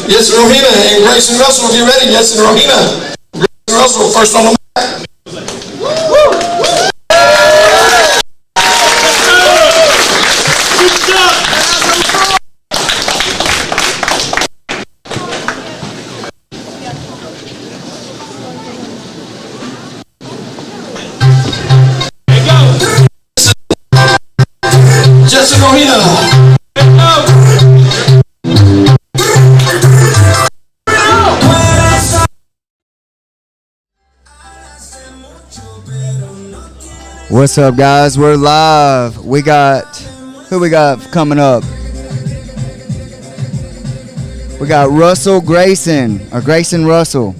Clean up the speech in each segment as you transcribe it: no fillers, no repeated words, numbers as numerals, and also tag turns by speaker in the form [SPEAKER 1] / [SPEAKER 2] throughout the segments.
[SPEAKER 1] Yes, Rohina and Grayson Russell, get ready. Yes, and Rohina. Grayson Russell, first on the mat. Jesse Rohina.
[SPEAKER 2] What's up, guys? We're live. Who we got coming up? We got Russell Grayson, or Grayson Russell.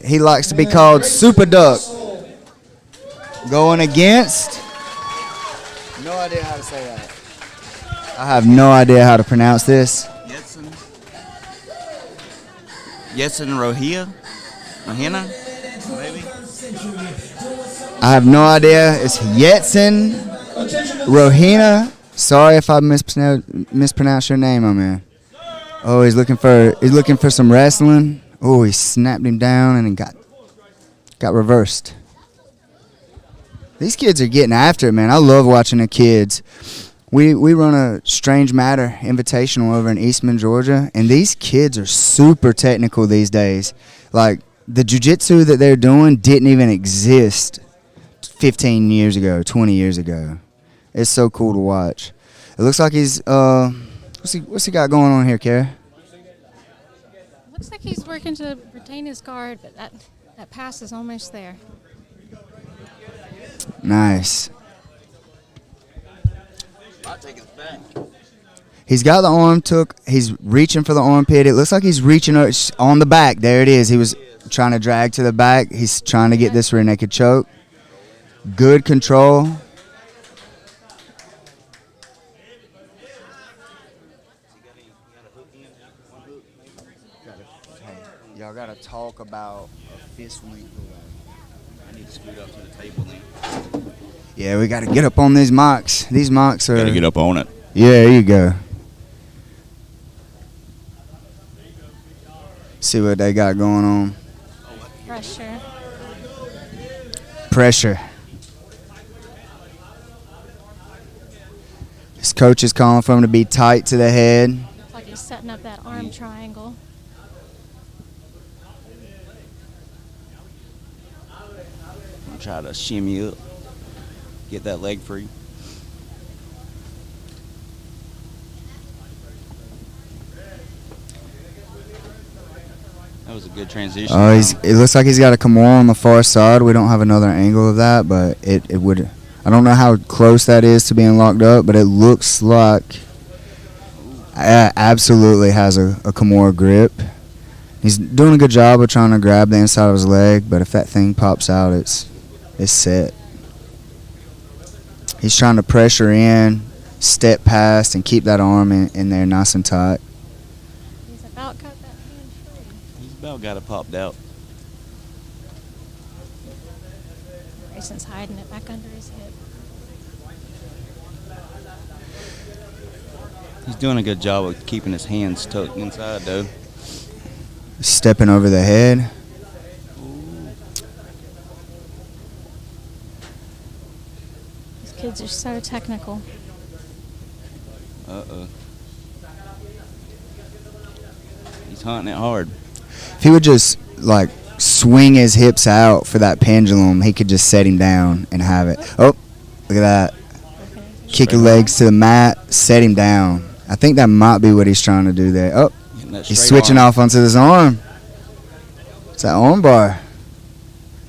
[SPEAKER 2] He likes to be called Super Duck. Going against, no idea how to say that. I have no idea how to pronounce this.
[SPEAKER 3] Jetson Rohina? Maybe.
[SPEAKER 2] I have no idea. It's Yetsin Rohina. Sorry if I mispronounced your name, my man. Oh, he's looking for some wrestling. Oh, he snapped him down and he got reversed. These kids are getting after it, man. I love watching the kids. We run a Strange Matter Invitational over in Eastman, Georgia, and these kids are super technical these days. Like, the jiu-jitsu that they're doing didn't even exist 15 years ago, 20 years ago. It's so cool to watch. It looks like he's what's he got going on here, Kara?
[SPEAKER 4] Looks like he's working to retain his guard, but that pass is almost there.
[SPEAKER 2] Nice. He's got the arm took. He's reaching for the armpit. It looks like he's reaching on the back. There it is. He was trying to drag to the back. He's trying to get this rear naked choke. Good control. Y'all gotta talk about a fist length away.
[SPEAKER 3] I need to scoot up to the table then.
[SPEAKER 2] Yeah, we gotta get up on these mics. These mics are.
[SPEAKER 3] Gotta get up on it.
[SPEAKER 2] Yeah, there you go. See what they got going on.
[SPEAKER 4] Pressure.
[SPEAKER 2] Pressure. His coach is calling for him to be tight to the head.
[SPEAKER 4] Looks like he's setting up that arm triangle.
[SPEAKER 3] I'm trying to shimmy up, get that leg free. That was a good transition.
[SPEAKER 2] It looks like he's got a Kimura on the far side. We don't have another angle of that, but it would. I don't know how close that is to being locked up, but it looks like absolutely has a Kimura grip. He's doing a good job of trying to grab the inside of his leg, but if that thing pops out, it's set. He's trying to pressure in, step past, and keep that arm in there nice and tight.
[SPEAKER 4] He's about got that hand free.
[SPEAKER 3] He's about got it popped out.
[SPEAKER 4] Grayson's hiding it back under his hip.
[SPEAKER 3] He's doing a good job of keeping his hands tucked inside, though.
[SPEAKER 2] Stepping over the head.
[SPEAKER 4] These kids are so technical.
[SPEAKER 3] Uh-oh. He's hunting it hard.
[SPEAKER 2] If he would just, like, swing his hips out for that pendulum, he could just set him down and have it. Oh, look at that. Kick your legs to the mat, set him down. I think that might be what he's trying to do there. Oh, he's switching off onto his arm. It's that arm bar.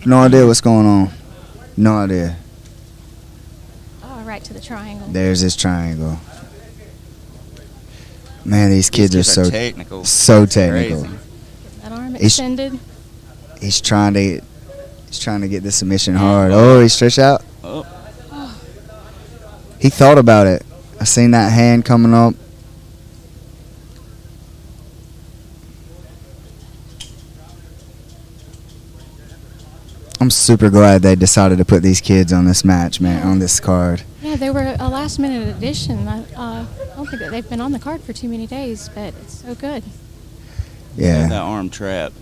[SPEAKER 2] No idea what's going on. No idea.
[SPEAKER 4] Oh, right to the triangle.
[SPEAKER 2] There's his triangle. Man, these kids are so
[SPEAKER 3] technical.
[SPEAKER 2] So technical.
[SPEAKER 3] Crazy.
[SPEAKER 4] That arm extended.
[SPEAKER 2] He's trying to get the submission hard. Oh, he stretched out.
[SPEAKER 3] Oh.
[SPEAKER 2] He thought about it. I seen that hand coming up. I'm super glad they decided to put these kids on this match, man, on this card.
[SPEAKER 4] Yeah, they were a last-minute addition. I don't think that they've been on the card for too many days, but it's so good.
[SPEAKER 2] Yeah.
[SPEAKER 3] That arm trap.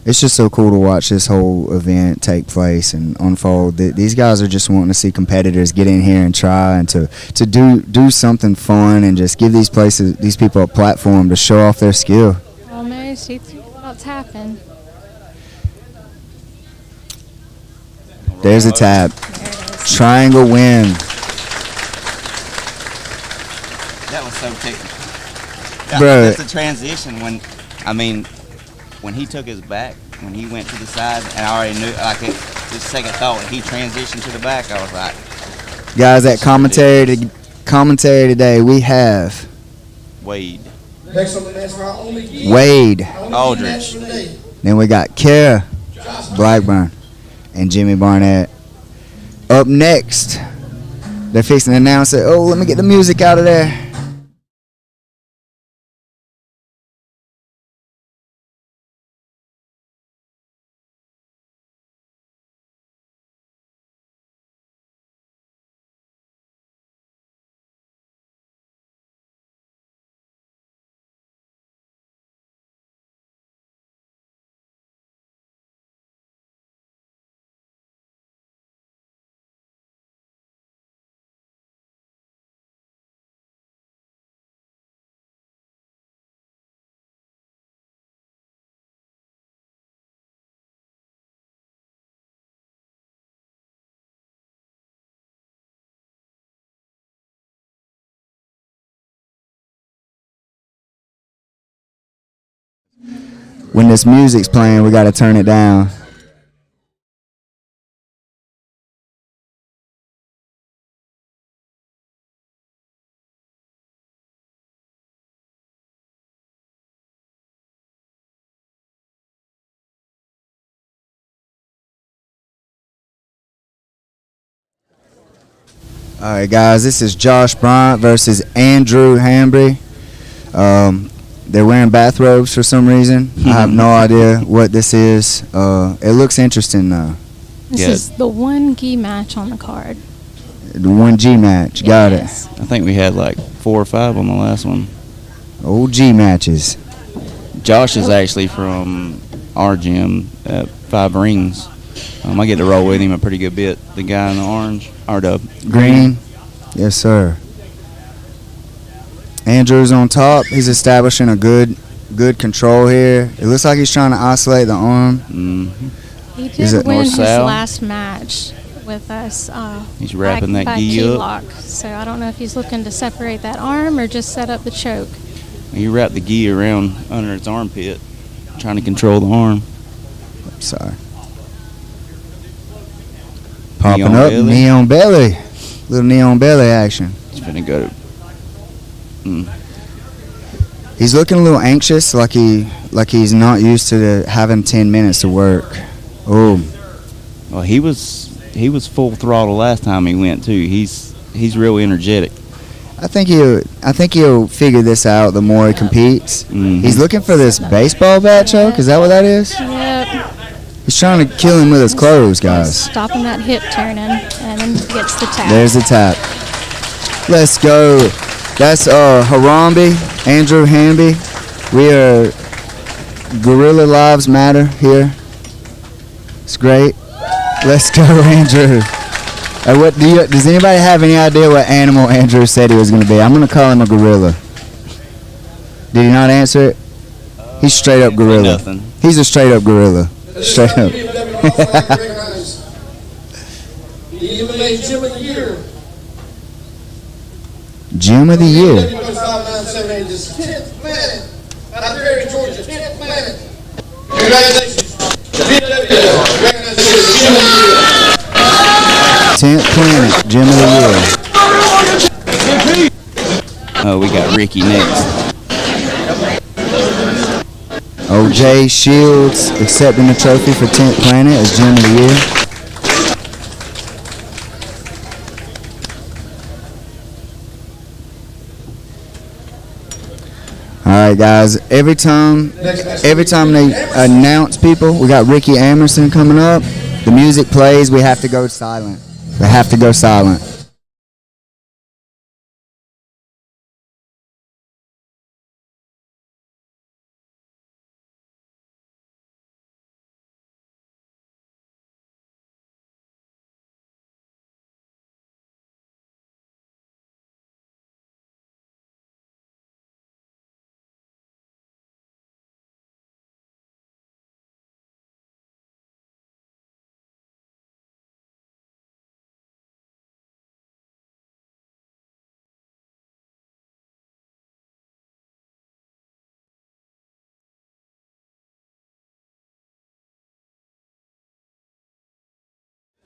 [SPEAKER 2] It's just so cool to watch this whole event take place and unfold. These guys are just wanting to see competitors get in here and try and to do something fun and just give these people a platform to show off their skill.
[SPEAKER 4] Almost. He's about to happen.
[SPEAKER 2] There's a tap.
[SPEAKER 4] There it is.
[SPEAKER 2] Triangle win.
[SPEAKER 3] That was so technical.
[SPEAKER 2] Bruh.
[SPEAKER 3] That's the transition when he took his back, when he went to the side, and I already knew, like, just second thought, when he transitioned to the back, I was like...
[SPEAKER 2] Guys, at commentary today, we have...
[SPEAKER 3] Wade.
[SPEAKER 1] Next on the match for our only
[SPEAKER 2] Wade.
[SPEAKER 3] Aldridge.
[SPEAKER 2] Then we got Kara Blackburn and Jimmy Barnett. Up next, they're fixing to announce it. Oh, let me get the music out of there. when this music's playing, we got to turn it down. All right, guys, this is Josh Bryant versus Andrew Hambry. They're wearing bathrobes for some reason. I have no idea what this is. It looks interesting, though.
[SPEAKER 4] This is the 1G match on the card.
[SPEAKER 2] The 1G match. Got
[SPEAKER 4] Yes.
[SPEAKER 3] I think we had like 4 or 5 on the last one.
[SPEAKER 2] it. Old G matches.
[SPEAKER 3] Josh is actually from our gym at 5 Rings. I get to roll with him a pretty good bit. The guy in the orange, or the
[SPEAKER 2] Green. Yes, sir. Andrew's on top. He's establishing a good control here. It looks like he's trying to isolate the arm.
[SPEAKER 4] He
[SPEAKER 2] Is it
[SPEAKER 4] did win his
[SPEAKER 3] north-south?
[SPEAKER 4] last match with us.
[SPEAKER 3] He's wrapping that
[SPEAKER 4] by
[SPEAKER 3] gi
[SPEAKER 4] key
[SPEAKER 3] up.
[SPEAKER 4] lock. So I don't know if he's looking to separate that arm or just set up the choke.
[SPEAKER 3] He wrapped the gi around under its armpit, trying to control the arm.
[SPEAKER 2] Sorry. Popping
[SPEAKER 3] Knee on
[SPEAKER 2] up,
[SPEAKER 3] belly.
[SPEAKER 2] knee on belly. Little knee on belly action.
[SPEAKER 3] It's finna go to.
[SPEAKER 2] He's looking a little anxious, like he's not used to having 10 minutes to work. Oh,
[SPEAKER 3] Well, he was full throttle last time he went too. He's real energetic.
[SPEAKER 2] I think he'll figure this out the more he competes.
[SPEAKER 3] Mhm.
[SPEAKER 2] He's looking for this baseball bat choke. Is that what that is?
[SPEAKER 4] Yep.
[SPEAKER 2] He's trying to kill him with his clothes, guys.
[SPEAKER 4] Stopping that hip turning, and then he gets the tap.
[SPEAKER 2] There's the tap. Let's go. That's Harambe, Andrew Hamby. We are Gorilla Lives Matter here. It's great. Let's go, Andrew. Does anybody have any idea what animal Andrew said he was going to be? I'm going to call him a gorilla. Did he not answer it? He's straight up gorilla.
[SPEAKER 3] Nothing.
[SPEAKER 2] He's a straight up gorilla. Straight up.
[SPEAKER 1] The MMA Gym of the Year.
[SPEAKER 2] Gym of the year.
[SPEAKER 1] 597 is 10th planet. Out there in Georgia, 10th planet. Congratulations. The PWL recognizes the Gym of the Year.
[SPEAKER 2] 10th planet. Gym of the year.
[SPEAKER 3] Oh, we got Ricky next.
[SPEAKER 2] OJ Shields accepting the trophy for 10th planet as Gym of the year. All right, guys. Every time they announce people, we got Ricky Emerson coming up. The music plays. We have to go silent. We have to go silent.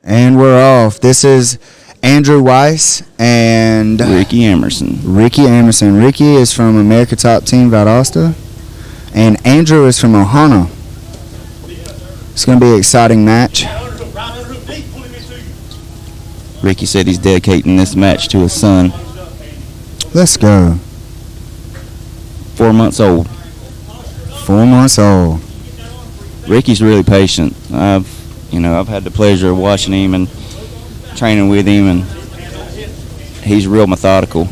[SPEAKER 2] And we're off. This is Andrew Weiss and
[SPEAKER 3] Ricky Emerson.
[SPEAKER 2] Ricky Emerson. Ricky is from America Top Team Valdosta, and Andrew is from Ohana. It's going to be an exciting match.
[SPEAKER 3] Ricky said he's dedicating this match to his son,
[SPEAKER 2] Let's go.
[SPEAKER 3] 4 months old.
[SPEAKER 2] 4 months old.
[SPEAKER 3] Ricky's really patient. I've had the pleasure of watching him and training with him, and he's real methodical.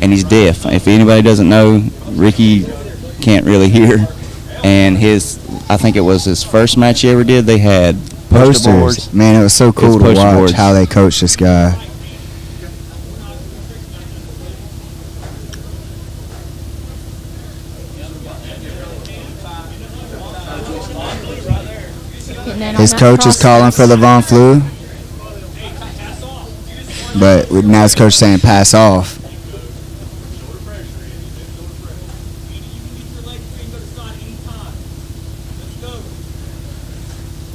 [SPEAKER 3] And he's deaf. If anybody doesn't know, Ricky can't really hear. And I think it was his first match he ever did, they had poster boards.
[SPEAKER 2] Posters. Man, it was so cool to
[SPEAKER 3] poster
[SPEAKER 2] watch
[SPEAKER 3] boards.
[SPEAKER 2] how they coach this guy.
[SPEAKER 4] Getting in on
[SPEAKER 2] His
[SPEAKER 4] that
[SPEAKER 2] coach is calling for the Von Flu, but now his coach saying pass off.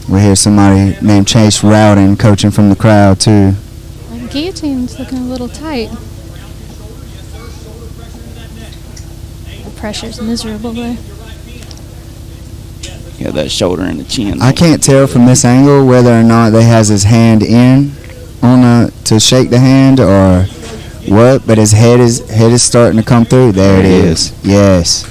[SPEAKER 2] We hear somebody named Chase Rowden coaching from the crowd too.
[SPEAKER 4] Like guillotine's looking a little tight. The pressure's miserable there.
[SPEAKER 3] Yeah, that shoulder and the chin.
[SPEAKER 2] I can't tell from this angle whether or not they has his hand in on to shake the hand or what, but his head is starting to come through. There it is. Yes.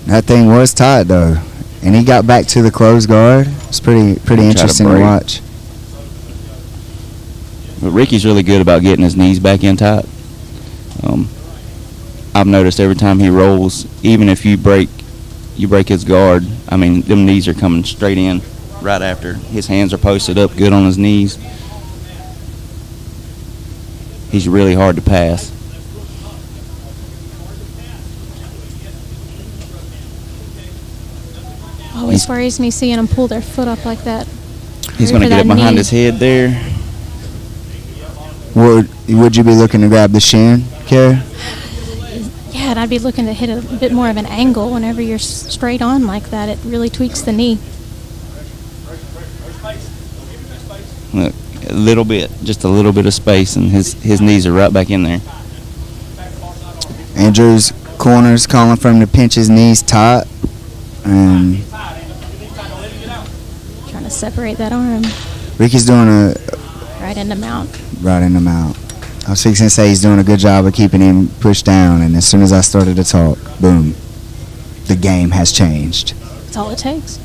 [SPEAKER 2] That thing was tight though, and he got back to the closed guard. It's pretty interesting to watch.
[SPEAKER 3] But Ricky's really good about getting his knees back in tight. I've noticed every time he rolls, even if you break his guard, I mean, them knees are coming straight in right after. His hands are posted up good on his knees. He's really hard to pass.
[SPEAKER 4] Always worries me seeing them pull their foot up like that.
[SPEAKER 3] He's going to get it behind his head there.
[SPEAKER 2] Would you be looking to grab the shin, Kara?
[SPEAKER 4] Yeah, and I'd be looking to hit a bit more of an angle whenever you're straight on like that. It really tweaks the knee.
[SPEAKER 3] Look, a little bit, just a little bit of space, and his knees are right back in there.
[SPEAKER 2] Andrew's corner's calling for him to pinch his knees tight. And
[SPEAKER 4] Trying to separate that arm.
[SPEAKER 2] Ricky's doing
[SPEAKER 4] Right in the mount.
[SPEAKER 2] right in the mount. I was fixing to say he's doing a good job of keeping him pushed down, and as soon as I started to talk, boom, the game has changed.
[SPEAKER 4] That's all it takes.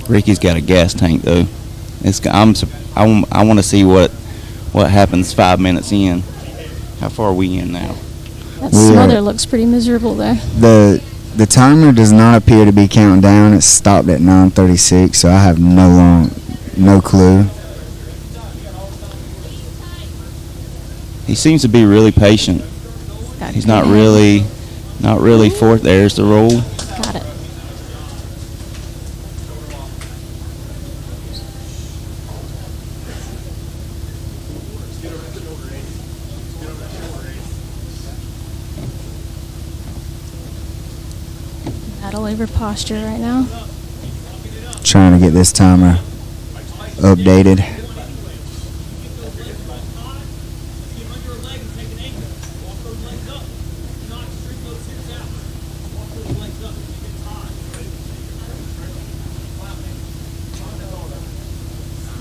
[SPEAKER 3] Ricky's got a gas tank though. I want to see what happens 5 minutes in. How far are we in now?
[SPEAKER 4] That smother looks pretty miserable there.
[SPEAKER 2] The timer does not appear to be counting down. It stopped at 9:36, so I have no clue.
[SPEAKER 3] He seems to be really patient. He's not really forced. There's the roll.
[SPEAKER 4] Got it. Battle over posture right now.
[SPEAKER 2] Trying to get this timer updated.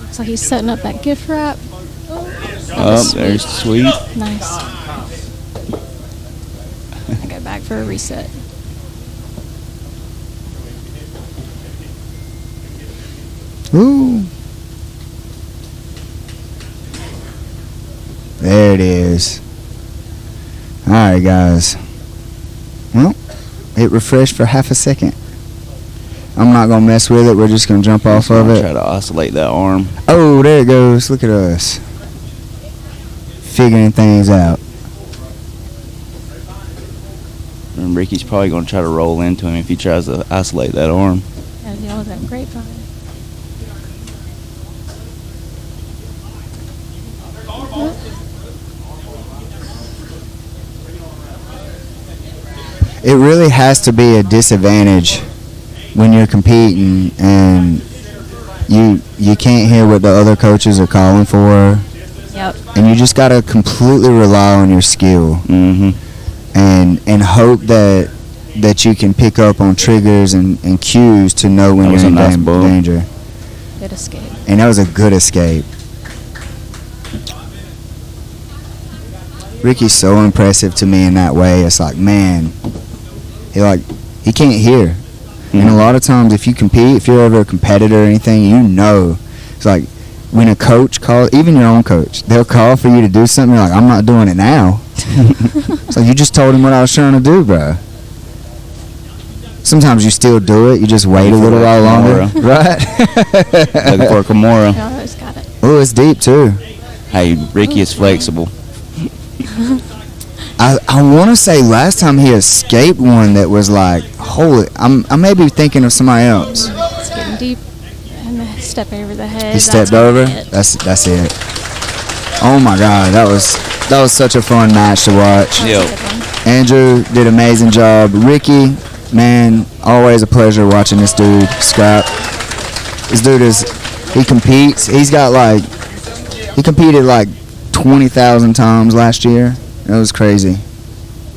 [SPEAKER 4] Looks like he's setting up that gift wrap.
[SPEAKER 3] There's sweet.
[SPEAKER 4] Nice. I go back for a reset.
[SPEAKER 2] Ooh. There it is. All right, guys. Well, it refreshed for half a second. I'm not going to mess with it. We're just going to jump off of it.
[SPEAKER 3] Try to oscillate that arm.
[SPEAKER 2] Oh, there it goes. Look at us. Figuring things out.
[SPEAKER 3] And Ricky's probably going to try to roll into him if he tries to isolate that arm.
[SPEAKER 4] Gotta deal with that grapevine.
[SPEAKER 2] It really has to be a disadvantage when you're competing and you can't hear what the other coaches are calling for.
[SPEAKER 4] Yep.
[SPEAKER 2] And you just got to completely rely on your skill.
[SPEAKER 3] Mm-hmm.
[SPEAKER 2] And hope that you can pick up on triggers and cues to know when you're in danger.
[SPEAKER 4] Good escape.
[SPEAKER 2] And that was a good escape. Ricky's so impressive to me in that way. It's like, man, he can't hear. Mm-hmm. And a lot of times if you compete, if you're ever a competitor or anything, you know. It's like when a coach calls, even your own coach, they'll call for you to do something. You're like, I'm not doing it now. It's like, you just told him what I was trying to do, bro. Sometimes you still do it. You just wait a little while longer. Right?
[SPEAKER 3] Looking for a Kimura.
[SPEAKER 4] I always got it.
[SPEAKER 2] Oh, it's deep, too.
[SPEAKER 3] Hey, Ricky is flexible.
[SPEAKER 2] I want to say last time he escaped one that was like, holy, I may be thinking of somebody else.
[SPEAKER 4] It's getting deep. And the step over the head.
[SPEAKER 2] He stepped over? That's it. Oh, my God. That was such a fun match to watch.
[SPEAKER 3] Yep.
[SPEAKER 2] Andrew did an amazing job. Ricky, Man, always a pleasure watching this dude scrap. This dude he competes. He competed like 20,000 times last year. It was crazy.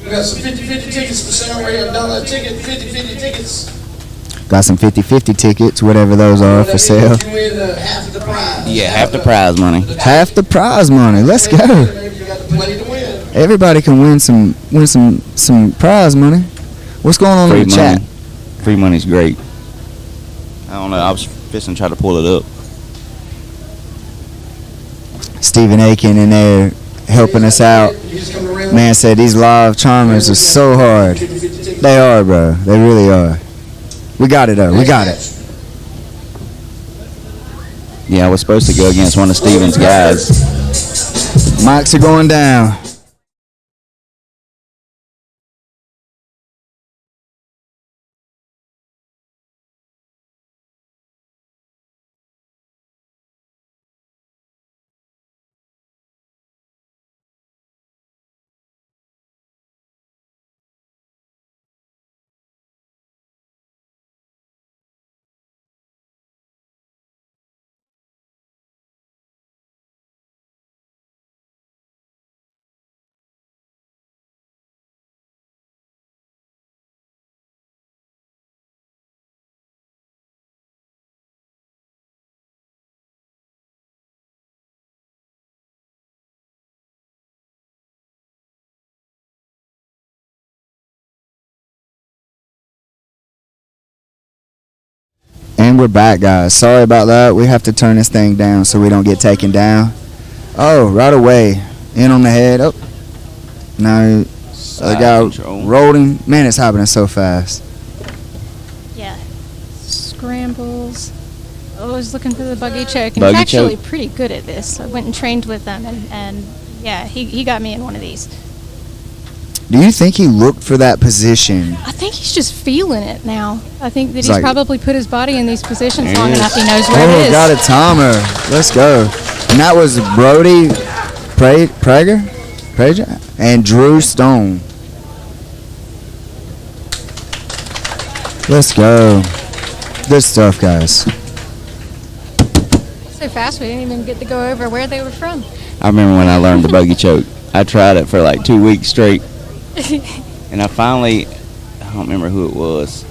[SPEAKER 1] We got some 50-50 tickets for sale right here. $1 ticket, 50-50 tickets.
[SPEAKER 2] Got some 50-50 tickets, whatever those are, for sale.
[SPEAKER 1] You win half of the prize.
[SPEAKER 3] Yeah, half the prize money.
[SPEAKER 2] Half the prize money. Let's go.
[SPEAKER 1] You got plenty to win.
[SPEAKER 2] Everybody can win some prize money. What's going on
[SPEAKER 3] Free
[SPEAKER 2] in the
[SPEAKER 3] money.
[SPEAKER 2] chat?
[SPEAKER 3] Free money's great. I don't know. I was fixing to try to pull it up.
[SPEAKER 2] Stephen Aiken in there helping us out.
[SPEAKER 1] You just come around.
[SPEAKER 2] Man said these live charmers are so hard.
[SPEAKER 1] 50-50 tickets.
[SPEAKER 2] They are, bro. They really are. We got it, though. We got it.
[SPEAKER 3] Yeah, I was supposed to go against one of Steven's guys.
[SPEAKER 2] Mics are going down. And we're back, guys. Sorry about that. We have to turn this thing down so we don't get taken down. Oh, right away. In on the head. Oh. No. The
[SPEAKER 3] Side
[SPEAKER 2] guy
[SPEAKER 3] control.
[SPEAKER 2] rolled him. Man, it's happening so fast.
[SPEAKER 4] Yeah. Scrambles. I was looking for the buggy choke, and
[SPEAKER 3] Buggy
[SPEAKER 4] he's actually
[SPEAKER 3] choke.
[SPEAKER 4] pretty good at this. I went and trained with them, and yeah, he got me in one of these.
[SPEAKER 2] Do you think he looked for that position?
[SPEAKER 4] I think he's just feeling it now. I think that
[SPEAKER 2] It's
[SPEAKER 4] he's
[SPEAKER 2] like-
[SPEAKER 4] probably put his body in these positions
[SPEAKER 3] There
[SPEAKER 4] long
[SPEAKER 3] it is.
[SPEAKER 4] enough he knows where
[SPEAKER 2] Oh,
[SPEAKER 4] it is.
[SPEAKER 2] got a timer. Let's go. And that was Brody Prager and Drew Stone. Let's go. Good stuff, guys.
[SPEAKER 4] So fast, we didn't even get to go over where they were from.
[SPEAKER 3] I remember when I learned the buggy choke. I tried it for like 2 weeks straight. And I finally, I don't remember who it was.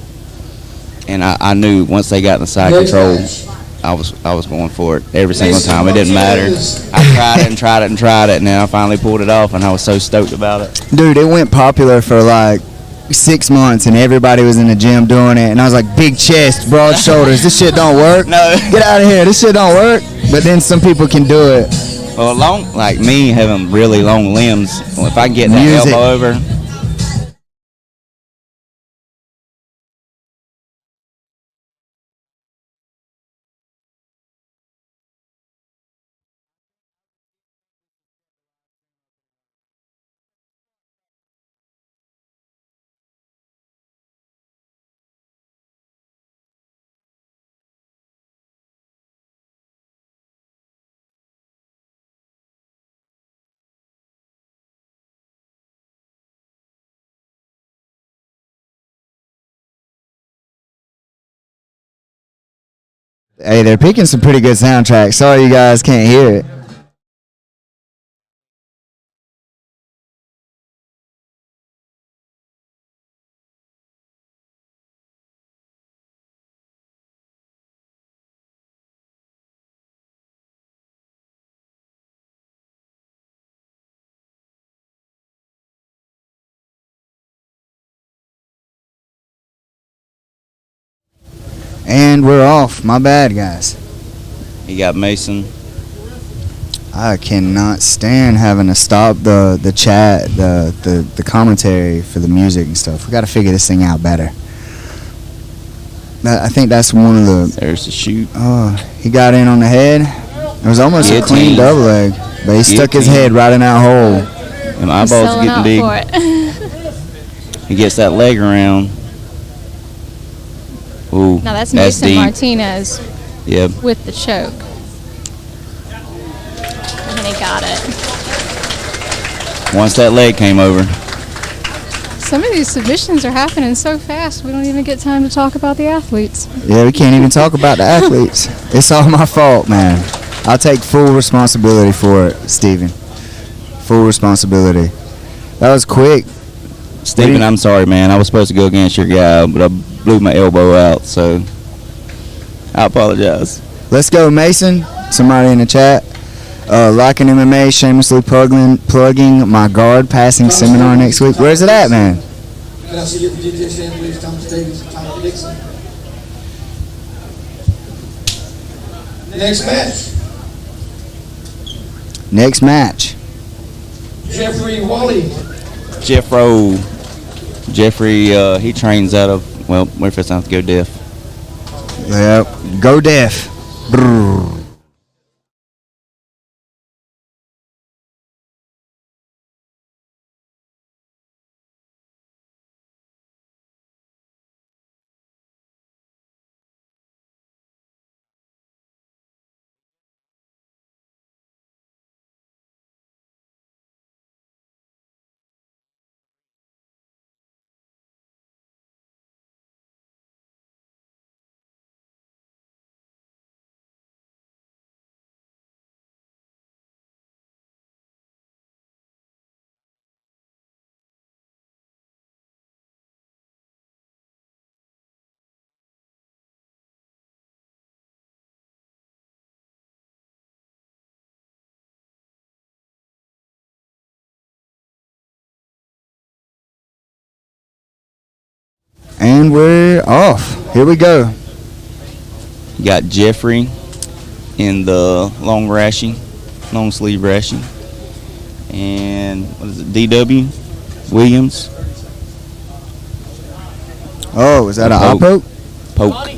[SPEAKER 3] And I knew once they got in the side control, I was going for it every single time. It didn't matter. I tried it and tried it and tried it, and then I finally pulled it off, and I was so stoked about it.
[SPEAKER 2] Dude, it went popular for like 6 months, and everybody was in the gym doing it. And I was like, big chest, broad shoulders. This shit don't work.
[SPEAKER 3] No.
[SPEAKER 2] Get out of here. This shit don't work. But then some people can do it.
[SPEAKER 3] Well, like me having really long limbs, well, if I get that
[SPEAKER 2] Music.
[SPEAKER 3] elbow over,
[SPEAKER 2] Hey, they're picking some pretty good soundtracks. Sorry you guys can't hear it. And we're off. My bad, guys.
[SPEAKER 3] you got Mason.
[SPEAKER 2] I cannot stand having to stop the chat, the commentary for the music and stuff. We got to figure this thing out better. I think that's one of the.
[SPEAKER 3] There's the shoot.
[SPEAKER 2] Oh, he got in on the head. It was almost a clean
[SPEAKER 3] Guillotine.
[SPEAKER 2] double leg, but he stuck his
[SPEAKER 3] Guillotine.
[SPEAKER 2] head right in that hole.
[SPEAKER 3] And my
[SPEAKER 4] He's
[SPEAKER 3] eyeballs
[SPEAKER 4] selling
[SPEAKER 3] are
[SPEAKER 4] out
[SPEAKER 3] getting
[SPEAKER 4] for
[SPEAKER 3] big.
[SPEAKER 4] it.
[SPEAKER 3] He gets that leg around. Ooh,
[SPEAKER 4] Now that's
[SPEAKER 3] that's
[SPEAKER 4] Mason
[SPEAKER 3] deep.
[SPEAKER 4] Martinez
[SPEAKER 3] Yep.
[SPEAKER 4] with the choke. And he got it.
[SPEAKER 3] Once that leg came over,
[SPEAKER 5] Some of these submissions are happening so fast, we don't even get time to talk about the athletes.
[SPEAKER 2] Yeah, we can't even talk about the athletes. It's all my fault, man. I'll take full responsibility for it, Steven. Full responsibility. That was quick.
[SPEAKER 3] Steven, I'm sorry, man. I was supposed to go against your guy, but I blew my elbow out, so I apologize.
[SPEAKER 2] Let's go, Mason. Somebody in the chat. Liking MMA, shamelessly plugging my guard passing seminar next week. Where's it at, man?
[SPEAKER 1] Can I see your DJ stand, please? Thomas Davis and Tyler Dixon. Next match,
[SPEAKER 2] Next match.
[SPEAKER 1] Jeffrey Wally.
[SPEAKER 3] Jeffrey, he trains out of, well, Memphis, South Go Deaf.
[SPEAKER 2] Yep. Go Deaf. Brrr. And we're off. Here we go.
[SPEAKER 3] You got Jeffrey in the long sleeve rashie. And what is it, DW Williams?
[SPEAKER 2] Oh, is that an eye
[SPEAKER 3] Poke.
[SPEAKER 2] poke?
[SPEAKER 3] Poke.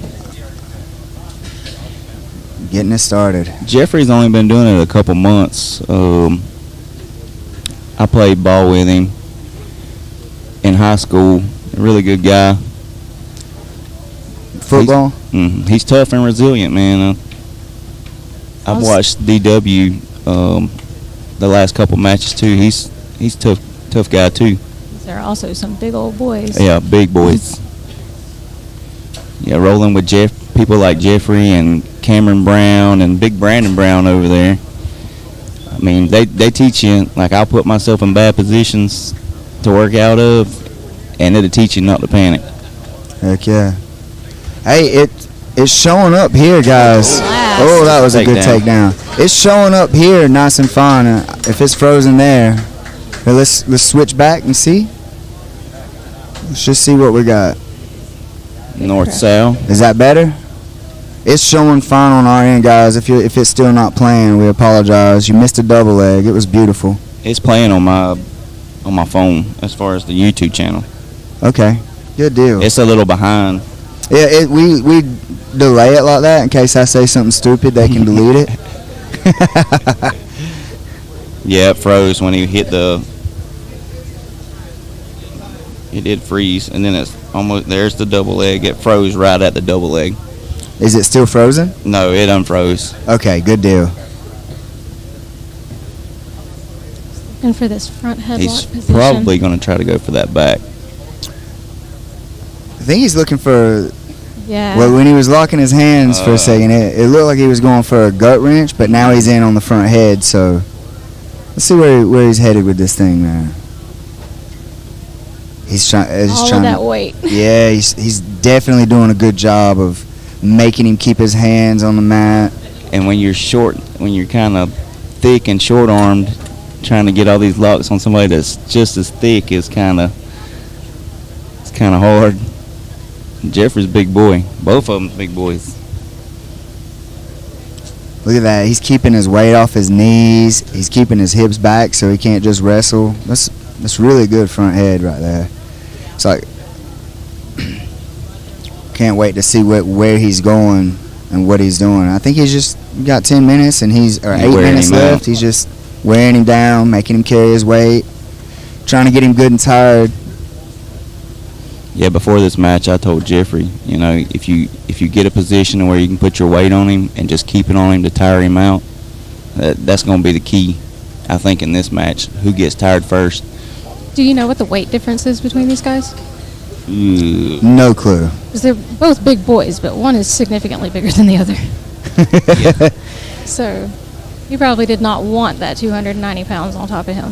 [SPEAKER 2] Getting it started.
[SPEAKER 3] Jeffrey's only been doing it a couple months. I played ball with him in high school. A really good guy.
[SPEAKER 2] Football?
[SPEAKER 3] He's tough and resilient, man. I've watched DW the last couple matches too. He's tough guy too.
[SPEAKER 4] There are also some big old boys.
[SPEAKER 3] Yeah, big boys. Yeah, rolling with people like Jeffrey and Cameron Brown and Big Brandon Brown over there. I mean, they teach you, like, I'll put myself in bad positions to work out of, and it'll teach you not to panic.
[SPEAKER 2] Heck yeah. Hey, it's showing up here, guys. Oh, that was a good takedown. It's showing up here nice and fine. If it's frozen there, here, let's switch back and see. Let's just see what we got.
[SPEAKER 3] North-south.
[SPEAKER 2] Is that better? It's showing fine on our end, guys. If it's still not playing, we apologize. You missed a double leg. It was beautiful.
[SPEAKER 3] It's playing on my phone as far as the YouTube channel.
[SPEAKER 2] Okay, good deal.
[SPEAKER 3] It's a little behind.
[SPEAKER 2] Yeah, we delay it like that in case I say something stupid. They can delete it.
[SPEAKER 3] Yeah, it froze when he hit the. It did freeze, and then it's almost there's the double leg. It froze right at the double leg.
[SPEAKER 2] Is it still frozen?
[SPEAKER 3] No, it unfroze.
[SPEAKER 2] Okay, good deal.
[SPEAKER 4] And for this front headlock
[SPEAKER 3] He's
[SPEAKER 4] position.
[SPEAKER 3] probably going to try to go for that back.
[SPEAKER 2] I think he's looking for.
[SPEAKER 4] Yeah.
[SPEAKER 2] Well, when he was locking his hands for a second, it looked like he was going for a gut wrench, but now he's in on the front head. So let's see where he's headed with this thing, man. He's trying.
[SPEAKER 4] All of that weight.
[SPEAKER 2] Yeah, he's definitely doing a good job of making him keep his hands on the mat.
[SPEAKER 3] And when you're short, when you're kind of thick and short-armed, trying to get all these locks on somebody that's just as thick is kind of hard. Jeffrey's a big boy. Both of them big boys.
[SPEAKER 2] Look at that. He's keeping his weight off his knees. He's keeping his hips back so he can't just wrestle. That's really good front head right there. It's like, can't wait to see where he's going and what he's doing. I think he's just got 10 minutes and 8 minutes left. He's just wearing him down, making him carry his weight, trying to get him good and tired.
[SPEAKER 3] Yeah, before this match, I told Jeffrey, if you get a position where you can put your weight on him and just keep it on him to tire him out, that's going to be the key, I think, in this match. Who gets tired first?
[SPEAKER 5] Do you know what the weight difference is between these guys?
[SPEAKER 2] No clue.
[SPEAKER 5] Because they're both big boys, but one is significantly bigger than the other. So you probably did not want that 290 pounds on top of him.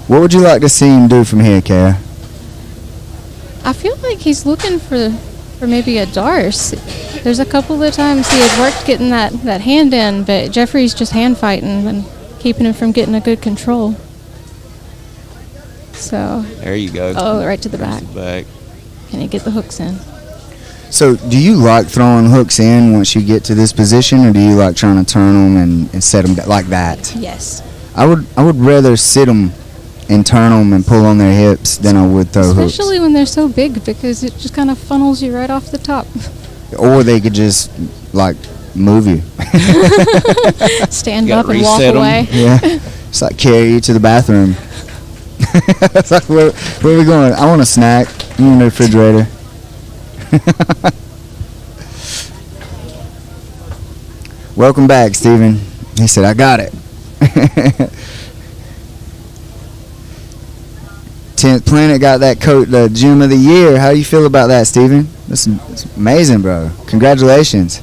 [SPEAKER 2] What would you like to see him do from here, Kara?
[SPEAKER 5] I feel like he's looking for maybe a Darce. There's a couple of times he had worked getting that hand in, but Jeffrey's just hand fighting and keeping him from getting a good control. So,
[SPEAKER 3] There you go.
[SPEAKER 5] oh, right to the back.
[SPEAKER 3] Back.
[SPEAKER 5] Can he get the hooks in?
[SPEAKER 2] So, do you like throwing hooks in once you get to this position, or do you like trying to turn them and set them like that?
[SPEAKER 5] Yes.
[SPEAKER 2] I would rather sit them and turn them and pull on their hips than I would throw hooks.
[SPEAKER 5] Especially when they're so big, because it just kind of funnels you right off the top.
[SPEAKER 2] Or they could just like move you.
[SPEAKER 5] Stand
[SPEAKER 3] You
[SPEAKER 5] up
[SPEAKER 3] gotta
[SPEAKER 5] and walk
[SPEAKER 3] reset 'em.
[SPEAKER 5] away.
[SPEAKER 2] Yeah, it's like carry you to the bathroom. It's like where are we going? I want a snack. I'm in the refrigerator. Welcome back, Steven. He said, I got it. 10th Planet got that coat, the Gym of the Year. How do you feel about that, Steven? That's amazing, bro. Congratulations.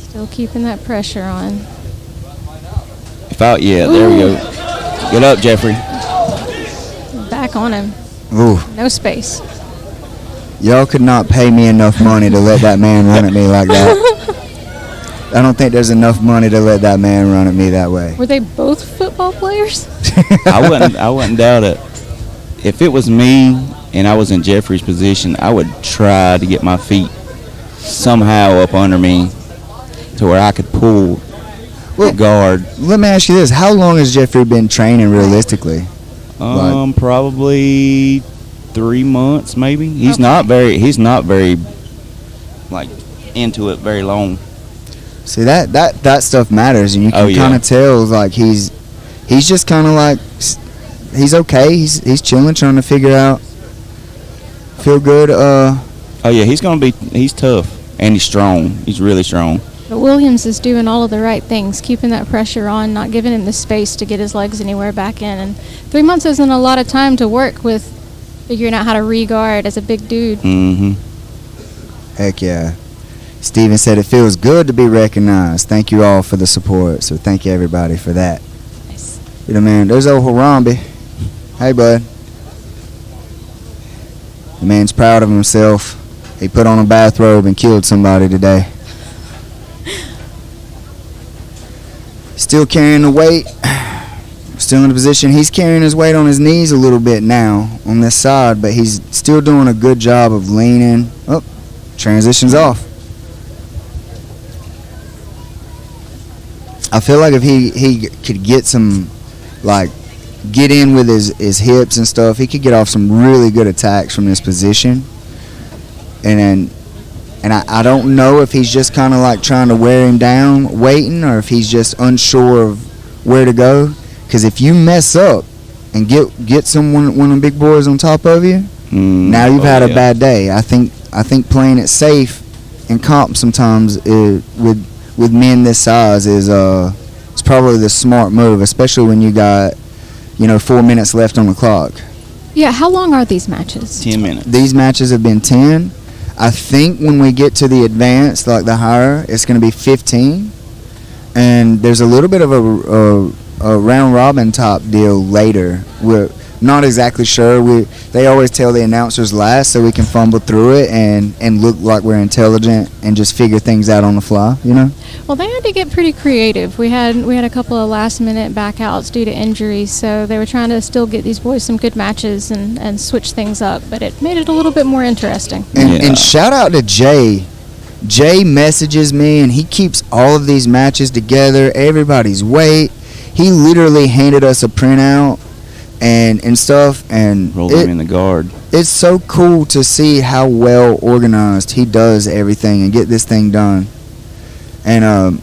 [SPEAKER 5] Still keeping that pressure on.
[SPEAKER 3] Yeah, there we go. Get up, Jeffrey.
[SPEAKER 5] Back on him.
[SPEAKER 2] Ooh,
[SPEAKER 5] No space.
[SPEAKER 2] y'all could not pay me enough money to let that man run at me like that. I don't think there's enough money to let that man run at me that way.
[SPEAKER 5] Were they both football players?
[SPEAKER 3] I wouldn't doubt it. If it was me and I was in Jeffrey's position, I would try to get my feet somehow up under me to where I could pull
[SPEAKER 2] Well,
[SPEAKER 3] the guard.
[SPEAKER 2] Let me ask you this: how long has Jeffrey been training realistically?
[SPEAKER 3] Probably 3 months, maybe. He's not very like into it very long.
[SPEAKER 2] See that stuff matters, and you can
[SPEAKER 3] Oh, yeah.
[SPEAKER 2] kind of tell like he's just kind of like he's okay. He's chilling, trying to figure out. Feel good.
[SPEAKER 3] Oh yeah, he's tough and he's strong. He's really strong.
[SPEAKER 5] But Williams is doing all of the right things, keeping that pressure on, not giving him the space to get his legs anywhere back in. And 3 months isn't a lot of time to work with figuring out how to re-guard as a big dude.
[SPEAKER 3] Mm-hmm.
[SPEAKER 2] Heck yeah. Steven said it feels good to be recognized. Thank you all for the support. So thank you everybody for that.
[SPEAKER 5] Nice.
[SPEAKER 2] You know, man, there's old Harambe. Hey, bud. The man's proud of himself. He put on a bathrobe and killed somebody today. Still carrying the weight. Still in the position. He's carrying his weight on his knees a little bit now on this side, but he's still doing a good job of leaning. Oh, transitions off. I feel like if he could get some, like, get in with his hips and stuff, he could get off some really good attacks from this position. And I don't know if he's just kind of like trying to wear him down, waiting, or if he's just unsure of where to go. Because if you mess up and get one of the big boys on top of you, now you've had a bad day. I think playing it safe in comp sometimes with men this size is it's probably the smart move, especially when you got 4 minutes left on the clock.
[SPEAKER 5] Yeah, how long are these matches?
[SPEAKER 3] 10 minutes.
[SPEAKER 2] These matches have been 10. I think when we get to the advanced, like the higher, it's going to be 15. And there's a little bit of a round robin type deal later. We're not exactly sure. They always tell the announcers last so we can fumble through it and look like we're intelligent and just figure things out on the fly,
[SPEAKER 5] Well, they had to get pretty creative. We had a couple of last-minute backouts due to injuries, so they were trying to still get these boys some good matches and switch things up, but it made it a little bit more interesting.
[SPEAKER 2] And shout out to Jay. Jay messages me, and he keeps all of these matches together, everybody's weight. He literally handed us a printout and stuff, and
[SPEAKER 3] Rolled him in the guard.
[SPEAKER 2] it's so cool to see how well organized he does everything and get this thing done. And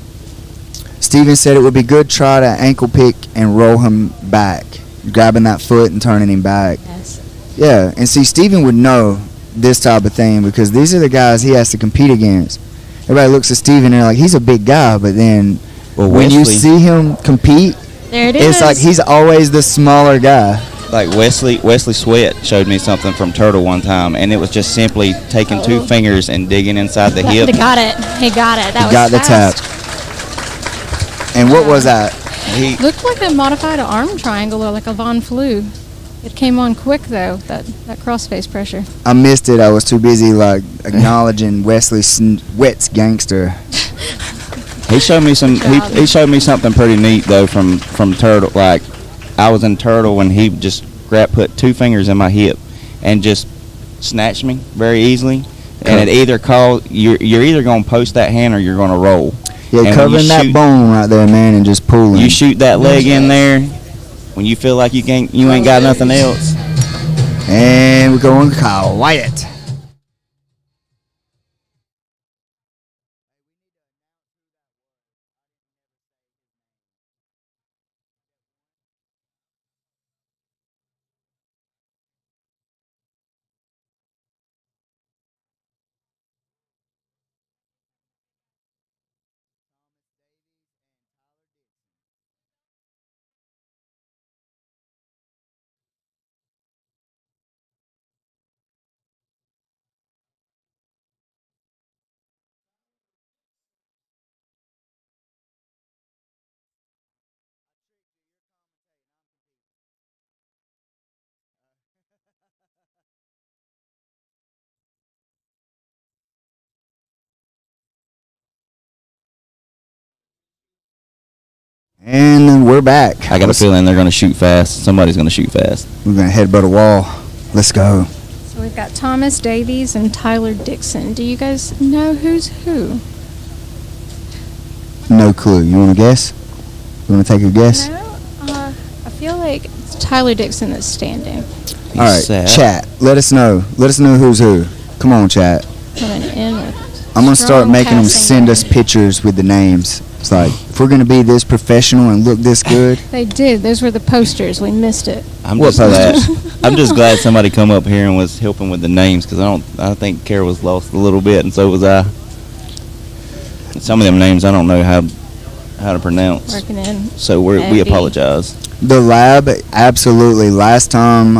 [SPEAKER 2] Steven said it would be good to try to ankle pick and roll him back, grabbing that foot and turning him back.
[SPEAKER 5] Yes.
[SPEAKER 2] Yeah, and see, Steven would know this type of thing because these are the guys he has to compete against. Everybody looks at Steven and they're like, he's a big guy, but then
[SPEAKER 3] Well,
[SPEAKER 2] when you
[SPEAKER 3] Wesley-
[SPEAKER 2] see him compete,
[SPEAKER 4] There it
[SPEAKER 2] It's
[SPEAKER 4] is.
[SPEAKER 2] like he's always the smaller guy.
[SPEAKER 3] Like Wesley Sweat showed me something from Turtle one time, and it was just simply taking two fingers and digging inside the hip.
[SPEAKER 4] He got it. He got it. That was
[SPEAKER 2] Got the tap.
[SPEAKER 4] fast.
[SPEAKER 2] And what was that?
[SPEAKER 3] He
[SPEAKER 5] Looked like a modified arm triangle or like a Von Flew. It came on quick though, that crossface pressure.
[SPEAKER 2] I missed it. I was too busy like acknowledging Wesley Sweat's gangster.
[SPEAKER 3] He showed me some.
[SPEAKER 5] job.
[SPEAKER 3] He showed me something pretty neat though from Turtle. Like I was in Turtle when he just put two fingers in my hip and just snatched me very easily. And it either you're either gonna post that hand or you're gonna roll.
[SPEAKER 2] Yeah,
[SPEAKER 3] And when
[SPEAKER 2] covering
[SPEAKER 3] you
[SPEAKER 2] that
[SPEAKER 3] shoot-
[SPEAKER 2] bone right there, man, and just pulling.
[SPEAKER 3] You shoot that leg in there when you feel like you ain't got nothing else.
[SPEAKER 2] And we're going quiet. And then we're back.
[SPEAKER 3] I got a feeling they're gonna shoot fast. Somebody's gonna shoot fast.
[SPEAKER 2] We're gonna headbutt a wall. Let's go.
[SPEAKER 5] So we've got Thomas Davies and Tyler Dixon. Do you guys know who's who?
[SPEAKER 2] No clue. You want to guess? You want to take a guess?
[SPEAKER 5] No, I feel like it's Tyler Dixon that's standing.
[SPEAKER 2] All right, chat. Let us know. Let us know who's who. Come on, chat.
[SPEAKER 5] Coming in with
[SPEAKER 2] I'm gonna start
[SPEAKER 5] strong
[SPEAKER 2] making them
[SPEAKER 5] passing
[SPEAKER 2] send us
[SPEAKER 5] game.
[SPEAKER 2] pictures with the names. It's like if we're gonna be this professional and look this good.
[SPEAKER 5] They did. Those were the posters. We missed it.
[SPEAKER 3] I'm
[SPEAKER 2] What
[SPEAKER 3] just glad.
[SPEAKER 2] posters?
[SPEAKER 3] I'm just glad somebody come up here and was helping with the names because I think Kara was lost a little bit and so was I. Some of them names I don't know how to pronounce.
[SPEAKER 5] Working in.
[SPEAKER 3] So we
[SPEAKER 5] Heavy.
[SPEAKER 3] apologize.
[SPEAKER 2] The lab, absolutely. Last time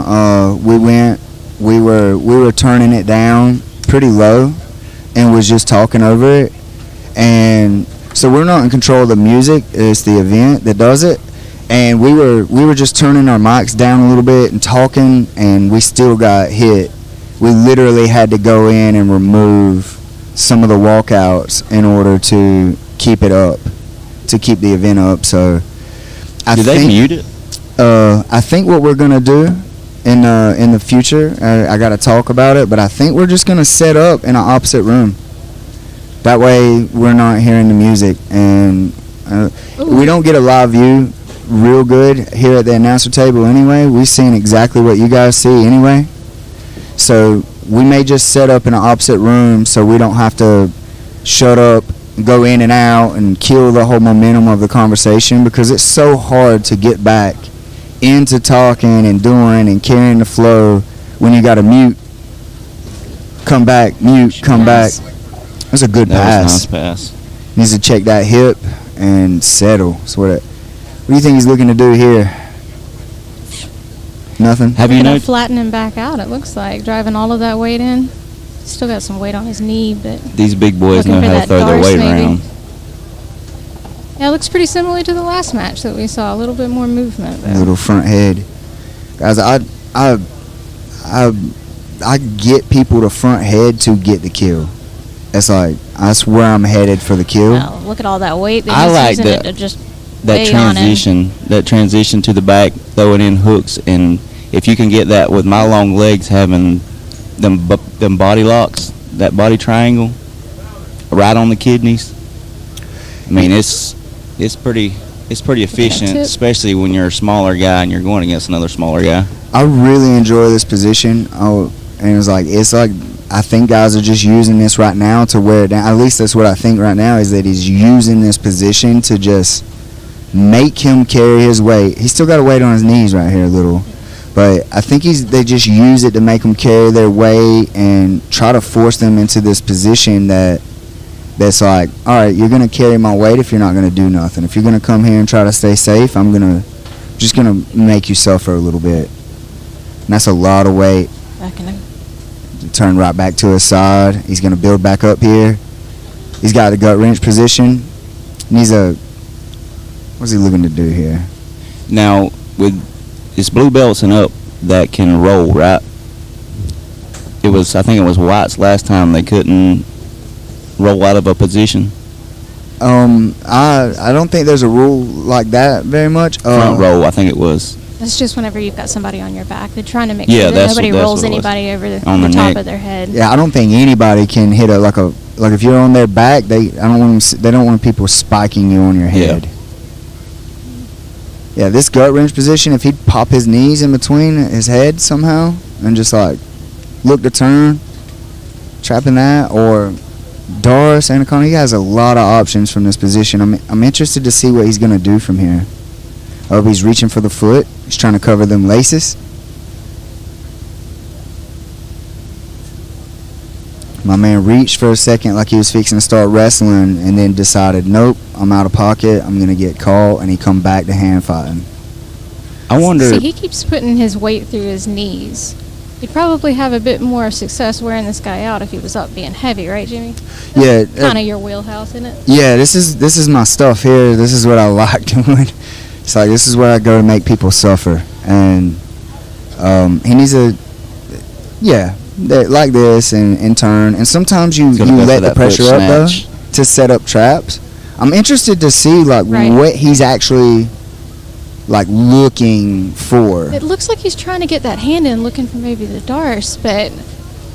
[SPEAKER 2] we went, we were turning it down pretty low, and was just talking over it. And so we're not in control of the music. It's the event that does it. And we were just turning our mics down a little bit and talking, and we still got hit. We literally had to go in and remove some of the walkouts in order to keep it up, to keep the event up. So I
[SPEAKER 3] Did they
[SPEAKER 2] think
[SPEAKER 3] mute it?
[SPEAKER 2] I think what we're gonna do in the future, I gotta talk about it, but I think we're just gonna set up in an opposite room. That way we're not hearing the music, and we don't get a live view real good here at the announcer table anyway. We've seen exactly what you guys see anyway. So we may just set up in an opposite room so we don't have to shut up, go in and out, and kill the whole momentum of the conversation, because it's so hard to get back into talking and doing and carrying the flow when you got to mute, come back, mute, come
[SPEAKER 5] Nice.
[SPEAKER 2] back. That's a good
[SPEAKER 3] That
[SPEAKER 2] pass.
[SPEAKER 3] was a nice pass.
[SPEAKER 2] Needs to check that hip and settle. So what do you think he's looking to do here? Nothing?
[SPEAKER 3] Have you
[SPEAKER 5] They're gonna
[SPEAKER 3] noticed?
[SPEAKER 5] flatten him back out, it looks like. Driving all of that weight in. Still got some weight on his knee, but
[SPEAKER 3] These big boys
[SPEAKER 5] Looking
[SPEAKER 3] know
[SPEAKER 5] for
[SPEAKER 3] how to
[SPEAKER 5] that
[SPEAKER 3] throw their
[SPEAKER 5] Darce,
[SPEAKER 3] weight
[SPEAKER 5] maybe.
[SPEAKER 3] around.
[SPEAKER 5] yeah, it looks pretty similar to the last match that we saw. A little bit more movement though.
[SPEAKER 2] Little front head. Guys, I get people to front head to get the kill. That's where I'm headed for the kill.
[SPEAKER 4] Wow, look at all that weight that
[SPEAKER 3] I
[SPEAKER 4] he's
[SPEAKER 3] like
[SPEAKER 4] using
[SPEAKER 3] that-
[SPEAKER 4] it to just
[SPEAKER 3] That
[SPEAKER 4] lay on him.
[SPEAKER 3] transition to the back, throwing in hooks, and if you can get that with my long legs, having them body locks, that body triangle, right on the kidneys. I mean, it's pretty efficient,
[SPEAKER 5] tip.
[SPEAKER 3] especially when you're a smaller guy and you're going against another smaller guy.
[SPEAKER 2] I really enjoy this position. And it's like I think guys are just using this right now to wear it down. At least that's what I think right now, is that he's using this position to just make him carry his weight. He's still got a weight on his knees right here a little. But I think they just use it to make them carry their weight and try to force them into this position that that's like, all right, you're gonna carry my weight if you're not gonna do nothing. If you're gonna come here and try to stay safe, I'm just gonna make you suffer a little bit. And that's a lot of weight.
[SPEAKER 4] Back in him.
[SPEAKER 2] Turn right back to his side. He's gonna build back up here. He's got the gut wrench position. And what's he looking to do here?
[SPEAKER 3] Now, with his blue belts and up, that can roll, right? I think it was White's last time they couldn't roll out of a position.
[SPEAKER 2] I don't think there's a rule like that very much.
[SPEAKER 3] Front roll, I think it was.
[SPEAKER 4] That's just whenever you've got somebody on your back. They're trying to make
[SPEAKER 3] Yeah,
[SPEAKER 4] sure that
[SPEAKER 3] that's
[SPEAKER 4] nobody
[SPEAKER 3] what- that's
[SPEAKER 4] rolls
[SPEAKER 3] what it was.
[SPEAKER 4] anybody over the
[SPEAKER 3] On the
[SPEAKER 4] top
[SPEAKER 3] neck.
[SPEAKER 4] of their head.
[SPEAKER 2] Yeah, I don't think anybody can hit like if you're on their back, they don't want people spiking you on your head. Yeah, this gut wrench position, if he'd pop his knees in between his head somehow and just like look to turn, trapping that, or Doris, Anaconda, he has a lot of options from this position. I'm interested to see what he's going to do from here. Oh, he's reaching for the foot. He's trying to cover them laces. My man reached for a second like he was fixing to start wrestling and then decided, nope, I'm out of pocket. I'm going to get caught. And he come back to hand fighting.
[SPEAKER 3] I wonder.
[SPEAKER 5] See, he keeps putting his weight through his knees. He'd probably have a bit more success wearing this guy out if he was up being heavy, right, Jimmy?
[SPEAKER 2] Yeah.
[SPEAKER 5] Kind of your wheelhouse, isn't it?
[SPEAKER 2] Yeah, this is my stuff here. This is what I like doing. It's like this is where I go to make people suffer. And he needs like this and turn. And sometimes you
[SPEAKER 3] Gonna go for
[SPEAKER 2] let the
[SPEAKER 3] that
[SPEAKER 2] pressure
[SPEAKER 3] foot
[SPEAKER 2] up though
[SPEAKER 3] snatch.
[SPEAKER 2] to set up traps. I'm interested to see like
[SPEAKER 5] Right.
[SPEAKER 2] what he's actually like looking for.
[SPEAKER 5] It looks like he's trying to get that hand in, looking for maybe the Darce, but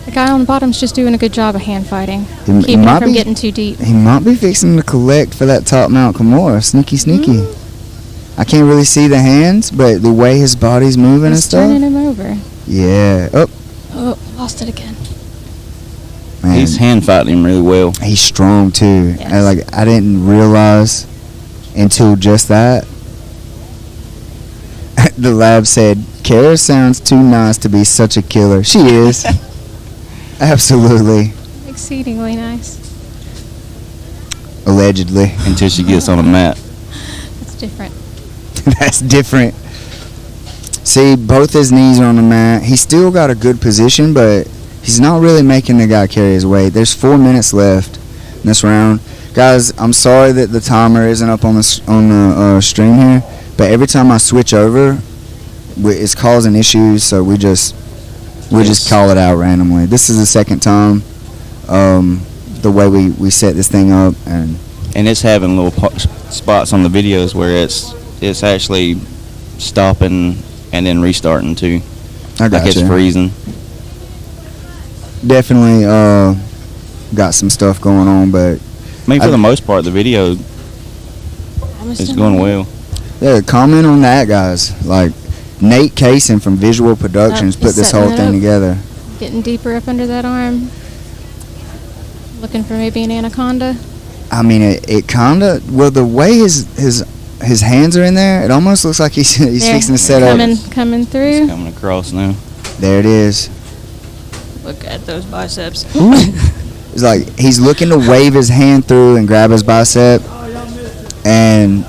[SPEAKER 5] the guy on the bottom's just doing a good job of hand fighting,
[SPEAKER 2] He
[SPEAKER 5] keeping
[SPEAKER 2] might
[SPEAKER 5] him from
[SPEAKER 2] be-
[SPEAKER 5] getting too deep.
[SPEAKER 2] He might be fixing to collect for that top mount Kimura. Sneaky. I can't really see the hands, but the way his body's moving and
[SPEAKER 5] He's
[SPEAKER 2] stuff.
[SPEAKER 5] turning him over.
[SPEAKER 2] Yeah. Oh,
[SPEAKER 5] Oh, lost it again.
[SPEAKER 2] man.
[SPEAKER 3] He's hand fighting him really well.
[SPEAKER 2] He's strong too.
[SPEAKER 5] Yes.
[SPEAKER 2] I didn't realize until just that. The lab said, Kara sounds too nice to be such a killer. She is. Absolutely.
[SPEAKER 5] Exceedingly nice.
[SPEAKER 2] Allegedly.
[SPEAKER 3] Until she gets on the mat.
[SPEAKER 5] That's different.
[SPEAKER 2] That's different. See, both his knees are on the mat. He's still got a good position, but he's not really making the guy carry his weight. There's 4 minutes left in this round. Guys, I'm sorry that the timer isn't up on the stream here, but every time I switch over, it's causing issues, so we just call it out randomly. This is the second time the way we set this thing up, and
[SPEAKER 3] it's having little spots on the videos where it's actually stopping and then restarting too.
[SPEAKER 2] I got
[SPEAKER 3] Like it's
[SPEAKER 2] you.
[SPEAKER 3] freezing.
[SPEAKER 2] Definitely got some stuff going on, but
[SPEAKER 3] I mean, for the most part, the video
[SPEAKER 4] Almost
[SPEAKER 3] is
[SPEAKER 4] done.
[SPEAKER 3] going well.
[SPEAKER 2] yeah, comment on that, guys. Like Nate Kaysen from Visual Productions
[SPEAKER 5] He's
[SPEAKER 2] put this
[SPEAKER 5] setting
[SPEAKER 2] whole
[SPEAKER 5] it
[SPEAKER 2] thing
[SPEAKER 5] up.
[SPEAKER 2] together.
[SPEAKER 5] Getting deeper up under that arm. Looking for maybe an anaconda.
[SPEAKER 2] I mean, it kind of the way his hands are in there, it almost looks like he's
[SPEAKER 5] There,
[SPEAKER 2] fixing to set up.
[SPEAKER 5] coming
[SPEAKER 3] It's
[SPEAKER 5] through.
[SPEAKER 3] coming across now.
[SPEAKER 2] There it is.
[SPEAKER 5] Look at those biceps.
[SPEAKER 2] It's like he's looking to wave his hand through and grab his bicep, and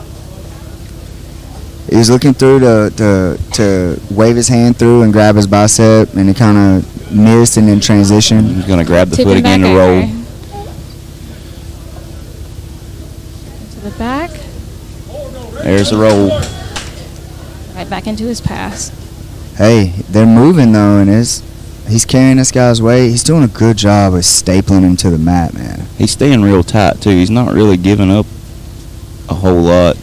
[SPEAKER 2] he's looking through to wave his hand through and grab his bicep, and he kind of missed and then transition.
[SPEAKER 3] He's going to grab the
[SPEAKER 5] Tipping
[SPEAKER 3] foot again
[SPEAKER 5] back
[SPEAKER 3] to roll.
[SPEAKER 5] over. To the back.
[SPEAKER 3] There's the roll.
[SPEAKER 5] Right back into his pass.
[SPEAKER 2] Hey, they're moving though, and he's carrying this guy's weight. He's doing a good job of stapling him to the mat, man.
[SPEAKER 3] He's staying real tight too. He's not really giving up a whole lot.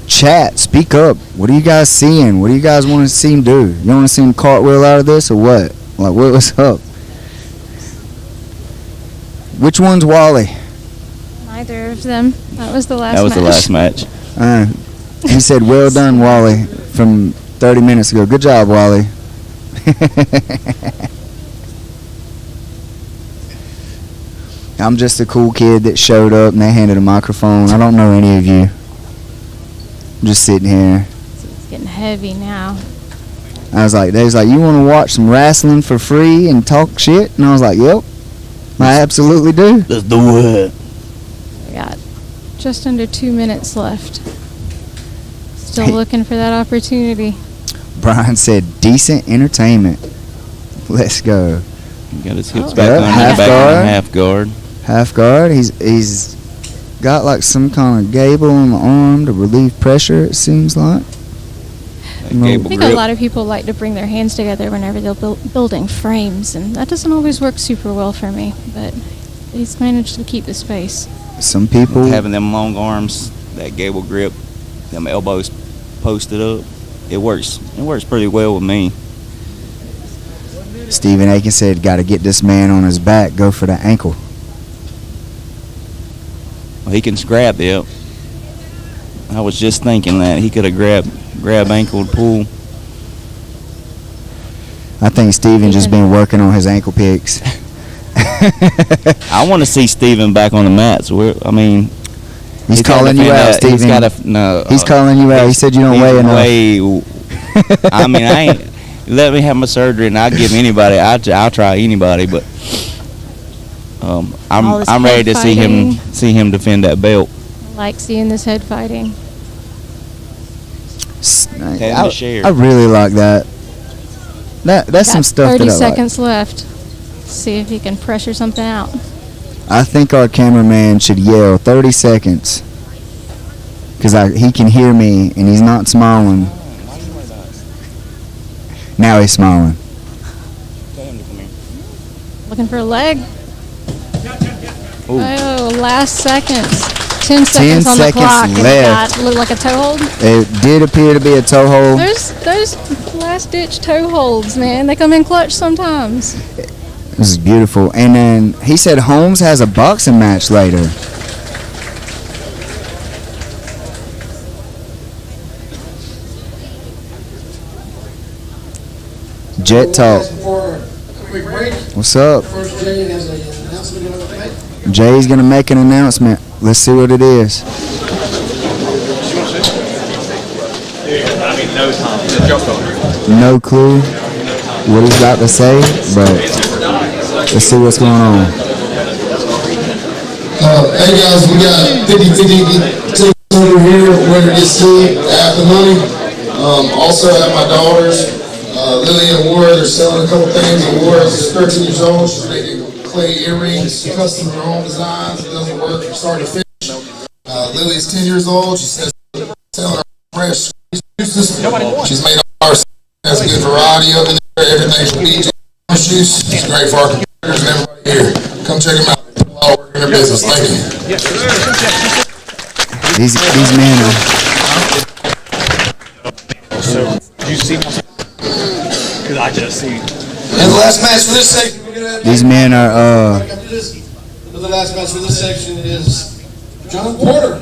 [SPEAKER 2] Chat, speak up. What are you guys seeing? What do you guys want to see him do? You want to see him cartwheel out of this or what? Like, what's up? Which one's Wally?
[SPEAKER 5] Neither of them. That was the last
[SPEAKER 3] That was the
[SPEAKER 5] match.
[SPEAKER 3] last match.
[SPEAKER 2] He said, well done, Wally, from 30 minutes ago. Good job, Wally. I'm just a cool kid that showed up and they handed a microphone. I don't know any of you. I'm just sitting here.
[SPEAKER 5] It's getting heavy now.
[SPEAKER 2] I was like, they was like, you want to watch some wrestling for free and talk shit? And I was like, yep. I absolutely do.
[SPEAKER 3] Let's do it.
[SPEAKER 5] We got just under 2 minutes left. Still
[SPEAKER 2] Hey.
[SPEAKER 5] looking for that opportunity.
[SPEAKER 2] Brian said decent entertainment. Let's go.
[SPEAKER 3] He got his hips
[SPEAKER 5] Oh.
[SPEAKER 3] back
[SPEAKER 2] Yep,
[SPEAKER 3] on
[SPEAKER 2] half
[SPEAKER 3] back
[SPEAKER 2] guard.
[SPEAKER 3] on half guard.
[SPEAKER 2] Half guard. He's got like some kind of gable on the arm to relieve pressure, it seems like.
[SPEAKER 3] That
[SPEAKER 2] No.
[SPEAKER 5] I
[SPEAKER 3] gable
[SPEAKER 5] think
[SPEAKER 3] grip.
[SPEAKER 5] a lot of people like to bring their hands together whenever they're building frames, and that doesn't always work super well for me, but he's managed to keep the space.
[SPEAKER 2] Some people
[SPEAKER 3] Having them long arms, that gable grip, them elbows posted up, it works. It works pretty well with me.
[SPEAKER 2] Stephen Aiken said, got to get this man on his back, go for the ankle.
[SPEAKER 3] Well, he can scrap, yep. I was just thinking that he could have grab ankle and pull.
[SPEAKER 2] I think Stephen just been working on his ankle picks.
[SPEAKER 3] I want to see Steven back on the mats. I mean,
[SPEAKER 2] He's calling you out, Stephen.
[SPEAKER 3] He's got to no.
[SPEAKER 2] He's calling you out. He said you don't weigh enough.
[SPEAKER 3] I mean, I ain't. Let me have my surgery, and I'll give anybody. I'll try anybody, but
[SPEAKER 5] All this
[SPEAKER 3] I'm ready to
[SPEAKER 5] head fighting.
[SPEAKER 3] see him defend that belt.
[SPEAKER 5] I like seeing this head fighting.
[SPEAKER 3] Having to share.
[SPEAKER 2] I really like that. That's some
[SPEAKER 5] Got
[SPEAKER 2] stuff
[SPEAKER 5] 30
[SPEAKER 2] that I like.
[SPEAKER 5] seconds left. See if he can pressure something out.
[SPEAKER 2] I think our cameraman should yell 30 seconds. Because he can hear me and he's not smiling. Now he's smiling.
[SPEAKER 5] Looking for a leg.
[SPEAKER 3] Ooh.
[SPEAKER 5] Oh, last seconds. 10 seconds on the
[SPEAKER 2] seconds
[SPEAKER 5] clock. And it
[SPEAKER 2] left.
[SPEAKER 5] got, looked like a toe hold.
[SPEAKER 2] It did appear to be a toe hold.
[SPEAKER 5] Those last ditch toe holds, man. They come in clutch sometimes.
[SPEAKER 2] This is beautiful. And then he said Holmes has a boxing match later. Jet Talk.
[SPEAKER 1] Before a quick break,
[SPEAKER 2] What's up?
[SPEAKER 1] first Jay has an announcement you want to make.
[SPEAKER 2] Jay's gonna make an announcement. Let's see what it is. No clue what he's about to say, but let's see what's going on.
[SPEAKER 1] Hey guys, we got 50-50 tickets over here, winner gets seat, half the money. Also at my daughter's, Lillian Ward, they're selling a couple things. Ward is 13 years old, she's making clay earrings, custom her own designs, it doesn't work from start to finish. Lily's 10 years old, she says, selling her fresh juices. She's made all our, has a good variety of it, everything from BJ juice, it's great for our computers and everybody here. Come check them out. All work in their business. Thank you.
[SPEAKER 2] These men are.
[SPEAKER 6] You see, because I just see.
[SPEAKER 1] And the last match for this section, we're gonna have.
[SPEAKER 2] These men are.
[SPEAKER 1] After this, the last match for this section is John Porter.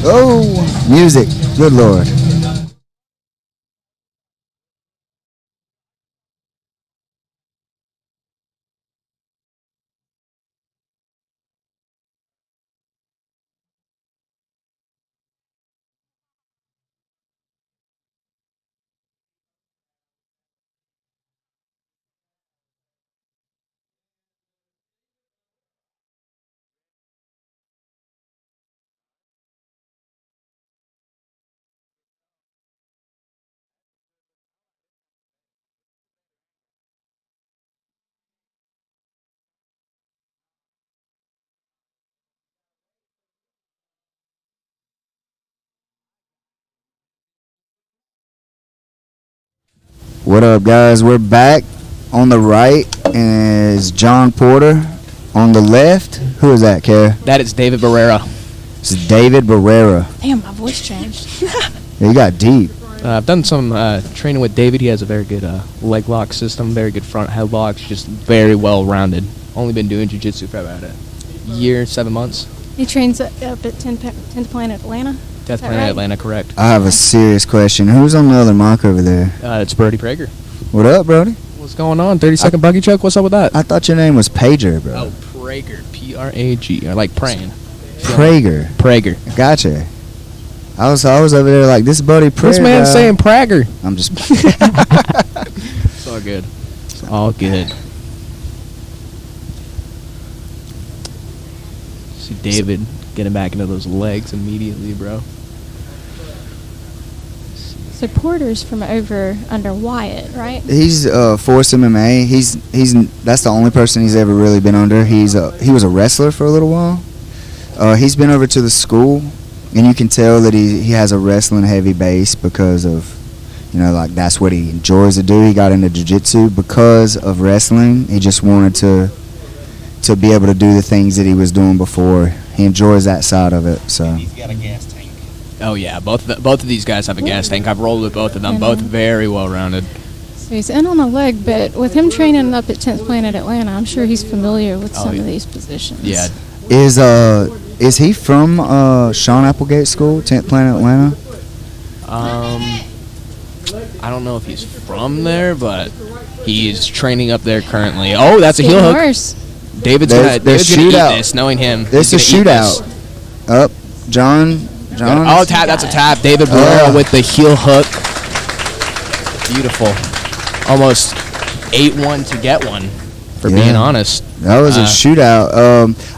[SPEAKER 2] Oh, music. Good Lord. What up, guys? We're back. On the right is John Porter. On the left, who is that, Kara?
[SPEAKER 7] That is David Barrera.
[SPEAKER 2] It's David Barrera.
[SPEAKER 4] Damn, my voice changed.
[SPEAKER 2] Yeah, you got deep.
[SPEAKER 7] I've done some training with David. He has a very good leg lock system, very good front headlocks, just very well rounded. Only been doing jiu-jitsu for about a year, 7 months.
[SPEAKER 4] He trains up at 10th Planet Atlanta.
[SPEAKER 7] Death Planet
[SPEAKER 4] right?
[SPEAKER 7] Atlanta, correct.
[SPEAKER 2] I have a serious question. Who's on the other mic over there?
[SPEAKER 7] It's Brody Prager.
[SPEAKER 2] What up, Brody?
[SPEAKER 7] What's going on? 30-second buggy chuck? What's up with that?
[SPEAKER 2] I thought your name was Pager, bro.
[SPEAKER 7] Oh, Prager. P-R-A-G. Or like praying.
[SPEAKER 2] Prager.
[SPEAKER 7] Prager.
[SPEAKER 2] Gotcha. I was over there like, this Buddy Prager.
[SPEAKER 7] This man's saying Prager.
[SPEAKER 2] I'm just.
[SPEAKER 7] It's all good. It's all good. See David getting back into those legs immediately, bro.
[SPEAKER 4] So Porter's from over under Wyatt, right?
[SPEAKER 2] He's Force MMA. He's that's the only person he's ever really been under. He was a wrestler for a little while. He's been over to the school, and you can tell that he has a wrestling heavy base because of, like that's what he enjoys to do. He got into jiu-jitsu because of wrestling. He just wanted to be able to do the things that he was doing before. He enjoys that side of it. So.
[SPEAKER 3] He's got a gas tank.
[SPEAKER 7] Oh yeah, both of these guys have a gas tank. I've rolled with both of them. Both very well rounded.
[SPEAKER 4] So he's in on the leg, but with him training up at 10th Planet Atlanta, I'm sure he's familiar with some of these positions.
[SPEAKER 7] Yeah.
[SPEAKER 2] Is he from Sean Applegate's school, 10th Planet Atlanta?
[SPEAKER 7] I don't know if he's from there, but he is training up there currently. Oh, that's a heel hook.
[SPEAKER 4] Worse.
[SPEAKER 7] David's
[SPEAKER 2] There's
[SPEAKER 7] gonna eat
[SPEAKER 2] shootout.
[SPEAKER 7] this, knowing him.
[SPEAKER 2] It's a
[SPEAKER 7] he's gonna eat this.
[SPEAKER 2] shootout. Up, John.
[SPEAKER 7] Oh, tap! That's a tap. David Barrera with the heel hook. Beautiful. Almost 8-1 to get one. For being honest,
[SPEAKER 2] that was a shootout.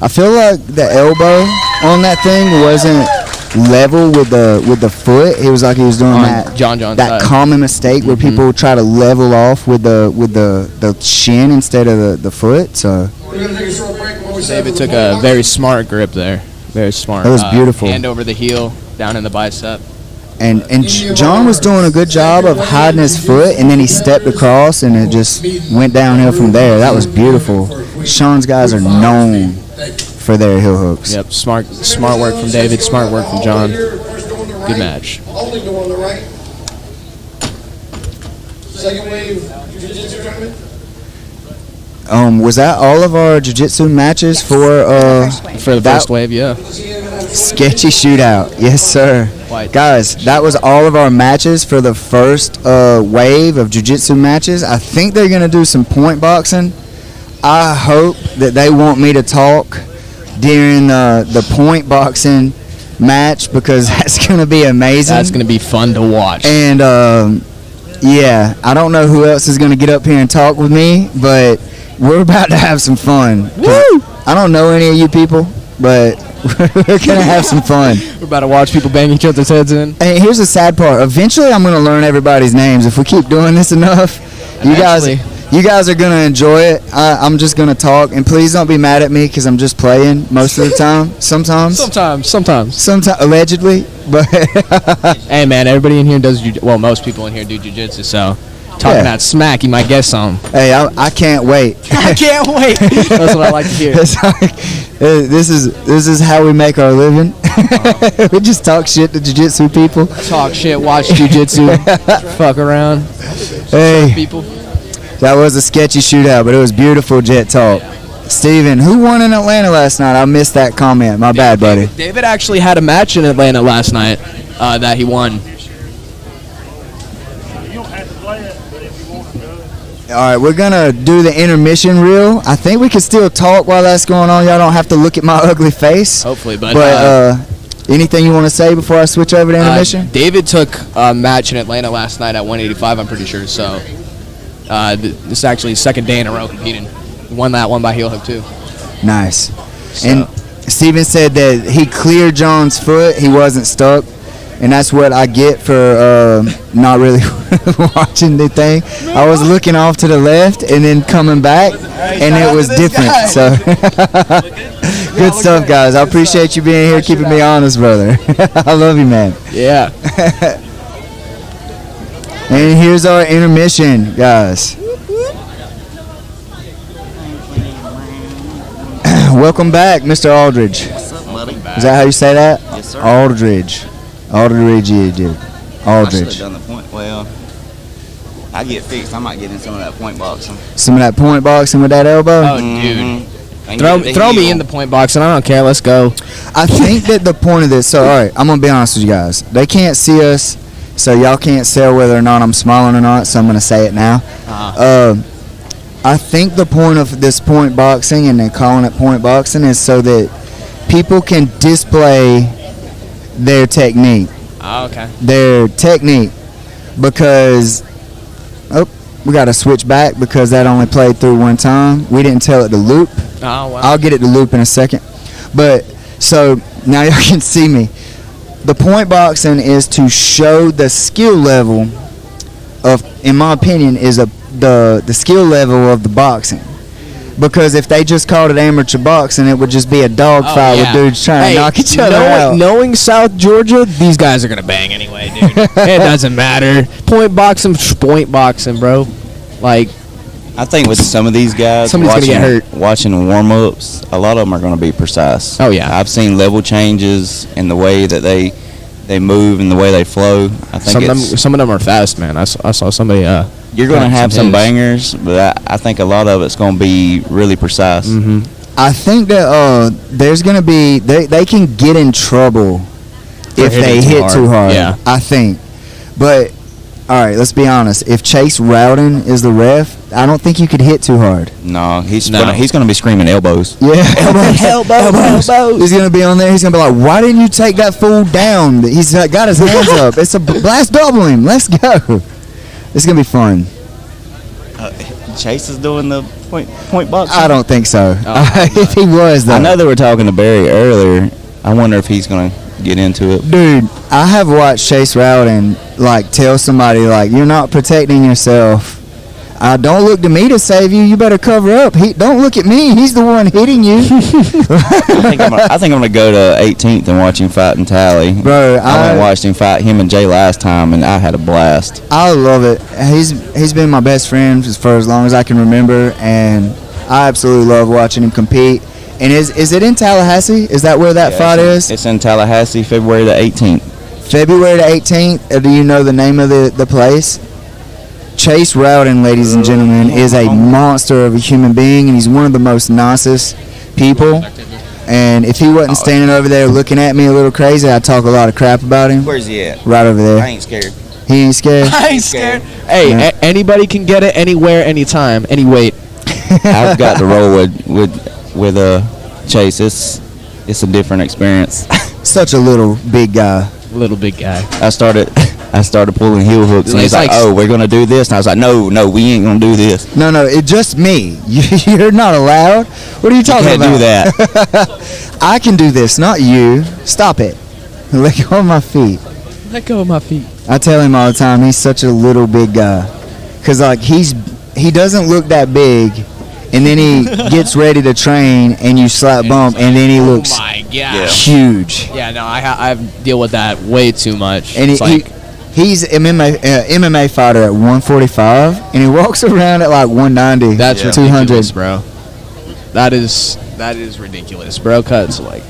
[SPEAKER 2] I feel like the elbow on that thing wasn't level with the foot. It was like he was doing
[SPEAKER 7] John's
[SPEAKER 2] that common mistake where people try to level off with the shin instead of the foot. So
[SPEAKER 7] David took a very smart grip there. Very smart.
[SPEAKER 2] That was beautiful.
[SPEAKER 7] Hand over the heel, down in the bicep.
[SPEAKER 2] And John was doing a good job of hiding his foot, and then he stepped across, and it just went downhill from there. That was beautiful. Sean's guys are known for their heel hooks.
[SPEAKER 7] Yep, smart work from David, smart work from John. Good match.
[SPEAKER 1] Only door on the right. Second wave jiu-jitsu tournament.
[SPEAKER 2] Was that all of our jiu-jitsu matches for
[SPEAKER 7] the first wave? Yeah.
[SPEAKER 2] Sketchy shootout? Yes, sir. Guys, that was all of our matches for the first wave of jiu-jitsu matches. I think they're gonna do some point boxing. I hope that they want me to talk during the point boxing match because that's gonna be amazing.
[SPEAKER 7] That's gonna be fun to watch.
[SPEAKER 2] And yeah, I don't know who else is gonna get up here and talk with me, but we're about to have some fun. Woo! I don't know any of you people, but we're gonna have some fun.
[SPEAKER 7] We're about to watch people bang each other's heads in.
[SPEAKER 2] And here's the sad part. Eventually, I'm gonna learn everybody's names. If we keep doing this enough, you guys are gonna enjoy it. I'm just gonna talk, and please don't be mad at me because I'm just playing most of the time. Sometimes, allegedly. But
[SPEAKER 7] hey, man, everybody in here does most people in here do jiu-jitsu, so. Talking that smack, you might get some.
[SPEAKER 2] Hey, I can't wait.
[SPEAKER 7] I can't wait. That's what I like to hear.
[SPEAKER 2] This is how we make our living. We just talk shit to jiu-jitsu people.
[SPEAKER 7] Talk shit, watch jiu-jitsu, fuck around.
[SPEAKER 2] Hey,
[SPEAKER 7] people.
[SPEAKER 2] That was a sketchy shootout, but it was beautiful jet talk. Steven, who won in Atlanta last night? I missed that comment. My bad, buddy.
[SPEAKER 7] David actually had a match in Atlanta last night that he won.
[SPEAKER 2] All right, we're gonna do the intermission reel. I think we can still talk while that's going on. Y'all don't have to look at my ugly face.
[SPEAKER 7] Hopefully, but
[SPEAKER 2] anything you want to say before I switch over to intermission?
[SPEAKER 7] David took a match in Atlanta last night at 185. I'm pretty sure. So this is actually his second day in a row competing. He won that one by heel hook too.
[SPEAKER 2] Nice.
[SPEAKER 7] So.
[SPEAKER 2] And Steven said that he cleared John's foot. He wasn't stuck. And that's what I get for not really watching the thing. I was looking off to the left and then coming back, and it was different. So, good stuff, guys. I appreciate you being here, keeping me honest, brother. I love you, man.
[SPEAKER 7] Yeah.
[SPEAKER 2] And here's our intermission, guys. Welcome back, Mr. Aldridge.
[SPEAKER 3] What's up, buddy?
[SPEAKER 2] Is that how you say that?
[SPEAKER 3] Yes, sir.
[SPEAKER 2] Aldridge. Aldridge.
[SPEAKER 3] I should
[SPEAKER 2] Aldridge.
[SPEAKER 3] have done the point. Well, I get fixed. I might get in some of that point boxing.
[SPEAKER 2] Some of that point boxing with that elbow?
[SPEAKER 7] Oh, dude. Throw me in the point box, and I don't care. Let's go.
[SPEAKER 2] I think that the point of this, so all right, I'm going to be honest with you guys. They can't see us, so y'all can't tell whether or not I'm smiling or not, so I'm going to say it now. I think the point of this point boxing and then calling it point boxing is so that people can display their technique.
[SPEAKER 7] Oh, okay.
[SPEAKER 2] Their technique. Because, we got to switch back because that only played through one time. We didn't tell it to loop.
[SPEAKER 7] Oh, wow.
[SPEAKER 2] I'll get it to loop in a second. But So now y'all can see me. The point boxing is to show the skill level of, in my opinion, is the skill level of the boxing. Because if they just called it amateur boxing, it would just be a dog fight with dudes trying to knock each other out.
[SPEAKER 7] Knowing South Georgia, these guys are gonna bang anyway, dude. It doesn't matter. Point boxing, bro. Like,
[SPEAKER 3] I think with some of these guys,
[SPEAKER 7] Somebody's gonna get hurt.
[SPEAKER 3] watching warm-ups, a lot of them are going to be precise.
[SPEAKER 7] Oh, yeah.
[SPEAKER 3] I've seen level changes in the way that they move and the way they flow. I think
[SPEAKER 7] some of them are fast, man. I saw somebody.
[SPEAKER 3] you're going to have some
[SPEAKER 7] hits.
[SPEAKER 3] bangers, but I think a lot of it's going to be really precise.
[SPEAKER 7] Mm-hmm.
[SPEAKER 2] I think that there's going to be, they can get in trouble if they
[SPEAKER 7] hitting too
[SPEAKER 2] hit too hard.
[SPEAKER 7] Yeah.
[SPEAKER 2] I think. But, all right, let's be honest. If Chase Rowden is the ref, I don't think you could hit too hard.
[SPEAKER 3] No, he's
[SPEAKER 7] No.
[SPEAKER 3] going to be screaming elbows.
[SPEAKER 2] Yeah, elbows. He's gonna be on there. He's gonna be like, "Why didn't you take that fool down? He's got his hands up. It's let's double him. Let's go. It's gonna be fun."
[SPEAKER 3] Chase is doing the point boxing.
[SPEAKER 2] I don't think so. If he was, though,
[SPEAKER 3] I know they were talking to Barry earlier. I wonder if he's going to get into it.
[SPEAKER 2] dude. I have watched Chase Rowden like tell somebody like, "You're not protecting yourself. Don't look to me to save you. You better cover up. Don't look at me. He's the one hitting you."
[SPEAKER 3] I think I'm gonna go to 18th and watch him fight and Tally.
[SPEAKER 2] Bro,
[SPEAKER 3] I went and watched him fight him and Jay last time, and I had a blast.
[SPEAKER 2] I love it. He's been my best friend for as long as I can remember, and I absolutely love watching him compete. And is it in Tallahassee? Is that where that fight is?
[SPEAKER 3] It's in Tallahassee, February the 18th.
[SPEAKER 2] February the 18th. Do you know the name of the place? Chase Rowden, ladies and gentlemen, is a monster of a human being, and he's one of the most nicest people. And if he wasn't standing over there looking at me a little crazy, I'd talk a lot of crap about him.
[SPEAKER 3] Where's he at?
[SPEAKER 2] Right over
[SPEAKER 3] I
[SPEAKER 2] there.
[SPEAKER 3] ain't scared.
[SPEAKER 2] He ain't scared.
[SPEAKER 7] I ain't scared. Hey,
[SPEAKER 2] Yeah.
[SPEAKER 7] anybody can get it anywhere, anytime, any weight.
[SPEAKER 3] I've got to roll with Chase. It's a different experience.
[SPEAKER 2] Such a little big guy.
[SPEAKER 7] Little big guy.
[SPEAKER 3] I started pulling heel hooks, and he's like, "Oh, we're gonna do this," and I was like, "No, we ain't gonna do this."
[SPEAKER 2] No, it's just me. You're not allowed. What are you talking
[SPEAKER 3] Can't
[SPEAKER 2] about?
[SPEAKER 3] do that.
[SPEAKER 2] I can do this, not you. Stop it. Let go of my feet.
[SPEAKER 7] Let go of my feet.
[SPEAKER 2] I tell him all the time he's such a little big guy, cause like he doesn't look that big, and then he gets ready to train, and you slap bump, and then he looks
[SPEAKER 7] Oh my god.
[SPEAKER 2] huge.
[SPEAKER 7] Yeah, no, I deal with that way too much.
[SPEAKER 2] And
[SPEAKER 7] It's like,
[SPEAKER 2] he's an MMA fighter at 145, and he walks around at like 190.
[SPEAKER 7] that's
[SPEAKER 2] 200,
[SPEAKER 7] ridiculous, bro. That is ridiculous, bro. Cuts like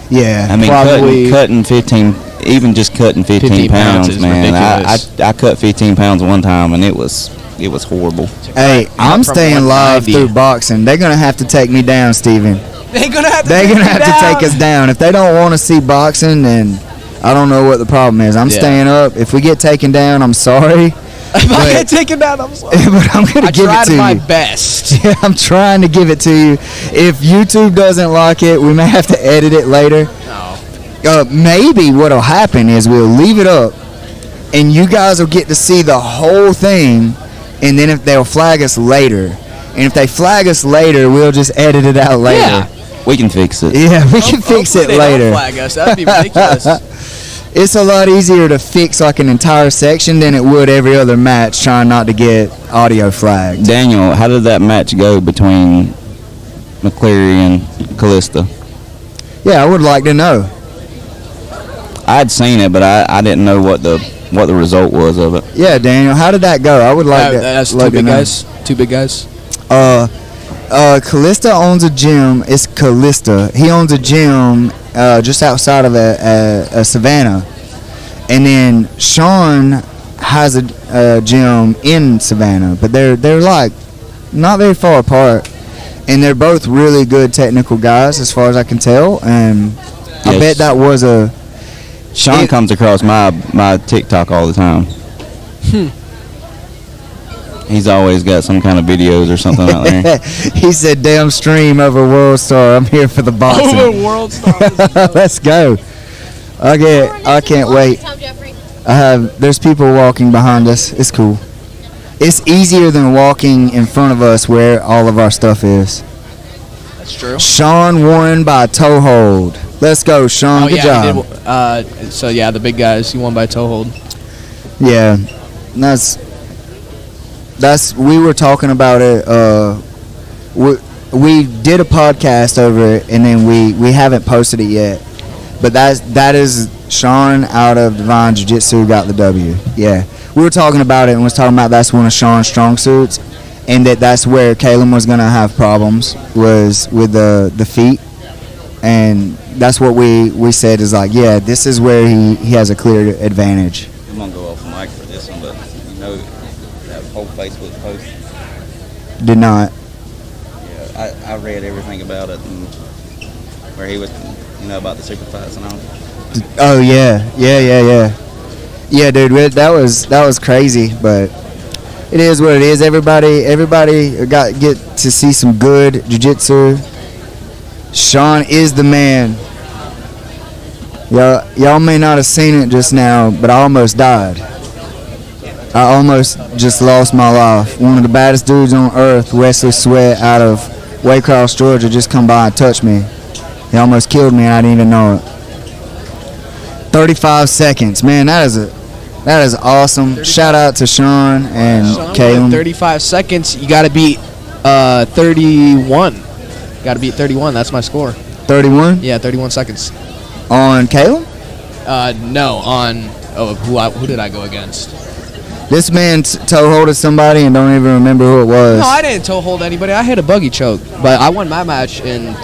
[SPEAKER 2] Yeah,
[SPEAKER 3] I mean,
[SPEAKER 2] probably.
[SPEAKER 3] cutting 15, even just cutting 15
[SPEAKER 7] 15 pounds
[SPEAKER 3] pounds,
[SPEAKER 7] is
[SPEAKER 3] man.
[SPEAKER 7] ridiculous.
[SPEAKER 3] I cut 15 pounds one time, and it was horrible.
[SPEAKER 2] Hey, I'm
[SPEAKER 7] from
[SPEAKER 2] staying live
[SPEAKER 7] 190.
[SPEAKER 2] through boxing. They're gonna have to take me down, Steven.
[SPEAKER 7] they're gonna have
[SPEAKER 2] They're gonna have to take us down. If they don't want to see boxing, then I don't know what the problem is. I'm
[SPEAKER 7] Yeah.
[SPEAKER 2] staying up. If we get taken down, I'm sorry,
[SPEAKER 7] If I
[SPEAKER 2] but-
[SPEAKER 7] get taken down, I'm sorry.
[SPEAKER 2] but I'm gonna
[SPEAKER 7] I
[SPEAKER 2] give it
[SPEAKER 7] tried
[SPEAKER 2] to
[SPEAKER 7] my
[SPEAKER 2] you.
[SPEAKER 7] best.
[SPEAKER 2] Yeah, I'm trying to give it to you. If YouTube doesn't like it, we may have to edit it later.
[SPEAKER 7] No.
[SPEAKER 2] Maybe what'll happen is we'll leave it up, and you guys will get to see the whole thing, and then if they'll flag us later, and if they flag us later, we'll just edit it out later.
[SPEAKER 7] Yeah.
[SPEAKER 3] We can fix it.
[SPEAKER 2] Yeah, we can fix it
[SPEAKER 7] Hopefully they don't
[SPEAKER 2] later.
[SPEAKER 7] flag us. That'd be ridiculous.
[SPEAKER 2] It's a lot easier to fix like an entire section than it would every other match trying not to get audio flagged.
[SPEAKER 3] Daniel, how did that match go between McCleary and Callista?
[SPEAKER 2] Yeah, I would like to know.
[SPEAKER 3] I'd seen it, but I didn't know what the result was of it.
[SPEAKER 2] Yeah, Daniel, how did that go? I would like to.
[SPEAKER 7] That's
[SPEAKER 2] like
[SPEAKER 7] two
[SPEAKER 2] to
[SPEAKER 7] big
[SPEAKER 2] know.
[SPEAKER 7] guys. Two big guys.
[SPEAKER 2] Callista owns a gym. It's Callista. He owns a gym just outside of a Savannah, and then Sean has a gym in Savannah, but they're like not very far apart, and they're both really good technical guys as far as I can tell. And I
[SPEAKER 3] Yes.
[SPEAKER 2] bet that was a.
[SPEAKER 3] Sean comes across my TikTok all the time. He's always got some kind of videos or something out there.
[SPEAKER 2] He said, "Damn stream over World Star. I'm here for the boxing."
[SPEAKER 7] World Star.
[SPEAKER 2] Let's go. I can't wait. There's people walking behind us. It's cool. It's easier than walking in front of us where all of our stuff is.
[SPEAKER 7] That's true.
[SPEAKER 2] Sean won by toe hold. Let's go, Sean.
[SPEAKER 7] Oh,
[SPEAKER 2] Good
[SPEAKER 7] yeah,
[SPEAKER 2] job.
[SPEAKER 7] he did, so yeah, the big guys. He won by toe hold.
[SPEAKER 2] Yeah, that's we were talking about it. We did a podcast over it, and then we haven't posted it yet. But that is Sean out of Divine Jiu-Jitsu got the W. Yeah, we were talking about it and was talking about that's one of Sean's strong suits, and that's where Caleb was gonna have problems was with the feet, and that's what we said is like, yeah, this is where he has a clear advantage.
[SPEAKER 3] I'm gonna go off the mic for this one, but you know that whole Facebook post.
[SPEAKER 2] Did not.
[SPEAKER 3] Yeah, I read everything about it and where he was, about the super fights and all.
[SPEAKER 2] Oh yeah, dude. That was crazy, but it is what it is. Everybody get to see some good jiu-jitsu. Sean is the man. Y'all may not have seen it just now, but I almost died. I almost just lost my life. One of the baddest dudes on earth, Wesley Sweat, out of Waycross, Georgia, just come by and touched me. He almost killed me and I didn't even know it. 35 seconds, man. That is awesome. Shout out to Sean and Caleb.
[SPEAKER 7] 35 seconds. You got to beat 31. Got to beat 31. That's my score.
[SPEAKER 2] 31?
[SPEAKER 7] Yeah, 31 seconds.
[SPEAKER 2] On Caleb?
[SPEAKER 7] No, on who did I go against?
[SPEAKER 2] This man toe holded somebody and don't even remember who it was.
[SPEAKER 7] No, I didn't toe hold anybody. I hit a buggy choke, but I won my match in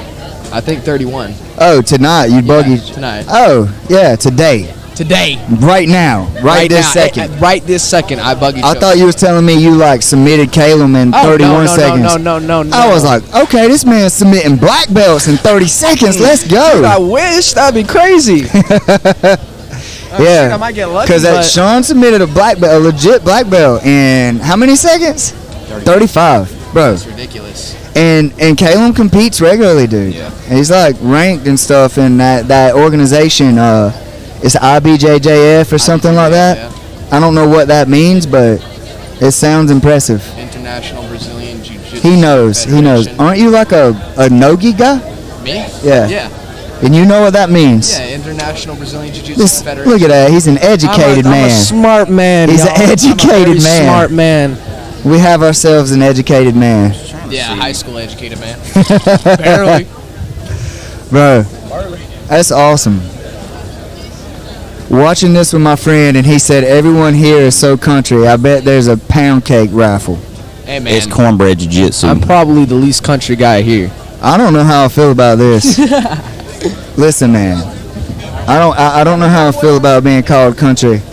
[SPEAKER 7] I think 31.
[SPEAKER 2] Oh, tonight you buggy.
[SPEAKER 7] Tonight.
[SPEAKER 2] Oh, yeah, today.
[SPEAKER 7] Today.
[SPEAKER 2] Right now. Right this
[SPEAKER 7] now,
[SPEAKER 2] second.
[SPEAKER 7] Right this second, I buggy choked.
[SPEAKER 2] I thought you was telling me you submitted Caleb in 31 seconds.
[SPEAKER 7] No.
[SPEAKER 2] I was like, okay, this man's submitting black belts in 30 seconds. Let's go.
[SPEAKER 7] Dude, I wish. That'd be crazy.
[SPEAKER 2] Yeah.
[SPEAKER 7] I might get lucky.
[SPEAKER 2] Because Sean submitted a legit black belt in how many seconds? 35, bro.
[SPEAKER 7] That's ridiculous.
[SPEAKER 2] And Caleb competes regularly, dude.
[SPEAKER 7] Yeah.
[SPEAKER 2] And he's ranked and stuff in that organization. It's IBJJF or something like that.
[SPEAKER 7] Yeah.
[SPEAKER 2] I don't know what that means, but it sounds impressive.
[SPEAKER 7] International Brazilian Jiu-Jitsu.
[SPEAKER 2] He knows.
[SPEAKER 7] Federation.
[SPEAKER 2] Aren't you like a nogi guy?
[SPEAKER 7] Me?
[SPEAKER 2] Yeah.
[SPEAKER 7] Yeah.
[SPEAKER 2] And you know what that means?
[SPEAKER 7] Yeah, International Brazilian Jiu-Jitsu Federation.
[SPEAKER 2] Look at that. He's an educated man.
[SPEAKER 7] I'm a smart man.
[SPEAKER 2] He's
[SPEAKER 7] y'all.
[SPEAKER 2] an educated
[SPEAKER 7] I'm a very
[SPEAKER 2] man.
[SPEAKER 7] Smart man.
[SPEAKER 2] We have ourselves an educated man.
[SPEAKER 7] Yeah, high school educated man. Barely.
[SPEAKER 2] Bro, that's awesome. Watching this with my friend, and he said everyone here is so country. I bet there's a pound cake raffle.
[SPEAKER 7] Hey man,
[SPEAKER 3] It's cornbread jiu-jitsu.
[SPEAKER 7] I'm probably the least country guy here.
[SPEAKER 2] I don't know how I feel about this. Listen, man. I don't know how I feel about being called country.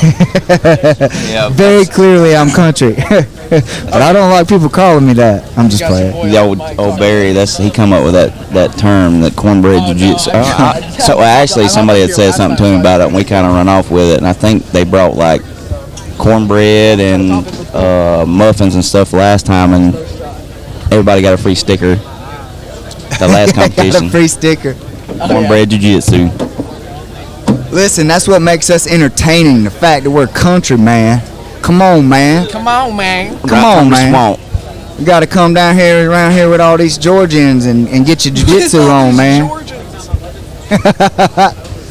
[SPEAKER 3] Yeah.
[SPEAKER 2] Very clearly, I'm country, but I don't like people calling me that. I'm just playing.
[SPEAKER 3] The old Barry, he come up with that term, that cornbread jiu-jitsu. So actually, somebody had said something to him about it, and we kind of run off with it. And I think they brought cornbread and muffins and stuff last time, and everybody got a free sticker. The last
[SPEAKER 2] Got
[SPEAKER 3] competition,
[SPEAKER 2] a free sticker.
[SPEAKER 3] cornbread jiu-jitsu.
[SPEAKER 2] Listen, that's what makes us entertaining. The fact that we're country, man. Come on, man.
[SPEAKER 7] Come on, man.
[SPEAKER 2] Come on, man. You got to come down here, around here with all these Georgians and get your jiu-jitsu on, man.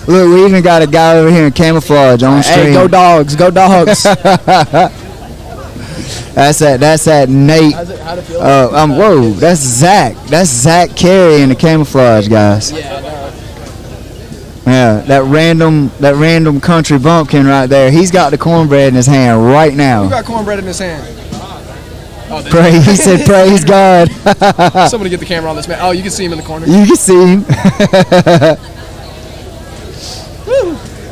[SPEAKER 2] Look, we even got a guy over here in camouflage on stream.
[SPEAKER 7] Hey, go dogs. Go dogs.
[SPEAKER 2] That's that Nate. Whoa, that's Zach. That's Zach Carey in the camouflage, guys. Yeah, that random country bumpkin right there. He's got the cornbread in his hand right now.
[SPEAKER 7] Who got cornbread in his hand? Oh,
[SPEAKER 2] He said, "Praise God."
[SPEAKER 7] Somebody get the camera on this man. Oh, you can see him in the corner.
[SPEAKER 2] You can see him.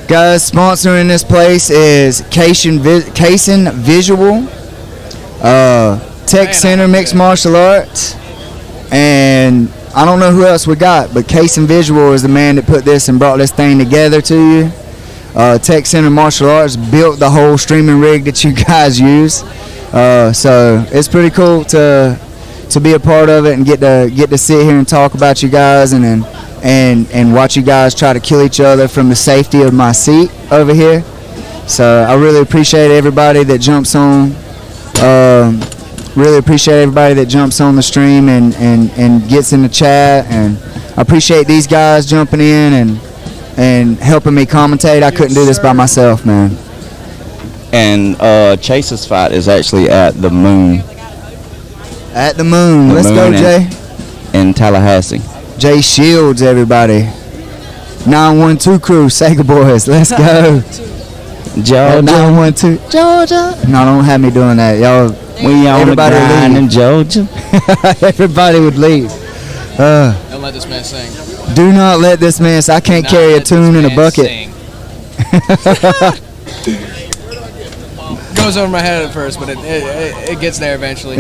[SPEAKER 2] Guys, sponsoring this place is Kaysen Visual, Tech Center Mixed Martial Arts, and I don't know who else we got, but Kaysen Visual is the man that put this and brought this thing together to you. Tech Center Martial Arts built the whole streaming rig that you guys use, so it's pretty cool to be a part of it and get to sit here and talk about you guys and watch you guys try to kill each other from the safety of my seat over here. So I really appreciate everybody that jumps on. Really appreciate everybody that jumps on the stream and gets in the chat, and I appreciate these guys jumping in and helping me commentate. I couldn't do this by myself, man.
[SPEAKER 3] And Chase's fight is actually at the Moon
[SPEAKER 2] At the Moon.
[SPEAKER 3] The
[SPEAKER 2] Let's go,
[SPEAKER 3] Moon
[SPEAKER 2] Jay.
[SPEAKER 3] in Tallahassee.
[SPEAKER 2] Jay Shields, everybody. 912 crew, Sega boys. Let's go.
[SPEAKER 3] Georgia,
[SPEAKER 2] 912. Georgia. No, don't have me doing that. Y'all,
[SPEAKER 3] we on the
[SPEAKER 2] everybody
[SPEAKER 3] grind
[SPEAKER 2] leave.
[SPEAKER 3] in Georgia.
[SPEAKER 2] Everybody would leave.
[SPEAKER 7] Don't let this man sing.
[SPEAKER 2] Do not let this man. I can't carry a tune in a bucket.
[SPEAKER 7] Goes over my head at first, but it gets there eventually.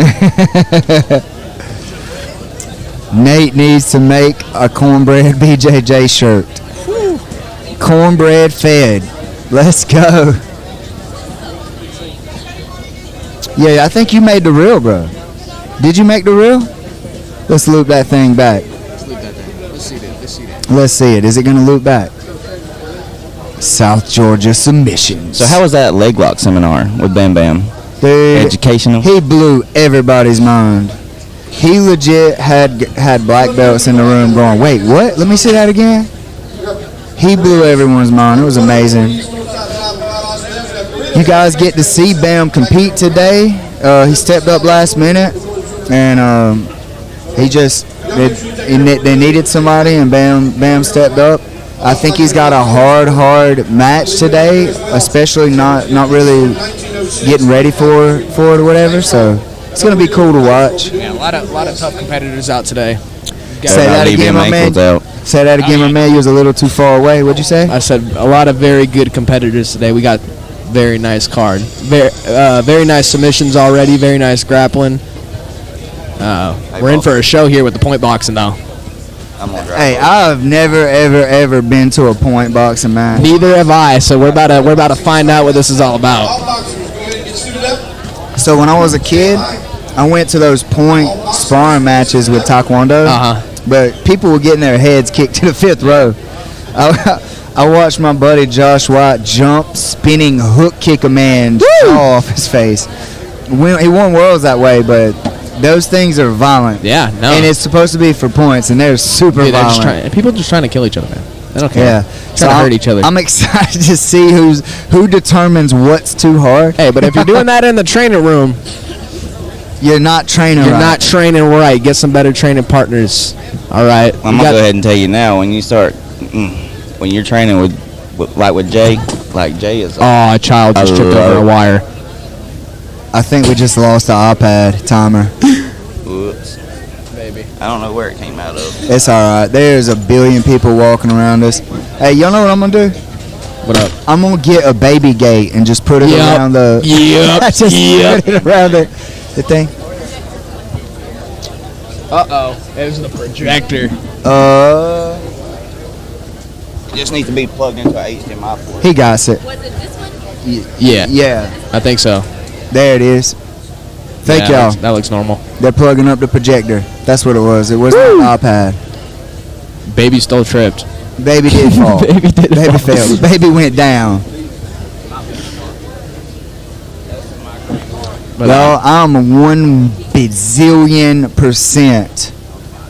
[SPEAKER 2] Nate needs to make a cornbread BJJ shirt. Cornbread fed. Let's go. Yeah, I think you made the reel, bro. Did you make the reel? Let's loop that thing back.
[SPEAKER 7] Let's see it.
[SPEAKER 2] Let's see it. Is it going to loop back? South Georgia submissions.
[SPEAKER 3] So how was that leg lock seminar with Bam Bam?
[SPEAKER 2] Dude,
[SPEAKER 3] Educational?
[SPEAKER 2] he blew everybody's mind. He legit had black belts in the room going, wait, what? Let me see that again. He blew everyone's mind. It was amazing. You guys get to see Bam compete today. He stepped up last minute, and they needed somebody, and Bam stepped up. I think he's got a hard match today, especially not really getting ready for it or whatever. So it's gonna be cool to watch.
[SPEAKER 7] Yeah, a lot of tough competitors out today.
[SPEAKER 2] Say that again, my man. Say that again, my man. You was a little too far away. What'd you say?
[SPEAKER 7] I said a lot of very good competitors today. We got very nice card. Very nice submissions already. Very nice grappling. We're in for a show here with the point boxing though.
[SPEAKER 2] Hey, I've never ever been to a point boxing match.
[SPEAKER 7] Neither have I. So we're about to find out what this is all about.
[SPEAKER 2] So when I was a kid, I went to those point sparring matches with Taekwondo. But people were getting their heads kicked to the fifth row. I watched my buddy Josh White jump, spinning hook kick a man jaw off his face. He won worlds that way, but those things are violent.
[SPEAKER 7] Yeah, no.
[SPEAKER 2] And it's supposed to be for points, and they're super
[SPEAKER 7] Dude,
[SPEAKER 2] violent.
[SPEAKER 7] people just trying to kill each other, man. They don't care.
[SPEAKER 2] Yeah,
[SPEAKER 7] Trying to hurt each other.
[SPEAKER 2] I'm excited to see who determines what's too hard.
[SPEAKER 7] Hey, but if you're doing that in the training room,
[SPEAKER 2] you're not training
[SPEAKER 7] you're
[SPEAKER 2] right.
[SPEAKER 7] not training right. Get some better training partners. All right.
[SPEAKER 3] I'm gonna go ahead and tell you now. When you start, when you're training with Jay, like Jay is.
[SPEAKER 7] Oh, a child just tripped over a wire.
[SPEAKER 2] I think we just lost the iPad timer.
[SPEAKER 3] Whoops.
[SPEAKER 7] Maybe.
[SPEAKER 3] I don't know where it came out of.
[SPEAKER 2] It's all right. There's a billion people walking around us. Hey, y'all know what I'm gonna do?
[SPEAKER 7] What up?
[SPEAKER 2] I'm gonna get a baby gate and just put it around the. Just put it around the thing.
[SPEAKER 7] Uh-oh. There's the projector.
[SPEAKER 3] It just needs to be plugged into an HDMI port.
[SPEAKER 2] He got it.
[SPEAKER 8] Was it this one?
[SPEAKER 7] Yeah.
[SPEAKER 2] Yeah,
[SPEAKER 7] I think so.
[SPEAKER 2] there it is. Thank y'all.
[SPEAKER 7] That looks normal.
[SPEAKER 2] They're plugging up the projector. That's what it was. It wasn't an iPad.
[SPEAKER 7] Baby still tripped.
[SPEAKER 2] Baby did fall.
[SPEAKER 7] Baby did
[SPEAKER 2] Baby
[SPEAKER 7] fall.
[SPEAKER 2] fell. Baby went down.
[SPEAKER 7] But,
[SPEAKER 2] Well, I'm 1 bazillion %.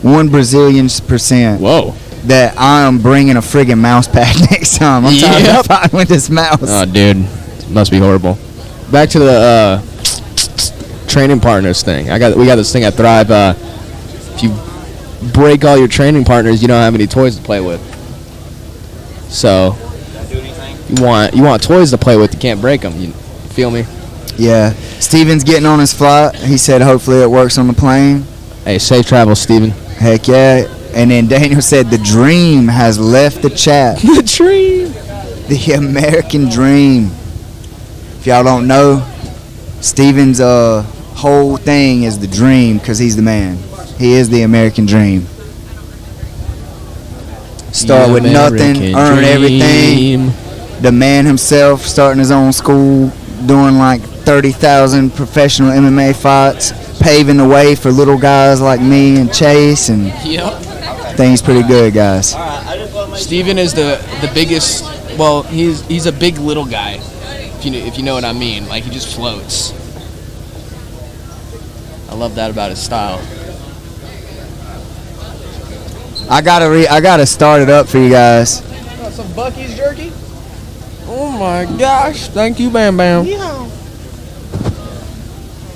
[SPEAKER 2] 1 Brazilian %
[SPEAKER 7] whoa.
[SPEAKER 2] that I am bringing a friggin' mouse pad next time. I'm tired
[SPEAKER 7] Yep.
[SPEAKER 2] of fighting with this mouse.
[SPEAKER 7] Oh, dude. Must be horrible. Back to the training partners thing. We got this thing at Thrive. If you break all your training partners, you don't have any toys to play with. So you want toys to play with. You can't break them. You feel me?
[SPEAKER 2] Yeah. Steven's getting on his flight. He said hopefully it works on the plane.
[SPEAKER 7] Hey, safe travels, Steven.
[SPEAKER 2] Heck yeah. And then Daniel said the dream has left the chat.
[SPEAKER 7] The dream.
[SPEAKER 2] The American dream. If y'all don't know, Steven's whole thing is the dream because he's the man. He is the American dream. Start with nothing, earn everything. The man himself starting his own school, doing like 30,000 professional MMA fights, paving the way for little guys like me and Chase, and
[SPEAKER 7] Yep.
[SPEAKER 2] things pretty good, guys.
[SPEAKER 7] Steven is the biggest. Well, he's a big little guy. If you know what I mean. Like, he just floats. I love that about his style.
[SPEAKER 2] I gotta start it up for you guys.
[SPEAKER 7] Some Bucky's jerky? Oh my gosh. Thank you, Bam Bam.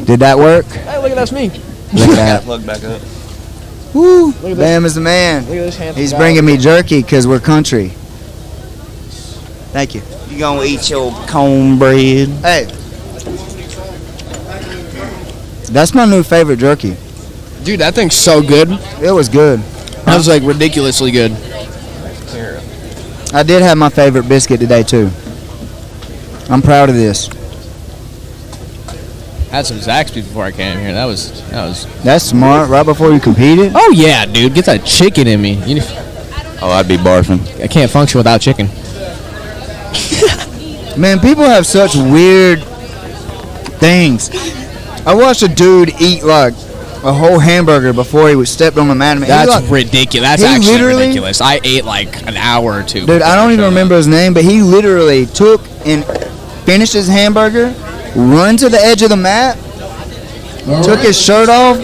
[SPEAKER 2] Did that work?
[SPEAKER 7] Hey, look at that's me.
[SPEAKER 2] Look at that.
[SPEAKER 3] Plug back up.
[SPEAKER 2] Woo!
[SPEAKER 7] Look at
[SPEAKER 2] Bam is the man.
[SPEAKER 7] Look at this handsome
[SPEAKER 2] He's
[SPEAKER 7] guy.
[SPEAKER 2] bringing me jerky because we're country. Thank you.
[SPEAKER 3] You gonna eat your cornbread?
[SPEAKER 2] Hey. That's my new favorite jerky.
[SPEAKER 7] Dude, that thing's so good.
[SPEAKER 2] It was good.
[SPEAKER 7] That was like ridiculously good.
[SPEAKER 2] I did have my favorite biscuit today too. I'm proud of this.
[SPEAKER 7] Had some Zaxby's before I came here. That was.
[SPEAKER 2] That's smart. Right before you competed.
[SPEAKER 7] Oh yeah, dude, get that chicken in me.
[SPEAKER 3] Oh, I'd be barfing.
[SPEAKER 7] I can't function without chicken.
[SPEAKER 2] Man, people have such weird things. I watched a dude eat like a whole hamburger before he was stepped on the mat.
[SPEAKER 7] That's ridiculous. That's
[SPEAKER 2] he
[SPEAKER 7] actually
[SPEAKER 2] literally-
[SPEAKER 7] ridiculous. I ate like an hour or two.
[SPEAKER 2] Dude, I don't even remember his name, but he literally took and finished his hamburger, run to the edge of the mat, took his shirt off,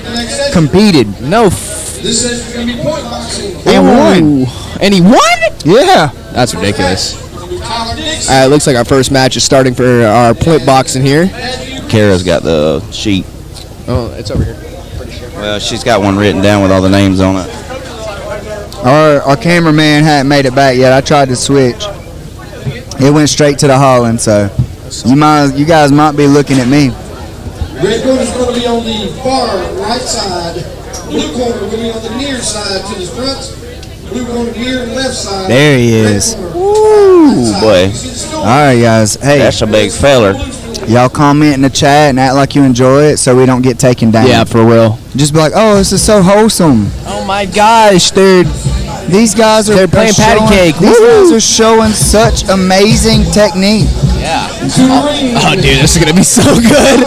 [SPEAKER 2] competed,
[SPEAKER 7] No.
[SPEAKER 1] This is going to be point boxing.
[SPEAKER 2] and won.
[SPEAKER 7] Ooh. And he won?
[SPEAKER 2] Yeah.
[SPEAKER 7] That's ridiculous.
[SPEAKER 1] Tyler Dixon.
[SPEAKER 7] All right, looks like our first match is starting for our point boxing here.
[SPEAKER 3] Kara's got the sheet.
[SPEAKER 7] Oh, it's over here.
[SPEAKER 3] Well, she's got one written down with all the names on it.
[SPEAKER 2] Our cameraman hadn't made it back yet. I tried to switch. It went straight to the Holland, so you guys might be looking at me.
[SPEAKER 1] Red corner is going to be on the far right side. Blue corner will be on the near side to the front. Blue corner near and left side.
[SPEAKER 2] There he is.
[SPEAKER 3] Ooh, boy.
[SPEAKER 2] All right, guys. Hey,
[SPEAKER 3] That's a big feller.
[SPEAKER 2] y'all comment in the chat and act like you enjoy it so we don't get taken down.
[SPEAKER 7] Yeah, for real.
[SPEAKER 2] Just be like, oh, this is so wholesome.
[SPEAKER 7] Oh my gosh, dude.
[SPEAKER 2] These guys are
[SPEAKER 7] They're playing patty
[SPEAKER 2] showing-
[SPEAKER 7] cake.
[SPEAKER 2] These
[SPEAKER 7] Woo!
[SPEAKER 2] guys are showing such amazing technique.
[SPEAKER 7] Yeah. Oh, dude, this is gonna be so good.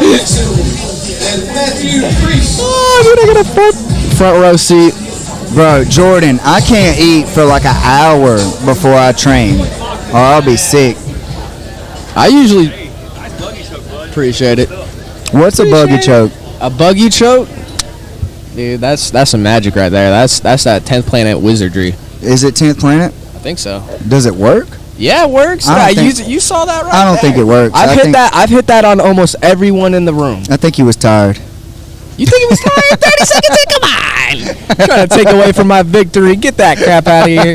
[SPEAKER 1] And Matthew Priest.
[SPEAKER 7] Oh, dude, I got a front row seat.
[SPEAKER 2] Bro, Jordan, I can't eat for like an hour before I train, or I'll be sick.
[SPEAKER 7] I usually appreciate it.
[SPEAKER 2] What's a buggy choke?
[SPEAKER 7] A buggy choke, dude. That's some magic right there. That's that 10th planet wizardry.
[SPEAKER 2] Is it 10th planet?
[SPEAKER 7] I think so.
[SPEAKER 2] Does it work?
[SPEAKER 7] Yeah, it works.
[SPEAKER 2] I don't
[SPEAKER 7] Yeah,
[SPEAKER 2] think-
[SPEAKER 7] you saw that right
[SPEAKER 2] I don't
[SPEAKER 7] there.
[SPEAKER 2] think it works.
[SPEAKER 7] I've
[SPEAKER 2] I
[SPEAKER 7] hit
[SPEAKER 2] think-
[SPEAKER 7] that. I've hit that on almost everyone in the room.
[SPEAKER 2] I think he was tired.
[SPEAKER 7] You think it was tired? 30 seconds in? Come on! Trying to take away from my victory. Get that crap out of here.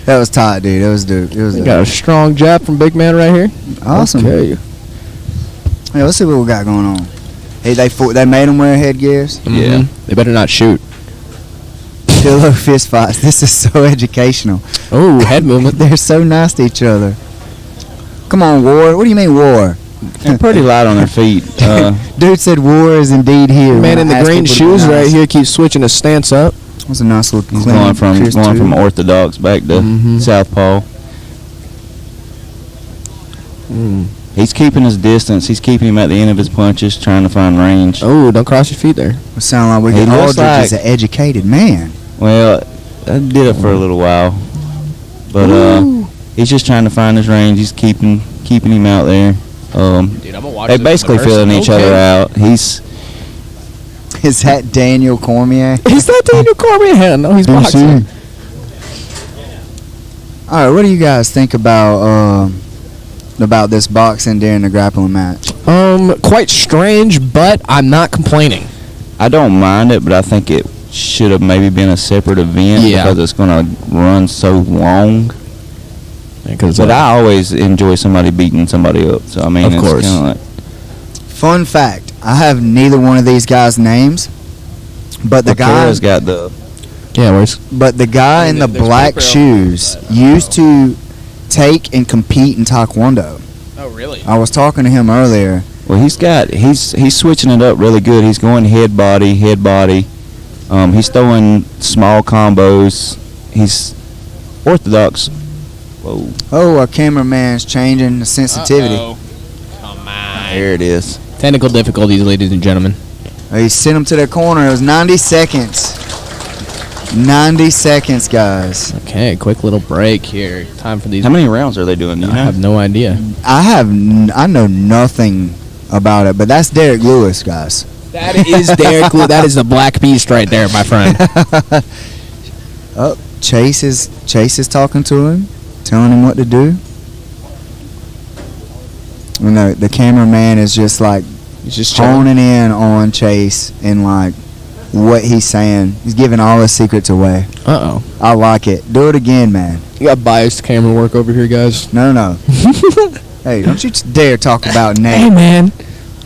[SPEAKER 2] That was tight, dude. It was dude. It was
[SPEAKER 7] We got a strong jab from Big Man right here.
[SPEAKER 2] awesome.
[SPEAKER 7] Okay.
[SPEAKER 2] Hey, let's see what we got going on. Hey, they made them wear headgears.
[SPEAKER 3] Yeah.
[SPEAKER 7] Mhm. They better not shoot.
[SPEAKER 2] Pillow fist fights. This is so educational.
[SPEAKER 7] Oh, head movement.
[SPEAKER 2] They're so nice to each other. Come on, war. What do you mean war?
[SPEAKER 3] They're pretty light on their feet.
[SPEAKER 2] Dude said war is indeed here.
[SPEAKER 7] Man
[SPEAKER 2] when
[SPEAKER 7] in the
[SPEAKER 2] I asked
[SPEAKER 7] green
[SPEAKER 2] people to be
[SPEAKER 7] shoes right
[SPEAKER 2] nice.
[SPEAKER 7] here keeps switching his stance up.
[SPEAKER 2] That's a nice little
[SPEAKER 3] He's
[SPEAKER 2] clean,
[SPEAKER 3] going from
[SPEAKER 2] pierced tube.
[SPEAKER 3] orthodox back to
[SPEAKER 7] Mhm.
[SPEAKER 3] southpaw.
[SPEAKER 7] Mm.
[SPEAKER 3] He's keeping his distance. He's keeping him at the end of his punches, trying to find range.
[SPEAKER 7] Oh, don't cross your feet there.
[SPEAKER 2] We sound like we're
[SPEAKER 3] He
[SPEAKER 2] getting
[SPEAKER 3] looks
[SPEAKER 2] Aldridge is
[SPEAKER 3] like-
[SPEAKER 2] an educated man.
[SPEAKER 3] Well, I did it for a little while, but he's just trying to find his range. He's keeping him out there.
[SPEAKER 7] Dude, I'm gonna watch
[SPEAKER 3] They
[SPEAKER 7] this
[SPEAKER 3] basically
[SPEAKER 7] in person.
[SPEAKER 3] filling each other out. He's
[SPEAKER 2] Is that Daniel Cormier?
[SPEAKER 7] Is that Daniel Cormier? No, he's boxing.
[SPEAKER 2] All right, what do you guys think about this boxing during the grappling match?
[SPEAKER 7] Quite strange, but I'm not complaining.
[SPEAKER 3] I don't mind it, but I think it should have maybe been a separate event
[SPEAKER 7] Yeah.
[SPEAKER 3] because it's going to run so long.
[SPEAKER 7] Because
[SPEAKER 3] But I always enjoy somebody beating somebody up. So I mean,
[SPEAKER 7] Of
[SPEAKER 3] it's
[SPEAKER 7] course.
[SPEAKER 3] kind of like
[SPEAKER 2] Fun fact: I have neither one of these guys' names, but the
[SPEAKER 3] Kara's
[SPEAKER 2] guy,
[SPEAKER 3] got the
[SPEAKER 7] yeah, where's
[SPEAKER 2] in the
[SPEAKER 7] There's
[SPEAKER 2] black
[SPEAKER 7] paper out.
[SPEAKER 2] shoes used to take and compete in Taekwondo.
[SPEAKER 7] Oh, really?
[SPEAKER 2] I was talking to him earlier.
[SPEAKER 3] well. He's switching it up really good. He's going head body. He's throwing small combos. He's orthodox. Whoa,
[SPEAKER 2] Oh, our cameraman's changing the sensitivity.
[SPEAKER 7] Come on.
[SPEAKER 3] there it is.
[SPEAKER 7] Technical difficulties, ladies and gentlemen.
[SPEAKER 2] He sent him to the corner. It was 90 seconds. 90 seconds, guys.
[SPEAKER 7] Okay, quick little break here. Time for these.
[SPEAKER 3] How many rounds are they doing? Do you
[SPEAKER 7] I
[SPEAKER 3] know?
[SPEAKER 7] have no idea.
[SPEAKER 2] I know nothing about it, but that's Derek Lewis, guys.
[SPEAKER 7] That is Derek Lewis. That is the black beast right there, my friend.
[SPEAKER 2] Oh, Chase is talking to him, telling him what to do. You know, the cameraman is just like
[SPEAKER 7] He's just chilling.
[SPEAKER 2] honing in on Chase and like what he's saying. He's giving all his secrets away.
[SPEAKER 7] Uh-oh.
[SPEAKER 2] I like it. Do it again, man.
[SPEAKER 7] You got biased camera work over here, guys.
[SPEAKER 2] No. Hey, don't you dare talk about
[SPEAKER 7] Hey,
[SPEAKER 2] Nate.
[SPEAKER 7] man.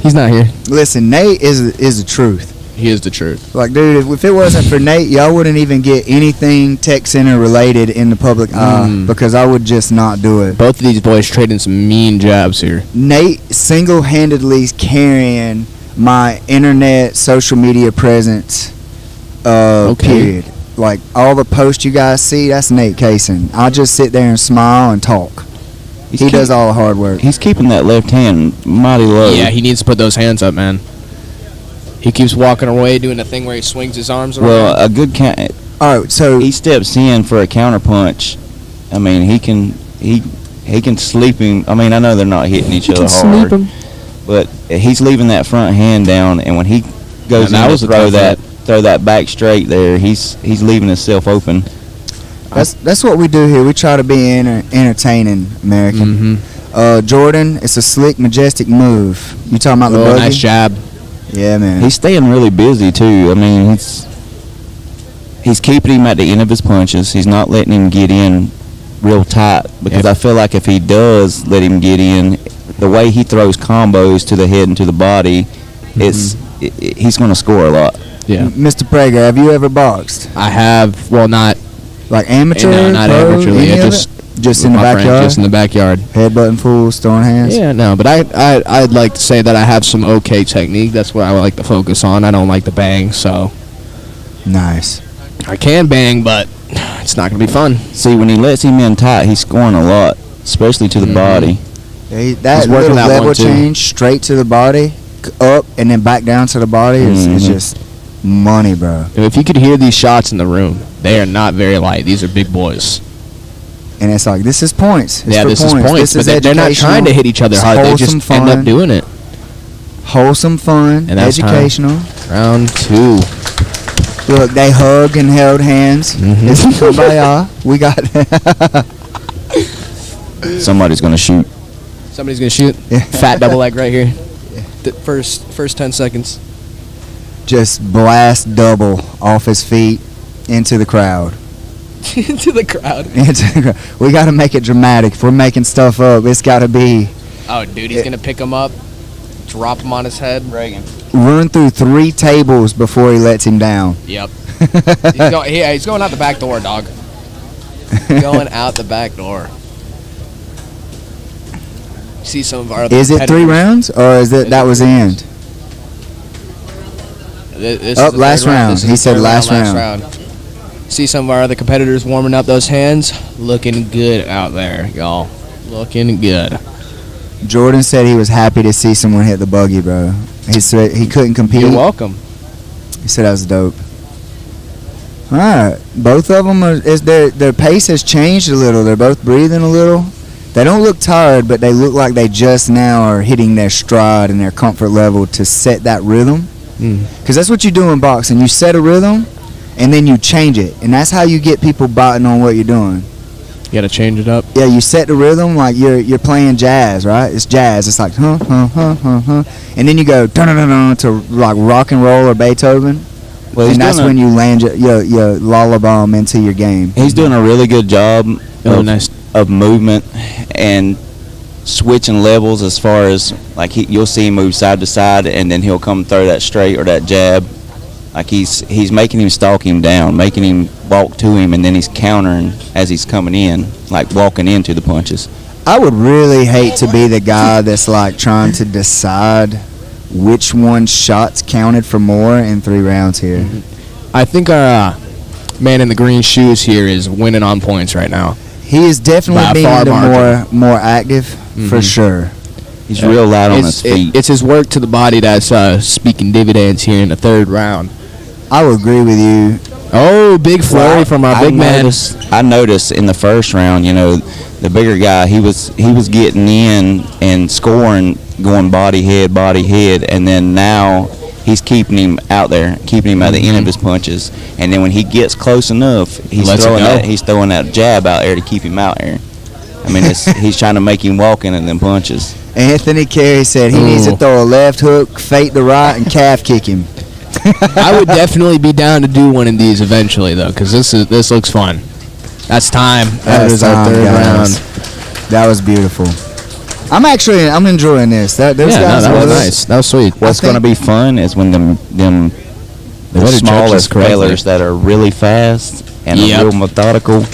[SPEAKER 7] He's not here.
[SPEAKER 2] Listen, Nate is the truth.
[SPEAKER 7] He is the truth.
[SPEAKER 2] Like, dude, if it wasn't for Nate, y'all wouldn't even get anything Tech Center related in the public eye because I would just not do it.
[SPEAKER 7] Both of these boys trading some mean jabs here.
[SPEAKER 2] Nate single-handedly is carrying my internet social media presence, period. Like, all the posts you guys see, that's Nate Kaysen. I just sit there and smile and talk. He does all the hard work.
[SPEAKER 3] He's keeping that left hand mighty low.
[SPEAKER 7] Yeah, he needs to put those hands up, man. He keeps walking away, doing the thing where he swings his arms around.
[SPEAKER 3] Well, a good
[SPEAKER 2] All right, so
[SPEAKER 3] he steps in for a counter punch. I mean, he can sleep him. I mean, I know they're not hitting each other hard, but he's leaving that front hand down, and when he goes in to throw that back straight there, he's leaving himself open.
[SPEAKER 2] that's what we do here. We try to be entertaining, American. Jordan, it's a slick, majestic move. You talking about the buggy?
[SPEAKER 7] Nice jab.
[SPEAKER 2] Yeah, man.
[SPEAKER 3] He's staying really busy too. I mean, he's keeping him at the end of his punches. He's not letting him get in real tight because I feel like if he does let him get in, the way he throws combos to the head and to the body, he's going to score a lot.
[SPEAKER 7] Yeah.
[SPEAKER 2] Mr. Prager, have you ever boxed?
[SPEAKER 7] I have, well, not
[SPEAKER 2] Like amateur?
[SPEAKER 7] no, not
[SPEAKER 2] pro,
[SPEAKER 7] amateurly.
[SPEAKER 2] any
[SPEAKER 7] It
[SPEAKER 2] of
[SPEAKER 7] just
[SPEAKER 2] it? Just in
[SPEAKER 7] with
[SPEAKER 2] the
[SPEAKER 7] my friends,
[SPEAKER 2] backyard?
[SPEAKER 7] Just in the backyard.
[SPEAKER 2] Headbutting fools, throwing hands?
[SPEAKER 7] Yeah, no, but I'd like to say that I have some okay technique. That's what I like to focus on. I don't like to bang, so
[SPEAKER 2] Nice.
[SPEAKER 7] I can bang, but it's not going to be fun.
[SPEAKER 3] See, when he lets him in tight, he's scoring a lot, especially to the body.
[SPEAKER 2] Yeah, that
[SPEAKER 7] He's working
[SPEAKER 2] little
[SPEAKER 7] that
[SPEAKER 2] level
[SPEAKER 7] one, too.
[SPEAKER 2] change straight to the body, up, and then back down to the body is just money, bro.
[SPEAKER 7] If you could hear these shots in the room, they are not very light. These are big boys.
[SPEAKER 2] And it's like, this is points. It's for
[SPEAKER 7] This is points,
[SPEAKER 2] This
[SPEAKER 7] but
[SPEAKER 2] is
[SPEAKER 7] they're not trying to hit each other hard. They
[SPEAKER 2] wholesome
[SPEAKER 7] just end up
[SPEAKER 2] fun.
[SPEAKER 7] doing it.
[SPEAKER 2] Wholesome fun,
[SPEAKER 7] And that's
[SPEAKER 2] educational.
[SPEAKER 7] Round 2.
[SPEAKER 2] Look, they hug and held hands. It's kumbaya. We got
[SPEAKER 3] Somebody's going to shoot.
[SPEAKER 7] Somebody's going to shoot.
[SPEAKER 2] Yeah.
[SPEAKER 7] Fat double leg right here. The first 10 seconds.
[SPEAKER 2] just blast double off his feet into the crowd.
[SPEAKER 7] Into the crowd.
[SPEAKER 2] We got to make it dramatic. If we're making stuff up, it's got to be
[SPEAKER 7] Oh, dude, he's going to pick him up, drop him on his head.
[SPEAKER 3] Reagan.
[SPEAKER 2] run through 3 tables before he lets him down.
[SPEAKER 7] Yep. He's going out the back door, dog. Going out the back door. See some of our other
[SPEAKER 2] Is it 3
[SPEAKER 7] competitors.
[SPEAKER 2] rounds or is it that was the end?
[SPEAKER 7] This
[SPEAKER 2] Oh,
[SPEAKER 7] is the
[SPEAKER 2] last
[SPEAKER 7] third
[SPEAKER 2] round.
[SPEAKER 7] This is
[SPEAKER 2] He
[SPEAKER 7] the
[SPEAKER 2] said
[SPEAKER 7] third
[SPEAKER 2] last
[SPEAKER 7] round. See some of our other competitors warming up those hands. Looking good out there, y'all. Looking good.
[SPEAKER 2] Jordan said he was happy to see someone hit the buggy, bro. He said he couldn't compete.
[SPEAKER 7] You're welcome.
[SPEAKER 2] He said that was dope. All right, both of them their pace has changed a little. They're both breathing a little. They don't look tired, but they look like they just now are hitting their stride and their comfort level to set that rhythm. Because that's what you do in boxing. You set a rhythm, and then you change it, and that's how you get people biting on what you're doing.
[SPEAKER 7] You got to change it up.
[SPEAKER 2] Yeah, you set the rhythm like you're playing jazz, right? It's jazz. It's like huh, and then you go dun dun dun dun to like rock and roll or Beethoven.
[SPEAKER 3] Well,
[SPEAKER 2] And that's when you land your lullaby into your game.
[SPEAKER 3] He's doing a really good job
[SPEAKER 7] Oh, nice.
[SPEAKER 3] of movement and switching levels as far as like you'll see him move side to side and then he'll come throw that straight or that jab. Like he's making him stalk him down, making him walk to him, and then he's countering as he's coming in, like walking into the punches.
[SPEAKER 2] I would really hate to be the guy that's like trying to decide which one's shots counted for more in 3 rounds here.
[SPEAKER 7] I think our man in the green shoes here is winning on points right now.
[SPEAKER 2] He is
[SPEAKER 7] By
[SPEAKER 2] definitely
[SPEAKER 7] a
[SPEAKER 2] being
[SPEAKER 7] far
[SPEAKER 2] the
[SPEAKER 7] margin.
[SPEAKER 2] more active for sure.
[SPEAKER 3] He's real light on his feet.
[SPEAKER 7] It's his work to the body that's speaking dividends here in the 3rd round.
[SPEAKER 2] I would agree with you.
[SPEAKER 7] Oh, big flurry from our big man.
[SPEAKER 3] I noticed in the first round, you know, the bigger guy, he was getting in and scoring, going body head, and then now he's keeping him out there, keeping him at the end of his punches. And then when he gets close enough,
[SPEAKER 7] Lets it go.
[SPEAKER 3] he's throwing that jab out there to keep him out there. I mean, he's trying to make him walk into them punches.
[SPEAKER 2] Anthony Carey said he needs to throw a left hook, fake the right, and calf kick him.
[SPEAKER 7] I would definitely be down to do one of these eventually, though, because this looks fun. That's time. That is our third round.
[SPEAKER 2] That was beautiful. I'm enjoying this. Those guys
[SPEAKER 7] that was
[SPEAKER 2] were-
[SPEAKER 7] nice. That was sweet.
[SPEAKER 3] What's going to be fun is when them
[SPEAKER 7] They
[SPEAKER 3] the
[SPEAKER 7] better judge
[SPEAKER 3] smaller
[SPEAKER 7] this correctly.
[SPEAKER 3] fellers that are really fast and
[SPEAKER 7] Yep.
[SPEAKER 3] are real methodical.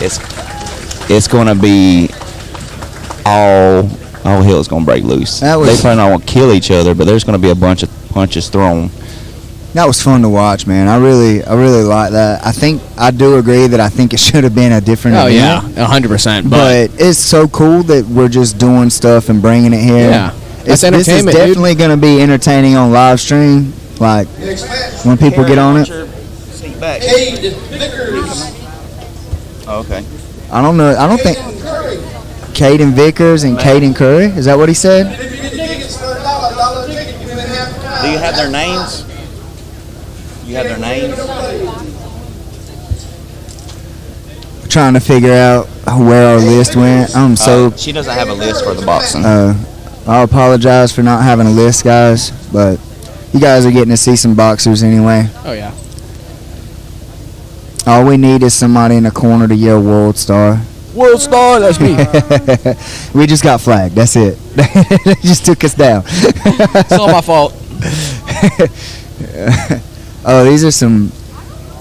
[SPEAKER 3] It's going to be all hell is going to break loose.
[SPEAKER 2] That was-
[SPEAKER 3] They probably not want to kill each other, but there's going to be a bunch of punches thrown.
[SPEAKER 2] That was fun to watch, man. I really like that. I do agree that I think it should have been a different
[SPEAKER 7] Oh
[SPEAKER 2] event.
[SPEAKER 7] yeah, 100%.
[SPEAKER 2] But it's so cool that we're just doing stuff and bringing it here.
[SPEAKER 7] Yeah.
[SPEAKER 2] This
[SPEAKER 7] That's
[SPEAKER 2] is
[SPEAKER 7] entertainment, dude.
[SPEAKER 2] definitely going to be entertaining on live stream, like when people get on it.
[SPEAKER 1] Cade Vickers.
[SPEAKER 3] Okay.
[SPEAKER 2] I don't know. I don't think Caden Vickers and Caden Curry. Is that what he said?
[SPEAKER 1] If you get the tickets for $1 ticket, you can have
[SPEAKER 3] Do you have their names? You have their names?
[SPEAKER 2] Trying to figure out where our list went. I'm so.
[SPEAKER 3] She doesn't have a list for the boxing.
[SPEAKER 2] I apologize for not having a list, guys, but you guys are getting to see some boxers anyway.
[SPEAKER 7] Oh yeah.
[SPEAKER 2] All we need is somebody in the corner to yell "World Star."
[SPEAKER 7] World star. That's me.
[SPEAKER 2] We just got flagged. That's it. They just took us down.
[SPEAKER 7] It's all my fault.
[SPEAKER 2] Oh, these are some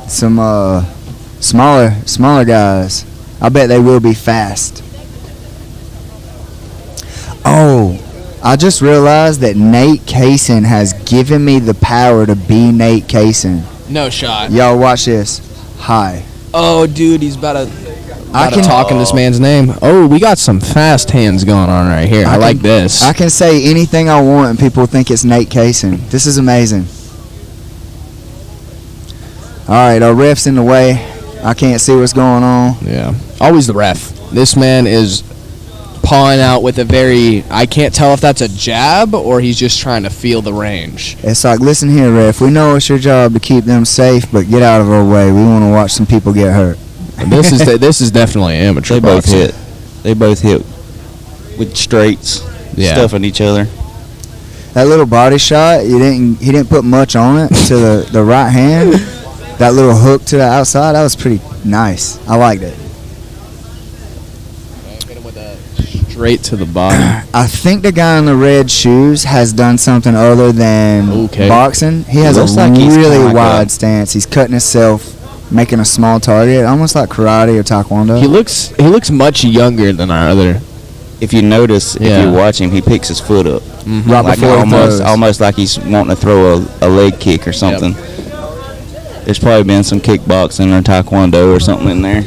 [SPEAKER 2] smaller guys. I bet they will be fast. Oh, I just realized that Nate Kaysen has given me the power to be Nate Kaysen.
[SPEAKER 7] No shot.
[SPEAKER 2] Y'all watch this. Hi.
[SPEAKER 7] Oh, dude, he's about to
[SPEAKER 2] I can
[SPEAKER 7] talk in this man's name. Oh, we got some fast hands going on right here. I like this.
[SPEAKER 2] I can say anything I want and people think it's Nate Kaysen. This is amazing. All right, our ref's in the way. I can't see what's going on.
[SPEAKER 7] Yeah. Always the ref. This man is pawing out with a very, I can't tell if that's a jab or he's just trying to feel the range.
[SPEAKER 2] It's like, listen here, ref. We know it's your job to keep them safe, but get out of our way. We want to watch some people get hurt.
[SPEAKER 7] This is definitely amateur.
[SPEAKER 3] They both
[SPEAKER 7] boxing.
[SPEAKER 3] hit. They both hit with straights,
[SPEAKER 7] Yeah.
[SPEAKER 3] stuffing each other.
[SPEAKER 2] That little body shot, he didn't put much on it to the right hand. That little hook to the outside, that was pretty nice. I liked it.
[SPEAKER 7] Straight to the body.
[SPEAKER 2] I think the guy in the red shoes has done something other than
[SPEAKER 7] Okay.
[SPEAKER 2] boxing. He has a
[SPEAKER 3] Looks like he's
[SPEAKER 2] really
[SPEAKER 3] kinda like
[SPEAKER 2] wide stance. He's cutting himself, making a small target, almost like karate or taekwondo.
[SPEAKER 7] He looks much younger than our other.
[SPEAKER 3] If you notice, if
[SPEAKER 7] Yeah.
[SPEAKER 3] you watch him, he picks his foot up.
[SPEAKER 2] right
[SPEAKER 3] Like
[SPEAKER 2] before he throws.
[SPEAKER 3] almost like he's wanting to throw a leg kick or something. There's probably been some kickboxing or taekwondo or something in there.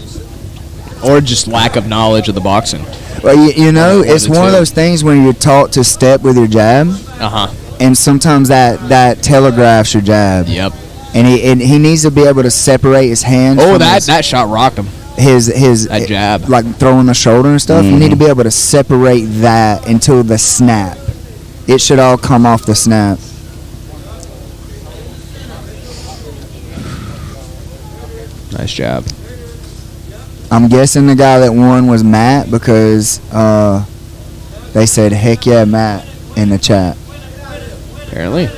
[SPEAKER 7] Or just lack of knowledge of the boxing.
[SPEAKER 2] Well, you know,
[SPEAKER 7] One of
[SPEAKER 2] it's
[SPEAKER 7] the
[SPEAKER 2] one of
[SPEAKER 7] two.
[SPEAKER 2] those things when you're taught to step with your jab,
[SPEAKER 7] Uh-huh.
[SPEAKER 2] and sometimes that telegraphs your jab.
[SPEAKER 7] Yep.
[SPEAKER 2] And he needs to be able to separate his hands.
[SPEAKER 7] Oh,
[SPEAKER 2] from
[SPEAKER 7] that shot rocked him.
[SPEAKER 2] his
[SPEAKER 7] That jab.
[SPEAKER 2] like throwing the shoulder and stuff. You need to be able to separate that until the snap. It should all come off the snap.
[SPEAKER 7] Nice jab.
[SPEAKER 2] I'm guessing the guy that won was Matt because they said heck yeah Matt in the chat.
[SPEAKER 7] Apparently.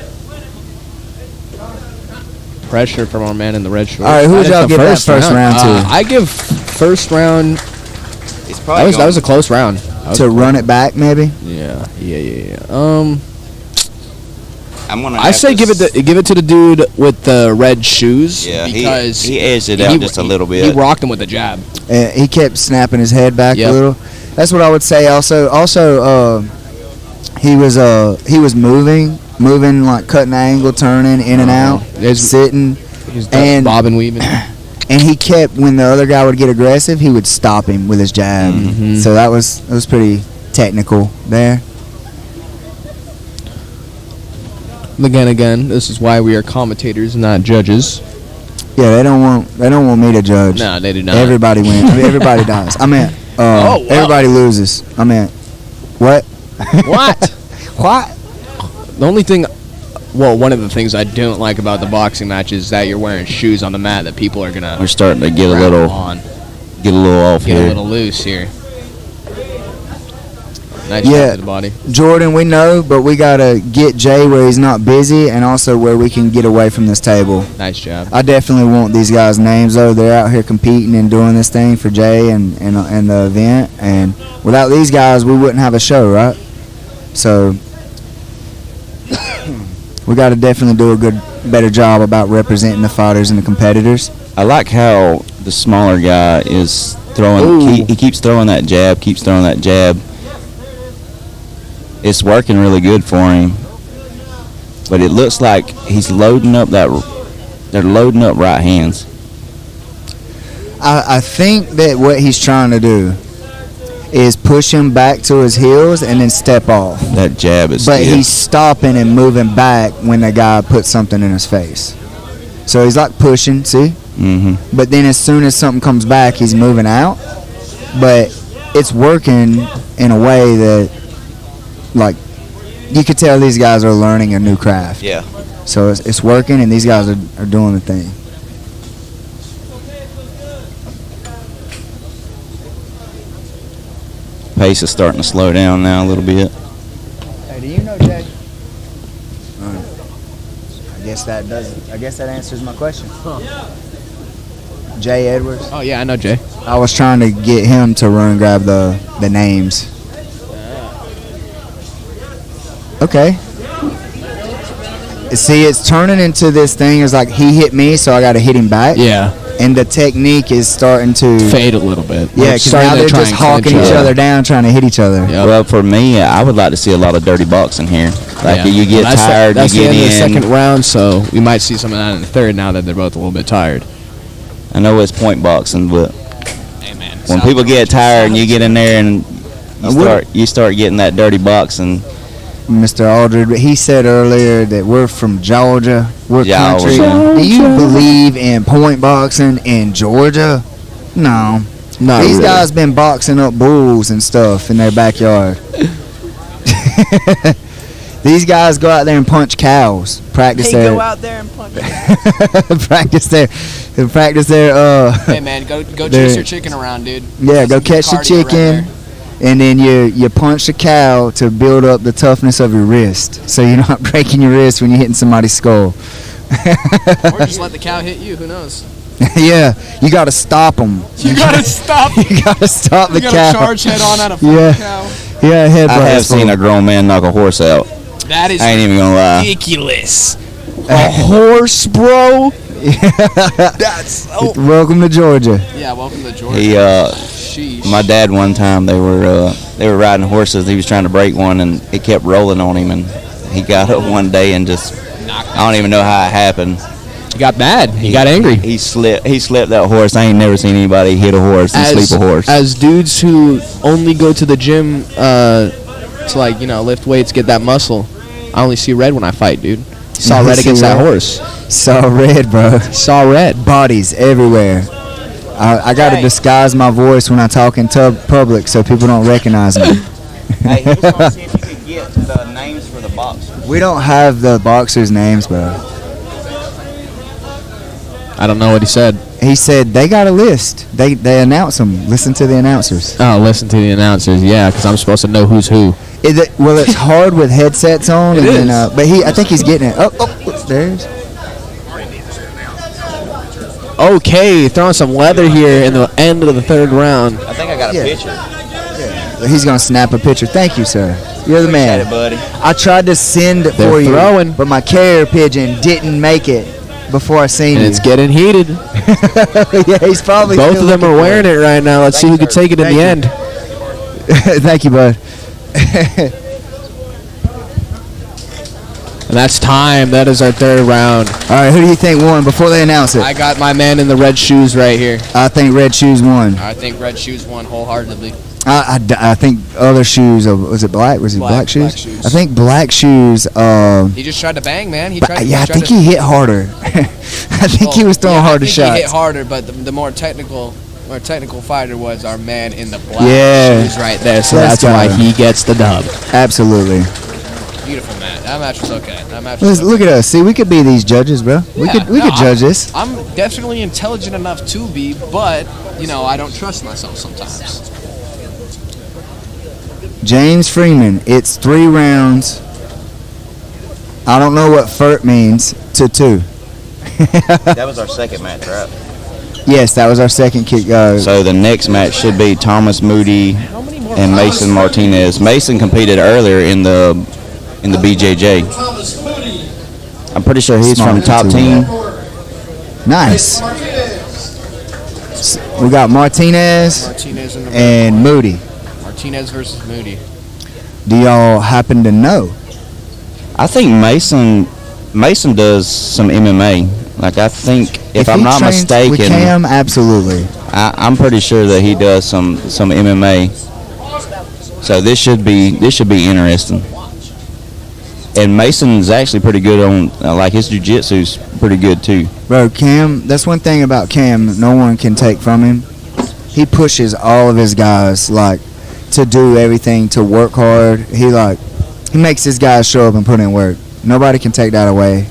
[SPEAKER 7] Pressure from our man in the red shorts.
[SPEAKER 2] All right, who would
[SPEAKER 7] That is
[SPEAKER 2] y'all
[SPEAKER 7] the
[SPEAKER 2] give that first round to?
[SPEAKER 7] I give first round.
[SPEAKER 3] It's
[SPEAKER 7] That was a close round.
[SPEAKER 2] To run it back maybe.
[SPEAKER 7] Yeah.
[SPEAKER 3] I'm gonna.
[SPEAKER 7] I
[SPEAKER 3] have
[SPEAKER 7] say
[SPEAKER 3] to
[SPEAKER 7] give it to the dude with the red shoes.
[SPEAKER 3] Yeah,
[SPEAKER 7] because
[SPEAKER 3] he edged it out just a little bit.
[SPEAKER 7] He rocked him with a jab.
[SPEAKER 2] He kept snapping his head back
[SPEAKER 7] Yep.
[SPEAKER 2] a little. That's what I would say. Also, he was moving like cutting the angle, turning in and out, sitting,
[SPEAKER 7] He's
[SPEAKER 2] and
[SPEAKER 7] bobbing, weaving.
[SPEAKER 2] and he kept when the other guy would get aggressive, he would stop him with his jab.
[SPEAKER 7] Mhm.
[SPEAKER 2] So that was pretty technical there.
[SPEAKER 7] Again, this is why we are commentators, not judges.
[SPEAKER 2] Yeah, they don't want me to judge.
[SPEAKER 7] No, they do not.
[SPEAKER 2] Everybody wins. I mean, everybody dies. I meant
[SPEAKER 7] wow.
[SPEAKER 2] everybody loses. I meant what?
[SPEAKER 7] What?
[SPEAKER 2] What?
[SPEAKER 7] The only thing Well, one of the things I don't like about the boxing match is that you're wearing shoes on the mat that people are gonna
[SPEAKER 3] We're starting to get a
[SPEAKER 7] grab
[SPEAKER 3] little
[SPEAKER 7] on,
[SPEAKER 3] off
[SPEAKER 7] get
[SPEAKER 3] here.
[SPEAKER 7] a little loose here. Nice
[SPEAKER 2] Yeah.
[SPEAKER 7] shot to the body.
[SPEAKER 2] Jordan, we know, but we gotta get Jay where he's not busy, and also where we can get away from this table.
[SPEAKER 7] Nice job.
[SPEAKER 2] I definitely want these guys' names though. They're out here competing and doing this thing for Jay and the event. And without these guys, we wouldn't have a show, right? So we got to definitely do a better job about representing the fighters and the competitors.
[SPEAKER 3] I like how the smaller guy is throwing. He keeps throwing that jab. It's working really good for him. But it looks like he's loading up that. They're loading up right hands.
[SPEAKER 2] I think that what he's trying to do is push him back to his heels and then step off.
[SPEAKER 3] That jab is.
[SPEAKER 2] But
[SPEAKER 3] stiff.
[SPEAKER 2] he's stopping and moving back when the guy puts something in his face. So he's like pushing, see?
[SPEAKER 3] Mm-hmm.
[SPEAKER 2] But then as soon as something comes back, he's moving out. But it's working in a way that, like, you could tell these guys are learning a new craft.
[SPEAKER 3] Yeah.
[SPEAKER 2] So it's working, and these guys are doing the thing.
[SPEAKER 3] Pace is starting to slow down now a little bit.
[SPEAKER 2] Hey, do you know Jay? I guess that answers my question. Jay Edwards.
[SPEAKER 7] Oh yeah, I know Jay.
[SPEAKER 2] I was trying to get him to run and grab the names. Okay. See, it's turning into this thing. It's like he hit me, so I got to hit him back.
[SPEAKER 7] Yeah.
[SPEAKER 2] And the technique is starting to
[SPEAKER 7] Fade a little bit.
[SPEAKER 2] Yeah, because now they're just hawking each other down, trying to hit each other.
[SPEAKER 7] Yep.
[SPEAKER 3] Well, for me, I would like to see a lot of dirty boxing here. Like
[SPEAKER 7] Yeah.
[SPEAKER 3] you get
[SPEAKER 7] Well, that's
[SPEAKER 3] tired,
[SPEAKER 7] that's
[SPEAKER 3] you
[SPEAKER 7] the
[SPEAKER 3] get
[SPEAKER 7] end
[SPEAKER 3] in.
[SPEAKER 7] of the second round, so we might see some of that in the third now that they're both a little bit tired.
[SPEAKER 3] I know it's point boxing, but
[SPEAKER 7] Hey man.
[SPEAKER 3] when people get tired and you get in there and you start getting that dirty boxing.
[SPEAKER 2] Mr. Aldred, he said earlier that we're from Georgia. We're country.
[SPEAKER 3] Georgia.
[SPEAKER 2] Do you believe in point boxing in Georgia? No.
[SPEAKER 7] Not
[SPEAKER 2] These
[SPEAKER 7] really.
[SPEAKER 2] guys been boxing up bulls and stuff in their backyard. These guys go out there and punch cows. Practice
[SPEAKER 8] They
[SPEAKER 2] their
[SPEAKER 8] go out there and punch.
[SPEAKER 2] practice their
[SPEAKER 7] Hey man, go
[SPEAKER 2] They're-
[SPEAKER 7] chase your chicken around, dude.
[SPEAKER 2] yeah, go
[SPEAKER 7] Some
[SPEAKER 2] catch the
[SPEAKER 7] cardio right
[SPEAKER 2] chicken.
[SPEAKER 7] there.
[SPEAKER 2] And then you punch the cow to build up the toughness of your wrist, so you're not breaking your wrist when you're hitting somebody's skull.
[SPEAKER 7] Or just let the cow hit you. Who knows?
[SPEAKER 2] Yeah, you got to stop them.
[SPEAKER 7] You gotta stop.
[SPEAKER 2] You got to stop the
[SPEAKER 7] You gotta
[SPEAKER 2] cow.
[SPEAKER 7] charge head on at a fucking
[SPEAKER 2] Yeah.
[SPEAKER 7] cow.
[SPEAKER 2] Yeah, head
[SPEAKER 3] I have seen a grown man knock a horse out.
[SPEAKER 7] That is
[SPEAKER 3] I ain't even gonna lie.
[SPEAKER 7] ridiculous. A horse, bro. That's
[SPEAKER 2] Welcome to Georgia.
[SPEAKER 7] yeah. Welcome to Georgia.
[SPEAKER 3] He
[SPEAKER 7] Sheesh.
[SPEAKER 3] my dad one time they were riding horses. He was trying to break one and it kept rolling on him and he got up one day and just I don't even know how it happened.
[SPEAKER 7] He got mad. He got angry.
[SPEAKER 3] He slipped that horse. I ain't never seen anybody hit a horse and sleep a horse.
[SPEAKER 7] As dudes who only go to the gym to lift weights, get that muscle, I only see red when I fight, dude. Saw
[SPEAKER 2] You
[SPEAKER 7] red
[SPEAKER 2] see
[SPEAKER 7] against that
[SPEAKER 2] red?
[SPEAKER 7] horse.
[SPEAKER 2] Saw red, bro.
[SPEAKER 7] Saw red.
[SPEAKER 2] Bodies everywhere. I got to disguise my voice when I talk in public so people don't recognize me.
[SPEAKER 3] Hey, he was gonna see if you could get the names for the boxers.
[SPEAKER 2] We don't have the boxers' names, bro.
[SPEAKER 7] I don't know what he said.
[SPEAKER 2] He said they got a list. They announce them. Listen to the announcers.
[SPEAKER 7] Oh, listen to the announcers. Yeah, because I'm supposed to know who's who.
[SPEAKER 2] Well, it's hard with headsets on.
[SPEAKER 7] It
[SPEAKER 2] and,
[SPEAKER 7] is.
[SPEAKER 2] But I think he's getting it. Oh, there's.
[SPEAKER 7] Okay, throwing some leather here in the end of the third round.
[SPEAKER 3] I think I got a
[SPEAKER 2] Yeah.
[SPEAKER 3] picture.
[SPEAKER 2] He's gonna snap a picture. Thank you, sir. You're the
[SPEAKER 3] Appreciate it,
[SPEAKER 2] man.
[SPEAKER 3] buddy.
[SPEAKER 2] I tried to send it
[SPEAKER 7] They're
[SPEAKER 2] for you,
[SPEAKER 7] throwing.
[SPEAKER 2] but my carrier pigeon didn't make it before I seen
[SPEAKER 7] And
[SPEAKER 2] you.
[SPEAKER 7] it's getting heated.
[SPEAKER 2] Yeah, he's probably.
[SPEAKER 7] Both
[SPEAKER 2] still
[SPEAKER 7] of them are
[SPEAKER 2] looking for
[SPEAKER 7] wearing it right now. Let's see who can take it in the end.
[SPEAKER 2] Thank you, bud.
[SPEAKER 7] And that's time. That is our third round.
[SPEAKER 2] All right, who do you think won before they announce it?
[SPEAKER 7] I got my man in the red shoes right here.
[SPEAKER 2] I think red shoes won.
[SPEAKER 7] I think red shoes won wholeheartedly.
[SPEAKER 2] I think other shoes. Was it black? Was it black shoes?
[SPEAKER 7] black shoes.
[SPEAKER 2] I think black shoes.
[SPEAKER 7] He just tried to bang, man.
[SPEAKER 2] I think he hit harder. I think he was throwing harder shots.
[SPEAKER 7] He hit harder, but the more technical fighter was our man in the black
[SPEAKER 2] Yeah.
[SPEAKER 7] shoes right there. So
[SPEAKER 2] Let's
[SPEAKER 7] that's why
[SPEAKER 2] go.
[SPEAKER 7] he gets the dub.
[SPEAKER 2] Absolutely.
[SPEAKER 7] beautiful match. That match was okay. That match was
[SPEAKER 2] Look at us. See, we could be these judges, bro. We
[SPEAKER 7] Yeah,
[SPEAKER 2] could
[SPEAKER 7] no,
[SPEAKER 2] judge this.
[SPEAKER 7] I'm definitely intelligent enough to be, but I don't trust myself sometimes.
[SPEAKER 2] James Freeman. It's 3 rounds. I don't know what FERT means to 2.
[SPEAKER 3] That was our second match, right?
[SPEAKER 2] Yes, that was our second kick.
[SPEAKER 3] So the next match should be Thomas Moody and Mason Martinez. Mason competed earlier in the BJJ. I'm pretty sure he's from
[SPEAKER 2] Smart,
[SPEAKER 3] top
[SPEAKER 2] too.
[SPEAKER 3] team.
[SPEAKER 2] Nice. We got Martinez
[SPEAKER 7] Martinez in the
[SPEAKER 2] and Moody.
[SPEAKER 7] Martinez versus Moody.
[SPEAKER 2] Do y'all happen to know?
[SPEAKER 3] I think Mason does some MMA. Like I think, if I'm
[SPEAKER 2] he
[SPEAKER 3] not
[SPEAKER 2] trains
[SPEAKER 3] mistaken,
[SPEAKER 2] with Cam, absolutely.
[SPEAKER 3] I'm pretty sure that he does some MMA. So this should be interesting. And Mason's actually pretty good on like his jiu-jitsu's pretty good too.
[SPEAKER 2] Bro, Cam, that's one thing about Cam no one can take from him. He pushes all of his guys like to do everything, to work hard. He makes his guys show up and put in work. Nobody can take that away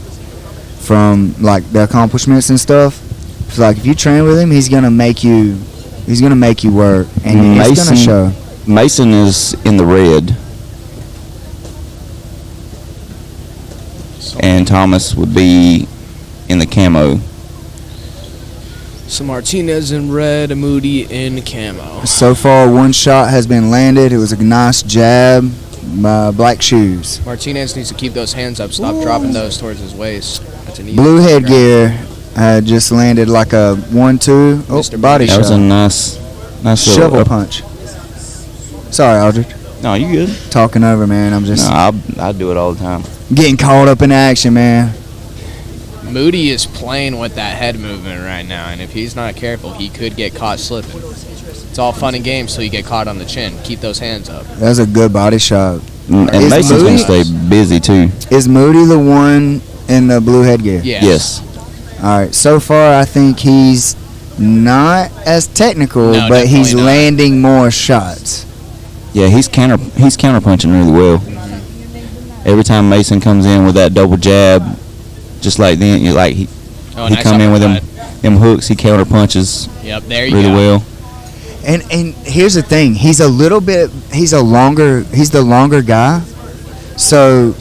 [SPEAKER 2] from like the accomplishments and stuff. It's like if you train with him, he's gonna make you work, and it's gonna show.
[SPEAKER 3] Mason is in the red, and Thomas would be in the camo.
[SPEAKER 7] So Martinez in red, and Moody in camo.
[SPEAKER 2] So far, one shot has been landed. It was a nice jab by Black Shoes.
[SPEAKER 7] Martinez needs to keep those hands up. Stop dropping those towards his waist. That's an easy
[SPEAKER 2] Blue
[SPEAKER 7] grab.
[SPEAKER 2] headgear just landed like a 1-2. Oh,
[SPEAKER 7] Mr.
[SPEAKER 2] body
[SPEAKER 3] That was a
[SPEAKER 2] shot.
[SPEAKER 3] nice little
[SPEAKER 2] Shovel
[SPEAKER 3] up-
[SPEAKER 2] punch. Sorry, Aldrich.
[SPEAKER 3] No, you good?
[SPEAKER 2] Talking over, man. I'm just
[SPEAKER 3] No, I do it all the time.
[SPEAKER 2] getting caught up in the action, man.
[SPEAKER 7] Moody is playing with that head movement right now, and if he's not careful, he could get caught slipping. It's all fun and games till you get caught on the chin. Keep those hands up.
[SPEAKER 2] That was a good body shot.
[SPEAKER 3] And
[SPEAKER 2] Is
[SPEAKER 3] Mason's
[SPEAKER 2] Moody-
[SPEAKER 3] gonna stay busy too.
[SPEAKER 2] Is Moody the one in the blue headgear?
[SPEAKER 7] Yes.
[SPEAKER 3] Yes.
[SPEAKER 2] All right. So far, I think he's not as technical,
[SPEAKER 7] No,
[SPEAKER 2] but he's
[SPEAKER 7] definitely not.
[SPEAKER 2] landing more shots.
[SPEAKER 3] Yeah, he's counter punching really well. Every time Mason comes in with that double jab, just like then, he
[SPEAKER 7] Oh,
[SPEAKER 3] he
[SPEAKER 7] nice
[SPEAKER 3] come in with
[SPEAKER 7] uppercut.
[SPEAKER 3] them hooks. He counter punches
[SPEAKER 7] Yep, there you
[SPEAKER 3] really
[SPEAKER 7] go.
[SPEAKER 3] well.
[SPEAKER 2] And here's the thing. He's the longer guy. So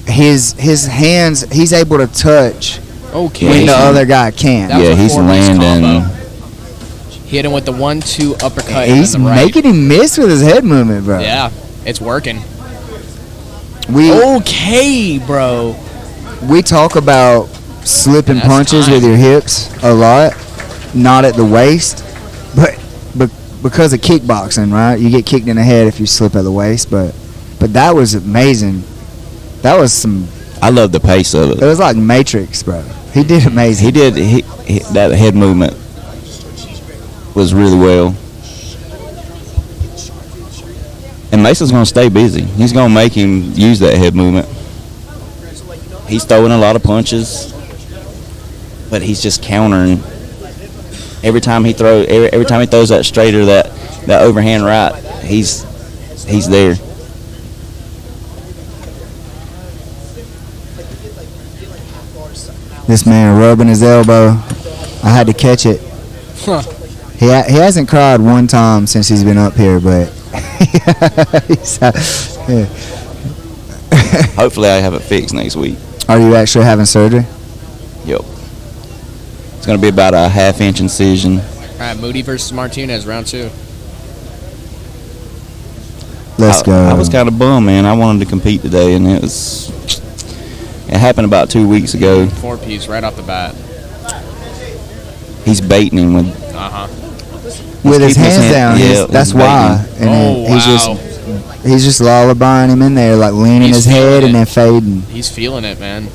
[SPEAKER 2] his hands, he's able to touch
[SPEAKER 7] Okay.
[SPEAKER 2] when the
[SPEAKER 3] he's-
[SPEAKER 2] other guy can't.
[SPEAKER 7] That was
[SPEAKER 3] Yeah,
[SPEAKER 7] a
[SPEAKER 3] he's
[SPEAKER 7] 4-piece
[SPEAKER 3] landing.
[SPEAKER 7] combo. He hit him with the 1-2 uppercut.
[SPEAKER 2] He's
[SPEAKER 7] and the right.
[SPEAKER 2] making him miss with his head movement, bro.
[SPEAKER 7] Yeah, it's working.
[SPEAKER 2] We
[SPEAKER 7] Okay, bro.
[SPEAKER 2] we talk about slipping
[SPEAKER 7] That's
[SPEAKER 2] punches
[SPEAKER 7] time.
[SPEAKER 2] with your hips a lot, not at the waist, but because of kickboxing, right? You get kicked in the head if you slip at the waist, but that was amazing. That was some.
[SPEAKER 3] I love the pace of
[SPEAKER 2] It
[SPEAKER 3] it.
[SPEAKER 2] was like Matrix, bro. He did amazing.
[SPEAKER 3] He did that head movement was really well. And Mason's gonna stay busy. He's gonna make him use that head movement. He's throwing a lot of punches, but he's just countering. Every time he throws that straight or that overhand right, he's there.
[SPEAKER 2] This man rubbing his elbow. I had to catch it.
[SPEAKER 7] Huh.
[SPEAKER 2] He hasn't cried one time since he's been up here, but yeah.
[SPEAKER 3] Hopefully, I have it fixed next week.
[SPEAKER 2] Are you actually having surgery?
[SPEAKER 3] Yep. It's gonna be about a half-inch incision.
[SPEAKER 7] All right, Moody versus Martinez, round 2.
[SPEAKER 2] Let's go.
[SPEAKER 3] I was kind of bummed, man. I wanted to compete today, and it happened about 2 weeks ago.
[SPEAKER 7] 4-piece right off the bat.
[SPEAKER 3] He's baiting him with.
[SPEAKER 7] Uh-huh.
[SPEAKER 2] with his
[SPEAKER 3] keeping his
[SPEAKER 2] hands
[SPEAKER 3] hand-
[SPEAKER 2] down.
[SPEAKER 3] yeah,
[SPEAKER 2] That's
[SPEAKER 3] he's
[SPEAKER 2] why.
[SPEAKER 3] baiting.
[SPEAKER 2] And then
[SPEAKER 7] Oh,
[SPEAKER 2] he's just lullabying him in there, like leaning
[SPEAKER 7] He's
[SPEAKER 2] his head
[SPEAKER 7] feeling
[SPEAKER 2] and
[SPEAKER 7] it.
[SPEAKER 2] then fading.
[SPEAKER 7] He's feeling it, man.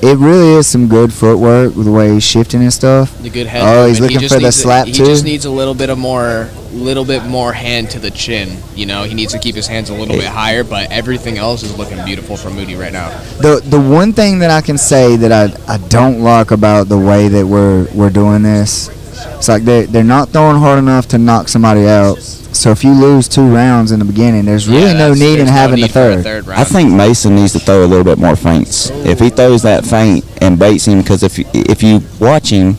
[SPEAKER 2] It really is some good footwork with the way he's shifting and stuff.
[SPEAKER 7] The good head.
[SPEAKER 2] Oh, he's
[SPEAKER 7] movement. He
[SPEAKER 2] looking
[SPEAKER 7] just
[SPEAKER 2] for the
[SPEAKER 7] needs to-
[SPEAKER 2] slap
[SPEAKER 7] He
[SPEAKER 2] too.
[SPEAKER 7] just needs a little bit more hand to the chin. You know, he needs to keep his hands a little bit higher, but everything else is looking beautiful for Moody right now.
[SPEAKER 2] The one thing that I can say that I don't like about the way that we're doing this, it's like they're not throwing hard enough to knock somebody out. So if you lose 2 rounds in the beginning, there's really no need in having the third.
[SPEAKER 3] I think Mason needs to throw a little bit more feints. If he throws that feint and baits him, because if you watch him,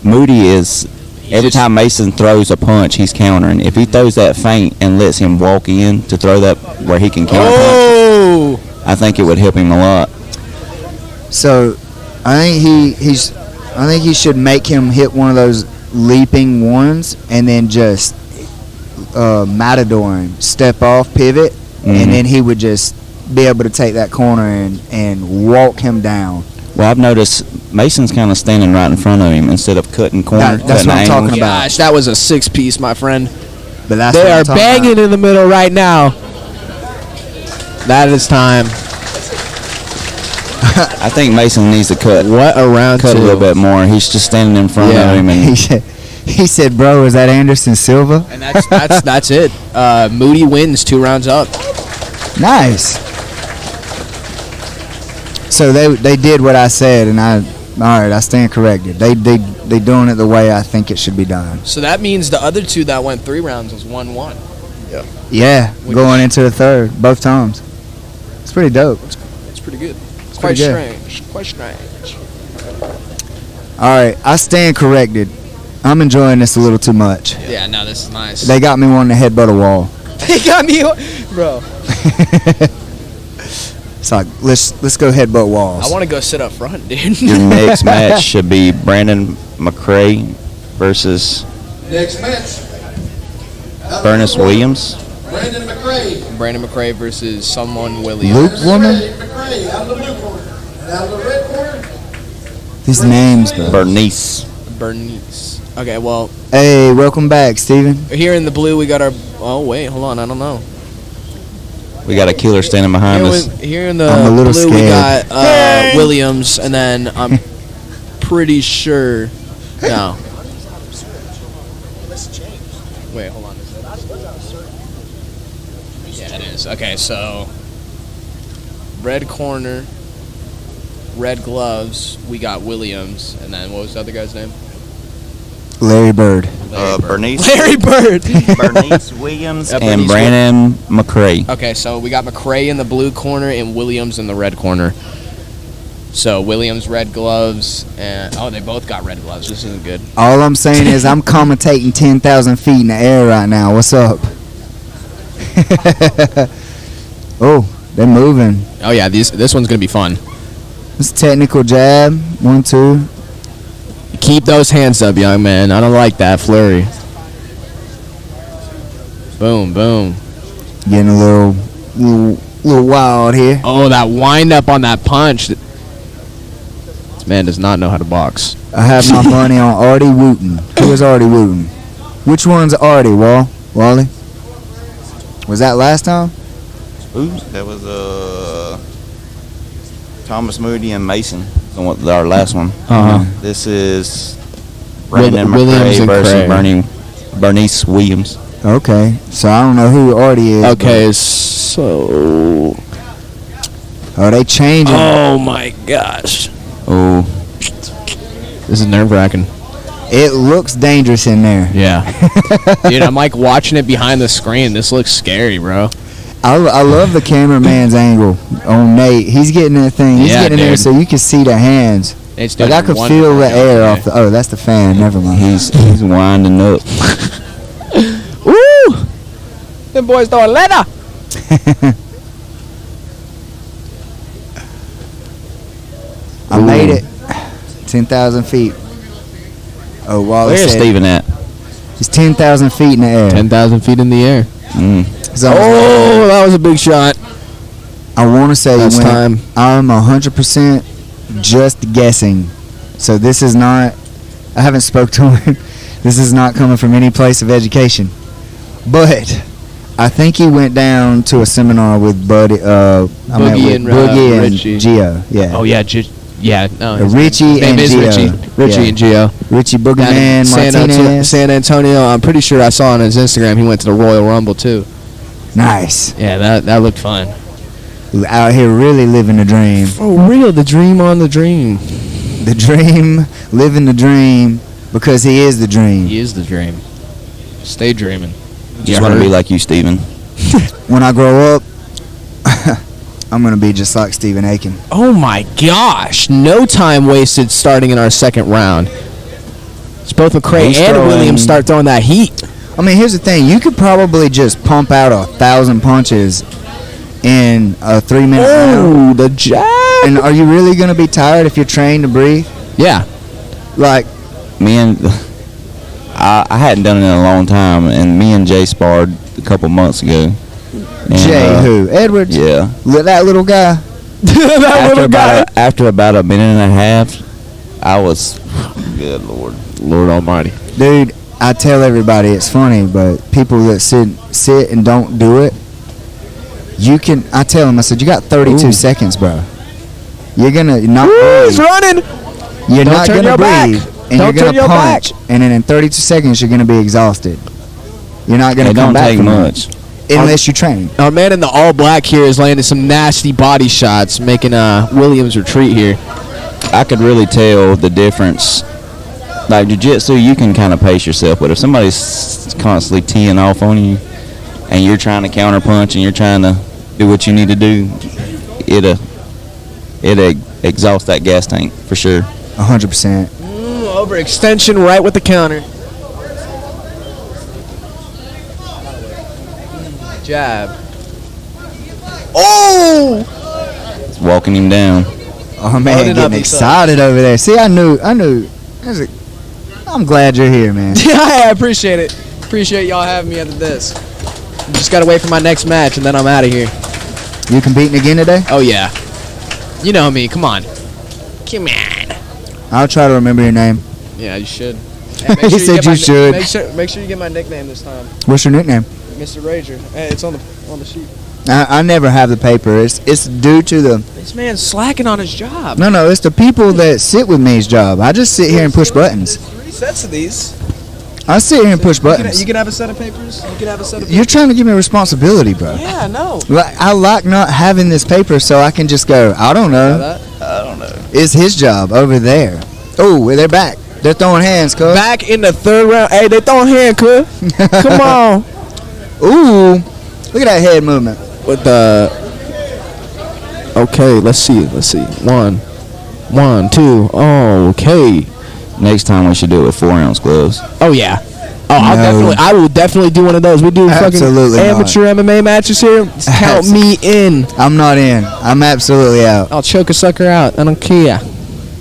[SPEAKER 3] Moody is every time Mason throws a punch, he's countering. If he throws that feint and lets him walk in to throw that where he can counter punch, I think it would help him a lot.
[SPEAKER 2] So I think he should make him hit one of those leaping ones and then just matador him, step off, pivot, and then he would just be able to take that corner and walk him down.
[SPEAKER 3] Well, I've noticed Mason's kind of standing right in front of him instead of cutting corner.
[SPEAKER 2] That's what I'm talking about.
[SPEAKER 7] Gosh, that was a 6-piece, my friend.
[SPEAKER 2] But that's
[SPEAKER 7] They
[SPEAKER 2] what I'm
[SPEAKER 7] are
[SPEAKER 2] talking
[SPEAKER 7] banging
[SPEAKER 2] about.
[SPEAKER 7] in the middle right now. That is time.
[SPEAKER 3] I think Mason needs to cut
[SPEAKER 7] What a round
[SPEAKER 3] cut
[SPEAKER 7] two.
[SPEAKER 3] a little bit more. He's just standing in front
[SPEAKER 7] Yeah.
[SPEAKER 3] of him, and
[SPEAKER 2] He said, "Bro, is that Anderson Silva?"
[SPEAKER 7] And that's it. Moody wins 2 rounds up.
[SPEAKER 2] Nice. So they did what I said, and all right, I stand corrected. They doing it the way I think it should be done.
[SPEAKER 7] So that means the other 2 that went 3 rounds was 1-1.
[SPEAKER 2] Yeah, going into the third both times. It's pretty dope.
[SPEAKER 7] It's pretty good. It's
[SPEAKER 2] pretty
[SPEAKER 7] quite
[SPEAKER 2] good.
[SPEAKER 7] strange. Quite strange.
[SPEAKER 2] All right, I stand corrected. I'm enjoying this a little too much.
[SPEAKER 7] Yeah, no, this is nice.
[SPEAKER 2] They got me wanting to headbutt a wall.
[SPEAKER 7] They got me, bro.
[SPEAKER 2] It's like let's go headbutt walls.
[SPEAKER 7] I want to go sit up front, dude.
[SPEAKER 3] your next match should be Brandon McCray versus
[SPEAKER 1] Next match.
[SPEAKER 3] Bernice Williams.
[SPEAKER 1] Brandon McCray.
[SPEAKER 7] Brandon McCray versus someone Williams.
[SPEAKER 2] Luke woman.
[SPEAKER 1] McCray out of the blue corner. And out of the red corner.
[SPEAKER 2] These names, bro.
[SPEAKER 3] Bernice.
[SPEAKER 7] Bernice. Okay, well,
[SPEAKER 2] Hey, welcome back, Steven.
[SPEAKER 7] here in the blue we got our. Oh wait, hold on, I don't know.
[SPEAKER 3] We got a killer standing behind us.
[SPEAKER 7] Here in the
[SPEAKER 2] I'm a little
[SPEAKER 7] blue we
[SPEAKER 2] scared.
[SPEAKER 7] got Williams, and then I'm pretty sure. No. Wait, hold on. Yeah, it is. Okay, so red corner, red gloves. We got Williams, and then what was the other guy's name?
[SPEAKER 2] Larry Bird.
[SPEAKER 3] Bernice.
[SPEAKER 7] Larry Bird.
[SPEAKER 3] Bernice Williams
[SPEAKER 7] Yeah,
[SPEAKER 3] and
[SPEAKER 7] Bernice
[SPEAKER 3] Brandon McCray.
[SPEAKER 7] Okay, so we got McCray in the blue corner and Williams in the red corner. So Williams red gloves, and they both got red gloves. This isn't good.
[SPEAKER 2] All I'm saying is I'm commentating 10,000 feet in the air right now. What's up? Oh, they're moving.
[SPEAKER 7] Oh yeah, this one's gonna be fun.
[SPEAKER 2] It's a technical jab. 1, 2.
[SPEAKER 7] Keep those hands up, young man. I don't like that flurry. Boom, boom.
[SPEAKER 2] Getting a little wild here.
[SPEAKER 7] Oh, that wind up on that punch. This man does not know how to box.
[SPEAKER 2] I have my money on Artie Wooten. Who is Artie Wooten? Which one's Artie, Wally? Was that last time?
[SPEAKER 3] Ooh, that was Thomas Moody and Mason. Our last one.
[SPEAKER 7] Uh-huh.
[SPEAKER 3] This is Brandon
[SPEAKER 7] Williams
[SPEAKER 3] McCray
[SPEAKER 7] and
[SPEAKER 3] versus
[SPEAKER 7] Cray.
[SPEAKER 3] Bernice Williams.
[SPEAKER 2] Okay, so I don't know who Artie is.
[SPEAKER 7] Okay, so.
[SPEAKER 2] Are they changing?
[SPEAKER 7] Oh my gosh.
[SPEAKER 3] Oh,
[SPEAKER 7] This is nerve wracking.
[SPEAKER 2] It looks dangerous in there.
[SPEAKER 7] Yeah. Dude, I'm like watching it behind the screen. This looks scary, bro.
[SPEAKER 2] I love the cameraman's angle on Nate. He's getting that thing. He's
[SPEAKER 7] Yeah,
[SPEAKER 2] getting in there
[SPEAKER 7] dude.
[SPEAKER 2] so you can see the hands.
[SPEAKER 7] It's
[SPEAKER 2] Like I could feel the air off the. Oh, that's the fan. Never mind.
[SPEAKER 3] he's winding up.
[SPEAKER 7] Woo! Them boys throwing leather.
[SPEAKER 2] I made it. 10,000 feet. Oh, Wally
[SPEAKER 3] Where's
[SPEAKER 2] said
[SPEAKER 3] Steven at?
[SPEAKER 2] he's 10,000 feet in the air.
[SPEAKER 7] 10,000 feet in the air.
[SPEAKER 2] So
[SPEAKER 7] Oh, that was a big shot.
[SPEAKER 2] I want to say
[SPEAKER 7] Last
[SPEAKER 2] when
[SPEAKER 7] time.
[SPEAKER 2] I'm 100% just guessing. So this is not. I haven't spoke to him. This is not coming from any place of education. But I think he went down to a seminar with Boogie
[SPEAKER 7] and,
[SPEAKER 2] Boogie and
[SPEAKER 7] Richie.
[SPEAKER 2] Gio. Yeah.
[SPEAKER 7] Oh, yeah. No, his
[SPEAKER 2] Richie
[SPEAKER 7] name
[SPEAKER 2] and
[SPEAKER 7] is
[SPEAKER 2] Gio.
[SPEAKER 7] Richie
[SPEAKER 2] Yeah.
[SPEAKER 7] and Gio.
[SPEAKER 2] Richie
[SPEAKER 7] Down
[SPEAKER 2] Boogeyman
[SPEAKER 7] in
[SPEAKER 2] Martinez.
[SPEAKER 7] San Antonio. I'm pretty sure I saw on his Instagram he went to the Royal Rumble, too.
[SPEAKER 2] Nice.
[SPEAKER 7] Yeah, that looked fun.
[SPEAKER 2] Out here really living the dream.
[SPEAKER 7] For real, the dream on the dream.
[SPEAKER 2] The dream, living the dream because he is the dream.
[SPEAKER 7] He is the dream. Stay dreaming.
[SPEAKER 3] Just want to be like you, Steven.
[SPEAKER 2] When I grow up, I'm gonna be just like Stephen Aiken.
[SPEAKER 7] Oh my gosh! No time wasted starting in our second round. It's both McCray
[SPEAKER 3] He's
[SPEAKER 7] and
[SPEAKER 3] throwing-
[SPEAKER 7] Williams start throwing that heat.
[SPEAKER 2] I mean, here's the thing: you could probably just pump out 1,000 punches in a 3-minute round.
[SPEAKER 7] Oh, the jab!
[SPEAKER 2] And are you really gonna be tired if you're trained to breathe?
[SPEAKER 7] Yeah.
[SPEAKER 2] Like,
[SPEAKER 3] Me and I hadn't done it in a long time, and me and Jay sparred a couple months ago. And,
[SPEAKER 2] Jay, who? Edwards?
[SPEAKER 3] Yeah.
[SPEAKER 2] That little guy.
[SPEAKER 3] After about a minute and a half, I was, good Lord.
[SPEAKER 7] Lord Almighty.
[SPEAKER 2] Dude, I tell everybody it's funny, but people that sit and don't do it, I tell them, I said, you got 32 seconds, bro. You're gonna not
[SPEAKER 7] He's
[SPEAKER 2] breathe.
[SPEAKER 7] running.
[SPEAKER 2] You're
[SPEAKER 7] Don't
[SPEAKER 2] not
[SPEAKER 7] turn
[SPEAKER 2] gonna
[SPEAKER 7] your back.
[SPEAKER 2] breathe, and
[SPEAKER 7] Don't
[SPEAKER 2] you're
[SPEAKER 7] turn
[SPEAKER 2] gonna
[SPEAKER 7] your
[SPEAKER 2] punch,
[SPEAKER 7] back.
[SPEAKER 2] and then in 32 seconds you're gonna be exhausted. You're not gonna
[SPEAKER 3] It
[SPEAKER 2] come
[SPEAKER 3] don't
[SPEAKER 2] back
[SPEAKER 3] take
[SPEAKER 2] from
[SPEAKER 3] much.
[SPEAKER 2] it, unless you train.
[SPEAKER 7] Our man in the all black here is landing some nasty body shots, making Williams retreat here.
[SPEAKER 3] I could really tell the difference. Like jiu-jitsu, you can kind of pace yourself, but if somebody's constantly teeing off on you, and you're trying to counter punch and you're trying to do what you need to do, it'll exhaust that gas tank for sure.
[SPEAKER 2] 100%.
[SPEAKER 7] Overextension right with the counter. Jab. Oh!
[SPEAKER 3] It's walking him down.
[SPEAKER 2] Oh man,
[SPEAKER 7] Loaded up,
[SPEAKER 2] getting
[SPEAKER 7] he said.
[SPEAKER 2] excited over there. See, I knew. I'm glad you're here, man.
[SPEAKER 7] Yeah, I appreciate it. Appreciate y'all having me after this. Just gotta wait for my next match and then I'm out of here.
[SPEAKER 2] You competing again today?
[SPEAKER 7] Oh yeah. You know me. Come on. Come on.
[SPEAKER 2] I'll try to remember your name.
[SPEAKER 7] Yeah, you should.
[SPEAKER 2] He said you should.
[SPEAKER 7] Make sure you get my nickname this time,
[SPEAKER 2] What's your nickname?
[SPEAKER 7] Mr. Rager. Hey, it's on the sheet.
[SPEAKER 2] I never have the paper. It's due to the
[SPEAKER 7] This man's slacking on his job.
[SPEAKER 2] no. It's the people that sit with me's job. I just sit here and push buttons.
[SPEAKER 7] 3 sets of these.
[SPEAKER 2] I sit here and push buttons.
[SPEAKER 7] You can have a set of papers. You can have a set of.
[SPEAKER 2] You're trying to give me responsibility, bro.
[SPEAKER 7] Yeah, no.
[SPEAKER 2] Like, I like not having this paper so I can just go, I don't know. It's his job over there. Oh, they're back. They're throwing hands, cuz.
[SPEAKER 7] Back in the third round. Hey, they throwing hand, cuz. Come on.
[SPEAKER 2] Ooh, look at that head movement.
[SPEAKER 7] With the. Okay, let's see. 1, 2. Oh, okay.
[SPEAKER 3] Next time we should do it with 4-ounce gloves.
[SPEAKER 7] Oh yeah. Oh,
[SPEAKER 2] No.
[SPEAKER 7] I will definitely do one of those. We do
[SPEAKER 2] Absolutely
[SPEAKER 7] fucking
[SPEAKER 2] not.
[SPEAKER 7] amateur MMA matches here. Count me in.
[SPEAKER 2] I'm not in. I'm absolutely out.
[SPEAKER 7] I'll choke a sucker out. I don't care.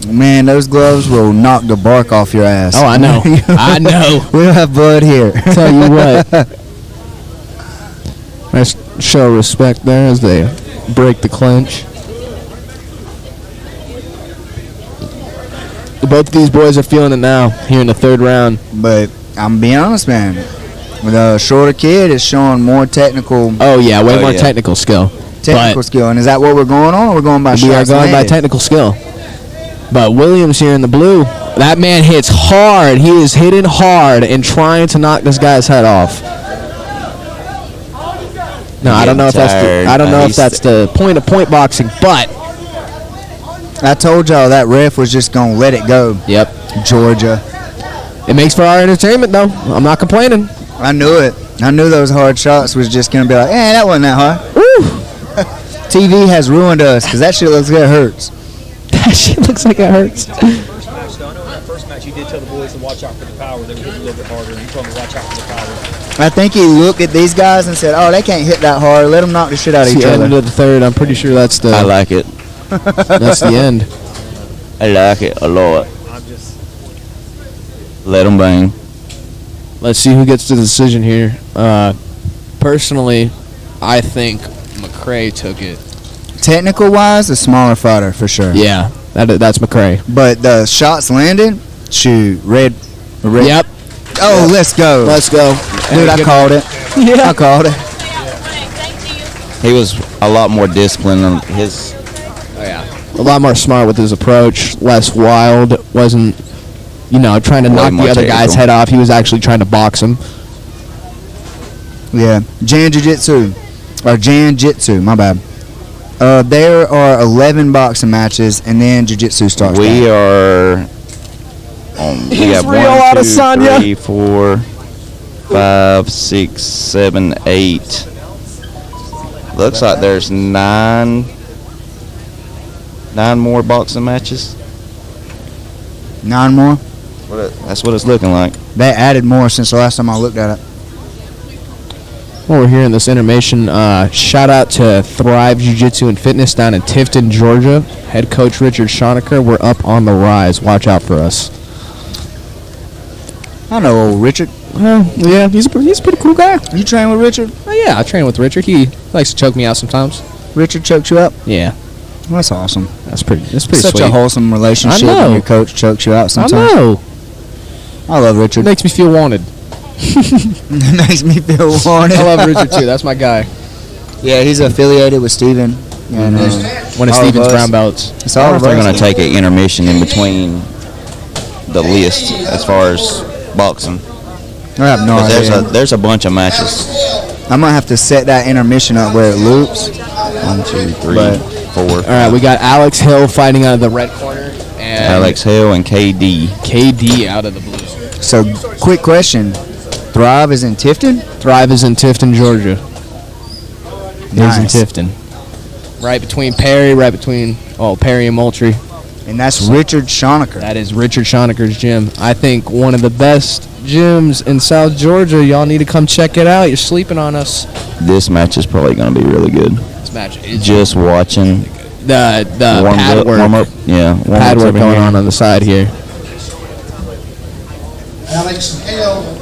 [SPEAKER 2] Man, those gloves will knock the bark off your ass.
[SPEAKER 7] Oh, I know. I know.
[SPEAKER 2] We don't have blood here.
[SPEAKER 7] Tell you what. Nice show respect there as they break the clinch. Both of these boys are feeling it now here in the third round.
[SPEAKER 2] But I'm being honest, man. With a shorter kid, it's showing more technical
[SPEAKER 7] Oh yeah, way
[SPEAKER 3] Oh,
[SPEAKER 7] more
[SPEAKER 3] yeah.
[SPEAKER 7] technical skill.
[SPEAKER 2] technical skill. And is that what we're going on? Or we're going by
[SPEAKER 7] We are
[SPEAKER 2] shots
[SPEAKER 7] going by
[SPEAKER 2] landed?
[SPEAKER 7] technical skill. But Williams here in the blue, that man hits hard. He is hitting hard and trying to knock this guy's head off. No, I don't know if that's the point of point boxing, but
[SPEAKER 2] I told y'all that ref was just going to let it go.
[SPEAKER 7] yep,
[SPEAKER 2] Georgia.
[SPEAKER 7] it makes for our entertainment though. I'm not complaining.
[SPEAKER 2] I knew it. I knew those hard shots was just going to be like, that wasn't that hard.
[SPEAKER 7] Woo!
[SPEAKER 2] TV has ruined us because that shit looks like it hurts.
[SPEAKER 7] That shit looks like it hurts.
[SPEAKER 6] First match, though, I know in that first match you did tell the boys to watch out for the power. They were hitting a little bit harder, and you told them to watch out for the power.
[SPEAKER 2] I think he looked at these guys and said, they can't hit that hard. Let them knock the shit out of
[SPEAKER 7] It's
[SPEAKER 2] each
[SPEAKER 7] the end
[SPEAKER 2] other.
[SPEAKER 7] of the third. I'm pretty sure that's the
[SPEAKER 3] I like it.
[SPEAKER 7] that's the end.
[SPEAKER 3] I like it a lot.
[SPEAKER 6] I'm just.
[SPEAKER 3] Let them bang.
[SPEAKER 7] Let's see who gets the decision here. Personally, I think McCray took it.
[SPEAKER 2] Technical wise, the smaller fighter for sure.
[SPEAKER 7] Yeah, that's McCray.
[SPEAKER 2] But the shots landed, shoot, red.
[SPEAKER 7] Yep.
[SPEAKER 2] Oh, let's go.
[SPEAKER 7] Let's go.
[SPEAKER 2] Dude, I called it.
[SPEAKER 7] Yeah.
[SPEAKER 2] I called it.
[SPEAKER 3] He was a lot more disciplined on his.
[SPEAKER 7] A lot more smart with his approach, less wild. Wasn't, trying to
[SPEAKER 3] Way
[SPEAKER 7] knock
[SPEAKER 3] more
[SPEAKER 7] the other guy's
[SPEAKER 3] technical.
[SPEAKER 7] head off. He was actually trying to box him.
[SPEAKER 2] Yeah. Jan Jiu-Jitsu. Or Jan Jitsu, my bad. There are 11 boxing matches, and then Jiu-Jitsu starts.
[SPEAKER 3] We
[SPEAKER 2] back.
[SPEAKER 3] are. We
[SPEAKER 7] He's
[SPEAKER 3] have
[SPEAKER 7] real
[SPEAKER 3] 1,
[SPEAKER 7] out of
[SPEAKER 3] 2,
[SPEAKER 7] Sonya.
[SPEAKER 3] 3, 4. 5, 6, 7, 8. Looks like there's nine more boxing matches.
[SPEAKER 2] 9 more.
[SPEAKER 3] That's what it's looking like.
[SPEAKER 2] They added more since the last time I looked at it.
[SPEAKER 7] While we're here in this intermission, shout out to Thrive Jiu-Jitsu and Fitness down in Tifton, Georgia. Head coach Richard Schonecker. We're up on the rise. Watch out for us.
[SPEAKER 2] I know old Richard.
[SPEAKER 7] Yeah, he's a pretty cool guy.
[SPEAKER 2] You train with Richard?
[SPEAKER 7] Oh, yeah, I train with Richard. He likes to choke me out sometimes.
[SPEAKER 2] Richard chokes you up?
[SPEAKER 7] Yeah,
[SPEAKER 2] That's awesome.
[SPEAKER 7] that's pretty
[SPEAKER 2] Such
[SPEAKER 7] sweet.
[SPEAKER 2] a wholesome relationship
[SPEAKER 7] I know.
[SPEAKER 2] when your coach chokes you out
[SPEAKER 7] I
[SPEAKER 2] sometimes.
[SPEAKER 7] know.
[SPEAKER 2] I love Richard.
[SPEAKER 7] It makes me feel wanted.
[SPEAKER 2] It makes me feel wanted.
[SPEAKER 7] I love Richard too. That's my guy.
[SPEAKER 2] Yeah, he's affiliated with Steven. And,
[SPEAKER 7] One of
[SPEAKER 2] all
[SPEAKER 7] Steven's
[SPEAKER 2] us.
[SPEAKER 7] brown belts.
[SPEAKER 2] It's
[SPEAKER 3] I
[SPEAKER 2] all
[SPEAKER 3] wonder
[SPEAKER 2] of
[SPEAKER 3] if they're
[SPEAKER 2] us.
[SPEAKER 3] going to take an intermission in between the list as far as boxing.
[SPEAKER 2] I have no
[SPEAKER 3] 'Cause
[SPEAKER 2] idea.
[SPEAKER 3] there's a bunch of matches.
[SPEAKER 2] I'm going to have to set that intermission up where it loops.
[SPEAKER 3] 1, 2, 3,
[SPEAKER 2] But-
[SPEAKER 3] 4.
[SPEAKER 7] All right, we got Alex Hill fighting out of the red corner and
[SPEAKER 3] Alex Hill and KD.
[SPEAKER 7] KD out of the blue.
[SPEAKER 2] So, quick question. Thrive is in Tifton?
[SPEAKER 7] Thrive is in Tifton, Georgia.
[SPEAKER 2] Nice.
[SPEAKER 7] He's in Tifton. Right between Perry, Perry and Moultrie.
[SPEAKER 2] And that's Richard Schonecker.
[SPEAKER 7] That is Richard Schonecker's gym. I think one of the best gyms in South Georgia. Y'all need to come check it out. You're sleeping on us.
[SPEAKER 3] This match is probably going to be really good.
[SPEAKER 7] This match is
[SPEAKER 3] Just watching
[SPEAKER 7] the pad work.
[SPEAKER 3] warm up. Yeah, warm
[SPEAKER 7] Pad
[SPEAKER 3] ups
[SPEAKER 7] work
[SPEAKER 3] over
[SPEAKER 7] going
[SPEAKER 3] here.
[SPEAKER 7] on the side here.
[SPEAKER 1] Alex Hale.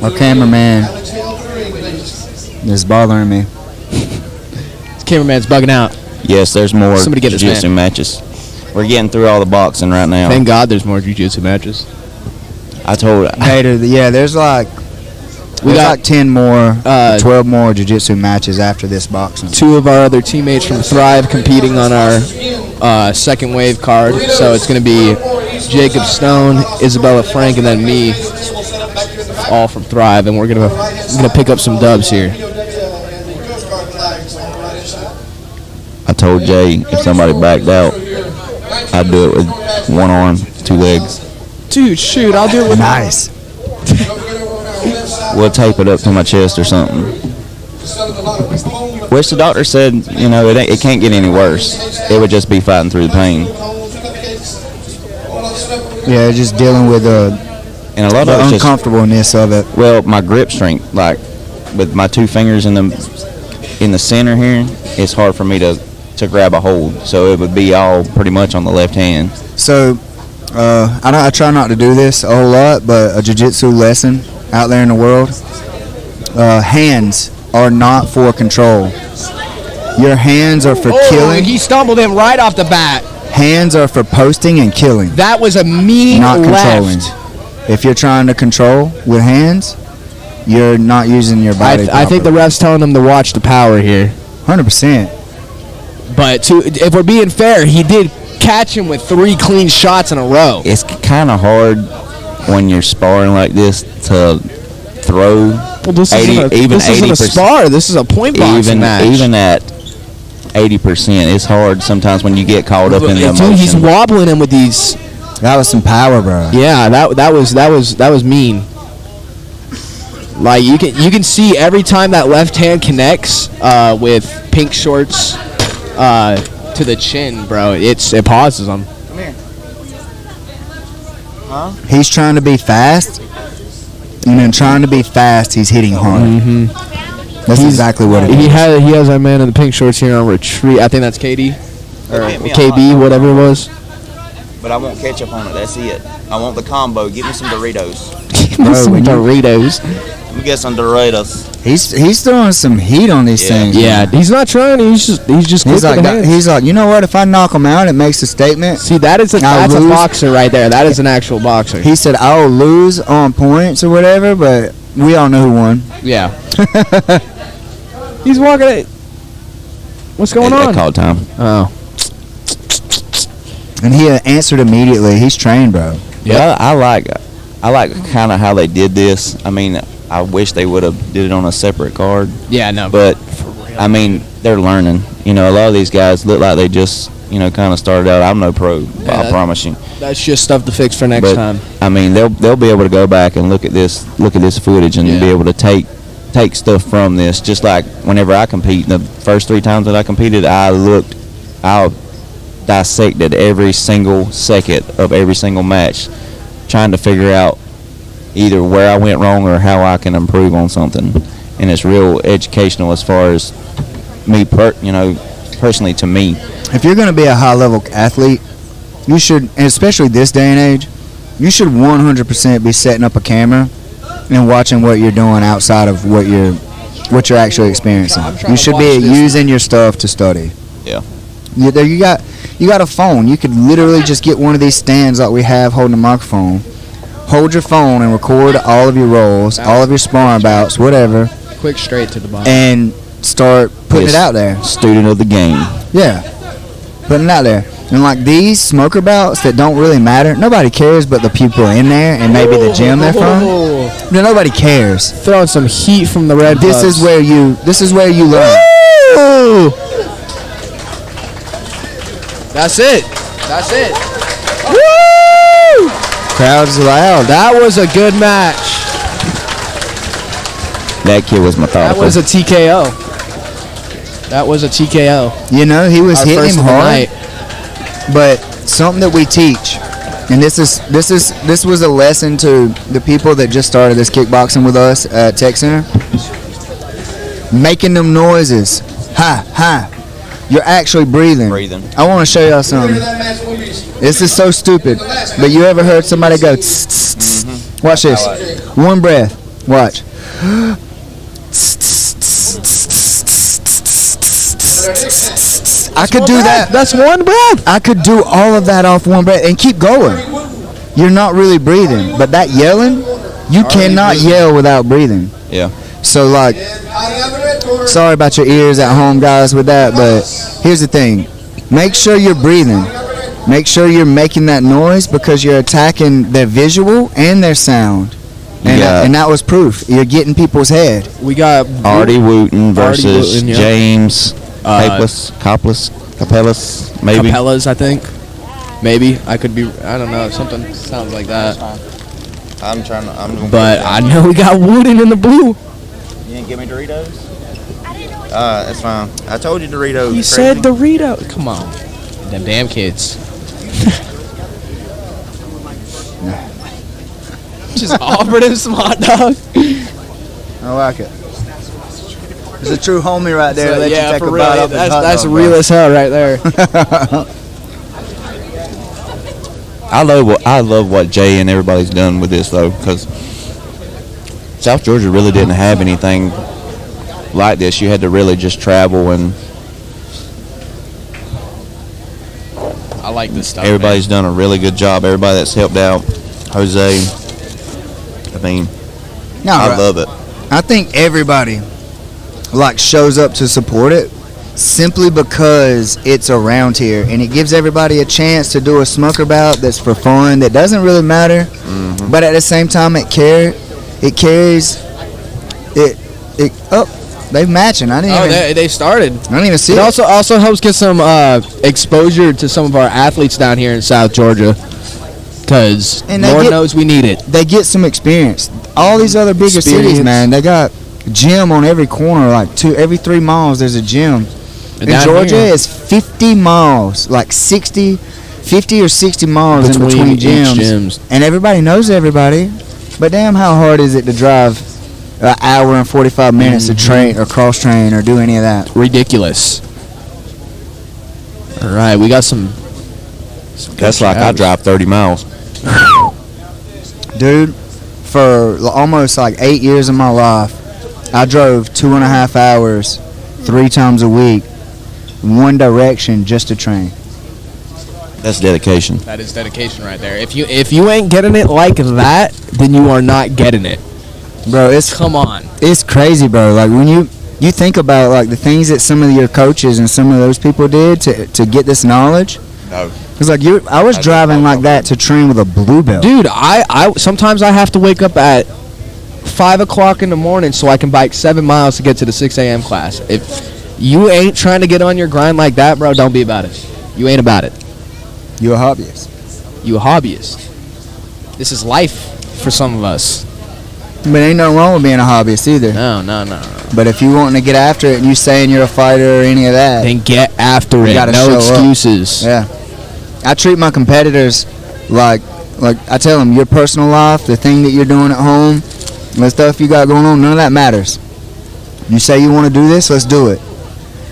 [SPEAKER 2] Our cameraman
[SPEAKER 1] Alex Hale 3, please.
[SPEAKER 2] is bothering me.
[SPEAKER 7] This cameraman's bugging out.
[SPEAKER 3] Yes, there's more
[SPEAKER 7] Somebody get this
[SPEAKER 3] jiu-jitsu
[SPEAKER 7] man.
[SPEAKER 3] matches. We're getting through all the boxing right now.
[SPEAKER 7] Thank God there's more jiu-jitsu matches.
[SPEAKER 3] I told
[SPEAKER 2] Later, yeah, there's like
[SPEAKER 7] We got
[SPEAKER 2] 10 more, 12
[SPEAKER 7] 12
[SPEAKER 2] more jiu-jitsu matches after this boxing.
[SPEAKER 7] two of our other teammates from Thrive competing on our second wave card. So it's going to be Jacob Stone, Isabella Frank, and then me, all from Thrive, and we're gonna pick up some dubs here.
[SPEAKER 3] I told Jay if somebody backed out, I'd do it with one arm, 2 legs.
[SPEAKER 7] Dude, shoot, I'll do it with
[SPEAKER 2] Nice.
[SPEAKER 3] We'll tape it up to my chest or something. Which the doctor said, it can't get any worse. It would just be fighting through the pain.
[SPEAKER 2] Yeah, just dealing with the
[SPEAKER 3] And a lot of it's just,
[SPEAKER 2] uncomfortableness of it.
[SPEAKER 3] well, my grip strength, like with my 2 fingers in the center here, it's hard for me to grab a hold. So it would be all pretty much on the left hand.
[SPEAKER 2] So, I try not to do this a whole lot, but a jiu-jitsu lesson out there in the world, hands are not for control. Your hands are for killing.
[SPEAKER 7] He stumbled in right off the bat.
[SPEAKER 2] Hands are for posting and killing,
[SPEAKER 7] That was a mean
[SPEAKER 2] not controlling.
[SPEAKER 7] left.
[SPEAKER 2] If you're trying to control with hands, you're not using your body
[SPEAKER 7] I think the
[SPEAKER 2] properly.
[SPEAKER 7] ref's telling him to watch the power here.
[SPEAKER 2] 100%.
[SPEAKER 7] But if we're being fair, he did catch him with 3 clean shots in a row.
[SPEAKER 3] It's kind of hard when you're sparring like this to throw.
[SPEAKER 7] Well, this
[SPEAKER 3] 80
[SPEAKER 7] isn't a,
[SPEAKER 3] even
[SPEAKER 7] this isn't a
[SPEAKER 3] 80%.
[SPEAKER 7] spar. This is a point boxing match.
[SPEAKER 3] Even at 80%, it's hard sometimes when you get caught up in the
[SPEAKER 7] Dude, he's
[SPEAKER 3] emotion.
[SPEAKER 7] wobbling him with these.
[SPEAKER 2] That was some power, bro.
[SPEAKER 7] Yeah, that was mean. Like you can see every time that left hand connects with pink shorts to the chin, bro. It pauses him.
[SPEAKER 2] He's trying to be fast, and in trying to be fast, he's hitting hard. That's exactly what it is.
[SPEAKER 7] He has our man in the pink shorts here on retreat. I think that's KD or
[SPEAKER 3] Hit me a
[SPEAKER 7] KB,
[SPEAKER 3] lot.
[SPEAKER 7] whatever it was.
[SPEAKER 3] But I want ketchup on it. That's it. I want the combo. Give me some Doritos.
[SPEAKER 2] Bro,
[SPEAKER 7] Some
[SPEAKER 2] when you-
[SPEAKER 7] Doritos.
[SPEAKER 3] Let me get some Doritos.
[SPEAKER 2] He's throwing some heat on these
[SPEAKER 3] Yeah.
[SPEAKER 2] things.
[SPEAKER 7] Yeah,
[SPEAKER 2] man.
[SPEAKER 7] he's not trying. He's just
[SPEAKER 2] He's
[SPEAKER 7] quick
[SPEAKER 2] like,
[SPEAKER 7] with the hands.
[SPEAKER 2] he's like, you know what? If I knock him out, it makes a statement.
[SPEAKER 7] See, that's a
[SPEAKER 2] lose.
[SPEAKER 7] boxer right there. That is an actual boxer.
[SPEAKER 2] He said, I'll lose on points or whatever, but we all know who won.
[SPEAKER 7] Yeah. He's walking it. What's going
[SPEAKER 3] They
[SPEAKER 7] on?
[SPEAKER 3] called time.
[SPEAKER 7] Oh.
[SPEAKER 2] And he answered immediately. He's trained, bro.
[SPEAKER 3] Yeah, I like kind of how they did this. I mean, I wish they would have did it on a separate card,
[SPEAKER 7] Yeah, no.
[SPEAKER 3] but I mean, they're learning. A lot of these guys look like they just kind of started out. I'm no pro. I
[SPEAKER 7] that-
[SPEAKER 3] promise you.
[SPEAKER 7] That's just stuff to fix for next
[SPEAKER 3] But
[SPEAKER 7] time.
[SPEAKER 3] I mean, they'll be able to go back and look at this footage and
[SPEAKER 7] Yeah.
[SPEAKER 3] be able to take stuff from this. Just like whenever I compete, the first 3 times that I competed, I dissected every single second of every single match, trying to figure out either where I went wrong or how I can improve on something. And it's real educational as far as me, personally to me.
[SPEAKER 2] If you're going to be a high-level athlete, you should, and especially this day and age, you should 100% be setting up a camera and watching what you're doing outside of what you're actually experiencing.
[SPEAKER 7] I'm trying
[SPEAKER 2] You
[SPEAKER 7] to
[SPEAKER 2] should be
[SPEAKER 7] watch this.
[SPEAKER 2] using your stuff to study.
[SPEAKER 3] Yeah.
[SPEAKER 2] You got a phone. You could literally just get one of these stands like we have holding a microphone. Hold your phone and record all of your rolls, all of your sparring bouts, whatever,
[SPEAKER 7] Quick straight to the bottom.
[SPEAKER 2] and start putting
[SPEAKER 3] Yes.
[SPEAKER 2] it out there.
[SPEAKER 3] Student of the game.
[SPEAKER 2] Yeah, putting it out there. And like these smoker bouts that don't really matter, nobody cares but the people in there and maybe the gym they're from. No, nobody cares.
[SPEAKER 7] Throwing some heat from the red.
[SPEAKER 2] This is where you learn.
[SPEAKER 7] Woo! That's it. That's it. Woo! Crowd's loud. That was a good match.
[SPEAKER 3] That kid was
[SPEAKER 7] That
[SPEAKER 3] methodical.
[SPEAKER 7] was a TKO. That was a TKO.
[SPEAKER 2] You know, he was
[SPEAKER 7] Our
[SPEAKER 2] hitting
[SPEAKER 7] first
[SPEAKER 2] him
[SPEAKER 7] of the
[SPEAKER 2] hard.
[SPEAKER 7] night.
[SPEAKER 2] But something that we teach, and this was a lesson to the people that just started this kickboxing with us at Tech Center. Making them noises, ha ha. You're actually breathing.
[SPEAKER 3] Breathing.
[SPEAKER 2] I want to show y'all something. This is so stupid, but you ever heard somebody go? Tss, tss, tss? Watch this. One breath. Watch. I could do that.
[SPEAKER 7] That's one breath.
[SPEAKER 2] I could do all of that off one breath and keep going. You're not really breathing, but that yelling, you cannot yell without breathing.
[SPEAKER 3] Yeah.
[SPEAKER 2] So like, sorry about your ears at home, guys, with that, but here's the thing: make sure you're breathing. Make sure you're making that noise because you're attacking their visual and their sound. And,
[SPEAKER 3] Yeah.
[SPEAKER 2] and that was proof. You're getting people's head.
[SPEAKER 7] We got
[SPEAKER 3] Artie Wooten versus
[SPEAKER 7] Wooten, yeah.
[SPEAKER 3] James Capellas, maybe.
[SPEAKER 7] Capellas, I think. Maybe I could be. I don't know. Something sounds like that.
[SPEAKER 3] I'm doing
[SPEAKER 7] But I know we got Wooden in the blue.
[SPEAKER 3] You didn't give me Doritos? That's fine. I told you Doritos.
[SPEAKER 7] You said Dorito. Come on. Them damn kids. Just offered him some hot dog.
[SPEAKER 2] I like it. There's a true homie right there. Let you take
[SPEAKER 7] for
[SPEAKER 2] a
[SPEAKER 7] real.
[SPEAKER 2] bite off his hot
[SPEAKER 7] That's
[SPEAKER 2] dog,
[SPEAKER 7] real
[SPEAKER 2] bro.
[SPEAKER 7] as hell right there.
[SPEAKER 3] I love what Jay and everybody's done with this though, because South Georgia really didn't have anything like this. You had to really just travel, and
[SPEAKER 7] I like this stuff.
[SPEAKER 3] everybody's done a really good job. Everybody that's helped out, Jose. I mean,
[SPEAKER 2] No,
[SPEAKER 3] I
[SPEAKER 2] right.
[SPEAKER 3] love it.
[SPEAKER 2] I think everybody like shows up to support it simply because it's around here and it gives everybody a chance to do a smoker bout that's for fun, that doesn't really matter, but at the same time it carries they're matching. I didn't
[SPEAKER 7] They started.
[SPEAKER 2] I didn't even see
[SPEAKER 7] It
[SPEAKER 2] it.
[SPEAKER 7] also helps get some exposure to some of our athletes down here in South Georgia, because
[SPEAKER 2] And they
[SPEAKER 7] Lord
[SPEAKER 2] get-
[SPEAKER 7] knows we need it.
[SPEAKER 2] They get some experience. All these other bigger cities,
[SPEAKER 7] Experience.
[SPEAKER 2] man, they got gym on every corner, like every 3 miles there's a gym.
[SPEAKER 7] And
[SPEAKER 2] In
[SPEAKER 7] down
[SPEAKER 2] Georgia,
[SPEAKER 7] here-
[SPEAKER 2] it's 50 miles, like 50 or 60 miles in between
[SPEAKER 7] each
[SPEAKER 2] gyms.
[SPEAKER 7] gyms.
[SPEAKER 2] And everybody knows everybody. But damn, how hard is it to drive an hour and 45 minutes to train or cross train or do any of that?
[SPEAKER 7] Ridiculous. All right, we got some.
[SPEAKER 3] That's like I drive 30 miles.
[SPEAKER 2] Dude, for almost like 8 years of my life, I drove 2.5 hours 3 times a week, one direction just to train.
[SPEAKER 3] That's dedication.
[SPEAKER 7] That is dedication right there. If you ain't getting it like that, then you are not getting it.
[SPEAKER 2] Bro, it's
[SPEAKER 7] Come on.
[SPEAKER 2] it's crazy, bro. Like when you think about like the things that some of your coaches and some of those people did to get this knowledge.
[SPEAKER 3] No.
[SPEAKER 2] It's like I was driving like that to train with a blue belt.
[SPEAKER 7] Dude, I sometimes I have to wake up at 5 o'clock in the morning so I can bike 7 miles to get to the 6 a.m. class. If you ain't trying to get on your grind like that, bro, don't be about it. You ain't about it.
[SPEAKER 2] You're a hobbyist.
[SPEAKER 7] You a hobbyist. This is life for some of us.
[SPEAKER 2] But ain't nothing wrong with being a hobbyist either.
[SPEAKER 7] No.
[SPEAKER 2] But if you wanting to get after it and you saying you're a fighter or any of that,
[SPEAKER 7] Then get after it.
[SPEAKER 2] gotta
[SPEAKER 7] No
[SPEAKER 2] show up.
[SPEAKER 7] excuses.
[SPEAKER 2] yeah. I treat my competitors like I tell them, your personal life, the thing that you're doing at home, the stuff you got going on, none of that matters. You say you want to do this, let's do it.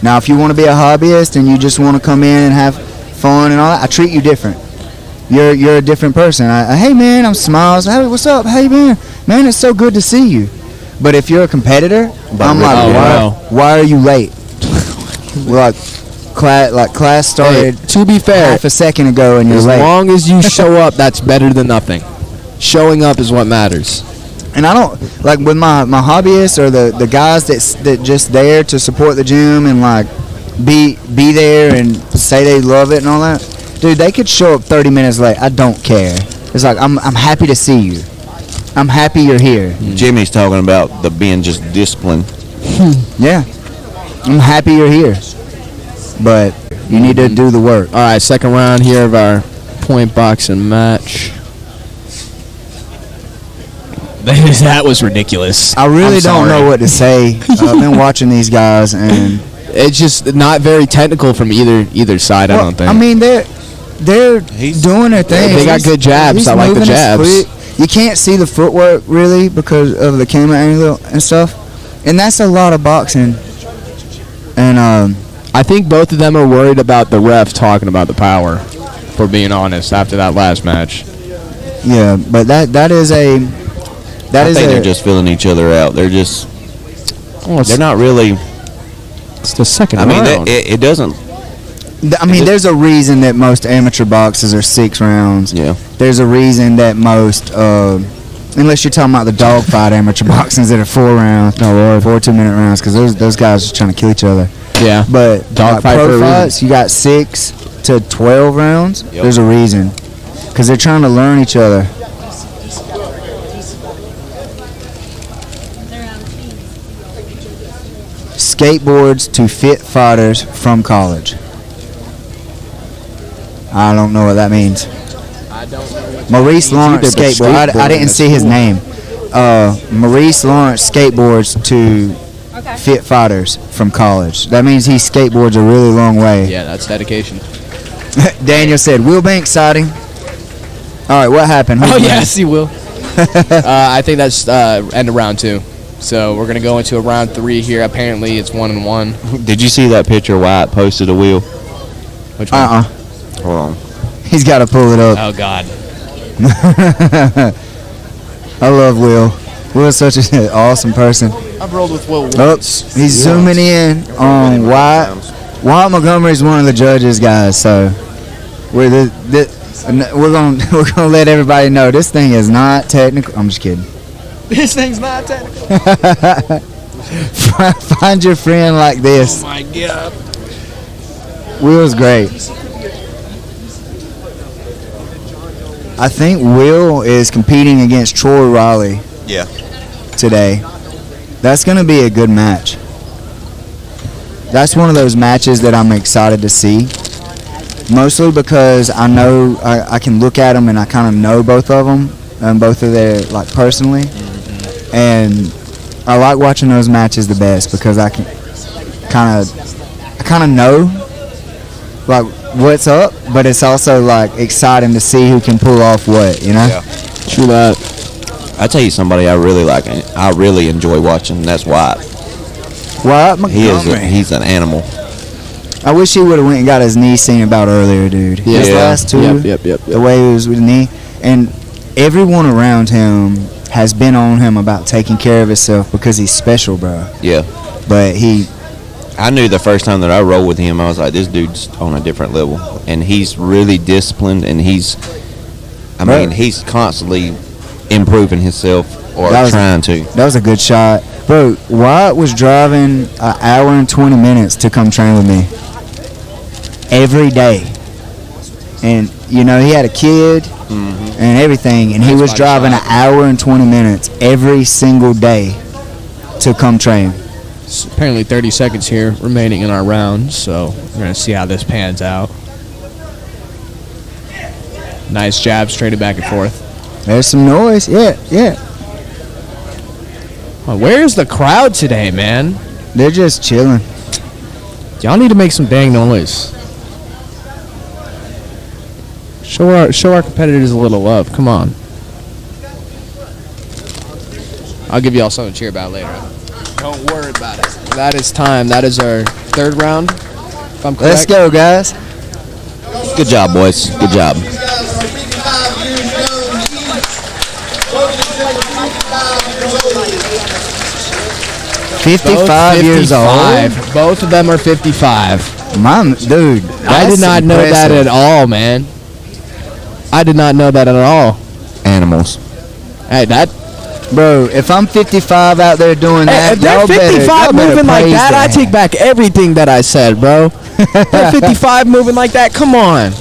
[SPEAKER 2] Now, if you want to be a hobbyist and you just want to come in and have fun and all that, I treat you different. You're a different person. Hey man, I'm Smiles. Hey, what's up? Hey man, it's so good to see you. But if you're a competitor, I'm like,
[SPEAKER 7] Oh, wow.
[SPEAKER 2] why are you late? We're class started
[SPEAKER 7] Hey, to be fair,
[SPEAKER 2] half a second ago and you're
[SPEAKER 7] as
[SPEAKER 2] late.
[SPEAKER 7] long as you show up, that's better than nothing. Showing up is what matters.
[SPEAKER 2] And I don't like with my hobbyists or the guys that just there to support the gym and like be there and say they love it and all that. Dude, they could show up 30 minutes late. I don't care. It's like I'm happy to see you. I'm happy you're here.
[SPEAKER 3] Jimmy's talking about the being just disciplined.
[SPEAKER 2] Yeah. I'm happy you're here. But you need to do the work.
[SPEAKER 7] All right, second round here of our point boxing match. That was ridiculous.
[SPEAKER 2] I really
[SPEAKER 7] I'm
[SPEAKER 2] don't
[SPEAKER 7] sorry.
[SPEAKER 2] know what to say. I've been watching these guys and
[SPEAKER 7] It's just not very technical from either side. I don't think.
[SPEAKER 2] I mean, they're doing their thing.
[SPEAKER 7] They got good jabs.
[SPEAKER 2] He's
[SPEAKER 7] I like the
[SPEAKER 2] moving his
[SPEAKER 7] jabs.
[SPEAKER 2] foot. You can't see the footwork really because of the camera angle and stuff, and that's a lot of boxing. And
[SPEAKER 7] I think both of them are worried about the ref talking about the power. For being honest, after that last match.
[SPEAKER 2] yeah, but that is a
[SPEAKER 3] I think they're just filling each other out. They're just. They're not really.
[SPEAKER 7] It's the second
[SPEAKER 3] I mean,
[SPEAKER 7] round.
[SPEAKER 3] it doesn't.
[SPEAKER 2] I mean, there's a reason that most amateur boxes are 6 rounds.
[SPEAKER 3] Yeah.
[SPEAKER 2] There's a reason that most, unless you're talking about the dogfight amateur boxings that are 4 rounds, 4 2-minute rounds, because those guys are trying to kill each other.
[SPEAKER 7] Yeah.
[SPEAKER 2] But
[SPEAKER 7] Dogfight for a
[SPEAKER 2] pro
[SPEAKER 7] reason.
[SPEAKER 2] fights, you got 6 to 12 rounds.
[SPEAKER 3] Yep.
[SPEAKER 2] There's a reason, because they're trying to learn each other. Skateboards to fit fighters from college. I don't know what that means.
[SPEAKER 7] I don't know.
[SPEAKER 2] Maurice Lawrence
[SPEAKER 7] either, but
[SPEAKER 2] skateboard. I
[SPEAKER 7] skateboarding
[SPEAKER 2] didn't
[SPEAKER 7] is
[SPEAKER 2] see his
[SPEAKER 7] cool.
[SPEAKER 2] name. Maurice Lawrence skateboards to fit fighters from college. That means he skateboards a really long way.
[SPEAKER 7] Yeah, that's dedication.
[SPEAKER 2] Daniel said, "Will Banks sighting." All right, what happened? Who's
[SPEAKER 7] Oh
[SPEAKER 2] winning?
[SPEAKER 7] yes, he will. I think that's end of round 2. So we're gonna go into a round 3 here. Apparently, it's 1-1.
[SPEAKER 3] Did you see that picture Wyatt posted of Will?
[SPEAKER 7] Which one?
[SPEAKER 3] Hold on.
[SPEAKER 2] He's got to pull it up.
[SPEAKER 7] Oh God.
[SPEAKER 2] I love Will. Will's such an awesome person.
[SPEAKER 7] I've rolled with Will
[SPEAKER 2] Oops, he's zooming in on Wyatt. Wyatt Montgomery's one of the judges, guys. So we're we're gonna let everybody know this thing is not technical. I'm just kidding.
[SPEAKER 7] This thing's not technical.
[SPEAKER 2] Find your friend like this.
[SPEAKER 7] Oh my God.
[SPEAKER 2] Will's great. I think Will is competing against Troy Riley
[SPEAKER 3] Yeah.
[SPEAKER 2] today. That's going to be a good match. That's one of those matches that I'm excited to see. Mostly because I know I can look at them and I kind of know both of them, and both of their like personally, and I like watching those matches the best because I can kind of know like what's up, but it's also like exciting to see who can pull off what, you know?
[SPEAKER 3] Yeah.
[SPEAKER 7] True that.
[SPEAKER 3] I tell you somebody I really like. I really enjoy watching. That's Wyatt.
[SPEAKER 2] Wyatt
[SPEAKER 3] He is.
[SPEAKER 2] Montgomery.
[SPEAKER 3] He's an animal.
[SPEAKER 2] I wish he would have went and got his knee seen about earlier, dude. His
[SPEAKER 3] Yeah.
[SPEAKER 2] last two,
[SPEAKER 7] Yep.
[SPEAKER 2] the way he was with the knee, and everyone around him has been on him about taking care of himself because he's special, bro.
[SPEAKER 3] Yeah.
[SPEAKER 2] But
[SPEAKER 3] I knew the first time that I rolled with him, I was like, this dude's on a different level, and he's really disciplined, and he's constantly improving himself or
[SPEAKER 2] That was-
[SPEAKER 3] trying to.
[SPEAKER 2] that was a good shot, bro. Wyatt was driving an hour and 20 minutes to come train with me every day, and you know he had a kid and everything, and he was driving an hour and 20 minutes every single day to come train.
[SPEAKER 7] Apparently 30 seconds here remaining in our round, so we're going to see how this pans out. Nice jabs, traded back and forth.
[SPEAKER 2] There's some noise. Yeah.
[SPEAKER 7] Oh, where's the crowd today, man?
[SPEAKER 2] They're just chilling.
[SPEAKER 7] Y'all need to make some dang noise. Show our competitors a little love. Come on. I'll give y'all something to cheer about later. Don't worry about it. That is time. That is our third round. If I'm correct.
[SPEAKER 2] Let's go, guys.
[SPEAKER 3] Good job, boys. Good job.
[SPEAKER 1] These guys are 55 years young each. Both of them are 55 years old.
[SPEAKER 2] 55 years old.
[SPEAKER 7] Both of them are 55.
[SPEAKER 2] Mom, dude.
[SPEAKER 7] I did
[SPEAKER 2] that's
[SPEAKER 7] not know that
[SPEAKER 2] impressive.
[SPEAKER 7] at all, man. I did not know that at all.
[SPEAKER 3] Animals.
[SPEAKER 7] Hey, that.
[SPEAKER 2] Bro, if I'm 55 out there doing that,
[SPEAKER 7] If they're
[SPEAKER 2] y'all
[SPEAKER 7] 55
[SPEAKER 2] better
[SPEAKER 7] moving like
[SPEAKER 2] praise
[SPEAKER 7] that, I take back everything that I said, bro. They're 55 moving like that. Come on.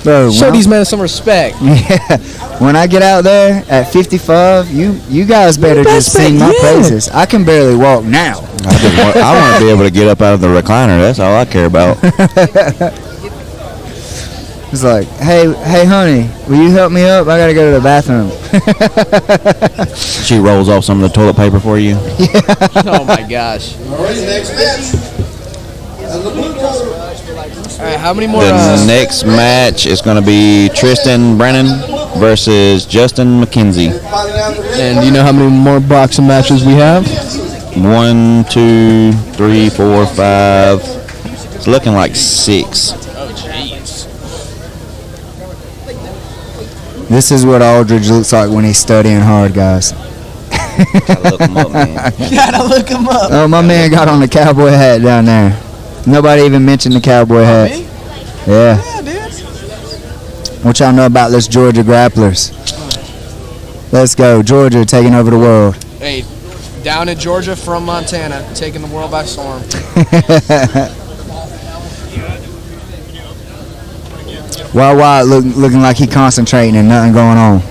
[SPEAKER 2] Bro,
[SPEAKER 7] Show
[SPEAKER 2] when
[SPEAKER 7] these men some respect.
[SPEAKER 2] Yeah, when I get out there at 55, you guys better
[SPEAKER 7] best
[SPEAKER 2] just sing
[SPEAKER 7] bet,
[SPEAKER 2] my
[SPEAKER 7] yeah.
[SPEAKER 2] praises. I can barely walk now.
[SPEAKER 3] I want to be able to get up out of the recliner. That's all I care about.
[SPEAKER 2] It's like, hey, honey, will you help me up? I gotta go to the bathroom.
[SPEAKER 3] She rolls off some of the toilet paper for you.
[SPEAKER 7] Oh my gosh.
[SPEAKER 1] All right, next match. And the blue color.
[SPEAKER 7] All right, how many more?
[SPEAKER 3] The next match is going to be Tristan Brennan versus Justin McKenzie.
[SPEAKER 1] Fighting out the red
[SPEAKER 7] And do you know how many more boxing matches we have?
[SPEAKER 3] 1, 2, 3, 4, 5. It's looking like 6.
[SPEAKER 2] This is what Aldridge looks like when he's studying hard, guys.
[SPEAKER 3] Gotta look 'em up, man.
[SPEAKER 7] Gotta look him up.
[SPEAKER 2] Oh, my man got on the cowboy hat down there. Nobody even mentioned the cowboy hat.
[SPEAKER 7] Me?
[SPEAKER 2] Yeah.
[SPEAKER 7] Yeah, dude.
[SPEAKER 2] What y'all know about this Georgia grapplers? Let's go. Georgia taking over the world.
[SPEAKER 7] Hey, down in Georgia from Montana, taking the world by storm.
[SPEAKER 2] Wild Wild looking like he concentrating and nothing going on.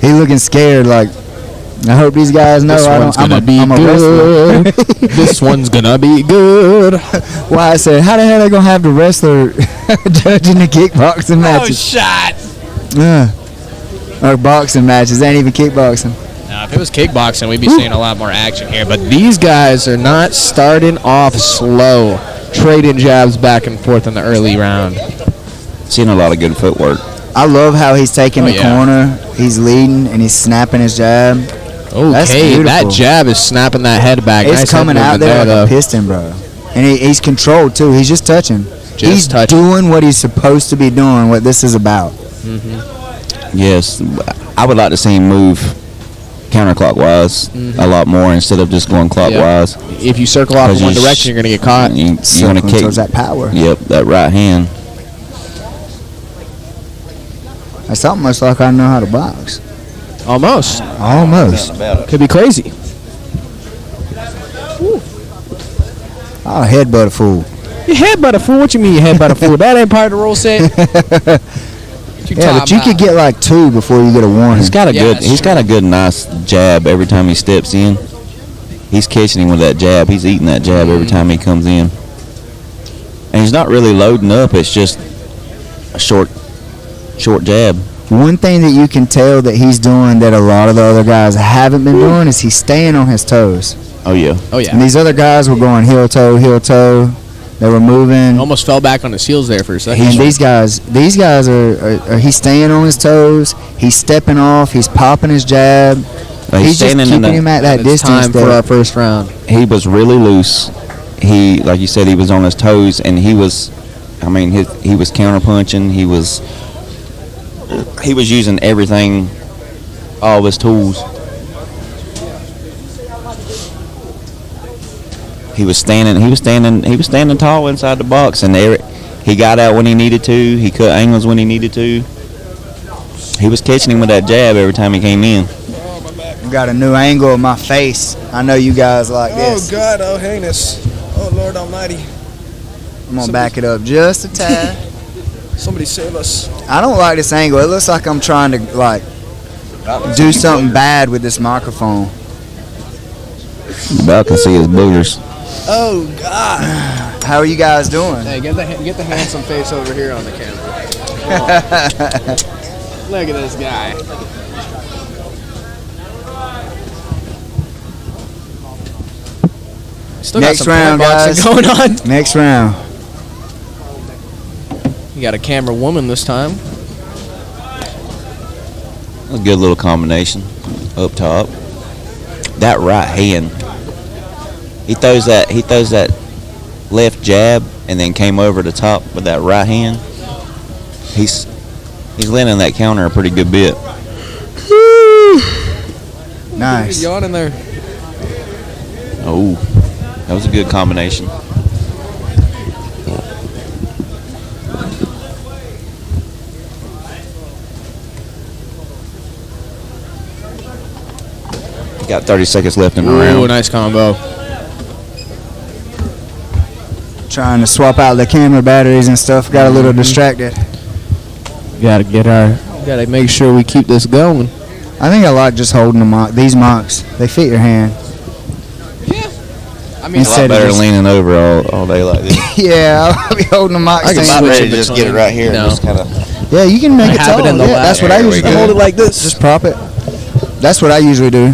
[SPEAKER 2] He looking scared like, I hope these guys know I'm a wrestler.
[SPEAKER 7] This one's gonna be good.
[SPEAKER 2] Why I said, how the hell they gonna have the wrestler judging the kickboxing
[SPEAKER 7] Oh,
[SPEAKER 2] matches?
[SPEAKER 7] shot.
[SPEAKER 2] Or boxing matches, ain't even kickboxing.
[SPEAKER 7] Now, if it was kickboxing, we'd be seeing a lot more action here. But these guys are not starting off slow, trading jabs back and forth in the early round.
[SPEAKER 3] Seen a lot of good footwork.
[SPEAKER 2] I love how he's taking the
[SPEAKER 7] yeah.
[SPEAKER 2] corner, he's leading, and he's snapping his jab. That's
[SPEAKER 7] Okay,
[SPEAKER 2] beautiful.
[SPEAKER 7] that jab is snapping that head back.
[SPEAKER 2] It's
[SPEAKER 7] Nice
[SPEAKER 2] coming
[SPEAKER 7] head
[SPEAKER 2] out
[SPEAKER 7] movement
[SPEAKER 2] there like
[SPEAKER 7] though.
[SPEAKER 2] a piston, bro. And he's controlled, too. He's just touching. He's
[SPEAKER 7] touching.
[SPEAKER 2] doing what he's supposed to be doing, what this is about.
[SPEAKER 3] Yes, I would like to see him move counterclockwise a lot more instead of just going clockwise.
[SPEAKER 7] If you circle off in
[SPEAKER 3] 'Cause
[SPEAKER 7] one
[SPEAKER 3] you
[SPEAKER 7] direction, you're gonna get caught.
[SPEAKER 3] You want to
[SPEAKER 2] Circling
[SPEAKER 3] kick.
[SPEAKER 2] towards that power.
[SPEAKER 3] Yep, that right hand.
[SPEAKER 2] It's almost like I know how to box.
[SPEAKER 7] Almost.
[SPEAKER 2] Almost.
[SPEAKER 7] Could be crazy.
[SPEAKER 2] I'll headbutt a fool.
[SPEAKER 7] You headbutt a fool? What you mean you headbutt a fool? That ain't part of the rule set.
[SPEAKER 2] Yeah, but you could get like 2 before you get a warning.
[SPEAKER 3] He's got a
[SPEAKER 7] Yeah,
[SPEAKER 3] good.
[SPEAKER 7] that's
[SPEAKER 3] He's got a good, nice jab every time he steps in. He's catching him with that jab. He's eating that jab every time he comes in. And he's not really loading up. It's just a short jab.
[SPEAKER 2] One thing that you can tell that he's doing that a lot of the other guys haven't been doing is he's staying on his toes.
[SPEAKER 3] Oh yeah.
[SPEAKER 7] Oh
[SPEAKER 2] And
[SPEAKER 7] yeah.
[SPEAKER 2] these other guys were going heel toe. They were moving.
[SPEAKER 7] Almost fell back on his heels there for a second.
[SPEAKER 2] And these guys are he's staying on his toes. He's stepping off. He's popping his jab. He's just
[SPEAKER 3] standing
[SPEAKER 2] keeping
[SPEAKER 3] in
[SPEAKER 2] him at that
[SPEAKER 7] It's
[SPEAKER 2] distance.
[SPEAKER 7] time for our first round.
[SPEAKER 3] He was really loose. He, like you said, he was on his toes, and he was. I mean, he was counterpunching. He was using everything, all of his tools. He was standing tall inside the box, and he got out when he needed to. He cut angles when he needed to. He was catching him with that jab every time he came in.
[SPEAKER 2] Got a new angle of my face. I know you guys like this.
[SPEAKER 7] God, oh heinous. Oh Lord Almighty.
[SPEAKER 2] I'm gonna back it up just a tad.
[SPEAKER 7] Somebody save us.
[SPEAKER 2] I don't like this angle. It looks like I'm trying to like do something bad with this microphone.
[SPEAKER 3] About can see his boogers.
[SPEAKER 7] Oh God!
[SPEAKER 2] How are you guys doing?
[SPEAKER 7] Hey, get the handsome face over here on the camera. Look at this guy. Still got
[SPEAKER 2] Next
[SPEAKER 7] some
[SPEAKER 2] round,
[SPEAKER 7] boxing
[SPEAKER 2] guys.
[SPEAKER 7] going on.
[SPEAKER 2] Next round.
[SPEAKER 7] You got a camera woman this time.
[SPEAKER 3] A good little combination up top. That right hand. He throws that left jab and then came over the top with that right hand. He's landing that counter a pretty good bit.
[SPEAKER 2] Nice.
[SPEAKER 7] Yawning there.
[SPEAKER 3] Oh, that was a good combination. Got 30 seconds left in the
[SPEAKER 7] Ooh,
[SPEAKER 3] round.
[SPEAKER 7] nice combo.
[SPEAKER 2] Trying to swap out the camera batteries and stuff. Got a little distracted.
[SPEAKER 7] Gotta make sure we keep this going.
[SPEAKER 2] I think I like just holding these mocks. They fit your hand.
[SPEAKER 7] I mean,
[SPEAKER 3] It's a lot better than leaning over all day like this.
[SPEAKER 2] Yeah, I'll be holding the mock
[SPEAKER 7] I can
[SPEAKER 2] stand.
[SPEAKER 7] switch
[SPEAKER 3] ready
[SPEAKER 7] it
[SPEAKER 3] to just
[SPEAKER 7] between,
[SPEAKER 3] get it right here.
[SPEAKER 7] you know.
[SPEAKER 3] And just kind of.
[SPEAKER 2] Yeah, you can make it
[SPEAKER 7] have
[SPEAKER 2] tall.
[SPEAKER 7] it in the
[SPEAKER 2] Yeah,
[SPEAKER 7] lap.
[SPEAKER 2] that's what I
[SPEAKER 3] There we
[SPEAKER 2] usually
[SPEAKER 3] go.
[SPEAKER 2] do.
[SPEAKER 7] Hold it like this.
[SPEAKER 2] Just prop it. That's what I usually do.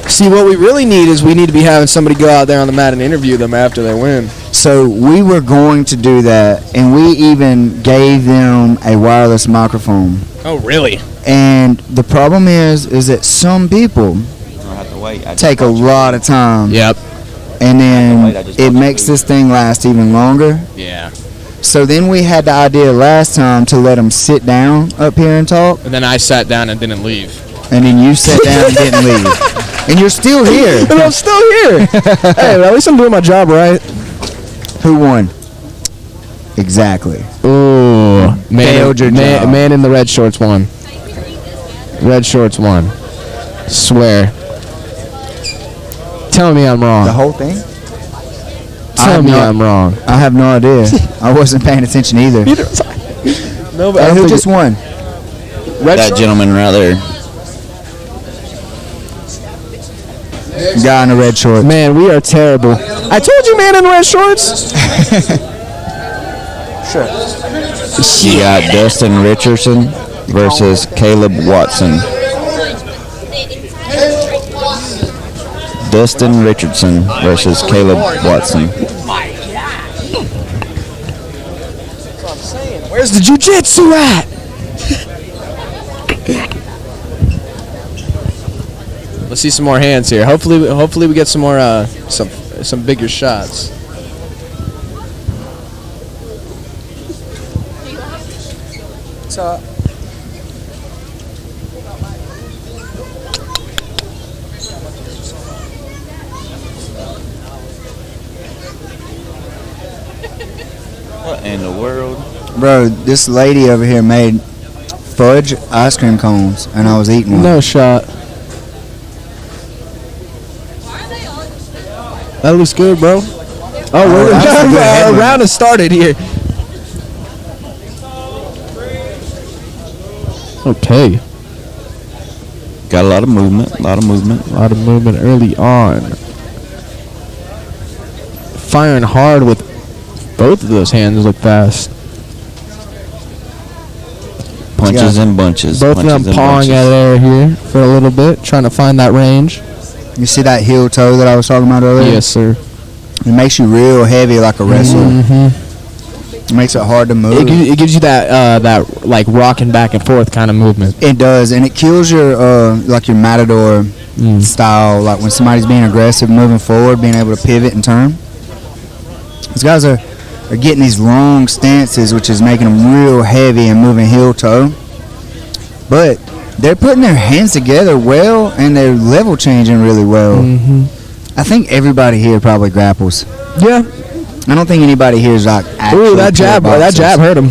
[SPEAKER 7] See, what we really need is we need to be having somebody go out there on the mat and interview them after they win.
[SPEAKER 2] So we were going to do that, and we even gave them a wireless microphone.
[SPEAKER 7] Oh, really?
[SPEAKER 2] And the problem is that some people
[SPEAKER 3] I have to wait. I just
[SPEAKER 2] take a
[SPEAKER 3] watch it.
[SPEAKER 2] lot of time,
[SPEAKER 7] Yep.
[SPEAKER 2] and
[SPEAKER 3] Wait, I
[SPEAKER 2] then
[SPEAKER 3] just
[SPEAKER 2] it
[SPEAKER 3] watch
[SPEAKER 2] makes
[SPEAKER 3] it.
[SPEAKER 2] this thing last even longer.
[SPEAKER 7] Yeah.
[SPEAKER 2] So then we had the idea last time to let them sit down up here and talk,
[SPEAKER 7] And then I sat down and didn't leave.
[SPEAKER 2] and then you sat down and didn't leave. And you're still here.
[SPEAKER 7] But I'm still here. Hey, at least I'm doing my job right.
[SPEAKER 2] Who won? Exactly.
[SPEAKER 7] Ooh.
[SPEAKER 2] Failed your job.
[SPEAKER 7] Man in the red shorts won. Red shorts won. Swear. Tell me I'm wrong.
[SPEAKER 2] The whole thing?
[SPEAKER 7] Tell me I'm wrong.
[SPEAKER 2] I have no idea. I wasn't paying attention either.
[SPEAKER 7] No, but
[SPEAKER 2] Hey, who just won?
[SPEAKER 7] red
[SPEAKER 3] That
[SPEAKER 7] shorts?
[SPEAKER 3] gentleman right there.
[SPEAKER 2] Guy in the red shorts.
[SPEAKER 7] Man, we are terrible. I told you, man in the red shorts.
[SPEAKER 2] Sure.
[SPEAKER 3] You got Dustin Richardson versus Caleb Watson. Dustin Richardson versus Caleb Watson.
[SPEAKER 7] Where's the jujitsu at? Let's see some more hands here. Hopefully we get some more some bigger shots.
[SPEAKER 3] What in the world?
[SPEAKER 2] Bro, this lady over here made fudge ice cream cones, and I was eating one.
[SPEAKER 7] No shot. That looks good, bro. Oh,
[SPEAKER 2] that's a good
[SPEAKER 7] our
[SPEAKER 2] headwind.
[SPEAKER 7] round has started here. Okay.
[SPEAKER 3] Got a lot of movement. A lot of movement.
[SPEAKER 7] A lot of movement early on. Firing hard with both of those hands look fast.
[SPEAKER 3] Punches and bunches.
[SPEAKER 7] Both of
[SPEAKER 3] punches
[SPEAKER 7] them
[SPEAKER 3] and
[SPEAKER 7] pawing
[SPEAKER 3] bunches.
[SPEAKER 7] at air here for a little bit, trying to find that range.
[SPEAKER 2] You see that heel toe that I was talking about earlier?
[SPEAKER 7] Yes, sir.
[SPEAKER 2] It makes you real heavy like a wrestler.
[SPEAKER 7] Mm-hmm.
[SPEAKER 2] It makes it hard to move.
[SPEAKER 7] It gives you that like rocking back and forth kind of movement.
[SPEAKER 2] It does, and it kills your like your matador style. Like when somebody's being aggressive, moving forward, being able to pivot and turn. These guys are getting these long stances, which is making them real heavy and moving heel toe. But they're putting their hands together well, and they're level changing really well. I think everybody here probably grapples.
[SPEAKER 7] Yeah.
[SPEAKER 2] I don't think anybody here is like actually
[SPEAKER 7] Ooh, that jab!
[SPEAKER 2] pure
[SPEAKER 7] That jab
[SPEAKER 2] boxers.
[SPEAKER 7] hurt him.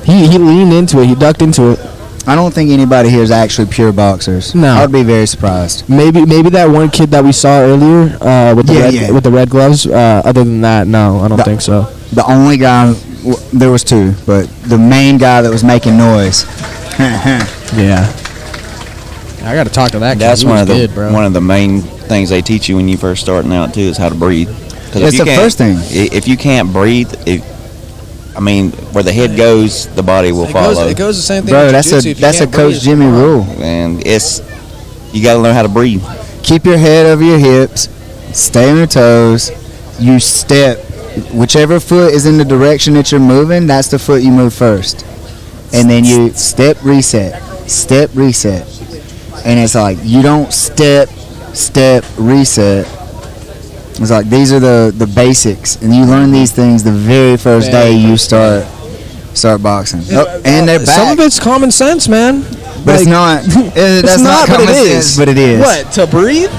[SPEAKER 7] He leaned into it. He ducked into it.
[SPEAKER 2] I don't think anybody here is actually pure boxers.
[SPEAKER 7] No.
[SPEAKER 2] I would be very surprised.
[SPEAKER 7] Maybe that one kid that we saw earlier with the red gloves. Other than that, no, I don't think so.
[SPEAKER 2] The only guy, there was two, but the main guy that was making noise.
[SPEAKER 7] Yeah. I got to talk to that kid.
[SPEAKER 3] That's
[SPEAKER 7] He
[SPEAKER 3] one
[SPEAKER 7] was
[SPEAKER 3] of the
[SPEAKER 7] good, bro.
[SPEAKER 3] one of the main things they teach you when you first starting out too is how to breathe. 'Cause
[SPEAKER 2] That's the first thing.
[SPEAKER 3] If you can't breathe, where the head goes, the body will follow.
[SPEAKER 7] It goes the same thing.
[SPEAKER 2] Bro,
[SPEAKER 7] with
[SPEAKER 2] that's
[SPEAKER 7] jiu-jitsu. If you
[SPEAKER 2] a
[SPEAKER 7] can't
[SPEAKER 2] Coach
[SPEAKER 7] breathe,
[SPEAKER 2] Jimmy rule.
[SPEAKER 3] And you got to learn how to breathe.
[SPEAKER 2] Keep your head over your hips. Stay on your toes. You step. Whichever foot is in the direction that you're moving, that's the foot you move first. And then you step, reset. Step, reset. And it's like, you don't step, reset. It's like, these are the basics. And you learn these things the very first day you start boxing. Oh, and they're back.
[SPEAKER 7] Some of it's common sense, man.
[SPEAKER 2] But it's not. That's not
[SPEAKER 7] but
[SPEAKER 2] common
[SPEAKER 7] it
[SPEAKER 2] sense,
[SPEAKER 7] is.
[SPEAKER 2] but it is.
[SPEAKER 7] What, to breathe?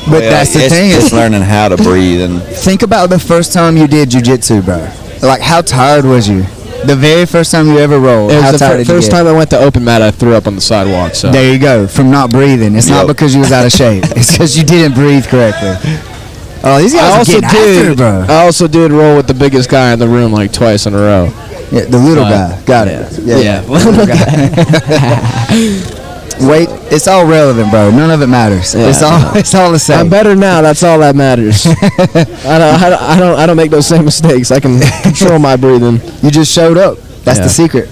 [SPEAKER 2] But that's the thing.
[SPEAKER 3] It's
[SPEAKER 2] Is
[SPEAKER 3] learning how to breathe. And
[SPEAKER 2] think about the first time you did jiu-jitsu, bro. Like, how tired was you? The very first time you ever rolled.
[SPEAKER 7] It
[SPEAKER 2] How
[SPEAKER 7] was the
[SPEAKER 2] tired did you
[SPEAKER 7] first
[SPEAKER 2] get?
[SPEAKER 7] time I went to open mat, I threw up on the sidewalk. So
[SPEAKER 2] There you go. From not breathing. It's not
[SPEAKER 3] Yep.
[SPEAKER 2] because you was out of shape. It's because you didn't breathe correctly. Oh, these
[SPEAKER 7] I
[SPEAKER 2] guys are
[SPEAKER 7] also
[SPEAKER 2] getting after it,
[SPEAKER 7] did.
[SPEAKER 2] bro.
[SPEAKER 7] I also did roll with the biggest guy in the room like twice in a row.
[SPEAKER 2] Yeah, the little
[SPEAKER 7] Uh,
[SPEAKER 2] guy. Got it.
[SPEAKER 7] Yeah.
[SPEAKER 2] Little guy. Wait, it's all relevant, bro. None of it matters.
[SPEAKER 7] Yeah,
[SPEAKER 2] It's all the same.
[SPEAKER 7] I'm better now. That's all that matters. I don't make those same mistakes. I can control my breathing.
[SPEAKER 2] You just showed up. That's
[SPEAKER 7] Yeah.
[SPEAKER 2] the secret.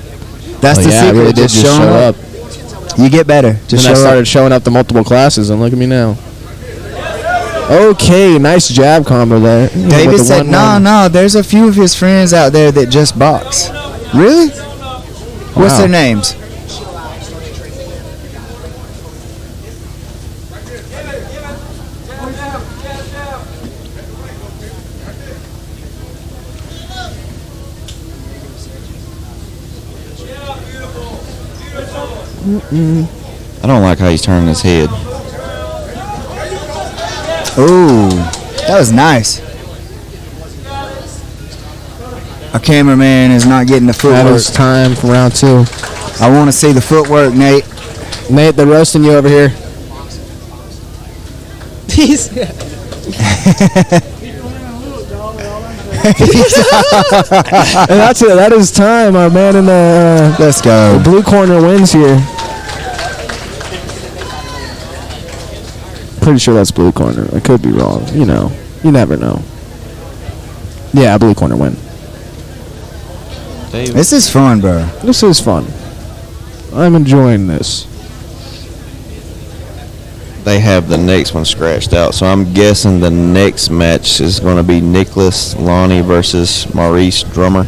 [SPEAKER 2] That's the
[SPEAKER 7] yeah,
[SPEAKER 2] secret.
[SPEAKER 7] I really did just
[SPEAKER 2] showing
[SPEAKER 7] show up.
[SPEAKER 2] You get better. Just
[SPEAKER 7] And I
[SPEAKER 2] show
[SPEAKER 7] started
[SPEAKER 2] up.
[SPEAKER 7] showing up to multiple classes, and look at me now. Okay, nice jab combo there.
[SPEAKER 2] David
[SPEAKER 7] With the
[SPEAKER 2] said,
[SPEAKER 7] 1-1.
[SPEAKER 2] no, there's a few of his friends out there that just box. Really? What's
[SPEAKER 7] Wow.
[SPEAKER 2] their names?
[SPEAKER 3] I don't like how he's turning his head.
[SPEAKER 2] Ooh, that was nice. Our cameraman is not getting the
[SPEAKER 7] That
[SPEAKER 2] footwork.
[SPEAKER 7] is time for round 2.
[SPEAKER 2] I want to see the footwork, Nate.
[SPEAKER 7] Nate, they're roasting you over here. And that's it. That is time. Our man in the
[SPEAKER 2] Let's go.
[SPEAKER 7] blue corner wins here. Pretty sure that's blue corner. I could be wrong. You know, you never know. Yeah, blue corner win.
[SPEAKER 2] This is fun, bro.
[SPEAKER 7] This is fun. I'm enjoying this.
[SPEAKER 3] They have the next one scratched out, so I'm guessing the next match is going to be Nicholas Lonnie versus Maurice Drummer.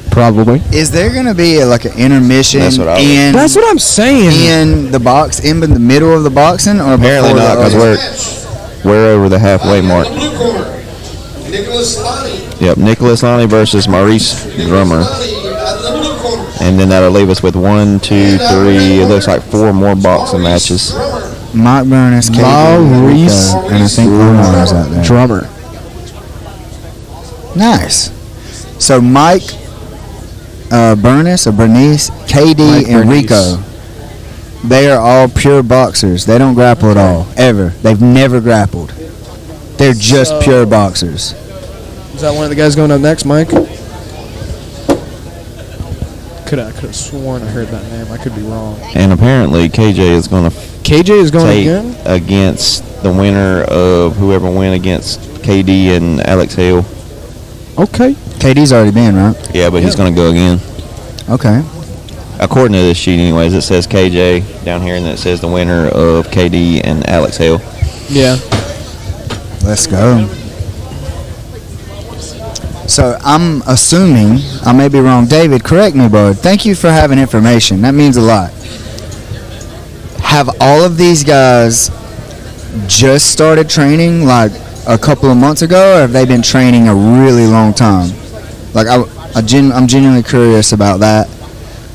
[SPEAKER 7] Probably.
[SPEAKER 2] Is there going to be like an intermission
[SPEAKER 3] That's what I was-
[SPEAKER 2] in,
[SPEAKER 7] That's what I'm saying.
[SPEAKER 2] in the box, in the middle of the boxing? Or
[SPEAKER 3] Apparently
[SPEAKER 2] before
[SPEAKER 3] not,
[SPEAKER 2] the
[SPEAKER 3] because we're over the halfway mark.
[SPEAKER 1] In the blue corner, Nicholas Lonnie.
[SPEAKER 3] Yep, Nicholas Lonnie versus Maurice Drummer.
[SPEAKER 1] Lonnie out of the blue corner.
[SPEAKER 3] And then that'll leave us with 1, 2, 3, it looks like 4 more boxing matches.
[SPEAKER 2] Mike Burness, KD,
[SPEAKER 7] Maurice
[SPEAKER 2] Rico, and I think Lamar's out there.
[SPEAKER 7] Drummer.
[SPEAKER 2] Nice. So Mike, Burness or Bernice, KD,
[SPEAKER 7] Mike
[SPEAKER 2] and
[SPEAKER 7] Bernice.
[SPEAKER 2] Rico, they are all pure boxers. They don't grapple at all, ever. They've never grappled. They're just pure boxers.
[SPEAKER 7] Is that one of the guys going up next, Mike? I could have sworn I heard that name. I could be wrong.
[SPEAKER 3] And apparently KJ is going to
[SPEAKER 7] KJ is going
[SPEAKER 3] take
[SPEAKER 7] again?
[SPEAKER 3] against the winner of whoever win against KD and Alex Hale.
[SPEAKER 7] Okay.
[SPEAKER 2] KD's already been, right?
[SPEAKER 3] Yeah, but he's going to go again.
[SPEAKER 2] Okay.
[SPEAKER 3] According to this sheet anyways, it says KJ down here, and then it says the winner of KD and Alex Hale.
[SPEAKER 7] Yeah.
[SPEAKER 2] Let's go. So I'm assuming, I may be wrong. David, correct me, bud. Thank you for having information. That means a lot. Have all of these guys just started training like a couple of months ago, or have they been training a really long time? Like I'm genuinely curious about that,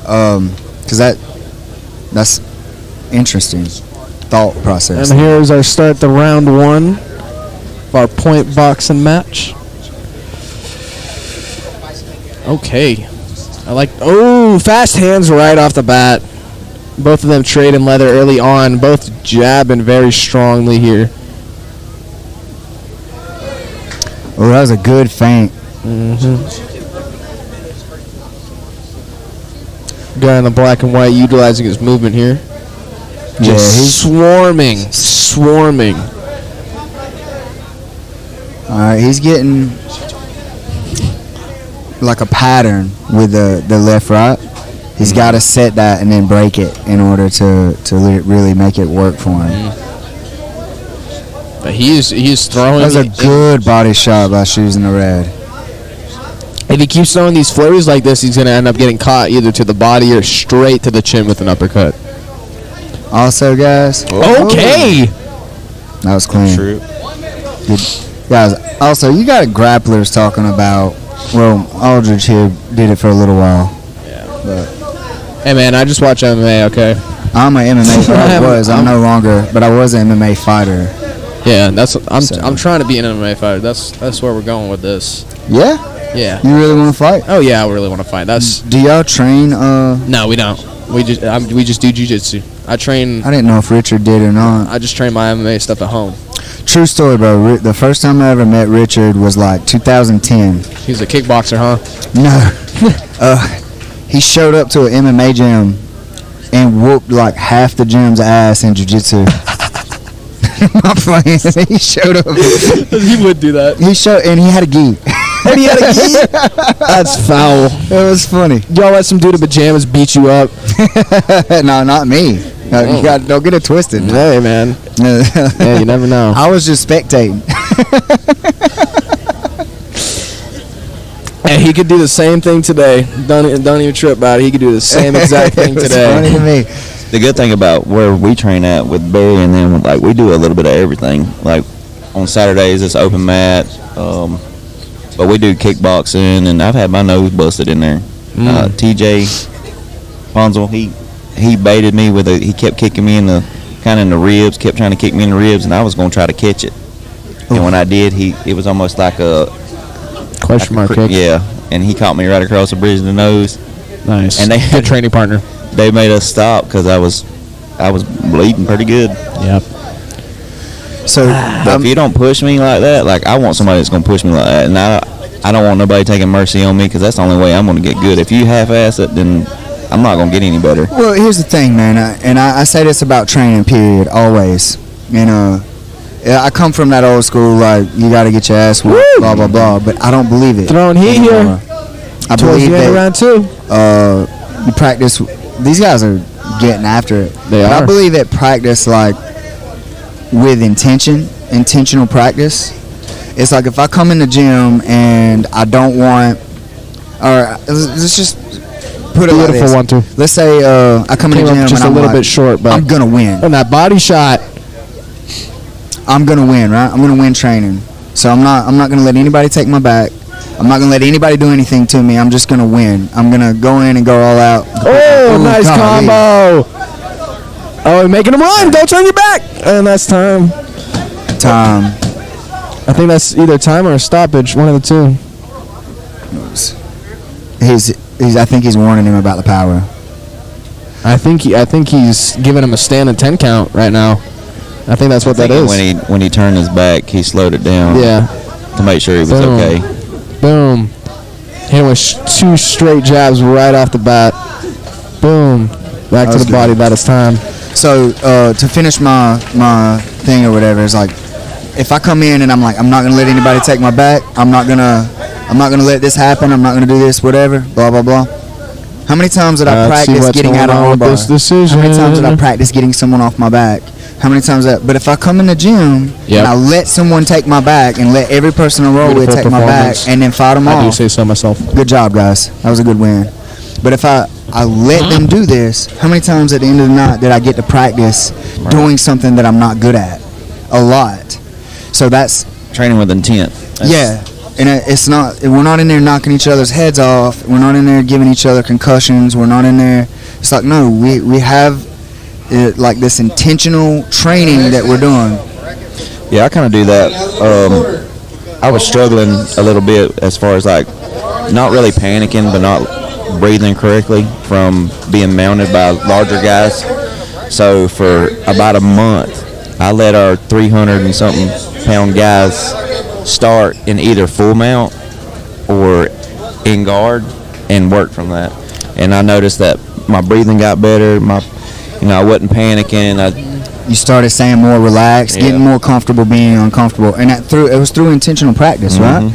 [SPEAKER 2] because that's interesting thought process.
[SPEAKER 7] And here's our start to round 1 of our point boxing match. Okay. I like... Oh, fast hands right off the bat. Both of them trading leather early on. Both jabbing very strongly here.
[SPEAKER 2] Oh, that was a good feint.
[SPEAKER 7] Guy in the black and white utilizing his movement here.
[SPEAKER 2] Yeah,
[SPEAKER 7] Just
[SPEAKER 2] he's
[SPEAKER 7] swarming.
[SPEAKER 2] right, he's getting like a pattern with the left right. He's got to set that and then break it in order to really make it work for him.
[SPEAKER 7] But he's throwing.
[SPEAKER 2] That was a good body shot by Shoes in the Red.
[SPEAKER 7] If he keeps throwing these flurries like this, he's gonna end up getting caught either to the body or straight to the chin with an uppercut.
[SPEAKER 2] Also, guys,
[SPEAKER 7] Okay.
[SPEAKER 2] that was clean.
[SPEAKER 3] True.
[SPEAKER 2] Good. Guys, also, you got grapplers talking about, well, Aldridge here did it for a little while.
[SPEAKER 7] Hey man, I just watch MMA. Okay.
[SPEAKER 2] I'm an MMA, I'm no longer, but I was an MMA fighter.
[SPEAKER 7] Yeah, I'm
[SPEAKER 2] So-
[SPEAKER 7] trying to be an MMA fighter. That's where we're going with this.
[SPEAKER 2] Yeah?
[SPEAKER 7] Yeah.
[SPEAKER 2] You really want to fight?
[SPEAKER 7] Oh yeah, I really want to fight.
[SPEAKER 2] Do y'all train,
[SPEAKER 7] No, we don't. We just do jiu-jitsu. I train.
[SPEAKER 2] I didn't know if Richard did or not.
[SPEAKER 7] I just train my MMA stuff at home.
[SPEAKER 2] True story, bro. The first time I ever met Richard was like 2010.
[SPEAKER 7] He's a kickboxer, huh?
[SPEAKER 2] No. He showed up to an MMA gym and whooped like half the gym's ass in jiu-jitsu. I'm not playing. He showed up.
[SPEAKER 7] He would do that.
[SPEAKER 2] And he had a gi.
[SPEAKER 7] And he had a gi? That's foul.
[SPEAKER 2] It was funny.
[SPEAKER 7] Y'all let some dude in pajamas beat you up.
[SPEAKER 2] No, not me. No, don't get it twisted.
[SPEAKER 7] Hey man. Yeah, you never know.
[SPEAKER 2] I was just spectating.
[SPEAKER 7] And he could do the same thing today. Don't even trip about it. He could do the same exact thing
[SPEAKER 2] It was
[SPEAKER 7] today.
[SPEAKER 2] funny to me.
[SPEAKER 3] The good thing about where we train at with Barry and them, like we do a little bit of everything. Like on Saturdays, it's open mat, but we do kickboxing, and I've had my nose busted in there. TJ Ponzel, he baited me with he kept kicking me in the ribs, kept trying to kick me in the ribs, and I was gonna try to catch it. And when I did, it was almost like a
[SPEAKER 7] Question mark kick.
[SPEAKER 3] Yeah, and he caught me right across the bridge of the nose.
[SPEAKER 7] Nice.
[SPEAKER 3] And they
[SPEAKER 7] good training partner.
[SPEAKER 3] They made us stop because I was bleeding pretty good.
[SPEAKER 7] Yep.
[SPEAKER 2] So,
[SPEAKER 3] But if you don't push me like that, like I want somebody that's gonna push me like that, and I don't want nobody taking mercy on me because that's the only way I'm gonna get good. If you half-ass it, then I'm not gonna get any better.
[SPEAKER 2] well, here's the thing, man, I say this about training, period, always. I come from that old school, like, you got to get your ass whooped, blah, blah, blah, but I don't believe it.
[SPEAKER 7] Throwing heat here.
[SPEAKER 2] anymore. I
[SPEAKER 7] Towards
[SPEAKER 2] believe
[SPEAKER 7] the end of
[SPEAKER 2] that
[SPEAKER 7] round two.
[SPEAKER 2] you practice, these guys are getting after it.
[SPEAKER 7] They
[SPEAKER 2] But I
[SPEAKER 7] are.
[SPEAKER 2] believe that practice, like, with intentional practice. It's like if I come in the gym and I don't want, or let's just put it like
[SPEAKER 7] Beautiful
[SPEAKER 2] this.
[SPEAKER 7] 1-2.
[SPEAKER 2] Let's say I come in
[SPEAKER 7] Came
[SPEAKER 2] the
[SPEAKER 7] up
[SPEAKER 2] gym
[SPEAKER 7] just
[SPEAKER 2] and
[SPEAKER 7] a
[SPEAKER 2] I'm
[SPEAKER 7] little
[SPEAKER 2] like,
[SPEAKER 7] bit short, but
[SPEAKER 2] I'm gonna win.
[SPEAKER 7] on that body shot.
[SPEAKER 2] I'm gonna win, right? I'm gonna win training. So I'm not gonna let anybody take my back. I'm not gonna let anybody do anything to me. I'm just gonna win. I'm gonna go in and go all out.
[SPEAKER 7] Oh,
[SPEAKER 2] Ooh,
[SPEAKER 7] nice
[SPEAKER 2] golly.
[SPEAKER 7] combo. Oh, making him run. Don't turn your back. And that's time.
[SPEAKER 2] Time.
[SPEAKER 7] I think that's either time or a stoppage. One of the two.
[SPEAKER 2] I think he's warning him about the power.
[SPEAKER 7] I think he's giving him a standing 10 count right now. I think that's what that is.
[SPEAKER 3] When he turned his back, he slowed it down.
[SPEAKER 7] Yeah.
[SPEAKER 3] To make sure he was
[SPEAKER 7] Boom.
[SPEAKER 3] okay.
[SPEAKER 7] Boom. Hit him with two straight jabs right off the bat. Boom. Back to
[SPEAKER 2] was
[SPEAKER 7] the
[SPEAKER 2] good.
[SPEAKER 7] body. That is time.
[SPEAKER 2] So to finish my thing or whatever, it's like if I come in and I'm like, I'm not gonna let anybody take my back. I'm not gonna let this happen. I'm not gonna do this, whatever. Blah blah blah. How many times did I
[SPEAKER 7] Let's see
[SPEAKER 2] practice
[SPEAKER 7] what's
[SPEAKER 2] getting
[SPEAKER 7] going
[SPEAKER 2] out of
[SPEAKER 7] on with
[SPEAKER 2] armbar?
[SPEAKER 7] this decision.
[SPEAKER 2] How many times did I practice getting someone off my back? How many times that? But if I come in the gym
[SPEAKER 7] Yep.
[SPEAKER 2] and I let someone take my back and let every person I roll with
[SPEAKER 7] Beautiful
[SPEAKER 2] take my back
[SPEAKER 7] performance.
[SPEAKER 2] and then fight them
[SPEAKER 7] I do
[SPEAKER 2] off,
[SPEAKER 7] say so myself.
[SPEAKER 2] good job, guys. That was a good win. But if I let them do this, how many times at the end of the night did I get to practice doing something that I'm not good at? A lot. So that's,
[SPEAKER 3] Training with intent.
[SPEAKER 2] yeah. And it's not, we're not in there knocking each other's heads off. We're not in there giving each other concussions. We're not in there. It's like, no, we have like this intentional training that we're doing.
[SPEAKER 3] Yeah, I kind of do that. I was struggling a little bit as far as like not really panicking, but not breathing correctly from being mounted by larger guys. So for about a month, I let our 300 and something pound guys start in either full mount or in guard and work from that. And I noticed that my breathing got better. I wasn't panicking.
[SPEAKER 2] you started saying more relaxed,
[SPEAKER 3] Yeah.
[SPEAKER 2] getting more comfortable being uncomfortable, and it was through intentional practice, right?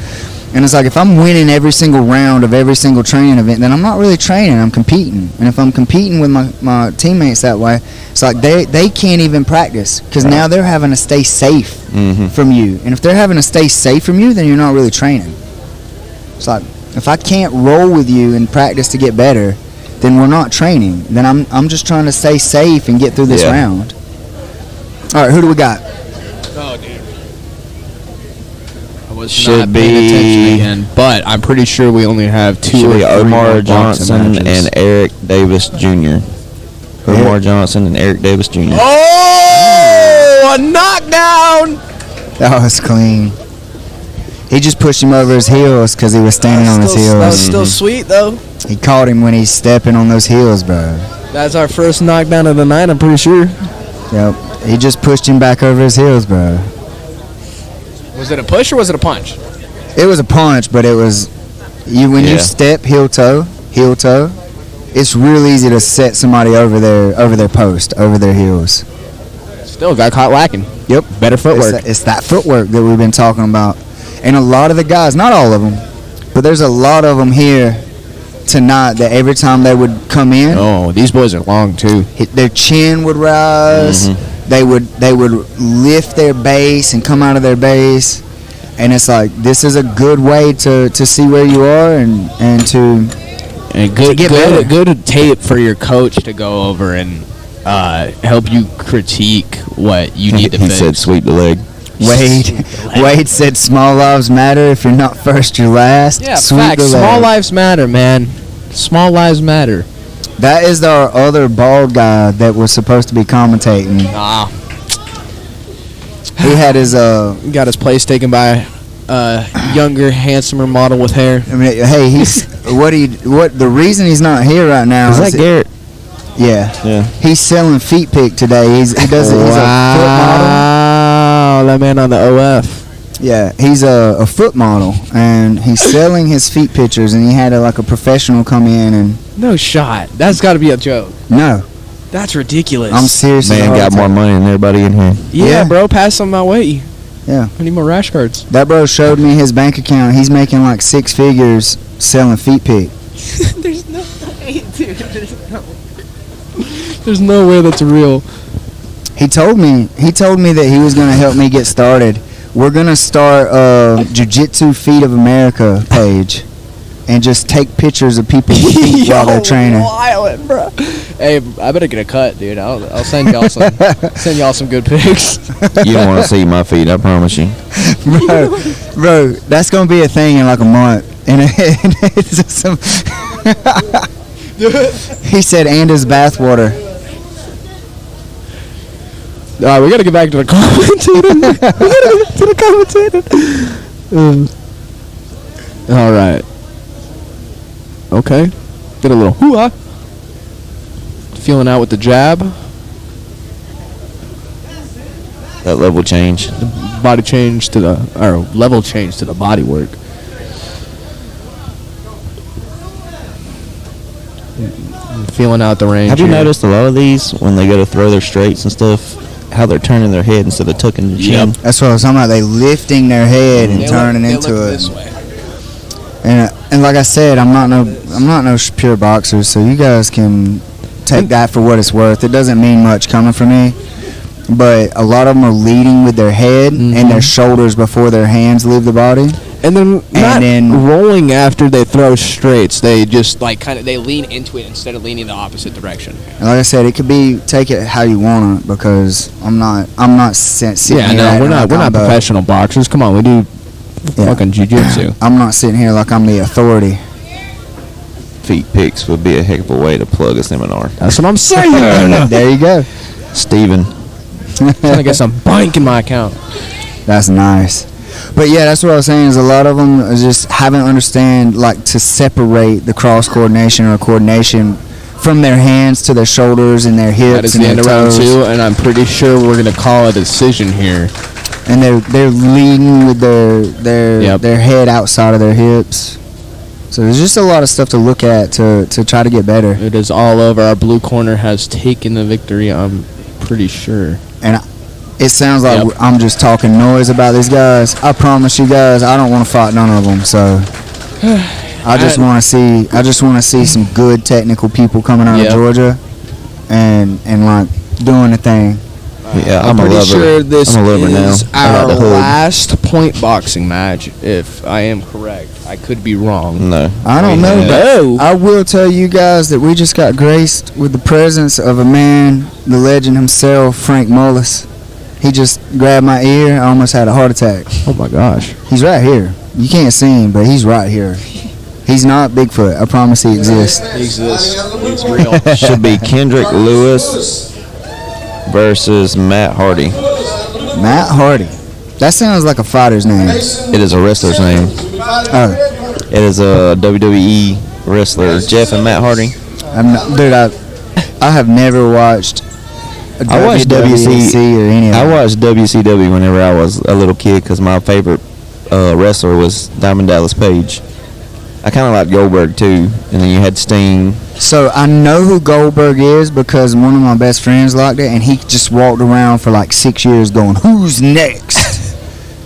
[SPEAKER 2] And it's like if I'm winning every single round of every single training event, then I'm not really training, I'm competing. And if I'm competing with my teammates that way, it's like they can't even practice because now they're having to stay safe from you. And if they're having to stay safe from you, then you're not really training. It's like if I can't roll with you and practice to get better, then we're not training. Then I'm just trying to stay safe and get through this
[SPEAKER 3] Yeah.
[SPEAKER 2] round. All right, who do we got?
[SPEAKER 7] Oh, dude. I was
[SPEAKER 3] Should
[SPEAKER 7] not paying attention
[SPEAKER 3] be-
[SPEAKER 7] again, but I'm pretty sure we only have two
[SPEAKER 3] Should
[SPEAKER 7] or
[SPEAKER 3] be
[SPEAKER 7] three
[SPEAKER 3] Omar
[SPEAKER 7] more boxing
[SPEAKER 3] Johnson
[SPEAKER 7] matches.
[SPEAKER 3] and Eric Davis Jr. Omar Johnson and Eric Davis Jr.
[SPEAKER 7] Oh, a knockdown!
[SPEAKER 2] That was clean. He just pushed him over his heels because he was standing on his
[SPEAKER 7] That was
[SPEAKER 2] heels.
[SPEAKER 7] still sweet, though.
[SPEAKER 2] He caught him when he's stepping on those heels, bro.
[SPEAKER 7] That's our first knockdown of the night, I'm pretty sure.
[SPEAKER 2] Yep. He just pushed him back over his heels, bro.
[SPEAKER 7] Was it a push or was it a punch?
[SPEAKER 2] It was a punch, but it was when you
[SPEAKER 3] Yeah.
[SPEAKER 2] step heel toe, it's real easy to set somebody over their post, over their heels.
[SPEAKER 7] Still got caught lacking.
[SPEAKER 2] Yep.
[SPEAKER 7] Better footwork.
[SPEAKER 2] It's that footwork that we've been talking about. And a lot of the guys, not all of them, but there's a lot of them here tonight that every time they would come in,
[SPEAKER 7] Oh, these boys are long, too.
[SPEAKER 2] their chin would rise. They would lift their base and come out of their base. And it's like, this is a good way to see where you are and to
[SPEAKER 7] And good,
[SPEAKER 2] get better.
[SPEAKER 7] good tape for your coach to go over and help you critique what you need to
[SPEAKER 3] He
[SPEAKER 7] fix.
[SPEAKER 3] said sweep the leg.
[SPEAKER 2] Wade said small lives matter. If you're not first, you're last.
[SPEAKER 7] Yeah,
[SPEAKER 2] Sweep
[SPEAKER 7] facts.
[SPEAKER 2] the
[SPEAKER 7] Small
[SPEAKER 2] leg.
[SPEAKER 7] lives matter, man. Small lives matter.
[SPEAKER 2] That is our other bald guy that was supposed to be commentating.
[SPEAKER 7] Ah,
[SPEAKER 2] He had his
[SPEAKER 7] got his place taken by a younger, handsomer model with hair.
[SPEAKER 2] I mean, hey, he's the reason he's not here right now
[SPEAKER 3] Is
[SPEAKER 2] is
[SPEAKER 3] that Garrett?
[SPEAKER 2] Yeah.
[SPEAKER 3] Yeah.
[SPEAKER 2] He's selling feet pic today. He's a foot model.
[SPEAKER 7] Wow, that man on the OF.
[SPEAKER 2] Yeah, he's a foot model and he's selling his feet pictures and he had a professional come in and
[SPEAKER 7] No shot. That's got to be a joke.
[SPEAKER 2] no,
[SPEAKER 7] That's ridiculous.
[SPEAKER 2] I'm seriously.
[SPEAKER 3] Man got more money than everybody in here.
[SPEAKER 7] Yeah,
[SPEAKER 2] Yeah.
[SPEAKER 7] bro, pass some my way.
[SPEAKER 2] Yeah.
[SPEAKER 7] I need more rash cards.
[SPEAKER 2] That bro showed me his bank account. He's making like 6 figures selling feet pic.
[SPEAKER 7] There's no way, dude. There's no way that's real.
[SPEAKER 2] He told me that he was gonna help me get started. We're gonna start a Jiu-Jitsu Feet of America page, and just take pictures of people's feet while they're training.
[SPEAKER 7] Wild, bro. Hey, I better get a cut, dude. I'll send y'all some good pics.
[SPEAKER 3] You don't want to see my feet, I promise you.
[SPEAKER 2] Bro, that's gonna be a thing in like a month. And it's just some. He said, "And his bathwater."
[SPEAKER 7] All right, we gotta get back to the commentating. All right. Okay. Did a little hoo-ah. Feeling out with the jab.
[SPEAKER 3] That level change.
[SPEAKER 7] Body change to the, or level change to the body work. Feeling out the range.
[SPEAKER 3] Have you
[SPEAKER 7] here.
[SPEAKER 3] noticed a lot of these when they go to throw their straights and stuff, how they're turning their head instead of tucking their chin?
[SPEAKER 2] That's what I was talking about. They lifting their head and
[SPEAKER 7] They
[SPEAKER 2] turning
[SPEAKER 7] look
[SPEAKER 2] into it.
[SPEAKER 7] this way.
[SPEAKER 2] And like I said, I'm not no pure boxer, so you guys can take that for what it's worth. It doesn't mean much coming from me, but a lot of them are leading with their head and their shoulders before their hands leave the body.
[SPEAKER 7] And then not
[SPEAKER 2] then-
[SPEAKER 7] rolling after they throw straights. They just they lean into it instead of leaning the opposite direction.
[SPEAKER 2] And like I said, it could be take it how you want it because I'm not sitting
[SPEAKER 7] Yeah,
[SPEAKER 2] here
[SPEAKER 7] no,
[SPEAKER 2] acting
[SPEAKER 7] we're
[SPEAKER 2] like
[SPEAKER 7] not
[SPEAKER 2] I'm the-
[SPEAKER 7] professional boxers. Come on, we do
[SPEAKER 2] Yeah.
[SPEAKER 7] fucking jiu-jitsu.
[SPEAKER 2] I'm not sitting here like I'm the authority.
[SPEAKER 3] Feet pics would be a heck of a way to plug a seminar.
[SPEAKER 7] That's what I'm saying.
[SPEAKER 2] There you go.
[SPEAKER 3] Steven.
[SPEAKER 7] Trying to get some bank in my account.
[SPEAKER 2] That's nice. But yeah, that's what I was saying is a lot of them just haven't understand to separate the cross coordination or coordination from their hands to their shoulders and their hips
[SPEAKER 7] That is
[SPEAKER 2] and
[SPEAKER 7] the
[SPEAKER 2] their
[SPEAKER 7] end of round
[SPEAKER 2] toes.
[SPEAKER 7] 2, and I'm pretty sure we're gonna call a decision here.
[SPEAKER 2] And they're leading with their
[SPEAKER 7] Yep.
[SPEAKER 2] their head outside of their hips. So there's just a lot of stuff to look at to try to get better.
[SPEAKER 7] It is all over. Our blue corner has taken the victory. I'm pretty sure.
[SPEAKER 2] and it sounds like
[SPEAKER 7] Yep.
[SPEAKER 2] I'm just talking noise about these guys. I promise you guys, I don't want to fight none of them. So I just want to see some good technical people coming out
[SPEAKER 7] Yep.
[SPEAKER 2] of Georgia, and like doing the thing.
[SPEAKER 3] Yeah,
[SPEAKER 7] I'm
[SPEAKER 3] I'm a
[SPEAKER 7] pretty
[SPEAKER 3] lover.
[SPEAKER 7] sure this
[SPEAKER 3] I'm a lover now.
[SPEAKER 7] is
[SPEAKER 3] I got
[SPEAKER 7] our
[SPEAKER 3] the hood.
[SPEAKER 7] last point boxing match, if I am correct. I could be wrong.
[SPEAKER 3] No.
[SPEAKER 2] I don't know,
[SPEAKER 3] Yeah.
[SPEAKER 2] but
[SPEAKER 7] No.
[SPEAKER 2] I will tell you guys that we just got graced with the presence of a man, the legend himself, Frank Mullis. He just grabbed my ear. I almost had a heart attack.
[SPEAKER 7] Oh my gosh.
[SPEAKER 2] He's right here. You can't see him, but he's right here. He's not Bigfoot. I promise he exists.
[SPEAKER 7] He exists. It's real.
[SPEAKER 3] Should be Kendrick Lewis versus Matt Hardy.
[SPEAKER 2] Matt Hardy. That sounds like a fighter's name.
[SPEAKER 3] It is a wrestler's name.
[SPEAKER 2] Oh,
[SPEAKER 3] It is a WWE wrestler, Jeff and Matt Hardy.
[SPEAKER 2] I have never watched a
[SPEAKER 3] I watched
[SPEAKER 2] WWC or any of
[SPEAKER 3] I
[SPEAKER 2] that.
[SPEAKER 3] watched WCW whenever I was a little kid because my favorite wrestler was Diamond Dallas Page. I kind of liked Goldberg too, and then you had Sting.
[SPEAKER 2] So I know who Goldberg is because one of my best friends liked it, and he just walked around for like 6 years going, "Who's next?"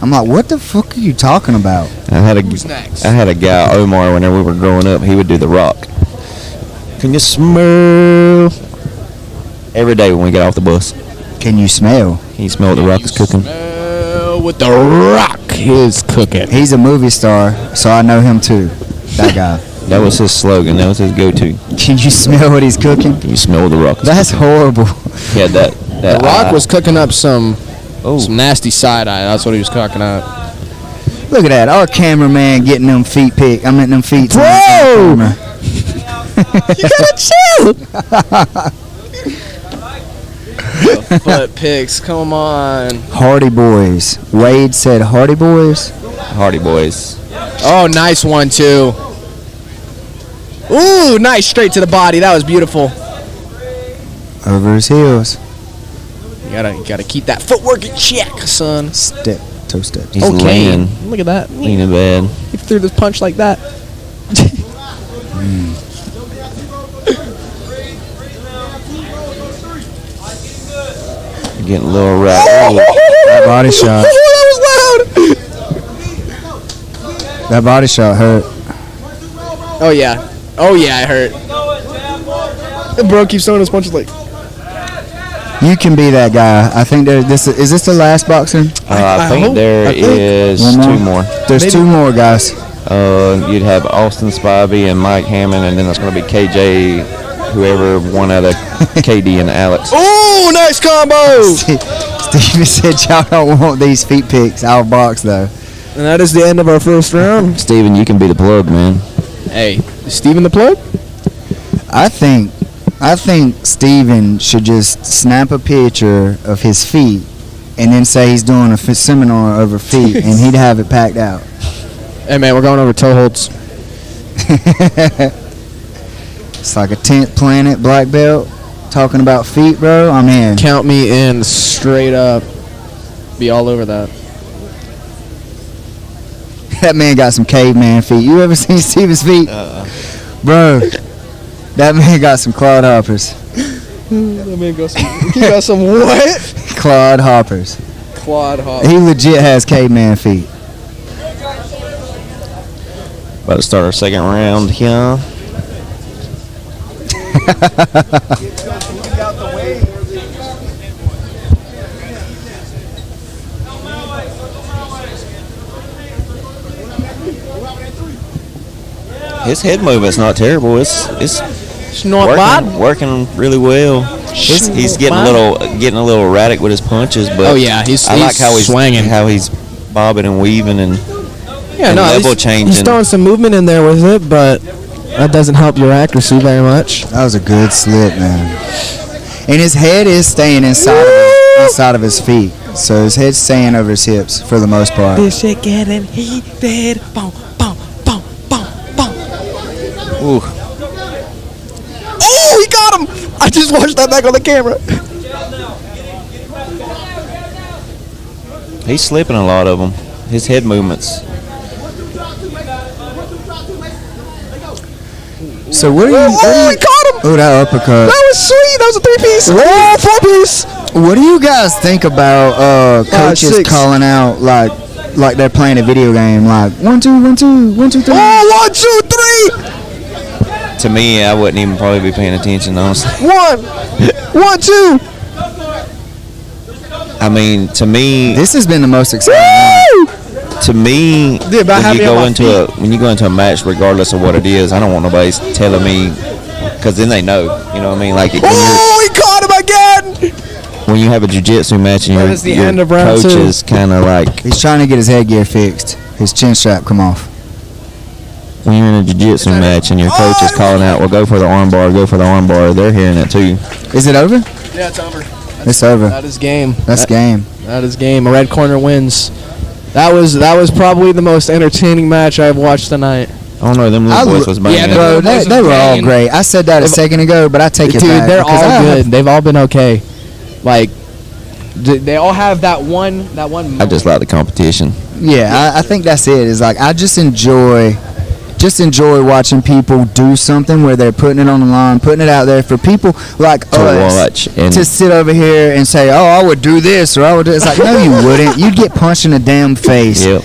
[SPEAKER 2] I'm like, "What the fuck are you talking about?"
[SPEAKER 3] I had
[SPEAKER 7] Who's next?
[SPEAKER 3] a guy, Omar, whenever we were growing up. He would do The Rock. Can you smell? Every day when we get off the bus,
[SPEAKER 2] Can you smell?
[SPEAKER 3] can you smell what The Rock is cooking?
[SPEAKER 7] What the Rock is cooking.
[SPEAKER 2] He's a movie star, so I know him too. That guy.
[SPEAKER 3] That was his slogan. That was his go-to.
[SPEAKER 2] Can you smell what he's cooking?
[SPEAKER 3] Can you smell what The Rock is
[SPEAKER 2] That's horrible.
[SPEAKER 3] He had that.
[SPEAKER 7] The Rock was cooking up some
[SPEAKER 3] Oh.
[SPEAKER 7] nasty side eye. That's what he was cooking up.
[SPEAKER 2] Look at that. Our cameraman getting them feet picked. I meant them feet.
[SPEAKER 7] Bro! You gotta chill. Butt pics. Come on.
[SPEAKER 2] Hardy Boys. Wade said Hardy Boys.
[SPEAKER 3] Hardy Boys.
[SPEAKER 7] Oh, nice one too. Ooh, nice straight to the body. That was beautiful.
[SPEAKER 2] Over his heels.
[SPEAKER 7] You gotta keep that footwork in check, son.
[SPEAKER 2] Step. Toe step.
[SPEAKER 3] He's
[SPEAKER 7] Okay.
[SPEAKER 3] leaning,
[SPEAKER 7] Look at that.
[SPEAKER 3] leaning bad.
[SPEAKER 7] He threw this punch like that.
[SPEAKER 3] Getting a little right.
[SPEAKER 2] That body shot.
[SPEAKER 7] That was loud.
[SPEAKER 2] That body shot hurt.
[SPEAKER 7] Oh yeah. Oh yeah, it hurt. The bro keeps throwing his punches like.
[SPEAKER 2] You can be that guy. I think is this the last boxer?
[SPEAKER 3] I think
[SPEAKER 7] hope-
[SPEAKER 3] there
[SPEAKER 7] I think-
[SPEAKER 3] is
[SPEAKER 2] One more?
[SPEAKER 3] two more.
[SPEAKER 2] There's
[SPEAKER 7] Maybe-
[SPEAKER 2] two more guys.
[SPEAKER 3] You'd have Austin Spivey and Mike Hammond, and then there's going to be KJ, whoever won out of KD and Alex.
[SPEAKER 7] Oh, nice combo!
[SPEAKER 2] Steven said y'all don't want these feet picks. I'll box though.
[SPEAKER 7] And that is the end of our first round.
[SPEAKER 3] Steven, you can be the plug, man.
[SPEAKER 7] Hey, is Steven the plug?
[SPEAKER 2] I think Steven should just snap a picture of his feet and then say he's doing a seminar over feet, and he'd have it packed out.
[SPEAKER 7] Hey man, we're going over toe holds.
[SPEAKER 2] It's like a 10th planet black belt. Talking about feet, bro. I'm in.
[SPEAKER 7] Count me in straight up. Be all over that.
[SPEAKER 2] That man got some caveman feet. You ever seen Steven's feet? Bro, that man got some clod hoppers.
[SPEAKER 7] That man got some. He got some what?
[SPEAKER 2] Clod hoppers.
[SPEAKER 7] Quad hop.
[SPEAKER 2] He legit has caveman feet.
[SPEAKER 3] About to start our second round here. His head movement's not terrible. It's
[SPEAKER 7] not bad.
[SPEAKER 3] working really well. He's getting a little erratic with his punches, but
[SPEAKER 7] Oh yeah,
[SPEAKER 3] I like how he's
[SPEAKER 7] swinging.
[SPEAKER 3] how he's bobbing and weaving and
[SPEAKER 8] Yeah,
[SPEAKER 3] and
[SPEAKER 8] no,
[SPEAKER 3] level
[SPEAKER 8] he's
[SPEAKER 3] changing.
[SPEAKER 8] throwing some movement in there with it, but that doesn't help your accuracy very much.
[SPEAKER 2] That was a good slip, man. And his head is staying inside of his feet. So his head's staying over his hips for the most part.
[SPEAKER 8] This shit getting heated. Boom, boom, boom, boom, boom.
[SPEAKER 3] Ooh,
[SPEAKER 7] Oh, he got him! I just watched that back on the camera.
[SPEAKER 3] he's slipping a lot of them. His head movements.
[SPEAKER 2] So what are you?
[SPEAKER 7] Oh, he caught him!
[SPEAKER 2] Oh, that uppercut.
[SPEAKER 7] That was sweet. That was a 3-piece. Oh, 4-piece.
[SPEAKER 2] What do you guys think about coaches
[SPEAKER 8] 6.
[SPEAKER 2] calling out like they're playing a video game, like 1 2 1 2 1 2 3?
[SPEAKER 8] Oh, 1, 2, 3.
[SPEAKER 3] To me, I wouldn't even probably be paying attention, honestly.
[SPEAKER 8] 1, 1, 2.
[SPEAKER 3] I mean, to me,
[SPEAKER 2] This has been the most exciting one.
[SPEAKER 3] to me,
[SPEAKER 8] Dude, about
[SPEAKER 3] when
[SPEAKER 8] having
[SPEAKER 3] you
[SPEAKER 8] on
[SPEAKER 3] go
[SPEAKER 8] my
[SPEAKER 3] into a match, regardless of what it is, I don't want nobody telling me, because then they know. You know what I mean? Like
[SPEAKER 8] Oh, he caught him again.
[SPEAKER 3] when you have a jiu-jitsu match and
[SPEAKER 8] That is the
[SPEAKER 3] your
[SPEAKER 8] end of round
[SPEAKER 3] coach
[SPEAKER 8] 2.
[SPEAKER 3] is kind of like,
[SPEAKER 2] He's trying to get his headgear fixed. His chin strap come off.
[SPEAKER 3] when you're in a jiu-jitsu match and your coach is calling out, well, go for the armbar, go for the armbar. They're hearing it too.
[SPEAKER 2] Is it over?
[SPEAKER 8] Yeah, it's over.
[SPEAKER 2] It's over.
[SPEAKER 8] That is game.
[SPEAKER 2] That's game.
[SPEAKER 8] That is game. A red corner wins. That was probably the most entertaining match I've watched tonight.
[SPEAKER 3] I don't know. Them little boys was banging.
[SPEAKER 2] Bro,
[SPEAKER 8] boys
[SPEAKER 2] they were all
[SPEAKER 8] banging.
[SPEAKER 2] great. I said that a second ago, but I take it
[SPEAKER 8] Dude,
[SPEAKER 2] back.
[SPEAKER 8] they're
[SPEAKER 2] because
[SPEAKER 8] all
[SPEAKER 2] I
[SPEAKER 8] good.
[SPEAKER 2] have-
[SPEAKER 8] They've all been okay. Like, they all have that one.
[SPEAKER 3] I just like the competition.
[SPEAKER 2] Yeah, I think that's it. Is like I just enjoy watching people do something where they're putting it on the line, putting it out there for people like
[SPEAKER 3] To
[SPEAKER 2] us
[SPEAKER 3] watch and
[SPEAKER 2] to sit over here and say, "Oh, I would do this," or "I would do." It's like, no, you wouldn't. You'd get punched in the damn face.
[SPEAKER 3] Yep.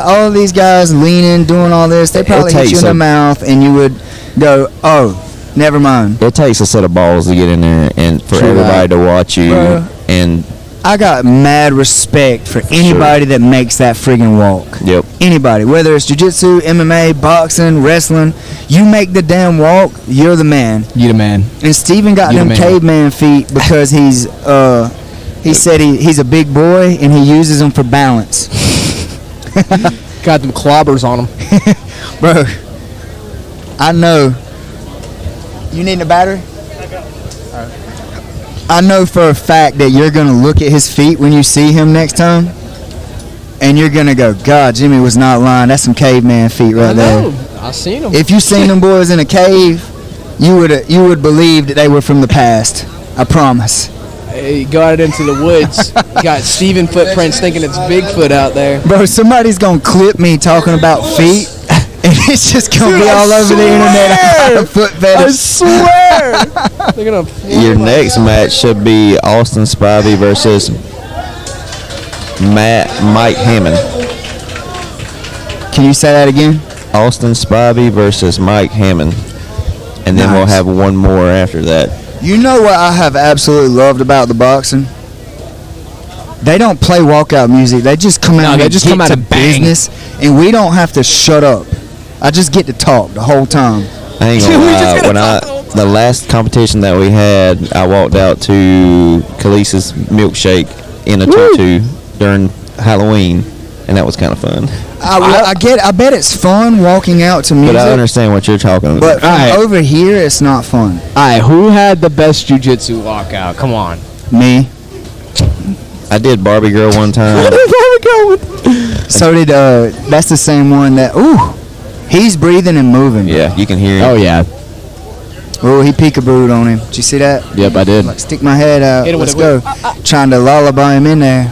[SPEAKER 2] All of these guys leaning, doing all this, they probably hit you
[SPEAKER 3] takes
[SPEAKER 2] in the
[SPEAKER 3] a-
[SPEAKER 2] mouth, and you would go, "Oh, never mind."
[SPEAKER 3] it takes a set of balls to get in there and for
[SPEAKER 2] True
[SPEAKER 3] everybody
[SPEAKER 2] that.
[SPEAKER 3] to watch you.
[SPEAKER 2] Bro.
[SPEAKER 3] And
[SPEAKER 2] I got mad respect for anybody that makes that friggin' walk.
[SPEAKER 3] yep,
[SPEAKER 2] Anybody, whether it's jiu-jitsu, MMA, boxing, wrestling, you make the damn walk, you're the man.
[SPEAKER 8] You the man.
[SPEAKER 2] And Steven got
[SPEAKER 8] You the
[SPEAKER 2] them
[SPEAKER 8] man.
[SPEAKER 2] caveman feet because he said he's a big boy and he uses them for balance.
[SPEAKER 8] Got them clobbers on them.
[SPEAKER 2] Bro, I know. You need a battery? I know for a fact that you're going to look at his feet when you see him next time and you're going to go, God, Jimmy was not lying. That's some caveman feet right there.
[SPEAKER 8] I seen them.
[SPEAKER 2] If you seen them boys in a cave, you would believe that they were from the past. I promise.
[SPEAKER 8] Hey, go out into the woods. You got Steven footprints thinking it's Bigfoot out there.
[SPEAKER 2] Bro, somebody's going to clip me talking about feet and it's just going to be all over the internet. I have a foot
[SPEAKER 8] I
[SPEAKER 2] fetish.
[SPEAKER 8] swear. They're gonna.
[SPEAKER 3] your next match should be Austin Spivey versus Mike Hammond.
[SPEAKER 2] Can you say that again?
[SPEAKER 3] Austin Spivey versus Mike Hammond. And then we'll
[SPEAKER 2] Nice.
[SPEAKER 3] have one more after that.
[SPEAKER 2] You know what I have absolutely loved about the boxing? They don't play walkout music. They just come out
[SPEAKER 8] they
[SPEAKER 2] and
[SPEAKER 8] just
[SPEAKER 2] get
[SPEAKER 8] come out
[SPEAKER 2] to
[SPEAKER 8] and bang.
[SPEAKER 2] business, and we don't have to shut up. I just get to talk the whole time.
[SPEAKER 3] I ain't gonna lie. When the last competition that we had, I walked out to Khalees's milkshake in a tutu during Halloween, and that was kind of fun.
[SPEAKER 2] I bet it's fun walking out to music,
[SPEAKER 3] But I understand what you're talking about.
[SPEAKER 2] but from
[SPEAKER 8] Alright.
[SPEAKER 2] over here, it's not fun.
[SPEAKER 8] Alright, who had the best jujitsu walkout? Come on.
[SPEAKER 2] Me.
[SPEAKER 3] I did Barbie Girl one time.
[SPEAKER 2] So did that's the same one that. Ooh, he's breathing and moving.
[SPEAKER 3] Yeah, you can hear it.
[SPEAKER 8] Oh yeah.
[SPEAKER 2] Oh, he peekabooed on him. Did you see that?
[SPEAKER 8] Yep, I did.
[SPEAKER 2] Like, stick my head out.
[SPEAKER 8] Hit him with
[SPEAKER 2] Let's
[SPEAKER 8] it,
[SPEAKER 2] go. Trying to lullaby him in there.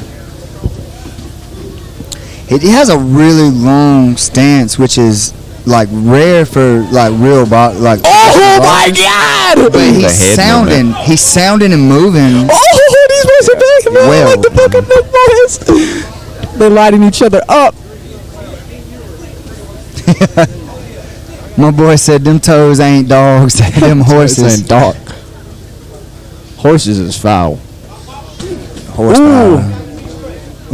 [SPEAKER 2] He has a really long stance, which is like rare for like real like.
[SPEAKER 8] Oh my God!
[SPEAKER 2] But
[SPEAKER 3] The
[SPEAKER 2] he's
[SPEAKER 3] head
[SPEAKER 2] sounding and moving.
[SPEAKER 8] Oh, these boys are big, man.
[SPEAKER 2] Well.
[SPEAKER 8] Like the fucking big boys. They're lighting each other up.
[SPEAKER 2] My boy said them toes ain't dogs, them horses.
[SPEAKER 8] Dog. Horses is foul.
[SPEAKER 2] Horsepower.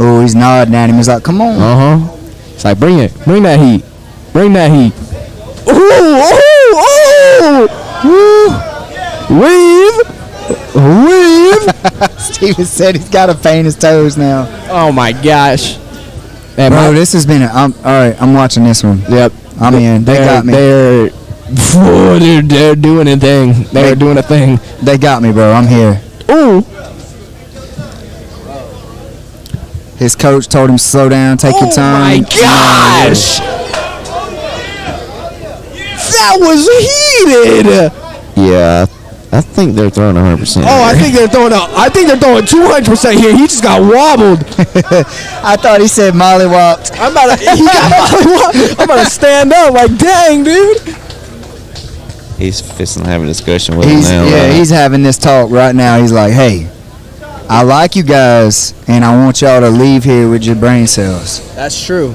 [SPEAKER 2] Oh, he's nodding at him. He's like, come on.
[SPEAKER 8] Uh-huh. It's like, bring it. Bring that heat. Bring that heat. Oh, Weave.
[SPEAKER 2] Steven said he's got to paint his toes now.
[SPEAKER 8] Oh, my gosh. Man,
[SPEAKER 2] Bro, this has been all right, I'm watching this one.
[SPEAKER 8] Yep.
[SPEAKER 2] I'm in. They got me.
[SPEAKER 8] They're doing a thing. They're doing a thing.
[SPEAKER 2] They got me, bro. I'm here.
[SPEAKER 8] Ooh.
[SPEAKER 2] His coach told him slow down, take your
[SPEAKER 8] Oh
[SPEAKER 2] time.
[SPEAKER 8] my gosh! That was heated.
[SPEAKER 3] Yeah, I think they're throwing 100%.
[SPEAKER 8] Oh, I think they're throwing 200% here. He just got wobbled.
[SPEAKER 2] I thought he said Molly walked.
[SPEAKER 8] I'm about to stand up like, dang, dude.
[SPEAKER 3] He's fixing to have a discussion with him now.
[SPEAKER 2] He's having this talk right now. He's like, hey, I like you guys, and I want y'all to leave here with your brain cells.
[SPEAKER 8] That's true.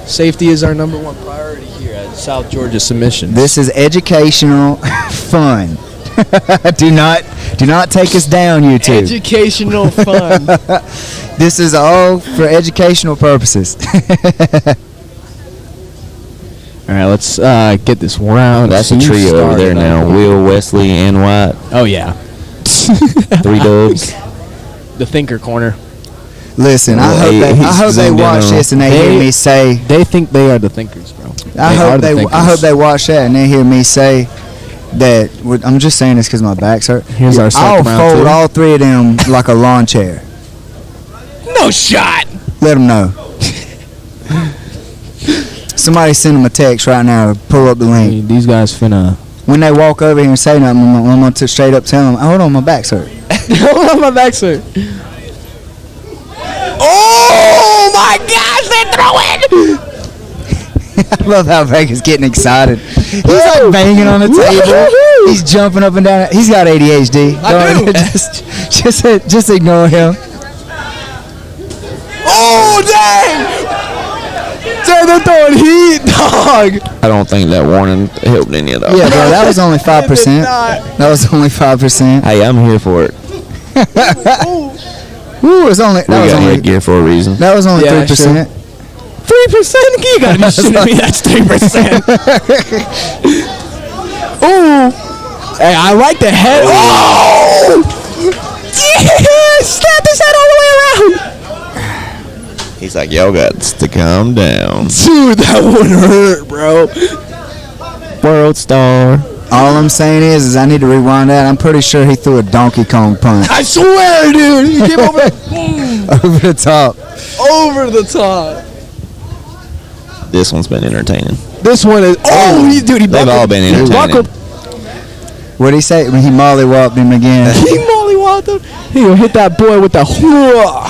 [SPEAKER 8] Safety is our number one priority here at South Georgia Submissions.
[SPEAKER 2] This is educational fun. do not take us down, you two.
[SPEAKER 8] Educational fun.
[SPEAKER 2] This is all for educational purposes.
[SPEAKER 8] All right, let's get this round.
[SPEAKER 3] That's a
[SPEAKER 8] two
[SPEAKER 3] trio over there
[SPEAKER 8] started.
[SPEAKER 3] now. Will, Wesley, and White.
[SPEAKER 8] Oh yeah.
[SPEAKER 3] 3 dubs.
[SPEAKER 8] The thinker corner.
[SPEAKER 2] Listen,
[SPEAKER 3] Well,
[SPEAKER 2] I hope they
[SPEAKER 3] zoomed in
[SPEAKER 2] watch
[SPEAKER 3] on-
[SPEAKER 2] this and they hear me say.
[SPEAKER 8] They think they are the thinkers, bro.
[SPEAKER 2] I hope
[SPEAKER 8] are the
[SPEAKER 2] I hope they watch that and they hear me say that. I'm just saying this because my back's hurt.
[SPEAKER 8] Here's our
[SPEAKER 2] I'll
[SPEAKER 8] second round,
[SPEAKER 2] fold
[SPEAKER 8] too.
[SPEAKER 2] all 3 of them like a lawn chair.
[SPEAKER 8] No shot.
[SPEAKER 2] Let them know. Somebody send them a text right now. Pull up the link.
[SPEAKER 8] These guys finna.
[SPEAKER 2] When they walk over here and say nothing, I'm going to straight up tell them, hold on, my back's hurt.
[SPEAKER 8] Hold on, my back's hurt. Oh my gosh, they're throwing!
[SPEAKER 2] I love how Vegas getting excited. He's like banging on the table. He's jumping up and down. He's got ADHD.
[SPEAKER 8] I do.
[SPEAKER 2] just ignore him.
[SPEAKER 8] Oh dang! Dude, they're throwing heat, dog.
[SPEAKER 3] I don't think that warning helped any of those.
[SPEAKER 2] Yeah, bro, that was only 5%.
[SPEAKER 8] It did not.
[SPEAKER 2] That was only 5%.
[SPEAKER 3] Hey, I'm here for it.
[SPEAKER 2] Ooh, it was only
[SPEAKER 3] We
[SPEAKER 2] that was
[SPEAKER 3] got
[SPEAKER 2] only
[SPEAKER 3] headgear for a reason.
[SPEAKER 2] that was only
[SPEAKER 8] Yeah,
[SPEAKER 2] 3%.
[SPEAKER 8] 3%? You gotta be shitting me. That's 3%. Ooh. Hey, I like the head. Oh! Yeah! Slap his head all the way around.
[SPEAKER 3] He's like, y'all got to calm down.
[SPEAKER 8] Dude, that one hurt, bro.
[SPEAKER 3] World star.
[SPEAKER 2] All I'm saying is I need to rewind that. I'm pretty sure he threw a Donkey Kong punch
[SPEAKER 8] I swear, dude. He came over
[SPEAKER 2] over the top.
[SPEAKER 8] over the top.
[SPEAKER 3] This one's been entertaining.
[SPEAKER 8] This one is. Oh, he
[SPEAKER 3] They've all been entertaining.
[SPEAKER 2] What'd he say? When he mollywopped him again.
[SPEAKER 8] He mollywopped him. He gonna hit that boy with the.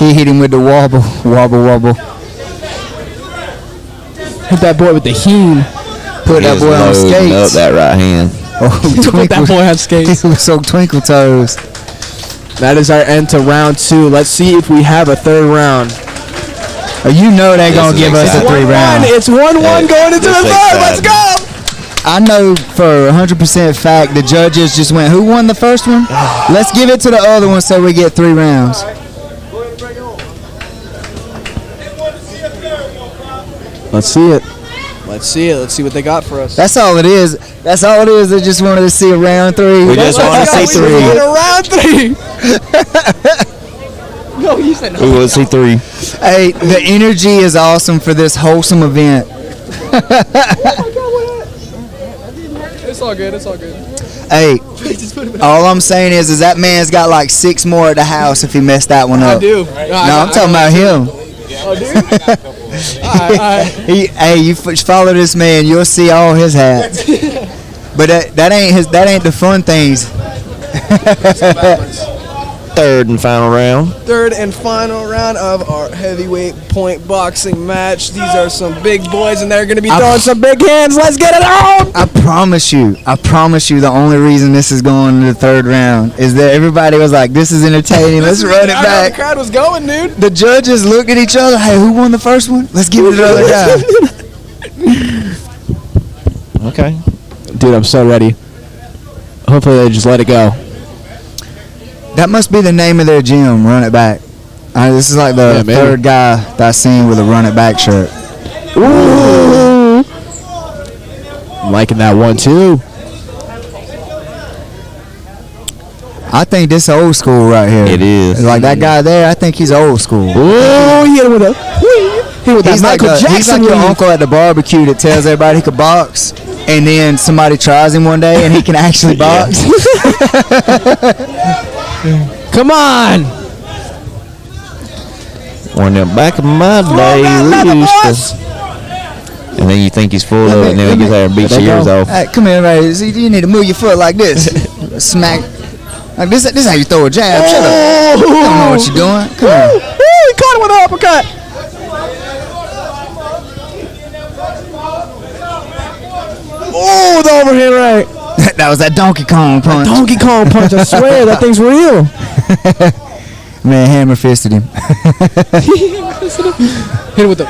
[SPEAKER 2] He hit him with the wobble.
[SPEAKER 8] Hit that boy with the heen.
[SPEAKER 2] Put that
[SPEAKER 3] He was
[SPEAKER 2] boy on
[SPEAKER 3] loading up
[SPEAKER 2] skates.
[SPEAKER 3] that right hand.
[SPEAKER 2] Oh,
[SPEAKER 8] Put that boy on skates.
[SPEAKER 2] He was so twinkle toes.
[SPEAKER 8] That is our end to round 2. Let's see if we have a third round.
[SPEAKER 2] Oh, you know they gonna
[SPEAKER 3] is
[SPEAKER 2] give us a
[SPEAKER 3] exciting.
[SPEAKER 2] 3 round.
[SPEAKER 8] It's 1-1 going into the
[SPEAKER 3] This
[SPEAKER 8] third. Let's
[SPEAKER 3] exciting.
[SPEAKER 8] go.
[SPEAKER 2] I know for 100% fact the judges just went, who won the first one? Let's give it to the other one so we get 3 rounds.
[SPEAKER 8] Let's see it. Let's see it. Let's see what they got for us.
[SPEAKER 2] That's all it is. That's all it is. They just wanted to see a round 3.
[SPEAKER 3] We just want to see
[SPEAKER 8] We
[SPEAKER 3] three.
[SPEAKER 8] won a round 3. No, you said no.
[SPEAKER 3] We will see 3.
[SPEAKER 2] Hey, the energy is awesome for this wholesome event.
[SPEAKER 8] It's all good. It's all good.
[SPEAKER 2] Hey, all I'm saying is that man's got like 6 more at the house if he messed that one
[SPEAKER 8] I
[SPEAKER 2] up.
[SPEAKER 8] do.
[SPEAKER 2] No, I'm talking about him.
[SPEAKER 8] Oh, dude. All right.
[SPEAKER 2] Hey, you follow this man, you'll see all his hats. But that ain't the fun things.
[SPEAKER 3] Third and final round.
[SPEAKER 8] Third and final round of our heavyweight point boxing match. These are some big boys, and they're going to be throwing some big hands. Let's get it on!
[SPEAKER 2] I promise you, the only reason this is going to the 3rd round is that everybody was like, this is entertaining, let's run it
[SPEAKER 8] I know
[SPEAKER 2] back.
[SPEAKER 8] the crowd was going, dude.
[SPEAKER 2] The judges looked at each other, hey, who won the first one? Let's give it to the other guy.
[SPEAKER 3] Okay.
[SPEAKER 8] Dude, I'm so ready. Hopefully they just let it go.
[SPEAKER 2] That must be the name of their gym, Run It Back. This is like the
[SPEAKER 8] Yeah, maybe.
[SPEAKER 2] 3rd guy that I seen with a Run It Back shirt.
[SPEAKER 8] Ooh. I'm liking that one, too.
[SPEAKER 2] I think this old school right here.
[SPEAKER 3] It is.
[SPEAKER 2] Like that guy there, I think he's old school.
[SPEAKER 8] Ooh, he hit him with a... He with that
[SPEAKER 2] He's like,
[SPEAKER 8] Michael
[SPEAKER 2] he's
[SPEAKER 8] Jackson
[SPEAKER 2] like your
[SPEAKER 8] lead.
[SPEAKER 2] uncle at the barbecue that tells everybody he could box, and then somebody tries him one day and he can actually box.
[SPEAKER 8] Come on!
[SPEAKER 3] When the back of my day, we used to. And then you think he's full of it, and then he gets there and beats your ears off.
[SPEAKER 2] Hey, come here, right? See, you need to move your foot like this. Smack. Like this is how you throw a jab. Shut up. You don't know what you're doing. Come here.
[SPEAKER 8] Ooh, he caught him with an uppercut. Oh, the overhand right.
[SPEAKER 2] That was that Donkey Kong punch.
[SPEAKER 8] Donkey Kong punch. I swear, that thing's real.
[SPEAKER 2] Man, hammer fisted him.
[SPEAKER 8] Hit it with the.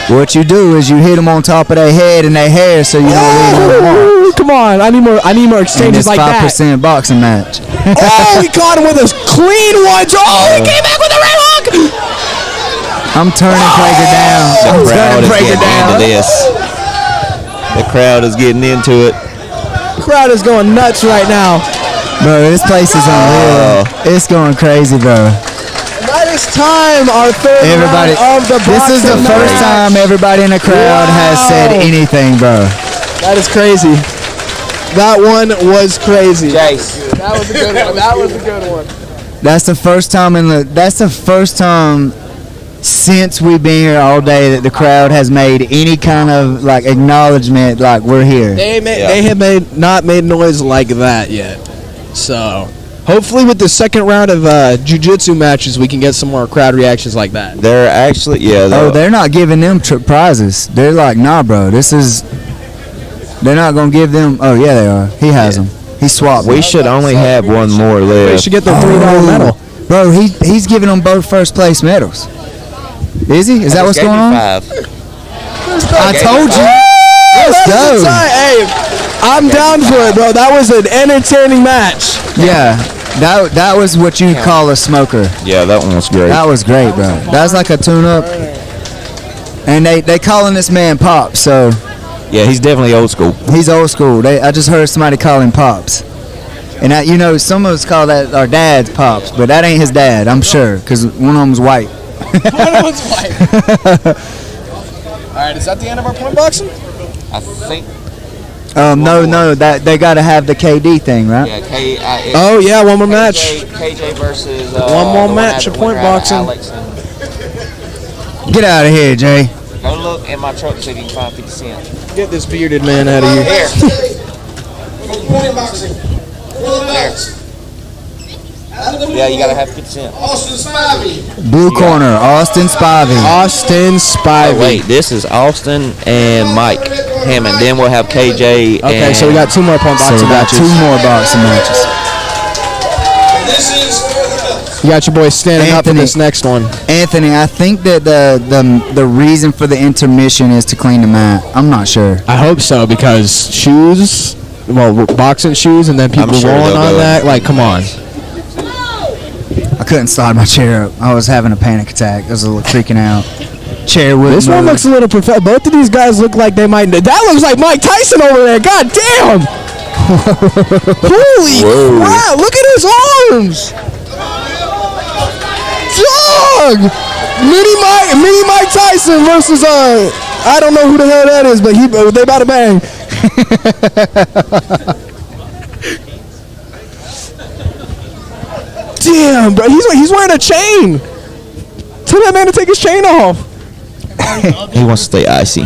[SPEAKER 2] What you do is you hit them on top of their head and their hair, so you don't leave no marks.
[SPEAKER 8] Oh, come on! I need more
[SPEAKER 2] And
[SPEAKER 8] exchanges
[SPEAKER 2] it's
[SPEAKER 8] like that.
[SPEAKER 2] 5% boxing match.
[SPEAKER 8] Oh, he caught him with a clean one. Oh, he came back with a right hook.
[SPEAKER 2] I'm turning Prager down. I'm
[SPEAKER 3] The crowd
[SPEAKER 2] turning
[SPEAKER 3] is
[SPEAKER 2] Prager
[SPEAKER 3] getting into
[SPEAKER 2] down.
[SPEAKER 3] this. The crowd is getting into it.
[SPEAKER 8] Crowd is going nuts right now.
[SPEAKER 2] Bro, this place is unreal. It's going crazy, bro.
[SPEAKER 8] That is time. Our third
[SPEAKER 2] Everybody,
[SPEAKER 8] round of the
[SPEAKER 2] this is the
[SPEAKER 8] boxing
[SPEAKER 2] first
[SPEAKER 8] match.
[SPEAKER 2] time everybody in the crowd has said
[SPEAKER 8] Wow.
[SPEAKER 2] anything, bro.
[SPEAKER 8] That is crazy. That one was crazy.
[SPEAKER 3] Jace.
[SPEAKER 8] That was a good one. That was a good one.
[SPEAKER 2] That's the first time since we've been here all day that the crowd has made any kind of like acknowledgement, like we're here.
[SPEAKER 8] They have not made noise like that yet. So hopefully with the second round of jiu-jitsu matches, we can get some more crowd reactions like that.
[SPEAKER 3] They're actually, yeah.
[SPEAKER 2] They're not giving them prizes. They're like, nah, bro. They're not gonna give them. Oh yeah, they are. He has them. He swapped.
[SPEAKER 3] We
[SPEAKER 2] them.
[SPEAKER 3] should only have one more
[SPEAKER 8] They
[SPEAKER 3] left.
[SPEAKER 8] should get the $3 medal.
[SPEAKER 2] Bro, he's giving them both first place medals. Is he? Is that what's going on? I told you. Let's go.
[SPEAKER 8] Hey, I'm down for it, bro. That was an entertaining match.
[SPEAKER 2] Yeah, that was what you call a smoker.
[SPEAKER 3] Yeah, that one was great.
[SPEAKER 2] That was great, bro. That's like a tune-up. And they calling this man Pops, so
[SPEAKER 3] Yeah, he's definitely old school.
[SPEAKER 2] he's old school. I just heard somebody call him Pops. And some of us call that our dad's Pops, but that ain't his dad, I'm sure, because one of them's white.
[SPEAKER 8] One of them's white. All right, is that the end of our point boxing?
[SPEAKER 3] I think.
[SPEAKER 2] No, that they got to have the KD thing, right?
[SPEAKER 3] Yeah,
[SPEAKER 8] Oh yeah, one more match.
[SPEAKER 3] KJ versus
[SPEAKER 8] One more match of point boxing.
[SPEAKER 2] Get out of here, Jay.
[SPEAKER 3] Go look in my truck so you can find 50 cents.
[SPEAKER 8] Get this bearded man out of here.
[SPEAKER 3] Yeah, you gotta have 50 cents.
[SPEAKER 1] Austin Spivey.
[SPEAKER 2] Blue corner, Austin Spivey.
[SPEAKER 8] Austin Spivey.
[SPEAKER 3] Oh, wait, this is Austin and Mike Hammond. Then we'll have KJ.
[SPEAKER 8] Okay,
[SPEAKER 3] and
[SPEAKER 8] so we got two more point
[SPEAKER 2] So we
[SPEAKER 8] boxing
[SPEAKER 2] got
[SPEAKER 8] matches.
[SPEAKER 2] 2 more boxing matches.
[SPEAKER 1] This is for the belts.
[SPEAKER 8] You got your boys standing up for
[SPEAKER 2] Anthony.
[SPEAKER 8] this next one.
[SPEAKER 2] Anthony, I think that the reason for the intermission is to clean the mat. I'm not sure.
[SPEAKER 8] I hope so because shoes, boxing shoes, and then people
[SPEAKER 3] sure
[SPEAKER 8] rolling
[SPEAKER 3] they'll
[SPEAKER 8] on
[SPEAKER 3] go.
[SPEAKER 8] that. Like, come on.
[SPEAKER 2] I couldn't slide my chair up. I was having a panic attack. I was a little freaking out. Chair wouldn't
[SPEAKER 8] This one
[SPEAKER 2] move.
[SPEAKER 8] looks a little professional. Both of these guys look like they might. That looks like Mike Tyson over there. God damn! Holy crap! Look at his arms. Dog! Mini Mike Tyson versus I don't know who the hell that is, but they about to bang. Damn, bro, he's wearing a chain. Tell that man to take his chain off.
[SPEAKER 3] He wants to stay icy.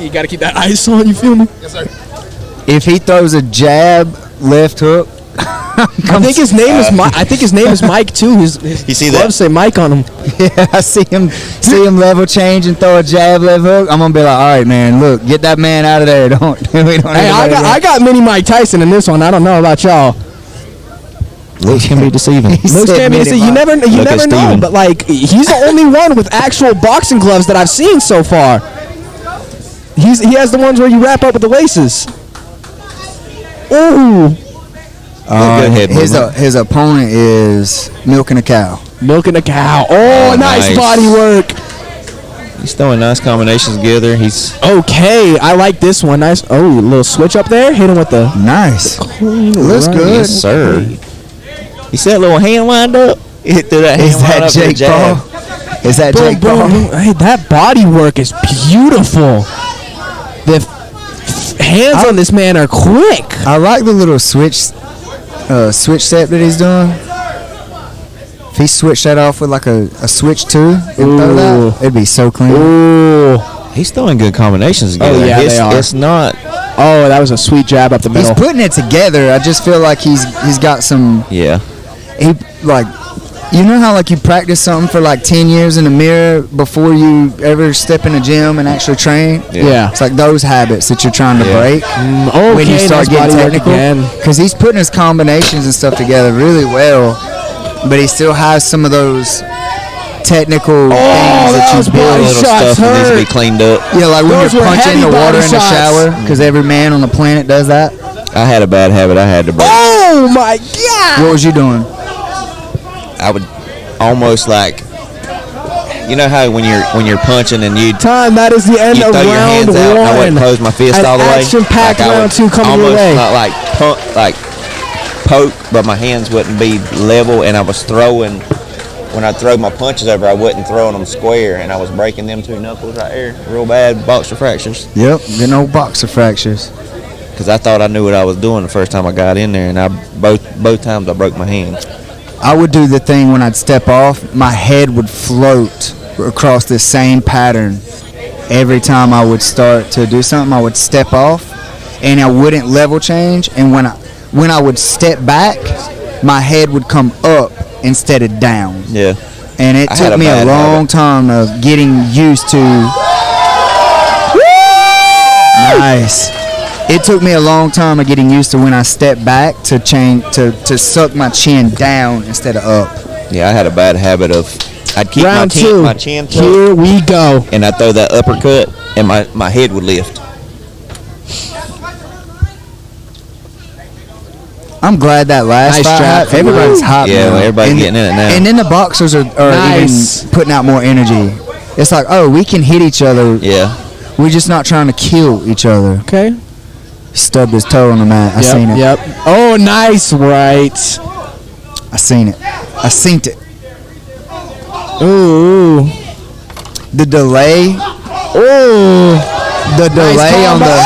[SPEAKER 8] You gotta keep that ice on. You feel me?
[SPEAKER 2] If he throws a jab, left hook.
[SPEAKER 8] I think his name is Mike. I think his name is Mike too. His
[SPEAKER 3] You see
[SPEAKER 8] gloves say Mike on him.
[SPEAKER 2] Yeah, I see him level change and throw a jab, left hook. I'm gonna be like, all right, man, look, get that man out of there. Don't. We don't
[SPEAKER 8] Hey, I got mini Mike Tyson in this one. I don't know about y'all.
[SPEAKER 3] Looks can be deceiving.
[SPEAKER 8] Looks can't be you never
[SPEAKER 3] Look at
[SPEAKER 8] know.
[SPEAKER 3] Steven.
[SPEAKER 8] But like, he's the only one with actual boxing gloves that I've seen so far. He has the ones where you wrap up with the laces. Ooh,
[SPEAKER 3] Good head movement.
[SPEAKER 2] his opponent is milking a cow.
[SPEAKER 8] milking a cow. Oh,
[SPEAKER 3] Oh,
[SPEAKER 8] nice
[SPEAKER 3] nice.
[SPEAKER 8] body work.
[SPEAKER 3] He's throwing nice combinations together. He's
[SPEAKER 8] Okay, I like this one. Nice. Oh, a little switch up there. Hit him with the.
[SPEAKER 2] Nice. Looks
[SPEAKER 8] right.
[SPEAKER 2] good.
[SPEAKER 3] yes, sir. You see that little hand wind up? He hit through that hand
[SPEAKER 2] Is
[SPEAKER 3] wind
[SPEAKER 2] that
[SPEAKER 3] up with a
[SPEAKER 2] Jake
[SPEAKER 3] jab.
[SPEAKER 2] Paul? Is that
[SPEAKER 8] Boom,
[SPEAKER 2] Jake
[SPEAKER 8] boom,
[SPEAKER 2] Paul?
[SPEAKER 8] boom. Hey, that body work is beautiful. The hands on this man are quick.
[SPEAKER 2] I like the little switch step that he's doing. If he switched that off with like a switch 2 and throw that, it'd be so clean.
[SPEAKER 8] Ooh.
[SPEAKER 3] He's throwing good combinations together.
[SPEAKER 8] yeah, they are.
[SPEAKER 3] It's not.
[SPEAKER 8] Oh, that was a sweet jab up the
[SPEAKER 2] He's
[SPEAKER 8] middle.
[SPEAKER 2] putting it together. I just feel like he's got some.
[SPEAKER 3] Yeah.
[SPEAKER 2] He like You know how like you practice something for like 10 years in the mirror before you ever step in a gym and actually train?
[SPEAKER 8] Yeah.
[SPEAKER 2] It's like those habits that you're trying to break
[SPEAKER 8] Okay,
[SPEAKER 2] when you start
[SPEAKER 8] nice
[SPEAKER 2] getting
[SPEAKER 8] body work
[SPEAKER 2] technical.
[SPEAKER 8] again.
[SPEAKER 2] Because he's putting his combinations and stuff together really well, but he still has some of those technical things that
[SPEAKER 8] that was
[SPEAKER 2] you
[SPEAKER 8] body
[SPEAKER 2] build.
[SPEAKER 3] Little
[SPEAKER 8] shots
[SPEAKER 3] stuff that needs to be
[SPEAKER 8] hurt.
[SPEAKER 3] cleaned up.
[SPEAKER 2] Yeah, like when
[SPEAKER 8] Those
[SPEAKER 2] you're
[SPEAKER 8] were
[SPEAKER 2] punching
[SPEAKER 8] heavy
[SPEAKER 2] the water
[SPEAKER 8] body
[SPEAKER 2] in the
[SPEAKER 8] shots.
[SPEAKER 2] shower, because every man on the planet does that.
[SPEAKER 3] I had a bad habit I had to break.
[SPEAKER 8] Oh my God!
[SPEAKER 2] What was you doing?
[SPEAKER 3] I would almost like, you know how when you're punching and you
[SPEAKER 8] Time. That is the end
[SPEAKER 3] you
[SPEAKER 8] of
[SPEAKER 3] throw your
[SPEAKER 8] round
[SPEAKER 3] hands out and I wouldn't
[SPEAKER 8] one.
[SPEAKER 3] close my fist
[SPEAKER 8] An
[SPEAKER 3] all the way.
[SPEAKER 8] action-packed
[SPEAKER 3] I
[SPEAKER 8] round
[SPEAKER 3] would
[SPEAKER 8] two coming your
[SPEAKER 3] almost
[SPEAKER 8] way.
[SPEAKER 3] not like poke, but my hands wouldn't be level, and I was throwing. When I throw my punches over, I wasn't throwing them square, and I was breaking them two knuckles right there, real bad boxer fractures.
[SPEAKER 2] Yep, getting old boxer fractures.
[SPEAKER 3] Because I thought I knew what I was doing the first time I got in there, and I both times I broke my hand.
[SPEAKER 2] I would do the thing when I'd step off, my head would float across the same pattern. Every time I would start to do something, I would step off and I wouldn't level change. And when I would step back, my head would come up instead of down.
[SPEAKER 3] Yeah.
[SPEAKER 2] And it
[SPEAKER 3] I had
[SPEAKER 2] took
[SPEAKER 3] a
[SPEAKER 2] me a
[SPEAKER 3] bad
[SPEAKER 2] long
[SPEAKER 3] habit.
[SPEAKER 2] time of getting used to. Nice. It took me a long time of getting used to when I step back to change to suck my chin down instead of up.
[SPEAKER 3] Yeah, I had a bad habit of I'd keep
[SPEAKER 8] Round two.
[SPEAKER 3] my chin tucked,
[SPEAKER 8] Here we go.
[SPEAKER 3] and I'd throw that uppercut, and my head would lift.
[SPEAKER 2] I'm glad that last
[SPEAKER 8] Nice
[SPEAKER 2] fight
[SPEAKER 8] strap
[SPEAKER 2] happened.
[SPEAKER 8] for
[SPEAKER 2] Everybody's
[SPEAKER 8] you.
[SPEAKER 2] hot
[SPEAKER 3] Yeah,
[SPEAKER 2] now.
[SPEAKER 3] well, everybody's
[SPEAKER 2] And-
[SPEAKER 3] getting in it now.
[SPEAKER 2] And then the boxers are
[SPEAKER 8] Nice.
[SPEAKER 2] even putting out more energy. It's like, oh, we can hit each other.
[SPEAKER 3] Yeah.
[SPEAKER 2] We're just not trying to kill each other.
[SPEAKER 8] Okay.
[SPEAKER 2] Stubbed his toe on the mat. I
[SPEAKER 8] Yep,
[SPEAKER 2] seen it.
[SPEAKER 8] Yep. Oh, nice. Right.
[SPEAKER 2] I seen it. I seen it.
[SPEAKER 8] Ooh.
[SPEAKER 2] The delay.
[SPEAKER 8] Ooh.
[SPEAKER 2] The delay on
[SPEAKER 8] combo.
[SPEAKER 2] the.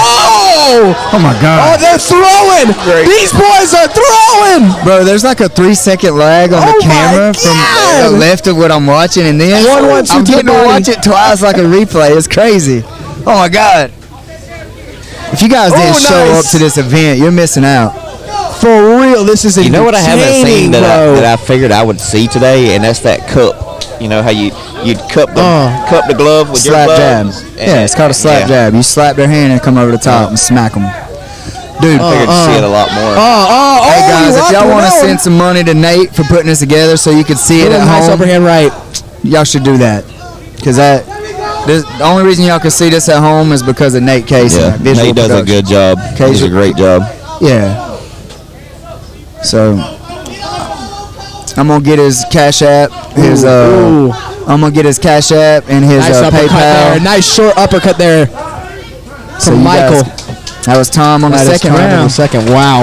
[SPEAKER 8] Oh!
[SPEAKER 2] Oh my
[SPEAKER 8] Oh,
[SPEAKER 2] God.
[SPEAKER 8] they're throwing! These boys are throwing!
[SPEAKER 2] Bro, there's like a 3-second lag on
[SPEAKER 8] Oh
[SPEAKER 2] the
[SPEAKER 8] my
[SPEAKER 2] camera from
[SPEAKER 8] God.
[SPEAKER 2] the left of what I'm watching, and then
[SPEAKER 8] 1-1-2
[SPEAKER 2] I'm
[SPEAKER 8] to the
[SPEAKER 2] getting to
[SPEAKER 8] body.
[SPEAKER 2] watch it twice like a replay. It's crazy. Oh my God. If you guys didn't
[SPEAKER 8] Oh,
[SPEAKER 2] show
[SPEAKER 8] nice.
[SPEAKER 2] up to this event, you're missing out.
[SPEAKER 8] For real, this is
[SPEAKER 3] You know what I haven't seen
[SPEAKER 8] entertaining,
[SPEAKER 3] that
[SPEAKER 8] bro.
[SPEAKER 3] that I figured I would see today, and that's that cup. You know how you'd cup the glove with
[SPEAKER 2] Slap
[SPEAKER 3] your
[SPEAKER 2] jab.
[SPEAKER 3] gloves.
[SPEAKER 2] Yeah, it's called a slap jab. You slap their hand and come over the top and smack them. Dude,
[SPEAKER 3] I figured to see it a lot more.
[SPEAKER 2] hey guys,
[SPEAKER 8] you
[SPEAKER 2] if y'all want to
[SPEAKER 8] rock and
[SPEAKER 2] send some money to Nate for putting this together so you can see it
[SPEAKER 8] roll.
[SPEAKER 2] at
[SPEAKER 8] Nice
[SPEAKER 2] home,
[SPEAKER 8] overhand right.
[SPEAKER 2] y'all should do that. Because the only reason y'all can see this at home is because of Nate Casey.
[SPEAKER 3] Yeah,
[SPEAKER 2] our visual
[SPEAKER 3] Nate does a
[SPEAKER 2] production.
[SPEAKER 3] good job. He does a great job.
[SPEAKER 2] Yeah. So I'm gonna get his Cash App, his
[SPEAKER 8] Ooh.
[SPEAKER 2] I'm gonna get his Cash App and his
[SPEAKER 8] Nice uppercut there.
[SPEAKER 2] PayPal.
[SPEAKER 8] Nice short uppercut there.
[SPEAKER 2] So
[SPEAKER 8] From
[SPEAKER 2] you guys-
[SPEAKER 8] Michael.
[SPEAKER 2] That was Tom on the
[SPEAKER 8] That is
[SPEAKER 2] second
[SPEAKER 8] time in the
[SPEAKER 2] round.
[SPEAKER 8] second. Wow.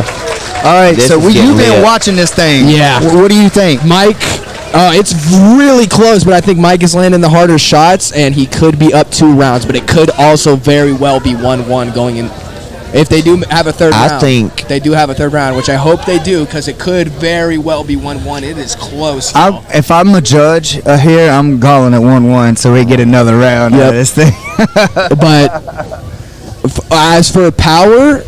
[SPEAKER 2] All right,
[SPEAKER 3] This
[SPEAKER 2] so
[SPEAKER 3] is getting
[SPEAKER 2] you've been
[SPEAKER 3] lit.
[SPEAKER 2] watching this thing.
[SPEAKER 8] Yeah.
[SPEAKER 2] What do you think?
[SPEAKER 8] Mike, it's really close, but I think Mike is landing the harder shots, and he could be up 2 rounds, but it could also very well be 1-1 going in. If they do have a third
[SPEAKER 3] I
[SPEAKER 8] round.
[SPEAKER 3] think-
[SPEAKER 8] they do have a third round, which I hope they do, because it could very well be 1-1. It is close. now.
[SPEAKER 2] If I'm a judge here, I'm calling it 1-1 so we get another round out
[SPEAKER 8] Yep.
[SPEAKER 2] of this thing.
[SPEAKER 8] But as for power,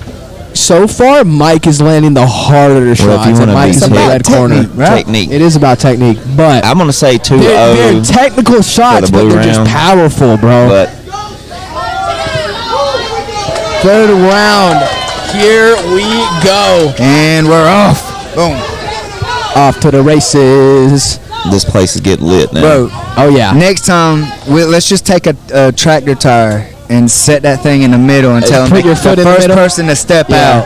[SPEAKER 8] so far Mike is landing the harder shots.
[SPEAKER 3] you
[SPEAKER 8] and
[SPEAKER 3] wanna
[SPEAKER 8] Mike's
[SPEAKER 3] be
[SPEAKER 8] in the
[SPEAKER 3] technique,
[SPEAKER 8] red corner.
[SPEAKER 2] right?
[SPEAKER 3] Technique.
[SPEAKER 8] It is about technique, but
[SPEAKER 3] I'm gonna say 2-0,
[SPEAKER 8] they're technical shots, but
[SPEAKER 3] blue
[SPEAKER 8] they're just
[SPEAKER 3] round.
[SPEAKER 8] powerful, bro.
[SPEAKER 3] but
[SPEAKER 8] Third round. Here we go.
[SPEAKER 2] And we're off. Boom.
[SPEAKER 8] Off to the races.
[SPEAKER 3] this place is getting lit now.
[SPEAKER 2] Bro,
[SPEAKER 8] Oh yeah.
[SPEAKER 2] next time, let's just take a tractor tire and set that thing in the middle and tell
[SPEAKER 8] put
[SPEAKER 2] them
[SPEAKER 8] your
[SPEAKER 2] the
[SPEAKER 8] foot in the
[SPEAKER 2] first
[SPEAKER 8] middle?
[SPEAKER 2] person to step
[SPEAKER 8] Yeah.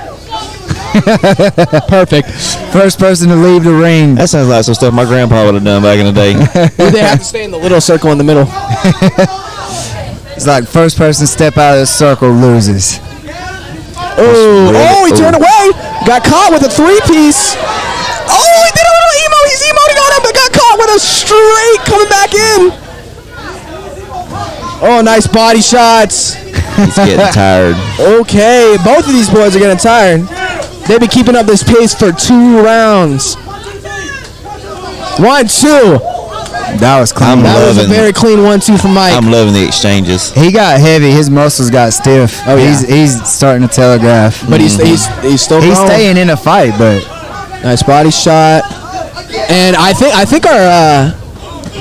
[SPEAKER 2] out.
[SPEAKER 8] Perfect.
[SPEAKER 2] First person to leave the ring.
[SPEAKER 3] That sounds like some stuff my grandpa would have done back in the day.
[SPEAKER 8] They have to stay in the little circle in the middle.
[SPEAKER 2] It's like first person to step out of the circle loses.
[SPEAKER 8] Oh, he turned away. Got caught with a 3-piece. Oh, he did a little emo. He's emoting on him, but got caught with a straight coming back in. Oh, nice body shots.
[SPEAKER 3] He's getting tired.
[SPEAKER 8] Okay, both of these boys are getting tired. They've been keeping up this pace for 2 rounds. 1-2.
[SPEAKER 2] That was clean.
[SPEAKER 8] That was a
[SPEAKER 3] Loving-
[SPEAKER 8] very clean 1-2 from Mike.
[SPEAKER 3] I'm loving the exchanges.
[SPEAKER 2] He got heavy. His muscles got stiff.
[SPEAKER 8] Oh, yeah.
[SPEAKER 2] He's starting to telegraph.
[SPEAKER 8] But he's still
[SPEAKER 2] He's
[SPEAKER 8] going.
[SPEAKER 2] staying in a fight, but
[SPEAKER 8] Nice body shot. And I think our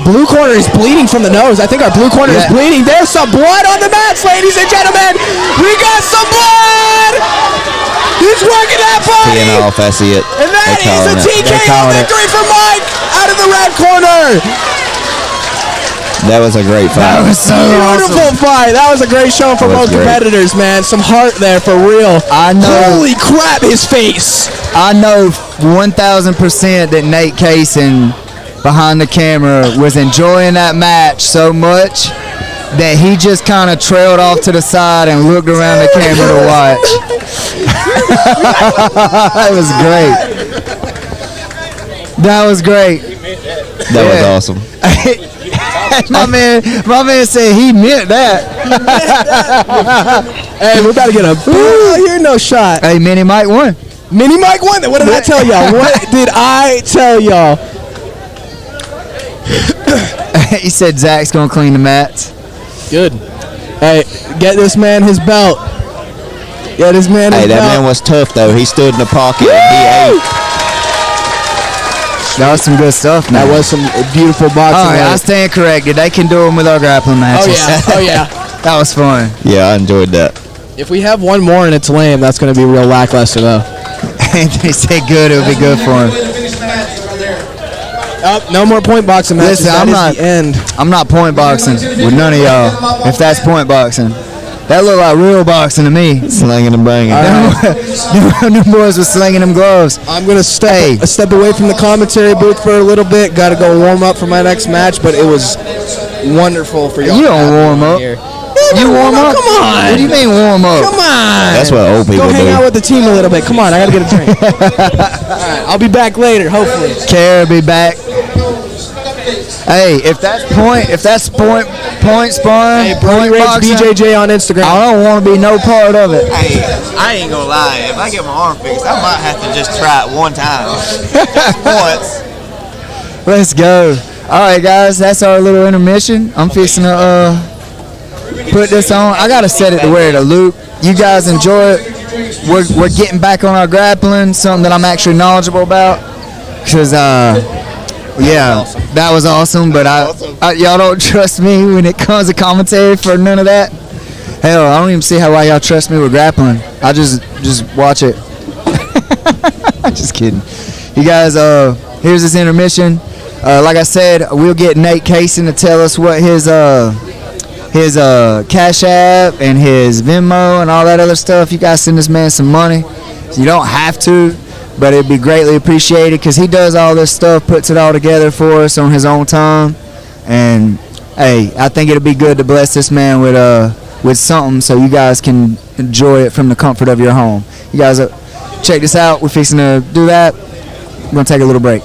[SPEAKER 8] blue corner is bleeding from the nose. I think our blue corner is bleeding. There's some blood on the mats, ladies and gentlemen. We got some blood. He's working that body.
[SPEAKER 3] Teeing off, I see it.
[SPEAKER 8] And that
[SPEAKER 3] They're
[SPEAKER 8] is a
[SPEAKER 3] calling it.
[SPEAKER 8] TKO victory for Mike out of the red corner.
[SPEAKER 3] That was a great fight.
[SPEAKER 2] That was so
[SPEAKER 8] Beautiful fight. That was a great show for
[SPEAKER 3] That was
[SPEAKER 8] both
[SPEAKER 3] great.
[SPEAKER 8] competitors, man. Some heart there for real.
[SPEAKER 2] I know.
[SPEAKER 8] Holy crap, his face.
[SPEAKER 2] I know 1,000% that Nate Kaysen behind the camera was enjoying that match so much that he just kind of trailed off to the side and looked around the camera to watch. It was great. That was great.
[SPEAKER 3] That was awesome.
[SPEAKER 2] my man said he meant that.
[SPEAKER 8] Hey, we're about to get a boo here, no shot.
[SPEAKER 2] Hey, Mini Mike won.
[SPEAKER 8] Mini Mike won. What did I tell y'all? What did I tell y'all?
[SPEAKER 2] He said Zach's gonna clean the mats.
[SPEAKER 8] Good. Hey, get this man his belt. Get this man his
[SPEAKER 3] Hey, that
[SPEAKER 8] belt.
[SPEAKER 3] man was tough though. He stood in the pocket and he ate.
[SPEAKER 2] That was some good stuff, man.
[SPEAKER 8] That was some beautiful boxing.
[SPEAKER 2] All right, I
[SPEAKER 8] work.
[SPEAKER 2] stand corrected. They can do them with our grappling
[SPEAKER 8] Oh
[SPEAKER 2] matches.
[SPEAKER 8] yeah. Oh yeah.
[SPEAKER 2] That was fun.
[SPEAKER 3] Yeah, I enjoyed that.
[SPEAKER 8] If we have one more and it's lame, that's going to be real lackluster though.
[SPEAKER 2] Anthony said good. It'll be good for him.
[SPEAKER 8] No more point boxing matches.
[SPEAKER 2] Listen,
[SPEAKER 8] That
[SPEAKER 2] I'm
[SPEAKER 8] is
[SPEAKER 2] not.
[SPEAKER 8] the end.
[SPEAKER 2] I'm not point boxing with none of y'all. If that's point boxing, that looked like real boxing to me.
[SPEAKER 3] Slinging and banging.
[SPEAKER 2] Them boys were slinging them gloves.
[SPEAKER 8] I'm gonna step away from the commentary booth for a little bit. Got to go warm up for my next match, but it was wonderful for y'all.
[SPEAKER 2] You
[SPEAKER 8] to
[SPEAKER 2] don't
[SPEAKER 8] have me
[SPEAKER 2] warm up.
[SPEAKER 8] here.
[SPEAKER 2] You warm up?
[SPEAKER 8] Come on.
[SPEAKER 2] What do you mean warm up?
[SPEAKER 8] Come on.
[SPEAKER 3] That's what old people
[SPEAKER 8] Go hang
[SPEAKER 3] do.
[SPEAKER 8] out with the team a little bit. Come on, I gotta get a drink. All right, I'll be back later, hopefully.
[SPEAKER 2] Care be back. Hey, if that's point sparring,
[SPEAKER 8] Hey, Brody
[SPEAKER 2] point
[SPEAKER 8] Rates
[SPEAKER 2] boxing,
[SPEAKER 8] BJJ on Instagram.
[SPEAKER 2] I don't want to be no part of it.
[SPEAKER 9] Hey, I ain't gonna lie. If I get my arm fixed, I might have to just try it one time. Just once.
[SPEAKER 2] Let's go. All right, guys, that's our little intermission. I'm fixing to put this on. I gotta set it to where it'll loop. You guys enjoy it. We're getting back on our grappling, something that I'm actually knowledgeable about. Cause yeah, that was awesome. But y'all don't trust me when it comes to commentary for none of that. Hell, I don't even see why y'all trust me with grappling. I just watch it. Just kidding. You guys, here's this intermission. Like I said, we'll get Nate Kaysen to tell us what his Cash App and his Venmo and all that other stuff. You guys send this man some money. You don't have to, but it'd be greatly appreciated because he does all this stuff, puts it all together for us on his own time. And hey, I think it'd be good to bless this man with something so you guys can enjoy it from the comfort of your home. You guys, check this out. We're fixing to do that. We're gonna take a little break.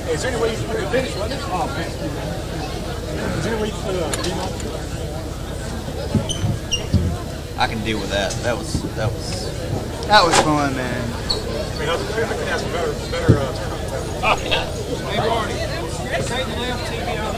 [SPEAKER 6] Is there any way you can put a finish on it? Oh, man. Is there any way you can put a beam on?
[SPEAKER 9] I can deal with that. That was.
[SPEAKER 2] That was fun, man.
[SPEAKER 6] I mean, I could ask for better turnout. Oh, yeah. Take the left TV out.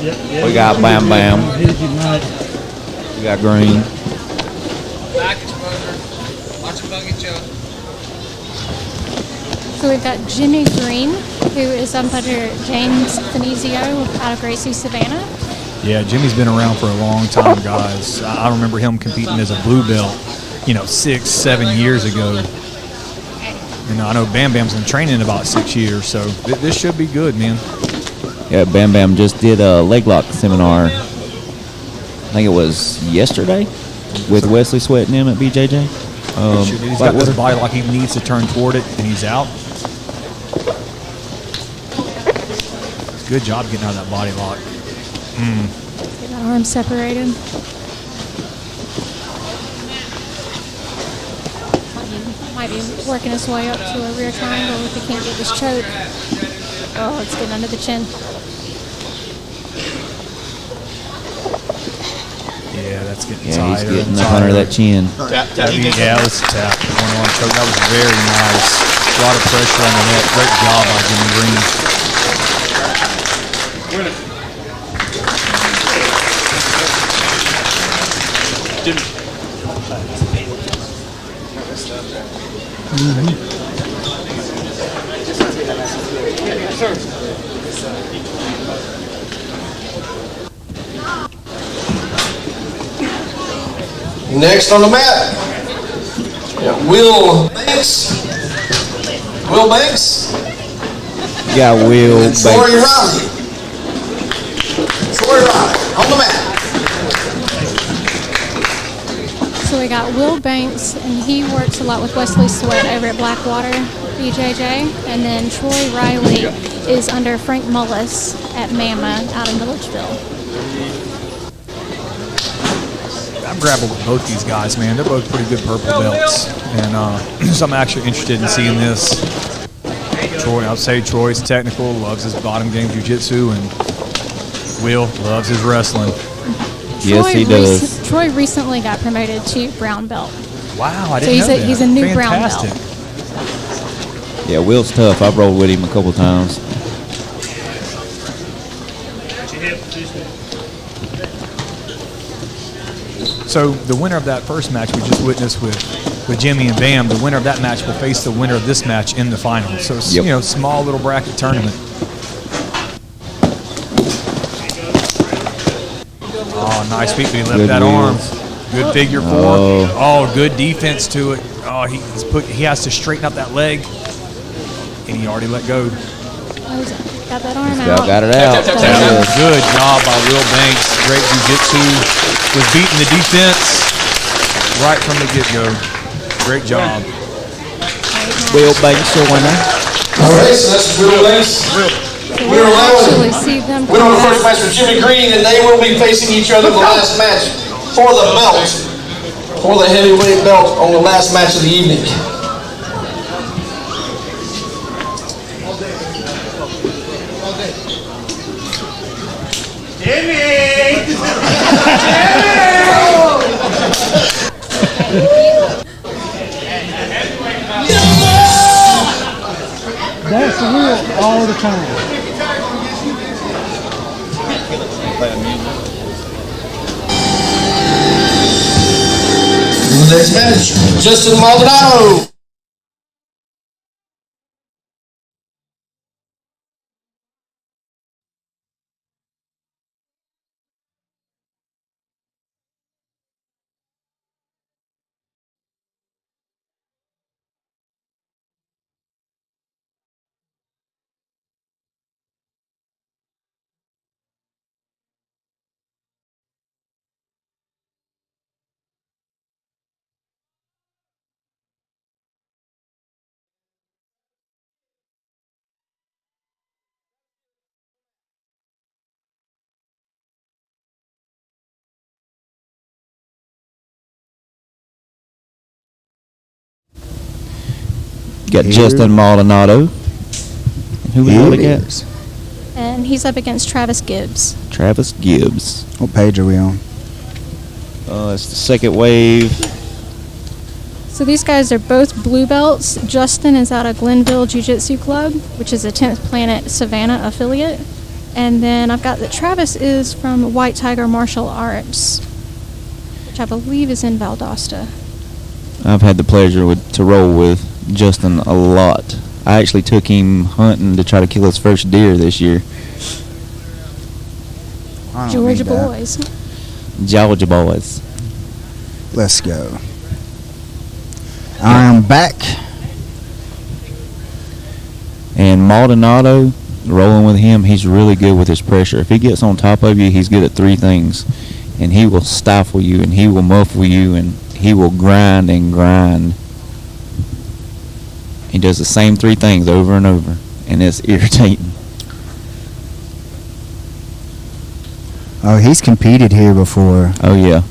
[SPEAKER 3] We got Bam Bam. We got Green.
[SPEAKER 4] So we've got Jimmy Green, who is up under James Finizio out of Gracie Savannah.
[SPEAKER 6] Yeah, Jimmy's been around for a long time, guys. I remember him competing as a blue belt, 6, 7 years ago. I know Bam Bam's been training about 6 years, so this should be good, man.
[SPEAKER 3] Yeah, Bam Bam just did a leg lock seminar. I think it was yesterday with Wesley Sweat and him at BJJ.
[SPEAKER 6] He's got this body lock. He needs to turn toward it, and he's out. Good job getting out of that body lock.
[SPEAKER 4] Get that arm separated. Might be working his way up to a rear triangle if he can't get this choke. Oh, it's getting under the chin.
[SPEAKER 6] Yeah, that's getting
[SPEAKER 3] Yeah,
[SPEAKER 6] tighter.
[SPEAKER 3] he's getting
[SPEAKER 6] and
[SPEAKER 3] up
[SPEAKER 6] tighter.
[SPEAKER 3] under that chin.
[SPEAKER 6] Yeah, let's tap. 1-1 choke. That was very nice. A lot of pressure on the neck. Great job by Jimmy Green.
[SPEAKER 1] Next on the mat, Will Banks. Will Banks.
[SPEAKER 3] You got Will
[SPEAKER 1] And Troy
[SPEAKER 3] Banks.
[SPEAKER 1] Riley. Troy Riley on the mat.
[SPEAKER 4] So we got Will Banks, and he works a lot with Wesley Sweat over at Blackwater BJJ. And then Troy Riley is under Frank Mullis at Mama out in Milledgeville.
[SPEAKER 6] I'm grabbing with both these guys, man. They're both pretty good purple belts. And so I'm actually interested in seeing this. Troy, I'll say Troy's technical, loves his bottom game jiu-jitsu, and Will loves his wrestling.
[SPEAKER 3] Yes, he does.
[SPEAKER 4] Troy recently got promoted to brown belt.
[SPEAKER 6] Wow, I
[SPEAKER 4] So
[SPEAKER 6] didn't know that.
[SPEAKER 4] he's a new brown
[SPEAKER 6] Fantastic.
[SPEAKER 4] belt.
[SPEAKER 3] Yeah, Will's tough. I've rolled with him a couple times.
[SPEAKER 6] So the winner of that first match we just witnessed with Jimmy and Bam, the winner of that match will face the winner of this match in the final. So it's, small little bracket tournament. Oh, nice feet. He left
[SPEAKER 3] Good
[SPEAKER 6] that arm.
[SPEAKER 3] wheels.
[SPEAKER 6] Good figure four. Oh, good defense to it. Oh, he has to straighten up that leg, and he already let go.
[SPEAKER 4] Got that arm out.
[SPEAKER 3] Got it out.
[SPEAKER 6] Good job by Will Banks. Great jiu-jitsu. Was beating the defense right from the get-go. Great job.
[SPEAKER 3] Will Banks the winner.
[SPEAKER 1] All right, so that's Will Banks. We're
[SPEAKER 4] Actually see them
[SPEAKER 1] We're on the first match with Jimmy Green, and they will be facing each other in the last match for the belt, for the heavyweight belt on the last match of the evening.
[SPEAKER 10] That's the rule all the time.
[SPEAKER 1] The next match, Justin Maldonado.
[SPEAKER 3] Got Justin Maldonado. Who we really got?
[SPEAKER 4] And he's up against Travis Gibbs.
[SPEAKER 3] Travis Gibbs.
[SPEAKER 2] What page are we on?
[SPEAKER 3] It's the second wave.
[SPEAKER 4] So these guys are both blue belts. Justin is out of Glenville Jiu-Jitsu Club, which is a 10th Planet Savannah affiliate. And then I've got that Travis is from White Tiger Martial Arts, which I believe is in Valdosta.
[SPEAKER 3] I've had the pleasure to roll with Justin a lot. I actually took him hunting to try to kill his first deer this year.
[SPEAKER 2] I don't
[SPEAKER 4] Georgia
[SPEAKER 2] need that.
[SPEAKER 4] boys.
[SPEAKER 3] Georgia boys.
[SPEAKER 2] Let's go. I am back.
[SPEAKER 3] And Maldonado, rolling with him, he's really good with his pressure. If he gets on top of you, he's good at three things. And he will stifle you, and he will muffle you, and he will grind and grind. He does the same three things over and over, and it's irritating.
[SPEAKER 2] Oh, he's competed here before.
[SPEAKER 3] Oh, yeah.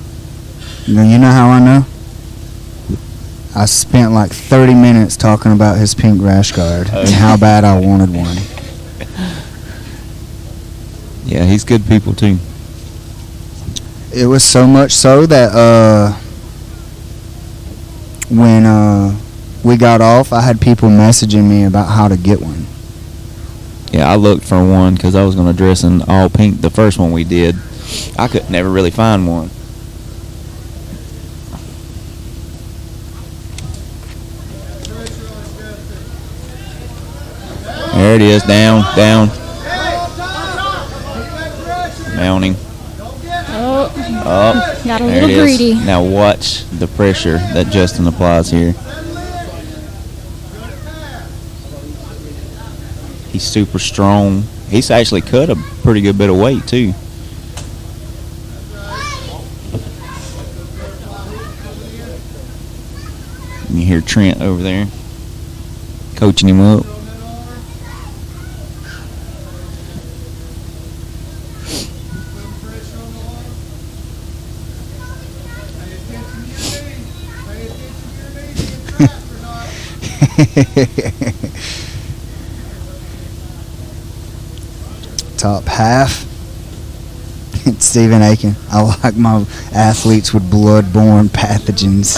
[SPEAKER 2] You know how I know? I spent like 30 minutes talking about his pink rash guard and how bad I wanted one.
[SPEAKER 3] Yeah, he's good people, too.
[SPEAKER 2] It was so much so that when we got off, I had people messaging me about how to get one.
[SPEAKER 3] Yeah, I looked for one because I was going to dress in all pink the first one we did. I could never really find one. There it is, down. Mounting. Oh,
[SPEAKER 4] Got a
[SPEAKER 3] there
[SPEAKER 4] little
[SPEAKER 3] it is.
[SPEAKER 4] greedy.
[SPEAKER 3] Now watch the pressure that Justin applies here. He's super strong. He's actually cut a pretty good bit of weight too. You hear Trent over there coaching him up.
[SPEAKER 2] Top half. It's Stephen Aiken. I like my athletes with blood-borne pathogens.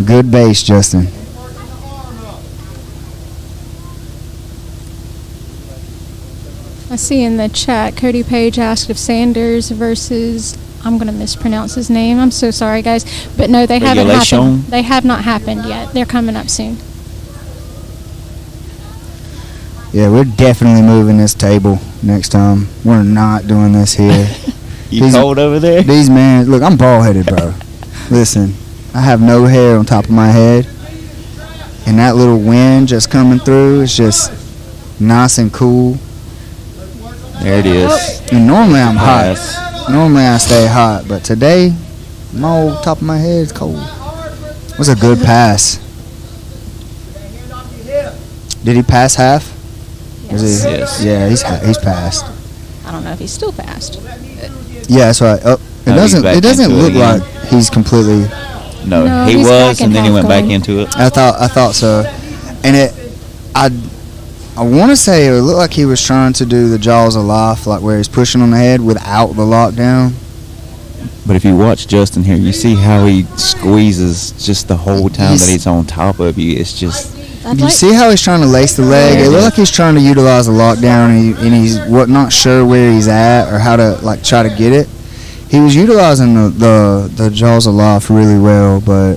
[SPEAKER 2] Good base, Justin.
[SPEAKER 4] I see in the chat, Cody Page asked if Sanders versus, I'm going to mispronounce his name. I'm so sorry, guys. But no, they haven't
[SPEAKER 3] Regulation.
[SPEAKER 4] happened. They have not happened yet. They're coming up soon.
[SPEAKER 2] Yeah, we're definitely moving this table next time. We're not doing this here.
[SPEAKER 3] You cold over there?
[SPEAKER 2] These men, look, I'm bald-headed, bro. Listen, I have no hair on top of my head. And that little wind just coming through is just nice and cool.
[SPEAKER 3] There it is.
[SPEAKER 2] And normally I'm
[SPEAKER 3] Pass.
[SPEAKER 2] hot. Normally I stay hot, but today, my whole top of my head is cold. It was a good pass. Did he pass half? Was he-
[SPEAKER 3] Yes.
[SPEAKER 2] Yeah, he's passed.
[SPEAKER 5] I don't know if he's still fast.
[SPEAKER 2] Yeah, that's right. Oh,
[SPEAKER 3] No, he's back
[SPEAKER 2] it doesn't
[SPEAKER 3] into it
[SPEAKER 2] look
[SPEAKER 3] again.
[SPEAKER 2] like he's completely.
[SPEAKER 3] No,
[SPEAKER 4] No,
[SPEAKER 3] he
[SPEAKER 4] he's
[SPEAKER 3] was,
[SPEAKER 4] back in
[SPEAKER 3] and then he
[SPEAKER 4] half
[SPEAKER 3] went back
[SPEAKER 4] guard.
[SPEAKER 3] into it.
[SPEAKER 2] I thought so, and I want to say it looked like he was trying to do the Jaws of Life, like where he's pushing on the head without the lockdown.
[SPEAKER 3] But if you watch Justin here, you see how he squeezes just the whole time that he's on top of you. It's just
[SPEAKER 2] You see how he's trying to lace the leg? It looked like he's trying to utilize the lockdown, and he's not sure where he's at or how to like try to get it. He was utilizing the Jaws of Life really well, but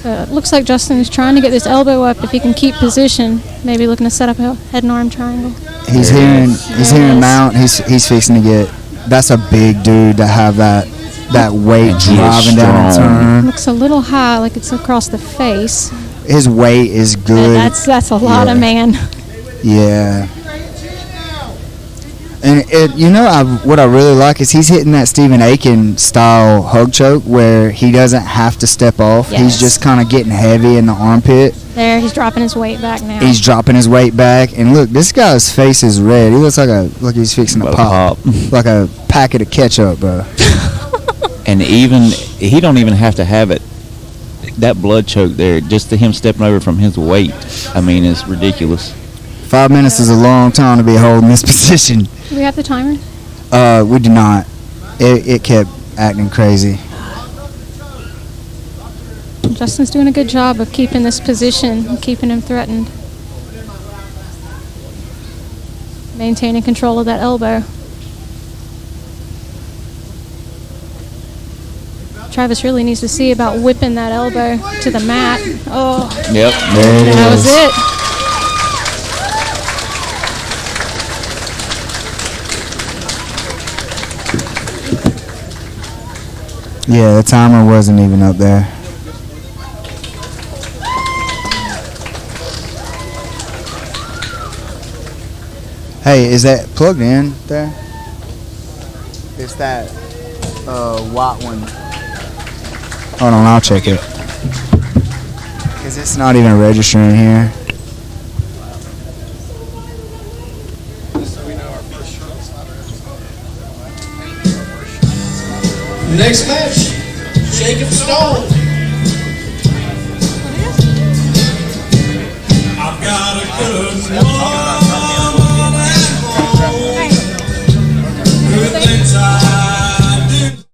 [SPEAKER 4] So it looks like Justin is trying to get this elbow up if he can keep position. Maybe looking to set up a head and arm triangle.
[SPEAKER 2] he's hearing Mount. He's fixing to get. That's a big dude to have that weight
[SPEAKER 3] And he is
[SPEAKER 2] driving down the
[SPEAKER 3] strong.
[SPEAKER 2] turn.
[SPEAKER 4] Looks a little high, like it's across the face.
[SPEAKER 2] His weight is good.
[SPEAKER 4] That's a lot of man.
[SPEAKER 2] Yeah. And what I really like is he's hitting that Stephen Aiken style hug choke where he doesn't have to step off.
[SPEAKER 4] Yes.
[SPEAKER 2] He's just kind of getting heavy in the armpit.
[SPEAKER 4] There, he's dropping his weight back now.
[SPEAKER 2] He's dropping his weight back, and look, this guy's face is red. He looks like he's fixing to
[SPEAKER 3] About
[SPEAKER 2] pop,
[SPEAKER 3] to pop.
[SPEAKER 2] like a packet of ketchup, bro.
[SPEAKER 3] and he don't even have to have it. That blood choke there, just to him stepping over from his weight, I mean, it's ridiculous.
[SPEAKER 2] 5 minutes is a long time to be holding this position.
[SPEAKER 4] Do we have the timer?
[SPEAKER 2] We do not. It kept acting crazy.
[SPEAKER 4] Justin's doing a good job of keeping this position and keeping him threatened.
[SPEAKER 5] maintaining control of that elbow. Travis really needs to see about whipping that elbow to the mat. Oh,
[SPEAKER 3] Yep.
[SPEAKER 2] There it
[SPEAKER 5] that was
[SPEAKER 2] is.
[SPEAKER 5] it.
[SPEAKER 2] Yeah, the timer wasn't even up there. Hey, is that plugged in there? It's that white one. Hold on, I'll check it. Cause it's not even registering here.
[SPEAKER 11] Next match, Jacob Stone. I've got a good woman at home. Good things I do.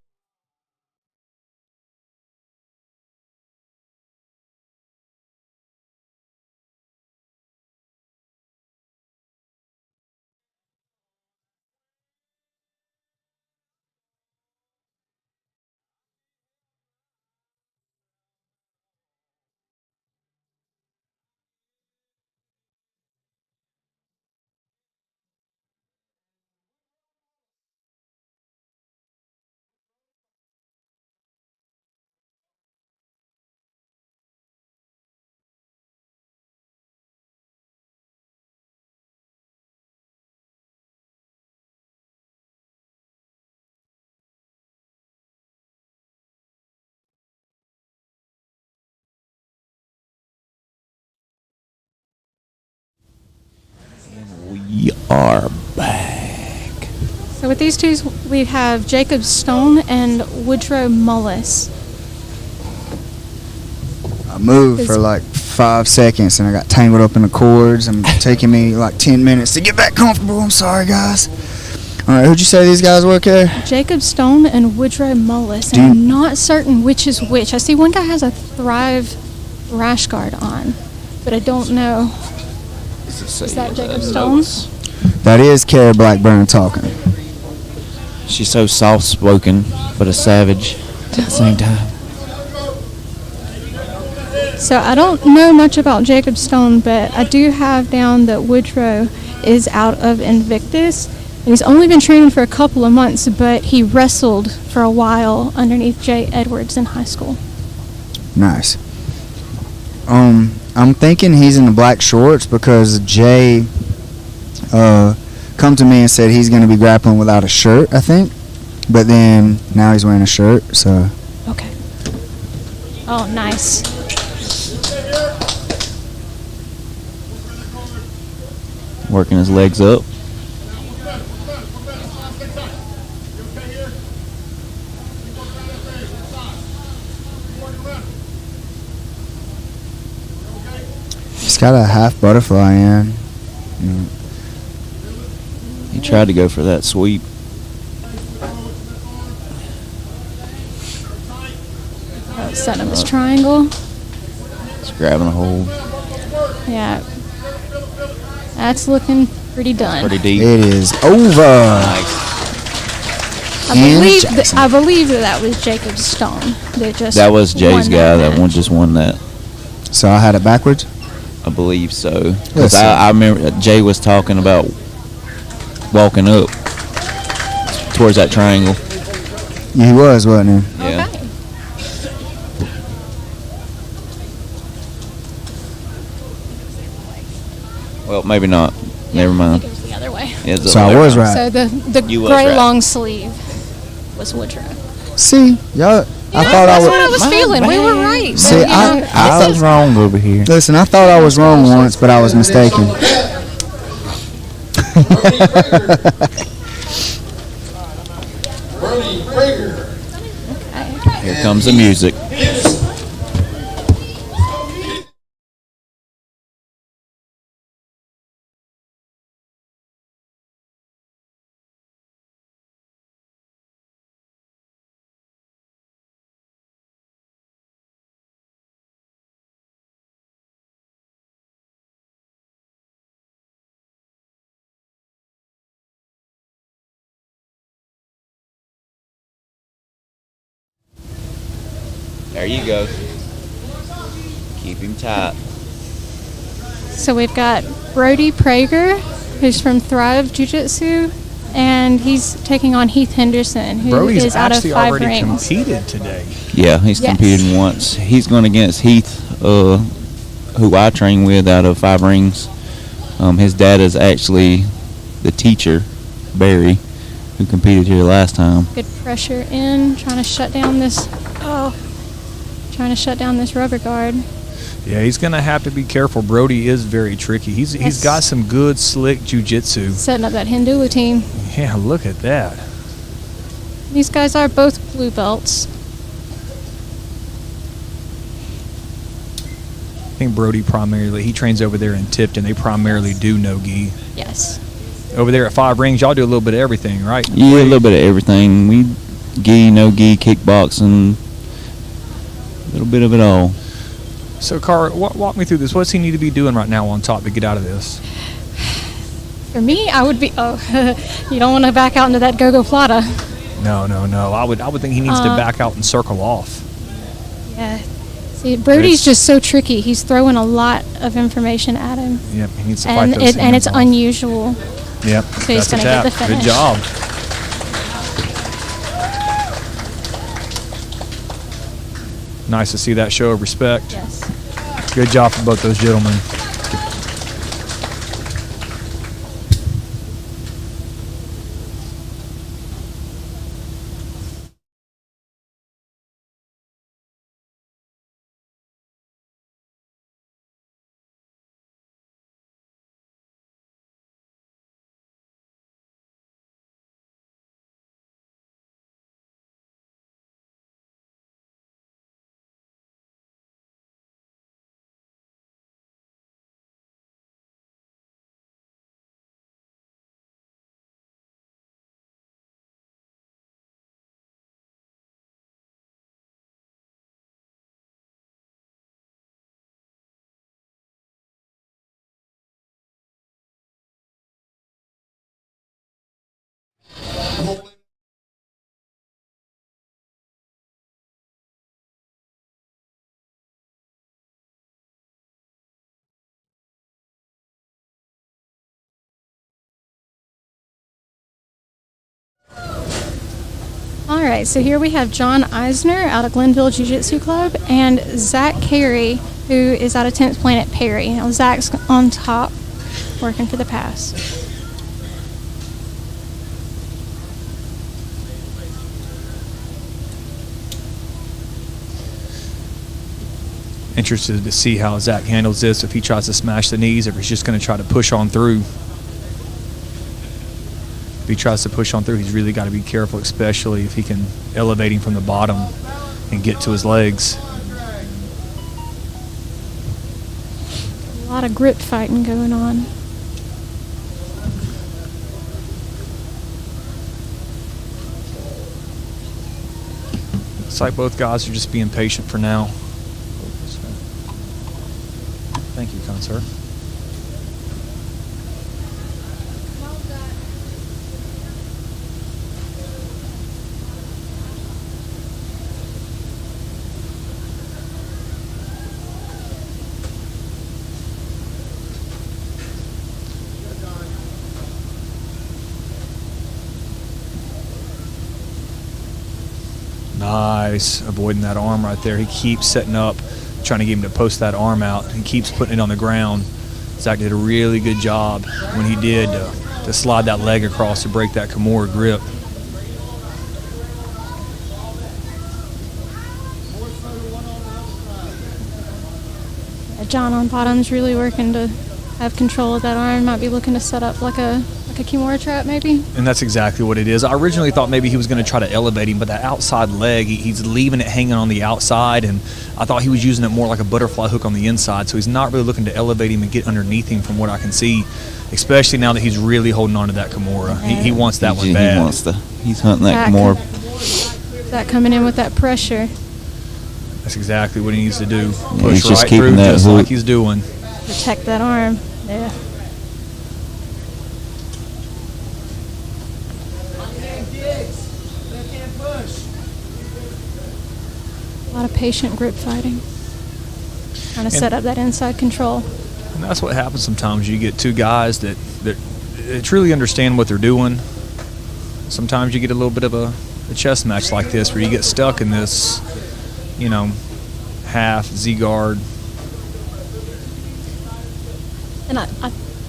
[SPEAKER 3] We are back.
[SPEAKER 5] So with these two, we have Jacob Stone and Woodrow Mullis.
[SPEAKER 2] I moved for like 5 seconds and I got tangled up in the cords. I'm taking me like 10 minutes to get back comfortable. I'm sorry, guys. All right, who'd you say these guys work here?
[SPEAKER 5] Jacob Stone and Woodrow Mullis. And I'm not certain which is which. I see one guy has a Thrive rash guard on, but I don't know. Is that Jacob Stone?
[SPEAKER 2] That is Carrie Blackburn talking.
[SPEAKER 3] She's so soft-spoken, but a savage at the same time.
[SPEAKER 5] So I don't know much about Jacob Stone, but I do have down that Woodrow is out of Invictus. And he's only been training for a couple of months, but he wrestled for a while underneath Jay Edwards in high school.
[SPEAKER 2] Nice. I'm thinking he's in the black shorts because Jay come to me and said he's going to be grappling without a shirt, I think. But then now he's wearing a shirt, so.
[SPEAKER 5] Okay. Oh, nice.
[SPEAKER 3] Working his legs up.
[SPEAKER 2] He's got a half butterfly in.
[SPEAKER 3] He tried to go for that sweep.
[SPEAKER 5] Setting up his triangle.
[SPEAKER 3] He's grabbing a hold.
[SPEAKER 5] Yeah. That's looking pretty done.
[SPEAKER 3] Pretty deep.
[SPEAKER 2] It is over.
[SPEAKER 3] Nice.
[SPEAKER 5] I believe that was Jacob Stone.
[SPEAKER 3] That was Jay's
[SPEAKER 5] won
[SPEAKER 3] guy.
[SPEAKER 5] that
[SPEAKER 3] That one just won that.
[SPEAKER 2] So I had it backwards?
[SPEAKER 3] I believe so.
[SPEAKER 2] Let's
[SPEAKER 3] Because
[SPEAKER 2] see.
[SPEAKER 3] I remember Jay was talking about walking up towards that triangle.
[SPEAKER 2] Yeah, he was, wasn't he?
[SPEAKER 3] Yeah.
[SPEAKER 5] Okay.
[SPEAKER 3] Well, maybe not. Never
[SPEAKER 5] I
[SPEAKER 3] mind.
[SPEAKER 5] think it was the other way.
[SPEAKER 3] Yeah, it's the
[SPEAKER 2] So I
[SPEAKER 3] other
[SPEAKER 2] was
[SPEAKER 3] way.
[SPEAKER 2] right.
[SPEAKER 5] So the
[SPEAKER 3] You was
[SPEAKER 5] gray
[SPEAKER 3] right.
[SPEAKER 5] long sleeve was Woodrow.
[SPEAKER 2] See, y'all. I thought
[SPEAKER 5] That's
[SPEAKER 2] I
[SPEAKER 5] what I
[SPEAKER 2] was.
[SPEAKER 5] was feeling. We were right.
[SPEAKER 2] See,
[SPEAKER 5] You know,
[SPEAKER 3] I was wrong over here.
[SPEAKER 2] Listen, I thought I was wrong once, but I was mistaken.
[SPEAKER 1] Bernie Prager.
[SPEAKER 3] Here comes the music. There you go. Keep him tight.
[SPEAKER 4] So we've got Brody Prager, who's from Thrive Jiu-Jitsu, and he's taking on Heath Henderson, who
[SPEAKER 6] Brody's
[SPEAKER 4] is out of
[SPEAKER 6] actually
[SPEAKER 4] 5
[SPEAKER 6] already
[SPEAKER 4] rings.
[SPEAKER 6] competed today.
[SPEAKER 3] Yeah, he's
[SPEAKER 4] Yes.
[SPEAKER 3] competed once. He's going against Heath, who I train with out of 5 rings. His dad is actually the teacher, Barry, who competed here last time.
[SPEAKER 4] Good pressure in, trying to shut down this rubber guard.
[SPEAKER 6] Yeah, he's going to have to be careful. Brody is very tricky. He's
[SPEAKER 4] Yes.
[SPEAKER 6] got some good, slick jiu-jitsu.
[SPEAKER 4] Setting up that Hindula team.
[SPEAKER 6] Yeah, look at that.
[SPEAKER 4] These guys are both blue belts.
[SPEAKER 6] I think Brody primarily, he trains over there in Tipton. They primarily do no-gi.
[SPEAKER 4] Yes.
[SPEAKER 6] Over there at 5 rings, y'all do a little bit of everything, right?
[SPEAKER 3] Yeah, a little bit of everything. We gi, no gi, kickboxing, a little bit of it all.
[SPEAKER 6] So, Car, walk me through this. What's he need to be doing right now on top to get out of this?
[SPEAKER 4] For me, I would be, you don't want to back out into that go-go plata.
[SPEAKER 6] No. I would think he needs to back out and circle off.
[SPEAKER 4] Yeah. See, Brody's
[SPEAKER 6] It's-
[SPEAKER 4] just so tricky. He's throwing a lot of information at him.
[SPEAKER 6] Yep, he needs to fight
[SPEAKER 4] And,
[SPEAKER 6] those
[SPEAKER 4] and it's
[SPEAKER 6] hands off.
[SPEAKER 4] unusual.
[SPEAKER 6] Yep,
[SPEAKER 4] So he's
[SPEAKER 6] that's a
[SPEAKER 4] gonna get
[SPEAKER 6] tap.
[SPEAKER 4] the finish.
[SPEAKER 6] Good job. Nice to see that show of respect.
[SPEAKER 4] Yes.
[SPEAKER 6] Good job for both those gentlemen.
[SPEAKER 4] All right, so here we have John Eisner out of Glenville Jiu-Jitsu Club and Zach Carey, who is out of 10th Planet Perry. Now, Zach's on top, working for the pass.
[SPEAKER 6] Interested to see how Zach handles this, if he tries to smash the knees, if he's just going to try to push on through. If he tries to push on through, he's really got to be careful, especially if he can elevate him from the bottom and get to his legs.
[SPEAKER 4] A lot of grip fighting going on.
[SPEAKER 6] Looks like both guys are just being patient for now. Thank you, kind sir. Nice, avoiding that arm right there. He keeps setting up, trying to get him to post that arm out. He keeps putting it on the ground. Zach did a really good job when he did to slide that leg across to break that Kimura grip.
[SPEAKER 4] John on bottom's really working to have control of that arm. Might be looking to set up like a Kimura trap, maybe.
[SPEAKER 6] And that's exactly what it is. I originally thought maybe he was going to try to elevate him, but that outside leg, he's leaving it hanging on the outside, and I thought he was using it more like a butterfly hook on the inside, so he's not really looking to elevate him and get underneath him from what I can see, especially now that he's really holding on to that Kimura. He wants that one bad.
[SPEAKER 3] He's hunting that Kimura.
[SPEAKER 4] That coming in with that pressure.
[SPEAKER 6] That's exactly what he needs to do.
[SPEAKER 3] Yeah,
[SPEAKER 6] Push
[SPEAKER 3] he's just
[SPEAKER 6] right
[SPEAKER 3] keeping
[SPEAKER 6] through
[SPEAKER 3] that
[SPEAKER 6] just
[SPEAKER 3] hook.
[SPEAKER 6] like he's doing.
[SPEAKER 4] Protect that arm. Yeah. A A lot of patient grip fighting. Trying to set up that inside control.
[SPEAKER 6] And that's what happens sometimes. You get two guys that truly understand what they're doing. Sometimes you get a little bit of a chess match like this where you get stuck in this, half Z-guard.
[SPEAKER 4] And I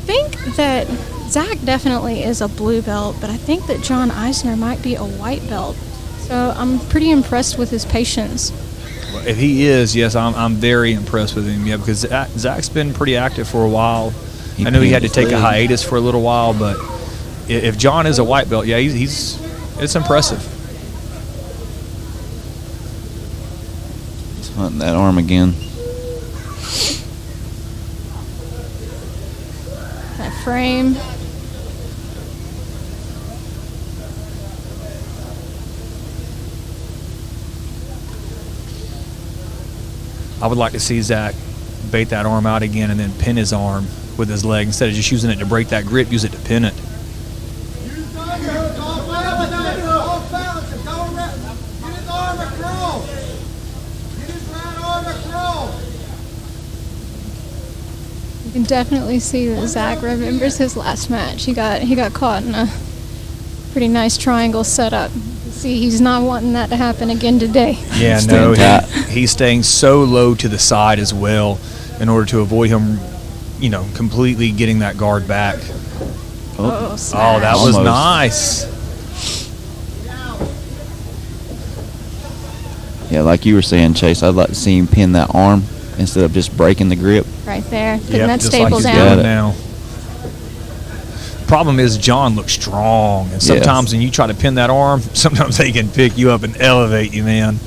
[SPEAKER 4] think that Zach definitely is a blue belt, but I think that John Eisner might be a white belt. So I'm pretty impressed with his patience.
[SPEAKER 6] If he is, yes, I'm very impressed with him. Yeah, because Zach's been pretty active for a while. I know he had to take a hiatus for a little while, but if John is a white belt, yeah, it's impressive.
[SPEAKER 3] He's hunting that arm again.
[SPEAKER 4] That frame.
[SPEAKER 6] I would like to see Zach bait that arm out again and then pin his arm with his leg. Instead of just using it to break that grip, use it to pin it.
[SPEAKER 4] You can definitely see that Zach remembers his last match. He got caught in a pretty nice triangle setup. See, he's not wanting that to happen again today.
[SPEAKER 6] Yeah, no, he's staying so low to the side as well in order to avoid him, completely getting that guard back.
[SPEAKER 4] Oh,
[SPEAKER 6] that was nice.
[SPEAKER 3] Yeah, like you were saying, Chase, I'd like to see him pin that arm instead of just breaking the grip.
[SPEAKER 4] Right there, putting
[SPEAKER 6] Yep,
[SPEAKER 4] that
[SPEAKER 6] just
[SPEAKER 4] staple
[SPEAKER 6] like he's
[SPEAKER 4] down.
[SPEAKER 6] doing now. Problem is John looks strong, and sometimes when you try to pin that arm, sometimes they can pick you up and elevate you, man.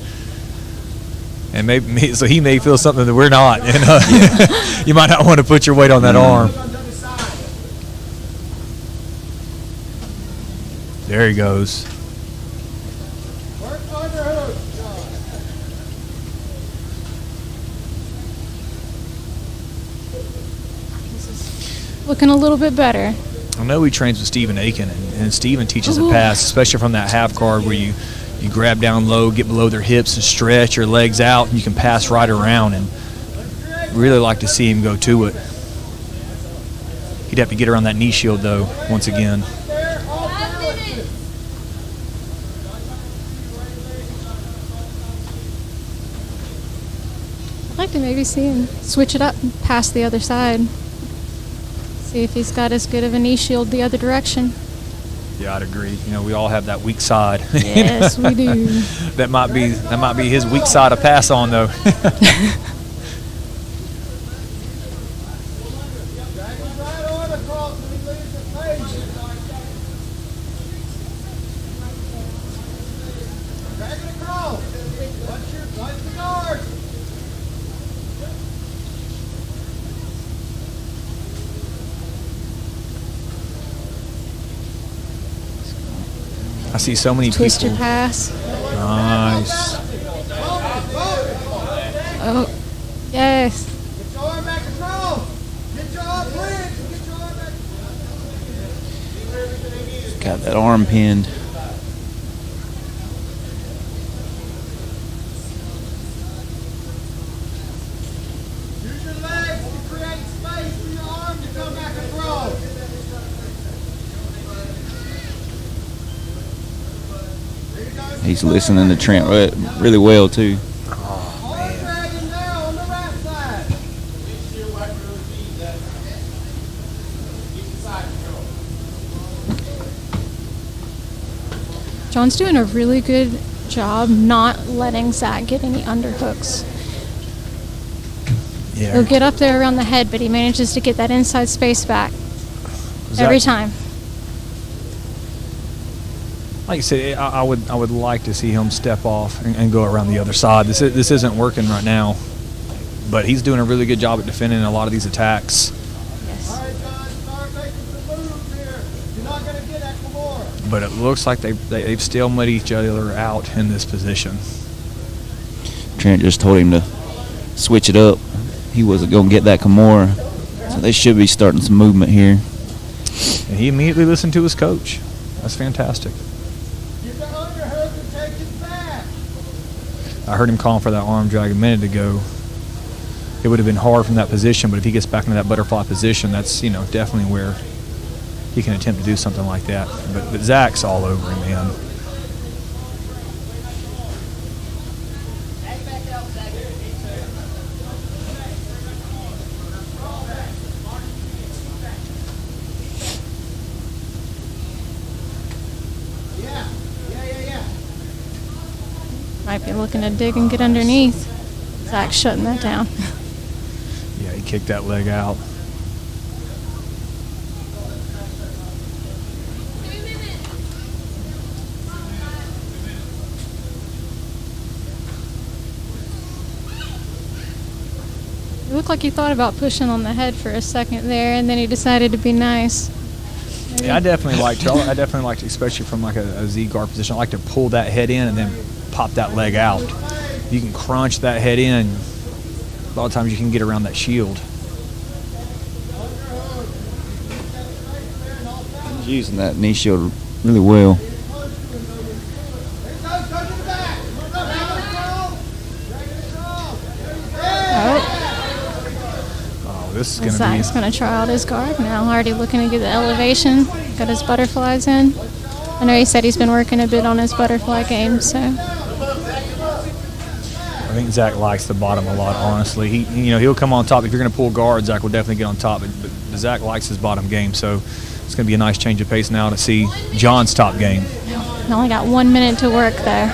[SPEAKER 6] And so he may feel something that we're not, and you might not want to put your weight on that arm. There he goes.
[SPEAKER 4] Looking a little bit better.
[SPEAKER 6] I know he trains with Stephen Aiken, and Stephen teaches a pass, especially from that half guard where you grab down low, get below their hips, and stretch your legs out, and you can pass right around. And really like to see him go to it. He'd have to get around that knee shield, though, once again.
[SPEAKER 4] I'd like to maybe see him switch it up and pass the other side. See if he's got as good of a knee shield the other direction.
[SPEAKER 6] Yeah, I'd agree. We all have that weak side.
[SPEAKER 4] Yes, we do.
[SPEAKER 6] That might be his weak side to pass on, though. I see so many
[SPEAKER 4] Twister
[SPEAKER 6] people.
[SPEAKER 4] pass.
[SPEAKER 6] Nice.
[SPEAKER 4] Oh, yes.
[SPEAKER 3] Got that arm pinned. He's listening to Trent really well, too.
[SPEAKER 4] John's doing a really good job not letting Zach get any underhooks.
[SPEAKER 6] Yeah.
[SPEAKER 4] He'll get up there around the head, but he manages to get that inside space back every time.
[SPEAKER 6] Like I said, I would like to see him step off and go around the other side. This isn't working right now, but he's doing a really good job at defending a lot of these attacks.
[SPEAKER 4] Yes.
[SPEAKER 6] But it looks like they've stalemated each other out in this position.
[SPEAKER 3] Trent just told him to switch it up. He wasn't going to get that Kimura. So they should be starting some movement here.
[SPEAKER 6] And he immediately listened to his coach. That's fantastic. I heard him calling for that arm drag a minute ago. It would have been hard from that position, but if he gets back into that butterfly position, that's, you know, definitely where he can attempt to do something like that. But Zach's all over him, man.
[SPEAKER 5] Might be looking to dig and get underneath. Zach's shutting that down.
[SPEAKER 6] Yeah, he kicked that leg out.
[SPEAKER 5] It looked like he thought about pushing on the head for a second there, and then he decided to be nice. Maybe.
[SPEAKER 6] Yeah, I definitely liked, especially from like a Z guard position, I like to pull that head in and then pop that leg out. You can crunch that head in. A lot of times you can get around that shield.
[SPEAKER 3] He's using that knee shield really well.
[SPEAKER 6] Oh, this is going to be...
[SPEAKER 5] Zach's going to try out his guard now. Already looking to get the elevation. Got his butterflies in. I know he said he's been working a bit on his butterfly game, so...
[SPEAKER 6] I think Zach likes the bottom a lot, honestly. He'll come on top. If you're going to pull guard, Zach will definitely get on top. But Zach likes his bottom game, so it's going to be a nice change of pace now to see John's top game.
[SPEAKER 5] He only got 1 minute to work there.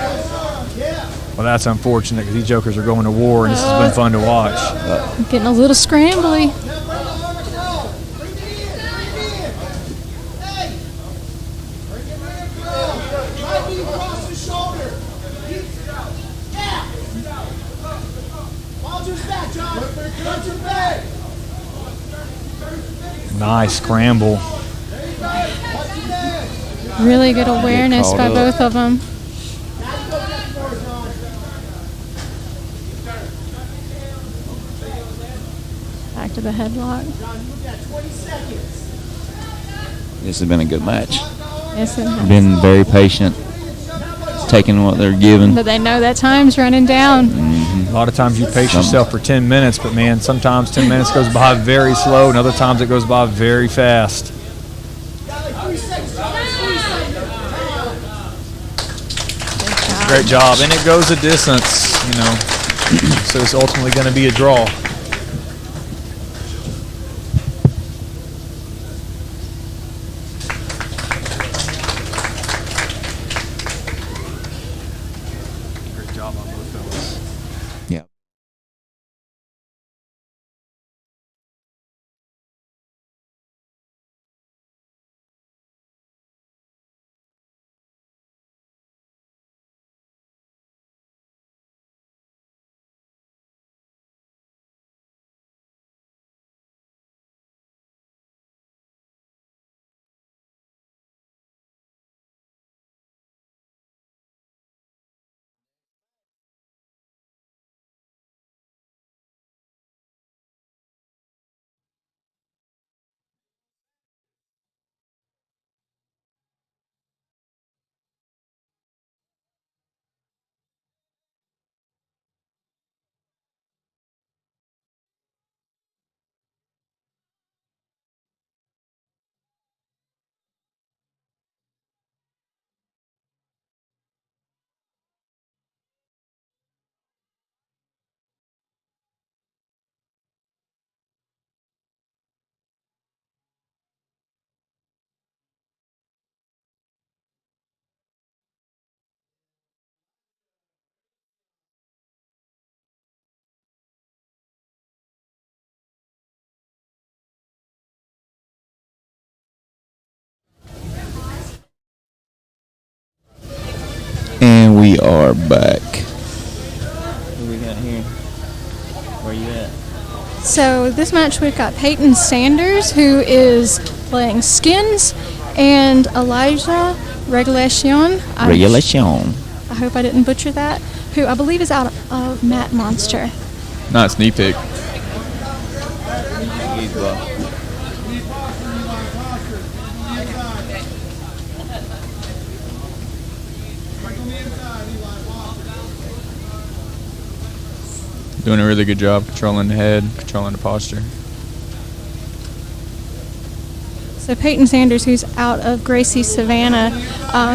[SPEAKER 6] Well, that's unfortunate because these jokers are going to war, and this has been fun to watch.
[SPEAKER 5] Getting a little scrambly.
[SPEAKER 6] Nice scramble.
[SPEAKER 5] Really good awareness by both of them. Back to the headlock.
[SPEAKER 3] This has been a good match.
[SPEAKER 5] Yes, it has.
[SPEAKER 3] Been very patient, taking what they're given.
[SPEAKER 5] But they know that time's running down.
[SPEAKER 6] A lot of times you pace yourself for 10 minutes, but man, sometimes 10 minutes goes by very slow, and other times it goes by very fast. Great job, and it goes a distance, you know, so it's ultimately going to be a draw. Great job on both fellas.
[SPEAKER 3] Yeah. And we are back. Who we got here? Where you at?
[SPEAKER 5] So this match we've got Peyton Sanders, who is playing Skins, and Elijah Regulation. I hope I didn't butcher that. Who I believe is out of Matt Monster.
[SPEAKER 7] Not sneak peek.
[SPEAKER 6] Doing a really good job controlling the head, controlling the posture.
[SPEAKER 5] So Peyton Sanders, who's out of Gracie Savannah,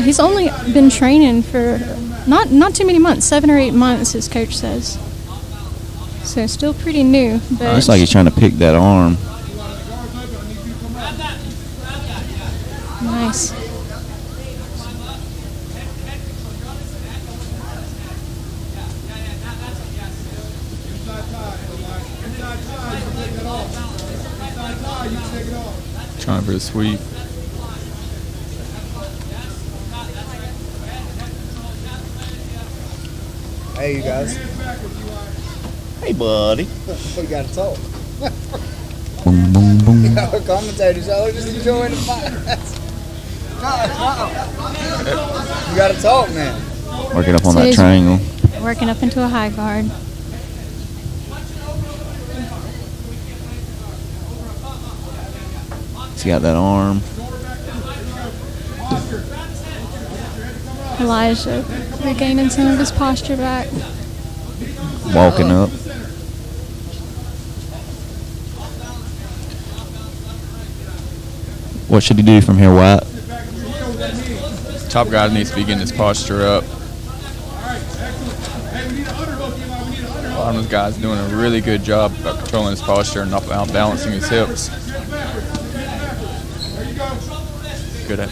[SPEAKER 5] he's only been training for not too many months, 7 or 8 months, his coach says. So still pretty new. But
[SPEAKER 3] Looks like he's trying to pick that arm.
[SPEAKER 5] nice.
[SPEAKER 6] Trying for the sweep.
[SPEAKER 2] Hey, you guys.
[SPEAKER 3] Hey, buddy.
[SPEAKER 2] We gotta talk.
[SPEAKER 3] Boom, boom, boom.
[SPEAKER 2] Commentators, I was just enjoying the fight. You gotta talk, man.
[SPEAKER 3] Working up on
[SPEAKER 5] So
[SPEAKER 3] that
[SPEAKER 5] he's
[SPEAKER 3] triangle.
[SPEAKER 5] Working up into a high guard.
[SPEAKER 3] He's got that arm.
[SPEAKER 5] Elijah regaining some of his posture back.
[SPEAKER 3] Walking up. What should he do from here, White?
[SPEAKER 6] Top guy needs to be getting his posture up. Bottom guy's doing a really good job about controlling his posture and not out balancing his hips. Good at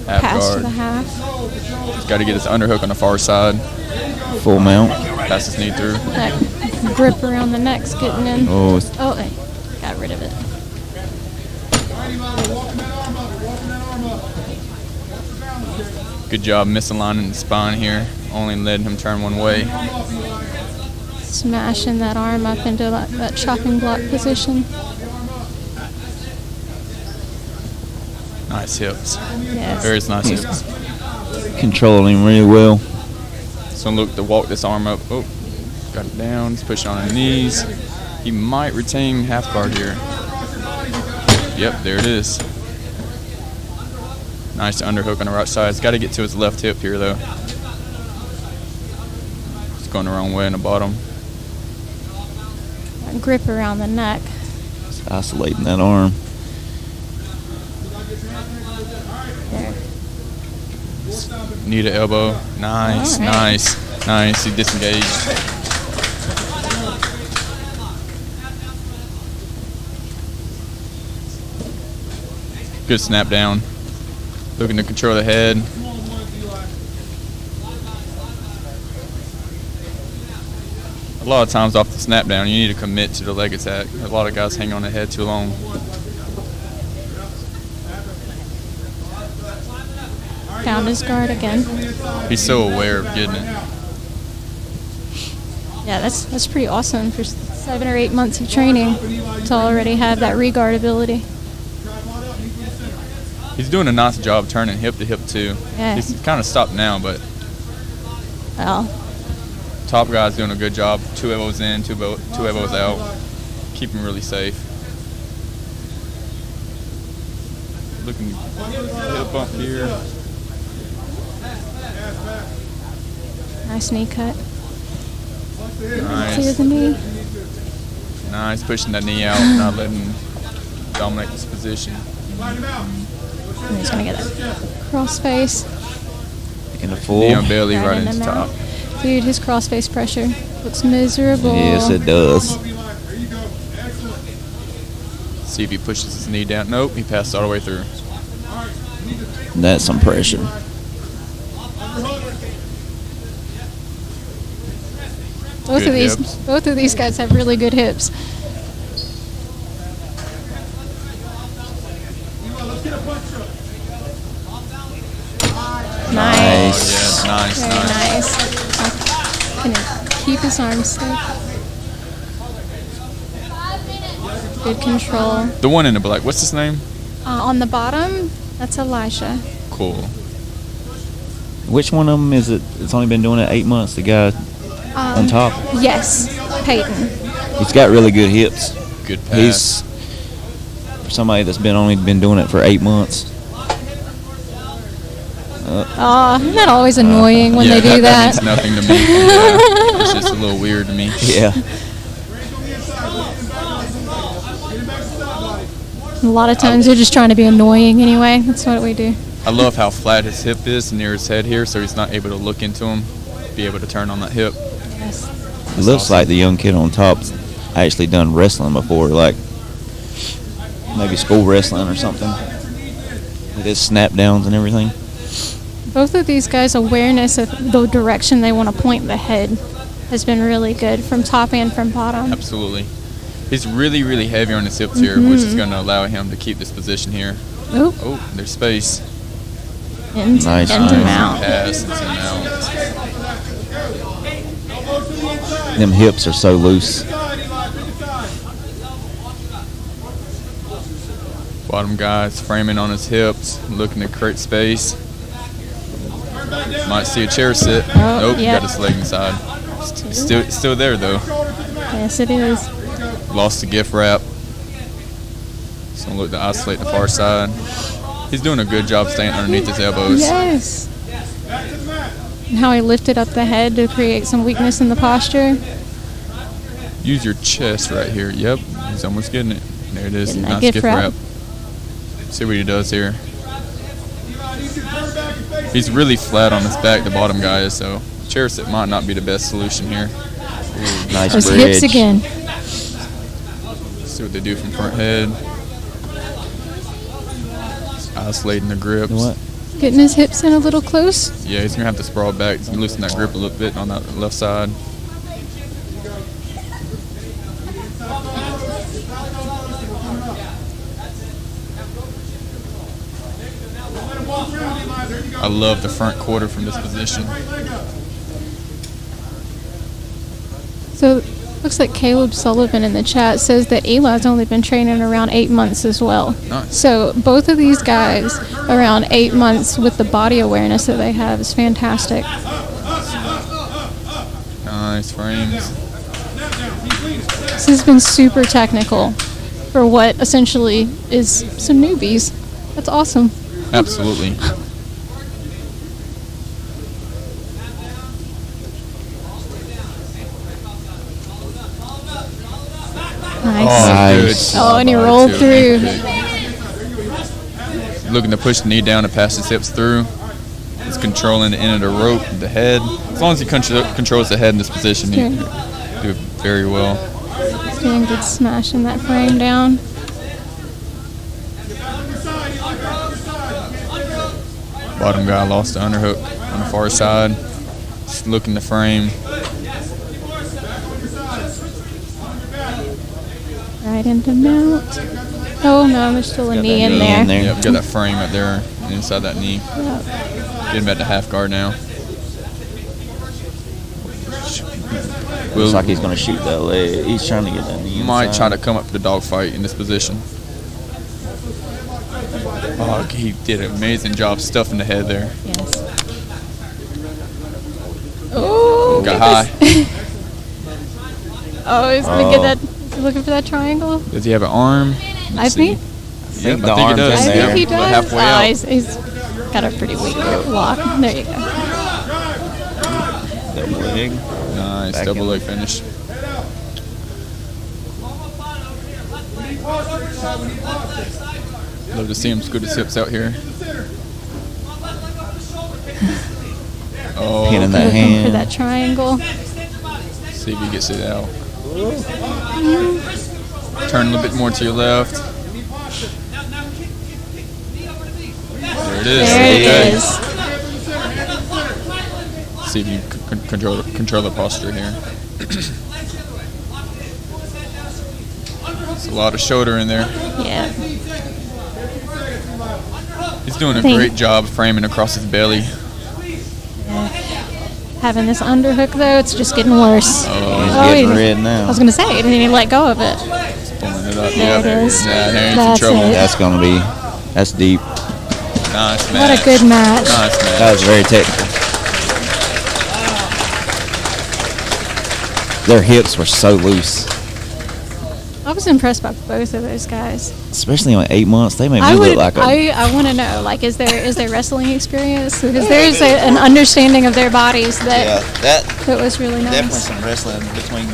[SPEAKER 6] half
[SPEAKER 5] Pass to
[SPEAKER 6] guard.
[SPEAKER 5] the half.
[SPEAKER 6] He's got to get his underhook on the far side.
[SPEAKER 3] Full mount.
[SPEAKER 6] Pass his knee through.
[SPEAKER 5] That grip around the neck's getting in.
[SPEAKER 3] Oh,
[SPEAKER 5] Oh, hey, got rid of it.
[SPEAKER 6] Good job misaligning the spine here. Only letting him turn one way.
[SPEAKER 5] Smashing that arm up into that chopping block position.
[SPEAKER 6] Nice hips.
[SPEAKER 5] Yes.
[SPEAKER 6] Very nice hips.
[SPEAKER 3] controlling him really well.
[SPEAKER 6] So look to walk this arm up. Oh, got it down. He's pushing on his knees. He might retain half guard here. Yep, there it is. Nice underhook on the right side. He's got to get to his left hip here, though. It's going the wrong way in the bottom.
[SPEAKER 5] That grip around the neck.
[SPEAKER 3] It's isolating that arm.
[SPEAKER 5] There.
[SPEAKER 6] Knee to elbow. Nice,
[SPEAKER 5] All right.
[SPEAKER 6] nice, nice. He disengaged. Good snap down. Looking to control the head. A lot of times off the snap down, you need to commit to the leg attack. A lot of guys hang on the head too long.
[SPEAKER 5] Found his guard again.
[SPEAKER 6] He's so aware of getting it.
[SPEAKER 5] Yeah, that's pretty awesome for 7 or 8 months of training to already have that re-guard ability.
[SPEAKER 6] He's doing a nice job turning hip to hip too.
[SPEAKER 5] Yeah.
[SPEAKER 6] He's kind of stopped now, but
[SPEAKER 5] Well,
[SPEAKER 6] top guy's doing a good job. 2 elbows in, two elbows out. Keep him really safe. Looking hip bump here.
[SPEAKER 5] nice knee cut. Clear
[SPEAKER 6] Nice.
[SPEAKER 5] the knee.
[SPEAKER 6] Nice, pushing that knee out, not letting him dominate this position.
[SPEAKER 5] And he's gonna get that crossface.
[SPEAKER 3] In the full.
[SPEAKER 6] Knee on belly right
[SPEAKER 5] in
[SPEAKER 6] into
[SPEAKER 5] the
[SPEAKER 6] top.
[SPEAKER 5] mouth. Dude, his crossface pressure looks miserable.
[SPEAKER 3] Yes, it does.
[SPEAKER 6] See if he pushes his knee down. Nope, he passed all the way through.
[SPEAKER 3] That's some pressure.
[SPEAKER 5] Both
[SPEAKER 6] Good
[SPEAKER 5] of these,
[SPEAKER 6] hips.
[SPEAKER 5] both of these guys have really good hips. Nice.
[SPEAKER 6] Oh, yes, nice,
[SPEAKER 5] Very
[SPEAKER 6] nice.
[SPEAKER 5] nice. Gonna keep his arms safe. Good control.
[SPEAKER 6] The one in the black, what's his name?
[SPEAKER 5] On the bottom, that's Elisha.
[SPEAKER 6] Cool.
[SPEAKER 3] Which one of them is it? It's only been doing it 8 months. The guy on top.
[SPEAKER 5] Yes, Peyton.
[SPEAKER 3] He's got really good hips.
[SPEAKER 6] Good pass.
[SPEAKER 3] He's for somebody that's only been doing it for 8 months.
[SPEAKER 5] Isn't that always annoying when
[SPEAKER 6] yeah,
[SPEAKER 5] they do
[SPEAKER 6] that
[SPEAKER 5] that?
[SPEAKER 6] means nothing to me. Yeah.
[SPEAKER 12] It's just a little weird to me.
[SPEAKER 3] Yeah.
[SPEAKER 5] A lot of times they're just trying to be annoying anyway. That's what we do.
[SPEAKER 12] I love how flat his hip is near his head here, so he's not able to look into him, be able to turn on that hip.
[SPEAKER 5] Yes.
[SPEAKER 3] It looks like the young kid on top's actually done wrestling before, like maybe school wrestling or something. With his snap downs and everything.
[SPEAKER 5] Both of these guys' awareness of the direction they want to point the head has been really good from top and from bottom.
[SPEAKER 12] Absolutely. He's really, really heavy on his hips here, which is going to allow him to keep this position here.
[SPEAKER 5] Oop.
[SPEAKER 12] Oh, there's space.
[SPEAKER 5] Into
[SPEAKER 3] Nice.
[SPEAKER 5] mount.
[SPEAKER 12] Pass into mount.
[SPEAKER 3] Them hips are so loose.
[SPEAKER 12] Bottom guy's framing on his hips, looking to create space. Might see a chair sit.
[SPEAKER 5] Oh,
[SPEAKER 12] Nope,
[SPEAKER 5] yep.
[SPEAKER 12] got his leg inside. Still there though.
[SPEAKER 5] Yes, it is.
[SPEAKER 12] Lost the gift wrap. So look to isolate the far side. He's doing a good job staying underneath his elbows.
[SPEAKER 5] Yes. And how he lifted up the head to create some weakness in the posture.
[SPEAKER 12] Use your chest right here. Yep, he's almost getting it. There it is.
[SPEAKER 5] Getting that
[SPEAKER 12] Nice
[SPEAKER 5] gift
[SPEAKER 12] gift
[SPEAKER 5] wrap.
[SPEAKER 12] wrap. See what he does here. He's really flat on his back, the bottom guy is, so chair sit might not be the best solution here.
[SPEAKER 3] Nice
[SPEAKER 5] Those
[SPEAKER 3] bridge.
[SPEAKER 5] hips again.
[SPEAKER 12] See what they do from front head. Just isolating the grips.
[SPEAKER 3] What?
[SPEAKER 5] Getting his hips in a little close.
[SPEAKER 12] Yeah, he's gonna have to sprawl back. He's gonna loosen that grip a little bit on that left side. I love the front quarter from this position.
[SPEAKER 5] So looks like Caleb Sullivan in the chat says that Eli's only been training around 8 months as well.
[SPEAKER 12] Nice.
[SPEAKER 5] So both of these guys around 8 months with the body awareness that they have is fantastic.
[SPEAKER 12] Nice frames.
[SPEAKER 5] This has been super technical for what essentially is some newbies. That's awesome.
[SPEAKER 12] Absolutely.
[SPEAKER 5] Nice.
[SPEAKER 3] Nice.
[SPEAKER 5] Oh, and he rolled through.
[SPEAKER 12] Looking to push the knee down and pass his hips through. He's controlling the end of the rope, the head. As long as he controls the head in this position, he do it very well.
[SPEAKER 5] He's doing good smashing that frame down.
[SPEAKER 12] Bottom guy lost the underhook on the far side. Just looking to frame.
[SPEAKER 5] Right into mount. Oh no, there's still a
[SPEAKER 12] Got
[SPEAKER 5] knee
[SPEAKER 12] that
[SPEAKER 5] in
[SPEAKER 12] knee
[SPEAKER 5] there.
[SPEAKER 12] Yep, got that frame right there inside that knee.
[SPEAKER 5] Yep.
[SPEAKER 12] Get him at the half guard now.
[SPEAKER 3] Looks like he's going to shoot that leg. He's trying to get that knee
[SPEAKER 12] Might
[SPEAKER 3] inside.
[SPEAKER 12] try to come up for the dogfight in this position. Oh, he did an amazing job stuffing the head there.
[SPEAKER 5] Yes. Oh,
[SPEAKER 12] Got high.
[SPEAKER 5] Oh, he's gonna get that. Is he looking for that triangle?
[SPEAKER 12] Does he have an arm?
[SPEAKER 5] I think.
[SPEAKER 12] Yep,
[SPEAKER 3] the
[SPEAKER 12] I think he
[SPEAKER 3] arm's
[SPEAKER 12] does.
[SPEAKER 5] I
[SPEAKER 3] in
[SPEAKER 5] think
[SPEAKER 3] there.
[SPEAKER 5] he
[SPEAKER 12] About
[SPEAKER 5] does.
[SPEAKER 12] halfway
[SPEAKER 5] Oh,
[SPEAKER 12] out.
[SPEAKER 5] he's got a pretty weak lock. There you go.
[SPEAKER 3] Double leg.
[SPEAKER 12] Nice,
[SPEAKER 3] Back
[SPEAKER 12] double
[SPEAKER 3] in.
[SPEAKER 12] leg finish. Love to see him scoot his hips out here. Oh,
[SPEAKER 3] Pin in that
[SPEAKER 5] Looking for
[SPEAKER 3] hand.
[SPEAKER 5] that triangle.
[SPEAKER 12] see if he gets it out. Turn a little bit more to your left. There it is.
[SPEAKER 5] There it
[SPEAKER 12] Okay.
[SPEAKER 5] is.
[SPEAKER 12] See if you control the posture here. It's a lot of shoulder in there.
[SPEAKER 5] Yeah.
[SPEAKER 12] He's doing a
[SPEAKER 5] Thank-
[SPEAKER 12] great job framing across his belly.
[SPEAKER 5] Having this underhook though, it's just getting worse.
[SPEAKER 3] He's
[SPEAKER 5] Oh,
[SPEAKER 3] getting
[SPEAKER 5] he-
[SPEAKER 3] red
[SPEAKER 5] I
[SPEAKER 3] now.
[SPEAKER 5] was gonna say, he didn't even let go of it.
[SPEAKER 12] Pulling it up.
[SPEAKER 5] There it is.
[SPEAKER 12] Yeah, here he's in
[SPEAKER 5] That's
[SPEAKER 12] trouble.
[SPEAKER 5] it.
[SPEAKER 3] That's going to be, that's deep.
[SPEAKER 12] Nice match.
[SPEAKER 5] What a good match.
[SPEAKER 12] Nice match.
[SPEAKER 3] That was very technical. Their hips were so loose.
[SPEAKER 4] I was impressed by both of those guys.
[SPEAKER 3] Especially on 8 months, they make me
[SPEAKER 4] I
[SPEAKER 3] look
[SPEAKER 4] would.
[SPEAKER 3] like a.
[SPEAKER 4] I want to know, like, is there wrestling experience? Because there's an understanding of their bodies that that was really nice.
[SPEAKER 9] Definitely some wrestling between.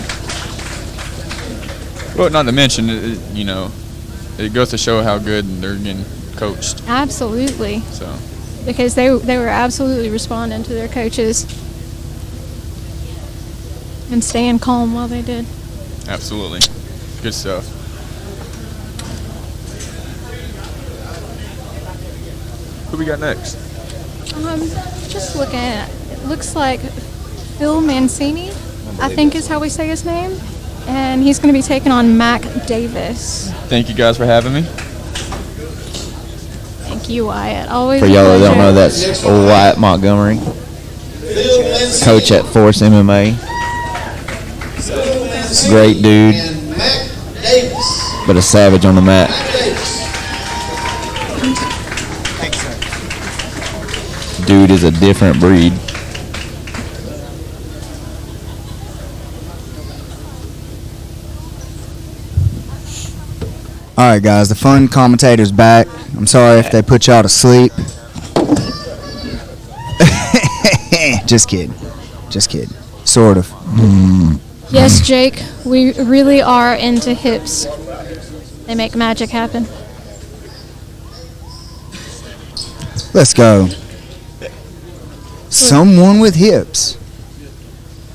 [SPEAKER 12] Well, not to mention, it goes to show how good they're getting coached.
[SPEAKER 4] Absolutely.
[SPEAKER 12] So.
[SPEAKER 4] Because they were absolutely responding to their coaches and staying calm while they did.
[SPEAKER 12] Absolutely. Good stuff. Who we got next?
[SPEAKER 4] Just looking at it, looks like Phil Mancini, I think is how we say his name. And he's going to be taking on Mac Davis.
[SPEAKER 12] Thank you guys for having me.
[SPEAKER 4] Thank you, Wyatt. Always
[SPEAKER 3] For
[SPEAKER 4] a
[SPEAKER 3] y'all that don't
[SPEAKER 4] pleasure.
[SPEAKER 3] know, that's Wyatt Montgomery, coach at Force MMA. Great dude, but a savage on the mat. Dude is a different breed.
[SPEAKER 2] All right, guys, the fun commentator's back. I'm sorry if they put y'all to sleep. Just kidding. Just kidding. Sort of.
[SPEAKER 4] Yes, Jake, we really are into hips. They make magic happen.
[SPEAKER 2] Let's go. Someone with hips.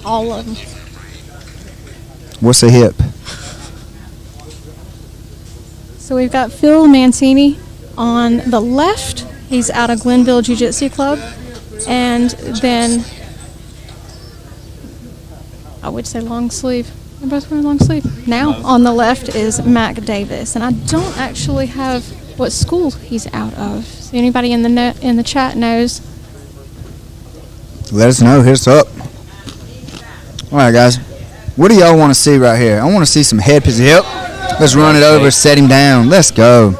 [SPEAKER 4] All of them.
[SPEAKER 2] What's a hip?
[SPEAKER 4] So we've got Phil Mancini on the left. He's out of Glenville Jiu-Jitsu Club. And then, I would say long sleeve. They're both wearing long sleeve. Now, on the left is Mac Davis. And I don't actually have what school he's out of. So anybody in the chat knows.
[SPEAKER 2] Let us know. Hit us up. All right, guys. What do y'all want to see right here? I want to see some head position. Yep. Let's run it over, set him down. Let's go.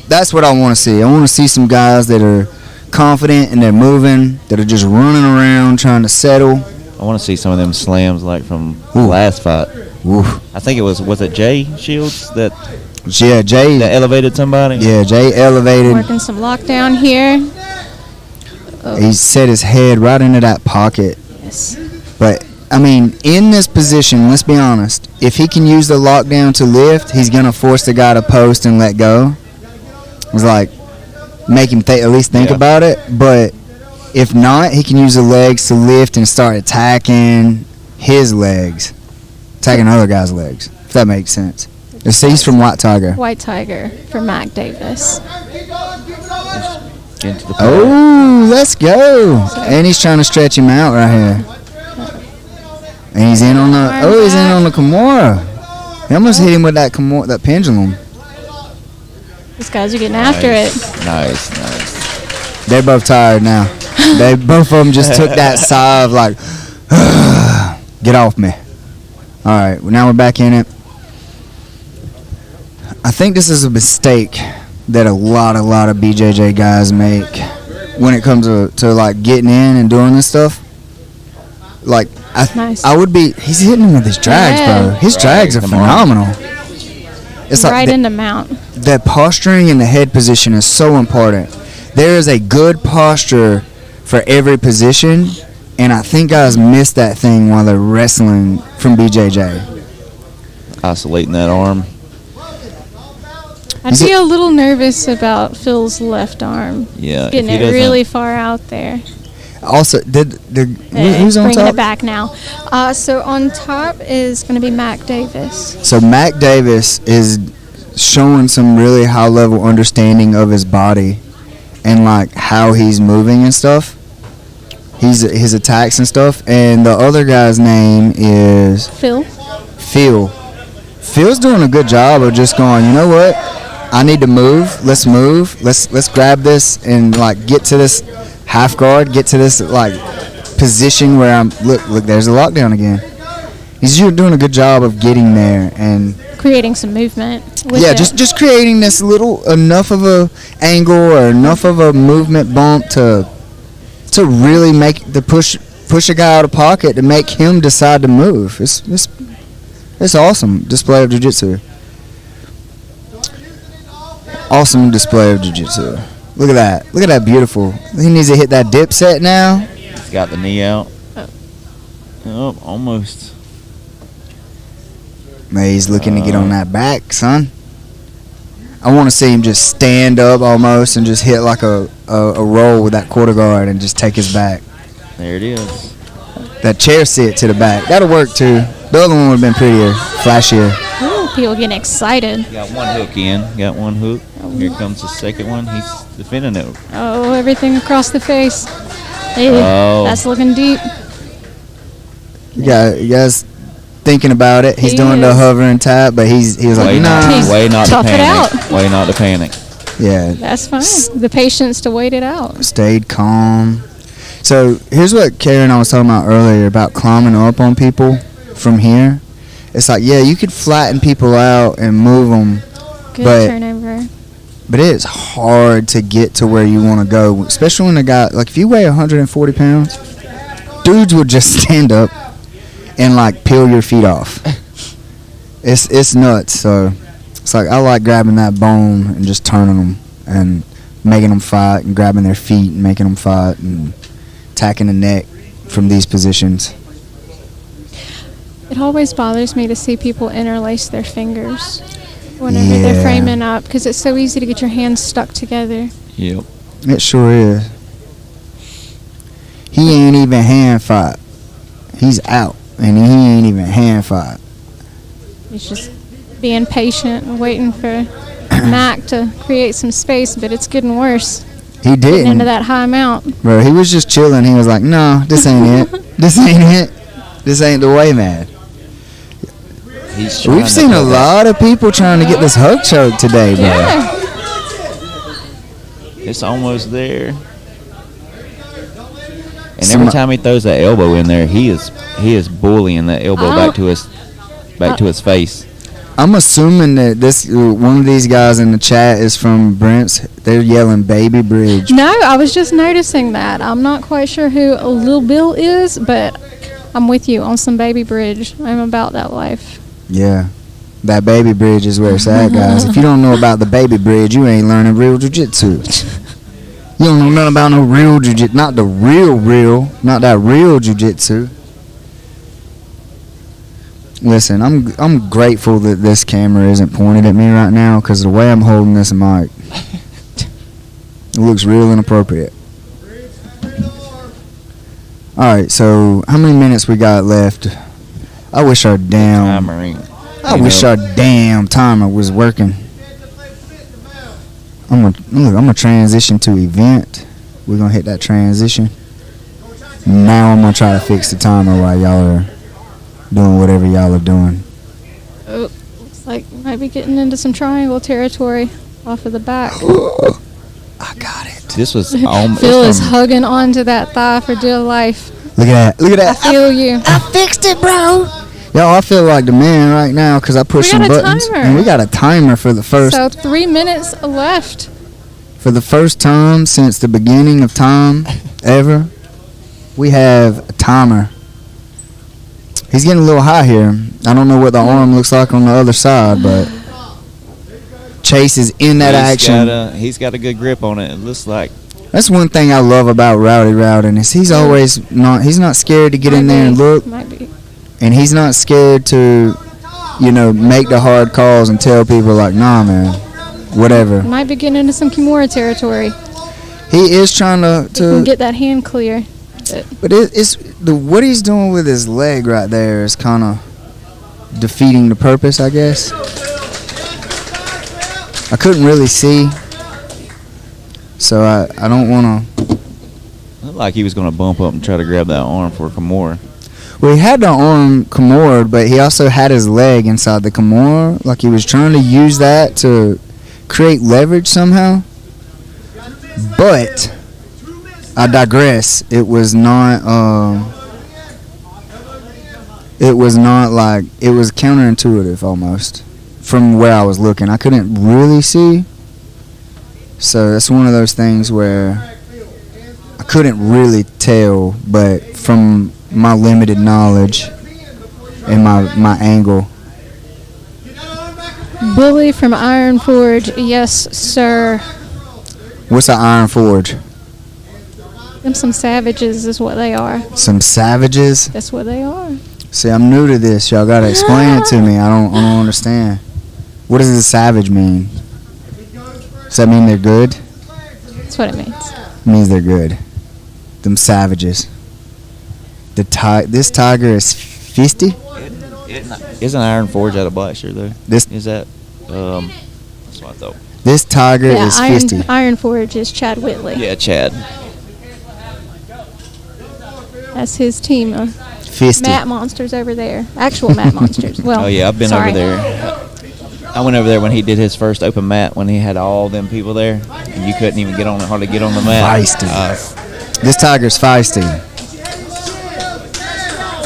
[SPEAKER 2] That's what I want to see. I want to see some guys that are confident and they're moving, that are just running around trying to settle.
[SPEAKER 3] I want to see some of them slams like from the last fight.
[SPEAKER 2] Ooh.
[SPEAKER 3] I think was it Jay Shields that
[SPEAKER 2] Jay
[SPEAKER 3] that elevated somebody?
[SPEAKER 2] Yeah, Jay elevated.
[SPEAKER 4] Working some lockdown here.
[SPEAKER 2] He set his head right into that pocket.
[SPEAKER 4] Yes.
[SPEAKER 2] But I mean, in this position, let's be honest, if he can use the lockdown to lift, he's going to force the guy to post and let go. It's like, make him at least think about it. But if not, he can use the legs to lift and start attacking his legs. Attacking other guys' legs, if that makes sense. He's from White Tiger.
[SPEAKER 4] White Tiger for Mac Davis.
[SPEAKER 2] Oh, let's go. And he's trying to stretch him out right here. And he's in on the he's in on the Kimura. He almost hit him with that Kimura, that pendulum.
[SPEAKER 4] These guys are getting after it.
[SPEAKER 3] Nice.
[SPEAKER 2] They're both tired now. Both of them just took that sigh of like, get off me. All right, well, now we're back in it. I think this is a mistake that a lot of BJJ guys make when it comes to like getting in and doing this stuff. Like, I would be. He's hitting him with his drags, bro. His drags are phenomenal. It's like
[SPEAKER 4] right into mount.
[SPEAKER 2] That posturing in the head position is so important. There is a good posture for every position, and I think guys miss that thing while they're wrestling from BJJ.
[SPEAKER 3] Isolating that arm.
[SPEAKER 4] I'd be a little nervous about Phil's left arm.
[SPEAKER 3] Yeah,
[SPEAKER 4] Getting it really far out there.
[SPEAKER 2] Also, who's on
[SPEAKER 4] bringing
[SPEAKER 2] top?
[SPEAKER 4] it back now. So on top is going to be Mac Davis.
[SPEAKER 2] So Mac Davis is showing some really high level understanding of his body and like how he's moving and stuff. His attacks and stuff. And the other guy's name is
[SPEAKER 4] Phil.
[SPEAKER 2] Phil's doing a good job of just going, you know what? I need to move. Let's move. Let's grab this and like get to this half guard, get to this like position where I'm look there's a lockdown again. He's doing a good job of getting there and
[SPEAKER 4] creating some movement.
[SPEAKER 2] Yeah, just creating this enough of a angle or enough of a movement bump to really make the push a guy out of pocket to make him decide to move. It's It's awesome display of jiu-jitsu. Awesome display of jiu-jitsu. Look at that. Look at that beautiful. He needs to hit that dip set now.
[SPEAKER 3] He's got the knee out. Oh, almost.
[SPEAKER 2] Man, he's looking to get on that back, son. I want to see him just stand up almost and just hit like a roll with that quarter guard and just take his back.
[SPEAKER 3] There it is.
[SPEAKER 2] That chair sit to the back. That'll work too. The other one would have been prettier, flashier.
[SPEAKER 4] Ooh, people getting excited.
[SPEAKER 3] Got one hook in. Got one hook. Here comes the second one. He's defending it.
[SPEAKER 4] Oh, everything across the face. Hey,
[SPEAKER 3] Oh.
[SPEAKER 4] that's looking deep.
[SPEAKER 2] You guys thinking about it. He's
[SPEAKER 4] He
[SPEAKER 2] doing the
[SPEAKER 4] is.
[SPEAKER 2] hover and tap, but he's like,
[SPEAKER 3] Way
[SPEAKER 2] nah.
[SPEAKER 3] not, way not to
[SPEAKER 4] tough it
[SPEAKER 3] panic.
[SPEAKER 4] out.
[SPEAKER 3] Way not to panic.
[SPEAKER 2] Yeah,
[SPEAKER 4] That's fine. The patience to wait it out.
[SPEAKER 2] stayed calm. So here's what Karen and I was talking about earlier about climbing up on people from here. It's like, yeah, you could flatten people out and move them,
[SPEAKER 4] Good
[SPEAKER 2] But-
[SPEAKER 4] turnover.
[SPEAKER 2] but it is hard to get to where you want to go, especially when a guy, like if you weigh 140 pounds, dudes will just stand up and like peel your feet off. It's nuts. So it's like I like grabbing that bone and just turning them and making them fight and grabbing their feet and making them fight and attacking the neck from these positions.
[SPEAKER 4] It always bothers me to see people interlace their fingers whenever
[SPEAKER 2] Yeah.
[SPEAKER 4] they're framing up because it's so easy to get your hands stuck together.
[SPEAKER 3] Yep.
[SPEAKER 2] It sure is. He ain't even hand fight. He's out and he ain't even hand fight.
[SPEAKER 4] It's just being patient and waiting for Mac to create some space, but it's getting worse.
[SPEAKER 2] He
[SPEAKER 4] Getting
[SPEAKER 2] didn't.
[SPEAKER 4] into that high mount.
[SPEAKER 2] Bro, he was just chilling. He was like, no, this ain't it. This ain't it. This ain't the way, man.
[SPEAKER 3] He's trying
[SPEAKER 2] We've
[SPEAKER 3] to
[SPEAKER 2] seen a
[SPEAKER 3] put that-
[SPEAKER 2] lot of people trying to get this hug choke today, bro.
[SPEAKER 4] Yeah.
[SPEAKER 3] It's almost there. And
[SPEAKER 2] Some-
[SPEAKER 3] every time he throws that elbow in there, he is bullying that elbow back to his face.
[SPEAKER 2] I'm assuming that this one of these guys in the chat is from Brent's. They're yelling Baby Bridge.
[SPEAKER 4] No, I was just noticing that. I'm not quite sure who Lil Bill is, but I'm with you on some Baby Bridge. I'm about that life.
[SPEAKER 2] Yeah. That Baby Bridge is where it's at, guys. If you don't know about the Baby Bridge, you ain't learning real jiu-jitsu. You don't know nothing about no real jiu-jitsu. Not the real. Not that real jiu-jitsu. Listen, I'm grateful that this camera isn't pointed at me right now because the way I'm holding this mic, it looks real inappropriate. All right, so how many minutes we got left? I wish our damn timer was working. I'm gonna transition to event. We're gonna hit that transition. Now I'm gonna try to fix the timer while y'all are doing whatever y'all are doing.
[SPEAKER 4] Oh, looks like we might be getting into some triangle territory off of the back.
[SPEAKER 2] I got it.
[SPEAKER 3] This was
[SPEAKER 4] Phil is hugging onto that thigh for dear life.
[SPEAKER 2] Look at that. Look at
[SPEAKER 4] I
[SPEAKER 2] that.
[SPEAKER 4] feel you.
[SPEAKER 2] I fixed it, bro. Yo, I feel like the man right now because I pushed some
[SPEAKER 4] got a
[SPEAKER 2] buttons.
[SPEAKER 4] timer.
[SPEAKER 2] And we got a timer for the first
[SPEAKER 4] So 3 minutes left.
[SPEAKER 2] time since the beginning of time ever. We have a timer. He's getting a little high here. I don't know what the arm looks like on the other side, but Chase is in that action.
[SPEAKER 3] He's got a good grip on it. It looks like.
[SPEAKER 2] That's one thing I love about Rowdy Rowden is he's not scared to get in there and look,
[SPEAKER 4] Might be.
[SPEAKER 2] and he's not scared to, make the hard calls and tell people like, nah, man, whatever.
[SPEAKER 4] Might be getting into some Kimura territory.
[SPEAKER 2] He is trying
[SPEAKER 4] He can
[SPEAKER 2] to
[SPEAKER 4] get that hand clear.
[SPEAKER 2] but it's what he's doing with his leg right there is kind of defeating the purpose, I guess. I couldn't really see, so I don't want to.
[SPEAKER 3] Looked like he was going to bump up and try to grab that arm for Kimura.
[SPEAKER 2] Well, he had the arm Kimura, but he also had his leg inside the Kimura. Like he was trying to use that to create leverage somehow. But I digress. It was not like it was counterintuitive almost from where I was looking. I couldn't really see. So that's one of those things where I couldn't really tell, but from my limited knowledge and my angle,
[SPEAKER 5] Bully from Iron Forge. Yes, sir.
[SPEAKER 2] What's an Iron Forge?
[SPEAKER 5] Them some savages is what they are.
[SPEAKER 2] Some savages?
[SPEAKER 5] That's what they are.
[SPEAKER 2] See, I'm new to this. Y'all gotta explain it to me. I don't understand. What does a savage mean? Does that mean they're good?
[SPEAKER 5] That's what it means.
[SPEAKER 2] It means they're good. Them savages. This tiger is 50?
[SPEAKER 3] Isn't Iron Forge out of Blackshear though?
[SPEAKER 2] This
[SPEAKER 3] is that. That's what I thought.
[SPEAKER 2] This tiger
[SPEAKER 5] Yeah,
[SPEAKER 2] is 50.
[SPEAKER 5] Iron Forge is Chad Whitley.
[SPEAKER 3] Yeah, Chad.
[SPEAKER 5] That's his team of
[SPEAKER 2] 50.
[SPEAKER 5] mat monsters over there. Actual mat monsters. Well,
[SPEAKER 3] Oh yeah, I've been
[SPEAKER 5] sorry.
[SPEAKER 3] over there. I went over there when he did his first open mat when he had all them people there, and you couldn't even hardly get on the mat.
[SPEAKER 2] Feisty. This tiger's feisty.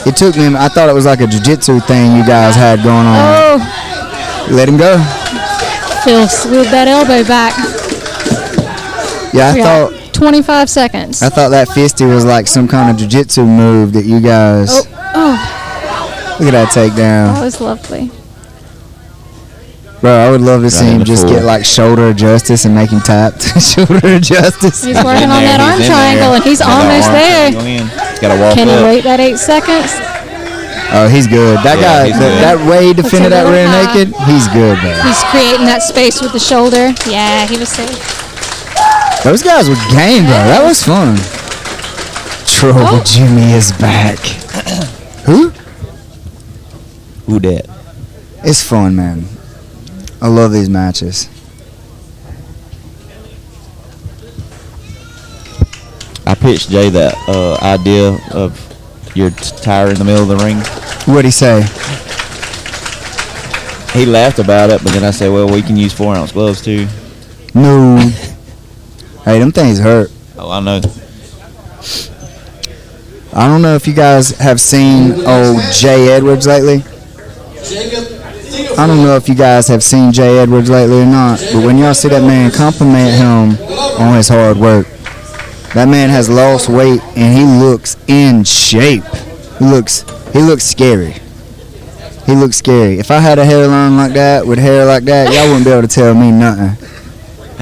[SPEAKER 2] It took me. I thought it was like a jiu-jitsu thing you guys had going on.
[SPEAKER 5] Oh.
[SPEAKER 2] Let him go.
[SPEAKER 5] Phil slid that elbow back.
[SPEAKER 2] Yeah, I
[SPEAKER 5] We got
[SPEAKER 2] thought
[SPEAKER 5] 25 seconds.
[SPEAKER 2] I thought that fisty was like some kind of jiu-jitsu move that you guys.
[SPEAKER 5] Oh,
[SPEAKER 2] Look at that takedown.
[SPEAKER 5] that was lovely.
[SPEAKER 2] Bro, I would love to see
[SPEAKER 3] Right in
[SPEAKER 2] him
[SPEAKER 3] the
[SPEAKER 2] just
[SPEAKER 3] full.
[SPEAKER 2] get like shoulder adjustice and make him tap shoulder adjustice.
[SPEAKER 5] He's working on that arm triangle, and he's almost there.
[SPEAKER 3] He's got to walk
[SPEAKER 5] Can
[SPEAKER 3] up.
[SPEAKER 5] he wait that 8 seconds?
[SPEAKER 2] Oh, he's good. That
[SPEAKER 3] Yeah,
[SPEAKER 2] guy,
[SPEAKER 3] he's good.
[SPEAKER 2] that way he defended
[SPEAKER 5] Puts
[SPEAKER 2] that
[SPEAKER 5] a little
[SPEAKER 2] rear
[SPEAKER 5] high.
[SPEAKER 2] naked, he's good, bro.
[SPEAKER 5] He's creating that space with the shoulder. Yeah, he was safe.
[SPEAKER 2] Those guys were game, bro. That was fun. Trouble Jimmy is back. Who?
[SPEAKER 3] Who dat?
[SPEAKER 2] It's fun, man. I love these matches.
[SPEAKER 3] I pitched Jay that idea of your tire in the middle of the ring.
[SPEAKER 2] What'd he say?
[SPEAKER 3] He laughed about it, but then I said, well, we can use 4-ounce gloves too.
[SPEAKER 2] No. Hey, them things hurt.
[SPEAKER 3] Oh, I know.
[SPEAKER 2] I don't know if you guys have seen old Jay Edwards lately. I don't know if you guys have seen Jay Edwards lately or not, but when y'all see that man, compliment him on his hard work. That man has lost weight and he looks in shape. He looks scary. He looks scary. If I had a hairline like that with hair like that, y'all wouldn't be able to tell me nothing.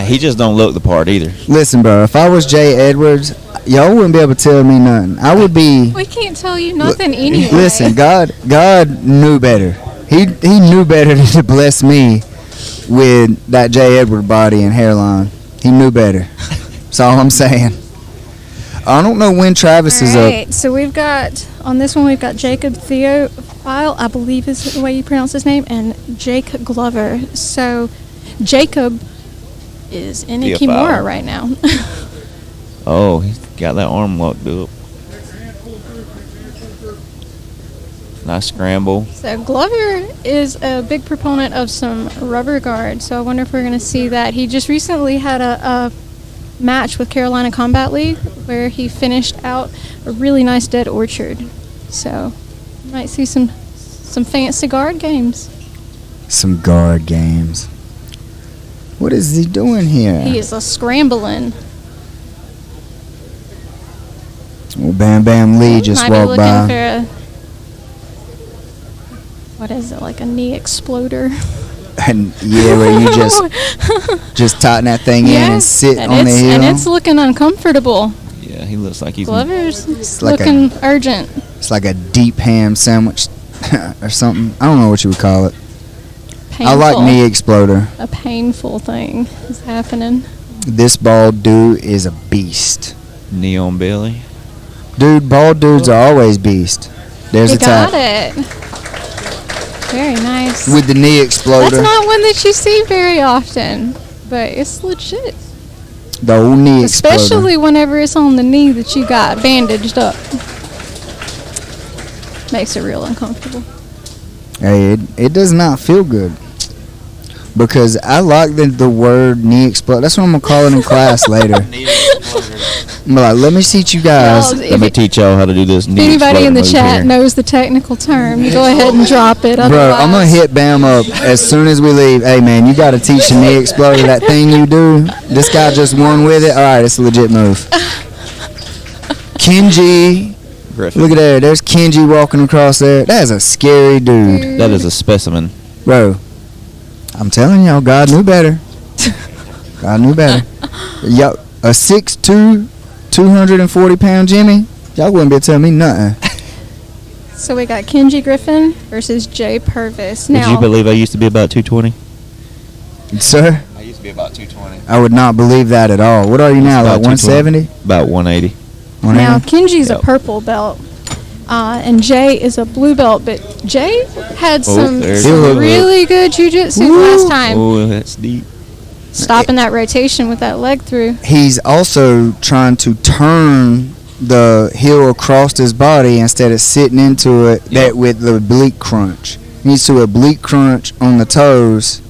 [SPEAKER 3] He just don't look the part either.
[SPEAKER 2] Listen, bro, if I was Jay Edwards, y'all wouldn't be able to tell me nothing. I would be.
[SPEAKER 5] We can't tell you nothing anyway.
[SPEAKER 2] Listen, God knew better. He knew better than to bless me with that Jay Edward body and hairline. He knew better. That's all I'm saying. I don't know when Travis is
[SPEAKER 5] All
[SPEAKER 2] up.
[SPEAKER 5] right, so we've got, on this one, we've got Jacob Theophile, I believe is the way you pronounce his name, and Jake Glover. So Jacob is in a
[SPEAKER 3] Theophile.
[SPEAKER 5] Kimura right now.
[SPEAKER 3] Oh, he's got that arm locked up. Nice scramble.
[SPEAKER 5] So Glover is a big proponent of some rubber guard, so I wonder if we're going to see that. He just recently had a match with Carolina Combat League where he finished out a really nice dead orchard. So might see some fancy guard games.
[SPEAKER 2] Some guard games. What is he doing here?
[SPEAKER 5] He is a scrambling.
[SPEAKER 2] Well, Bam Bam Lee just
[SPEAKER 5] Might be
[SPEAKER 2] walked
[SPEAKER 5] looking
[SPEAKER 2] by.
[SPEAKER 5] for a, what is it, like a knee exploder?
[SPEAKER 2] And yeah, where you just tighten that thing in and sit
[SPEAKER 5] and
[SPEAKER 2] on the heel.
[SPEAKER 5] And it's looking uncomfortable.
[SPEAKER 3] Yeah, he looks like he's.
[SPEAKER 5] Glover's
[SPEAKER 2] like
[SPEAKER 5] looking urgent.
[SPEAKER 2] It's like a deep ham sandwich or something. I don't know what you would call it. I like
[SPEAKER 5] Painful.
[SPEAKER 2] knee exploder.
[SPEAKER 5] A painful thing is happening.
[SPEAKER 2] This bald dude is a beast.
[SPEAKER 3] Neon Billy.
[SPEAKER 2] Dude, bald dudes are always beast. There's
[SPEAKER 5] You
[SPEAKER 2] a tap.
[SPEAKER 5] got it. Very nice.
[SPEAKER 2] With the knee exploder.
[SPEAKER 5] That's not one that you see very often, but it's legit.
[SPEAKER 2] The old knee exploder.
[SPEAKER 5] Especially whenever it's on the knee that you got bandaged up. Makes it real uncomfortable.
[SPEAKER 2] Hey, it does not feel good. Because I like the word knee exploder. That's what I'm going to call it in class later. I'm like, let me teach you guys.
[SPEAKER 5] Well,
[SPEAKER 3] Let me teach y'all how to do this.
[SPEAKER 5] If anybody in the chat knows the technical term, you go ahead and drop it.
[SPEAKER 2] Bro,
[SPEAKER 5] Otherwise,
[SPEAKER 2] I'm going to hit Bam up as soon as we leave. Hey, man, you got to teach the knee exploder. That thing you do, this guy just won with it. All right, it's a legit move. Kenji.
[SPEAKER 3] Griffin.
[SPEAKER 2] Look at there. There's Kenji walking across there. That is a scary dude.
[SPEAKER 3] That is a specimen.
[SPEAKER 2] Bro, I'm telling y'all, God knew better. God knew better. Yo, a 6'2", 240-pound Jimmy, y'all wouldn't be telling me nothing.
[SPEAKER 4] So we got Kenji Griffin versus Jay Purvis.
[SPEAKER 3] Would
[SPEAKER 4] Now,
[SPEAKER 3] you believe I used to be about 220?
[SPEAKER 2] Sir,
[SPEAKER 9] I used to be about 220.
[SPEAKER 2] I would not believe that at all. What are you now, like
[SPEAKER 3] About
[SPEAKER 2] 170?
[SPEAKER 3] 220. About 180.
[SPEAKER 4] now Kenji's a
[SPEAKER 3] Yep.
[SPEAKER 4] purple belt, and Jay is a blue belt. But Jay had some
[SPEAKER 3] there's
[SPEAKER 4] really good jujitsu last time,
[SPEAKER 3] Oh, that's deep.
[SPEAKER 4] stopping that rotation with that leg through.
[SPEAKER 2] He's also trying to turn the heel across his body instead of sitting into it that with the oblique crunch. He needs to oblique crunch on the toes.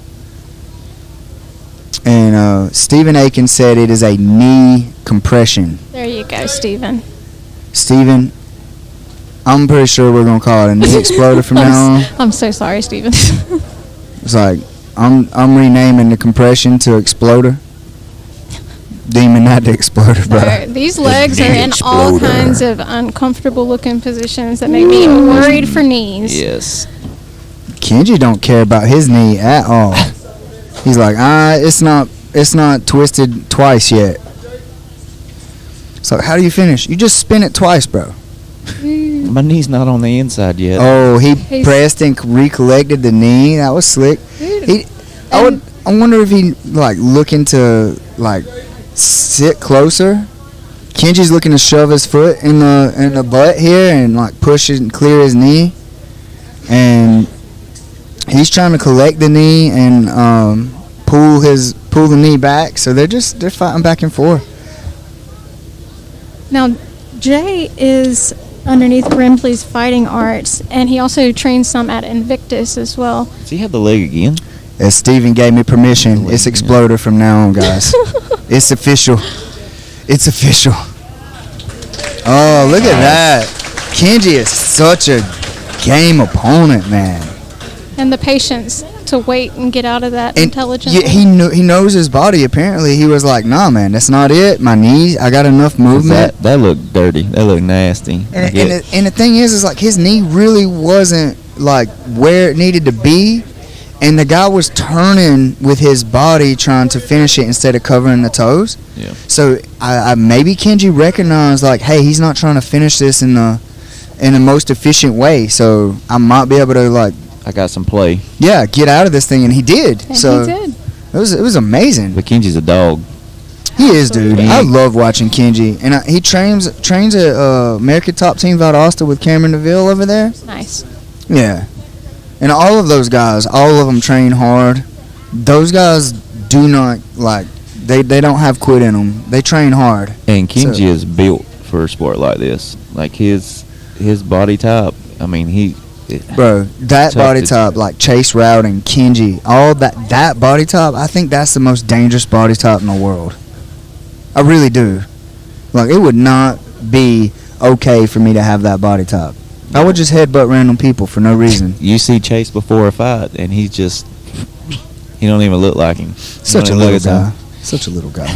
[SPEAKER 2] And Stephen Aiken said it is a knee compression.
[SPEAKER 4] There you go, Steven.
[SPEAKER 2] Stephen, I'm pretty sure we're gonna call it a knee exploder from now on.
[SPEAKER 4] I'm so sorry, Steven.
[SPEAKER 2] It's like I'm renaming the compression to exploder. Deeming that the exploder, bro.
[SPEAKER 4] These legs are in all
[SPEAKER 2] exploder.
[SPEAKER 4] kinds of uncomfortable looking positions that make me worried for knees.
[SPEAKER 3] Yes.
[SPEAKER 2] Kenji don't care about his knee at all. He's like, it's not twisted twice yet. So how do you finish? You just spin it twice, bro.
[SPEAKER 3] My knee's not on the inside yet.
[SPEAKER 2] Oh, he
[SPEAKER 4] He's-
[SPEAKER 2] pressed and recollected the knee. That was slick. I wonder if he like looking to like sit closer. Kenji's looking to shove his foot in the butt here and like push it and clear his knee, and he's trying to collect the knee and pull the knee back. So they're fighting back and forth.
[SPEAKER 4] Now, Jay is underneath Brimley's Fighting Arts, and he also trains some at Invictus as well.
[SPEAKER 3] Does he have the leg again?
[SPEAKER 2] As Steven gave me permission, it's Exploder from now on, guys. It's official. It's official. Oh, look at that. Kenji is such a game opponent, man.
[SPEAKER 4] And the patience to wait and get out of that intelligently.
[SPEAKER 2] Yeah, he knows his body, apparently. He was like, nah, man, that's not it. My knees, I got enough movement.
[SPEAKER 3] That looked dirty. That looked nasty.
[SPEAKER 2] And the thing is like his knee really wasn't like where it needed to be, and the guy was turning with his body trying to finish it instead of covering the toes.
[SPEAKER 3] Yeah.
[SPEAKER 2] So I maybe Kenji recognized like, hey, he's not trying to finish this in the most efficient way. So I might be able to like,
[SPEAKER 3] I got some play.
[SPEAKER 2] yeah, get out of this thing, and he did.
[SPEAKER 4] And
[SPEAKER 2] so
[SPEAKER 4] he did.
[SPEAKER 2] it was amazing.
[SPEAKER 3] But Kenji's a dog.
[SPEAKER 2] He is, dude.
[SPEAKER 3] Absolutely.
[SPEAKER 2] I love watching Kenji, and he trains at American Top Team Valdosta with Cameron Neville over there.
[SPEAKER 4] Nice.
[SPEAKER 2] Yeah, and all of those guys, all of them train hard. Those guys do not like they don't have quit in them. They train hard.
[SPEAKER 3] And Kenji is built for a sport like this. Like his body type. I mean,
[SPEAKER 2] Bro, that
[SPEAKER 3] tough
[SPEAKER 2] body
[SPEAKER 3] to-
[SPEAKER 2] type, like Chase Rowden, Kenji, all that body type, I think that's the most dangerous body type in the world. I really do. Like, it would not be okay for me to have that body type. I would just headbutt random people for no reason.
[SPEAKER 3] You see Chase before a fight, and he don't even look like him.
[SPEAKER 2] Such a little guy. Such a little guy.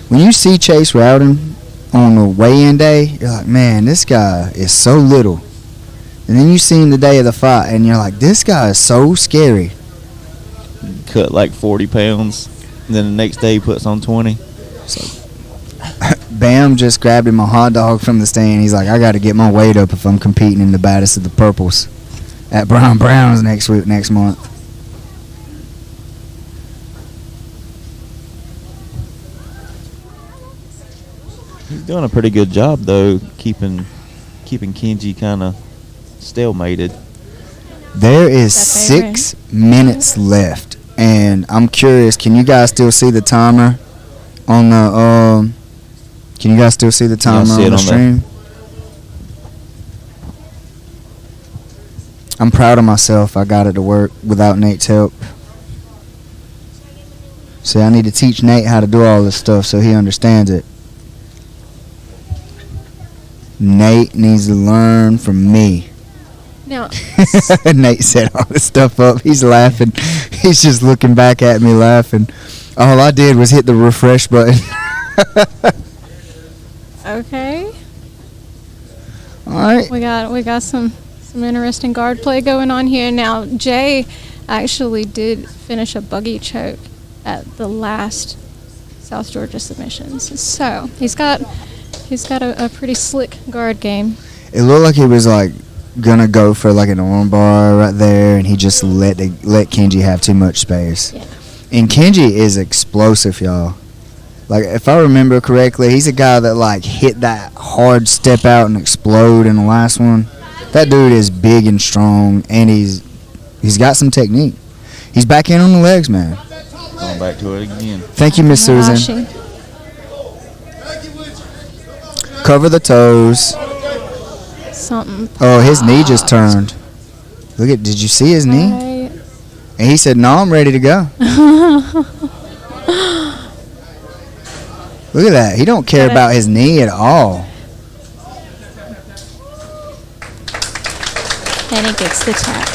[SPEAKER 2] When you see Chase Rowden on the weigh-in day, you're like, man, this guy is so little. And then you see him the day of the fight, and you're like, this guy is so scary.
[SPEAKER 3] Cut like 40 pounds. And then the next day he puts on 20.
[SPEAKER 2] Bam just grabbed him a hot dog from the stand. He's like, I got to get my weight up if I'm competing in the baddest of the purples at Brown Browns next month.
[SPEAKER 3] He's doing a pretty good job though, keeping Kenji kind of stalemated.
[SPEAKER 2] There is
[SPEAKER 4] That's favorite.
[SPEAKER 2] 6 minutes left, and I'm curious. Can you guys still see the timer on the? Can you guys still see the timer
[SPEAKER 3] see
[SPEAKER 2] on
[SPEAKER 3] it
[SPEAKER 2] the
[SPEAKER 3] on
[SPEAKER 2] stream? I'm proud of myself. I got it to work without Nate's help. See, I need to teach Nate how to do all this stuff so he understands it. Nate needs to learn from me.
[SPEAKER 4] Now,
[SPEAKER 2] Nate set all this stuff up. He's laughing. He's just looking back at me laughing. All I did was hit the refresh button.
[SPEAKER 4] okay.
[SPEAKER 2] All right.
[SPEAKER 4] We got some interesting guard play going on here. Now, Jay
[SPEAKER 5] actually did finish a buggy choke at the last South Georgia submissions. So he's got a pretty slick guard game.
[SPEAKER 2] It looked like he was like gonna go for like an arm bar right there, and he just let Kenji have too much space.
[SPEAKER 5] Yeah.
[SPEAKER 2] And Kenji is explosive, y'all. Like, if I remember correctly, he's a guy that like hit that hard step out and explode in the last one. That dude is big and strong, and he's got some technique. He's back in on the legs, man.
[SPEAKER 3] Going back to it again.
[SPEAKER 2] Thank you, Miss Susan.
[SPEAKER 5] Rashi.
[SPEAKER 2] Cover the toes.
[SPEAKER 5] Something.
[SPEAKER 2] Oh, his knee just turned. Look at, did you see his knee?
[SPEAKER 5] Right.
[SPEAKER 2] And he said, "No, I'm ready to go." Look at that. He don't care about his knee at all.
[SPEAKER 5] And he gets the tap.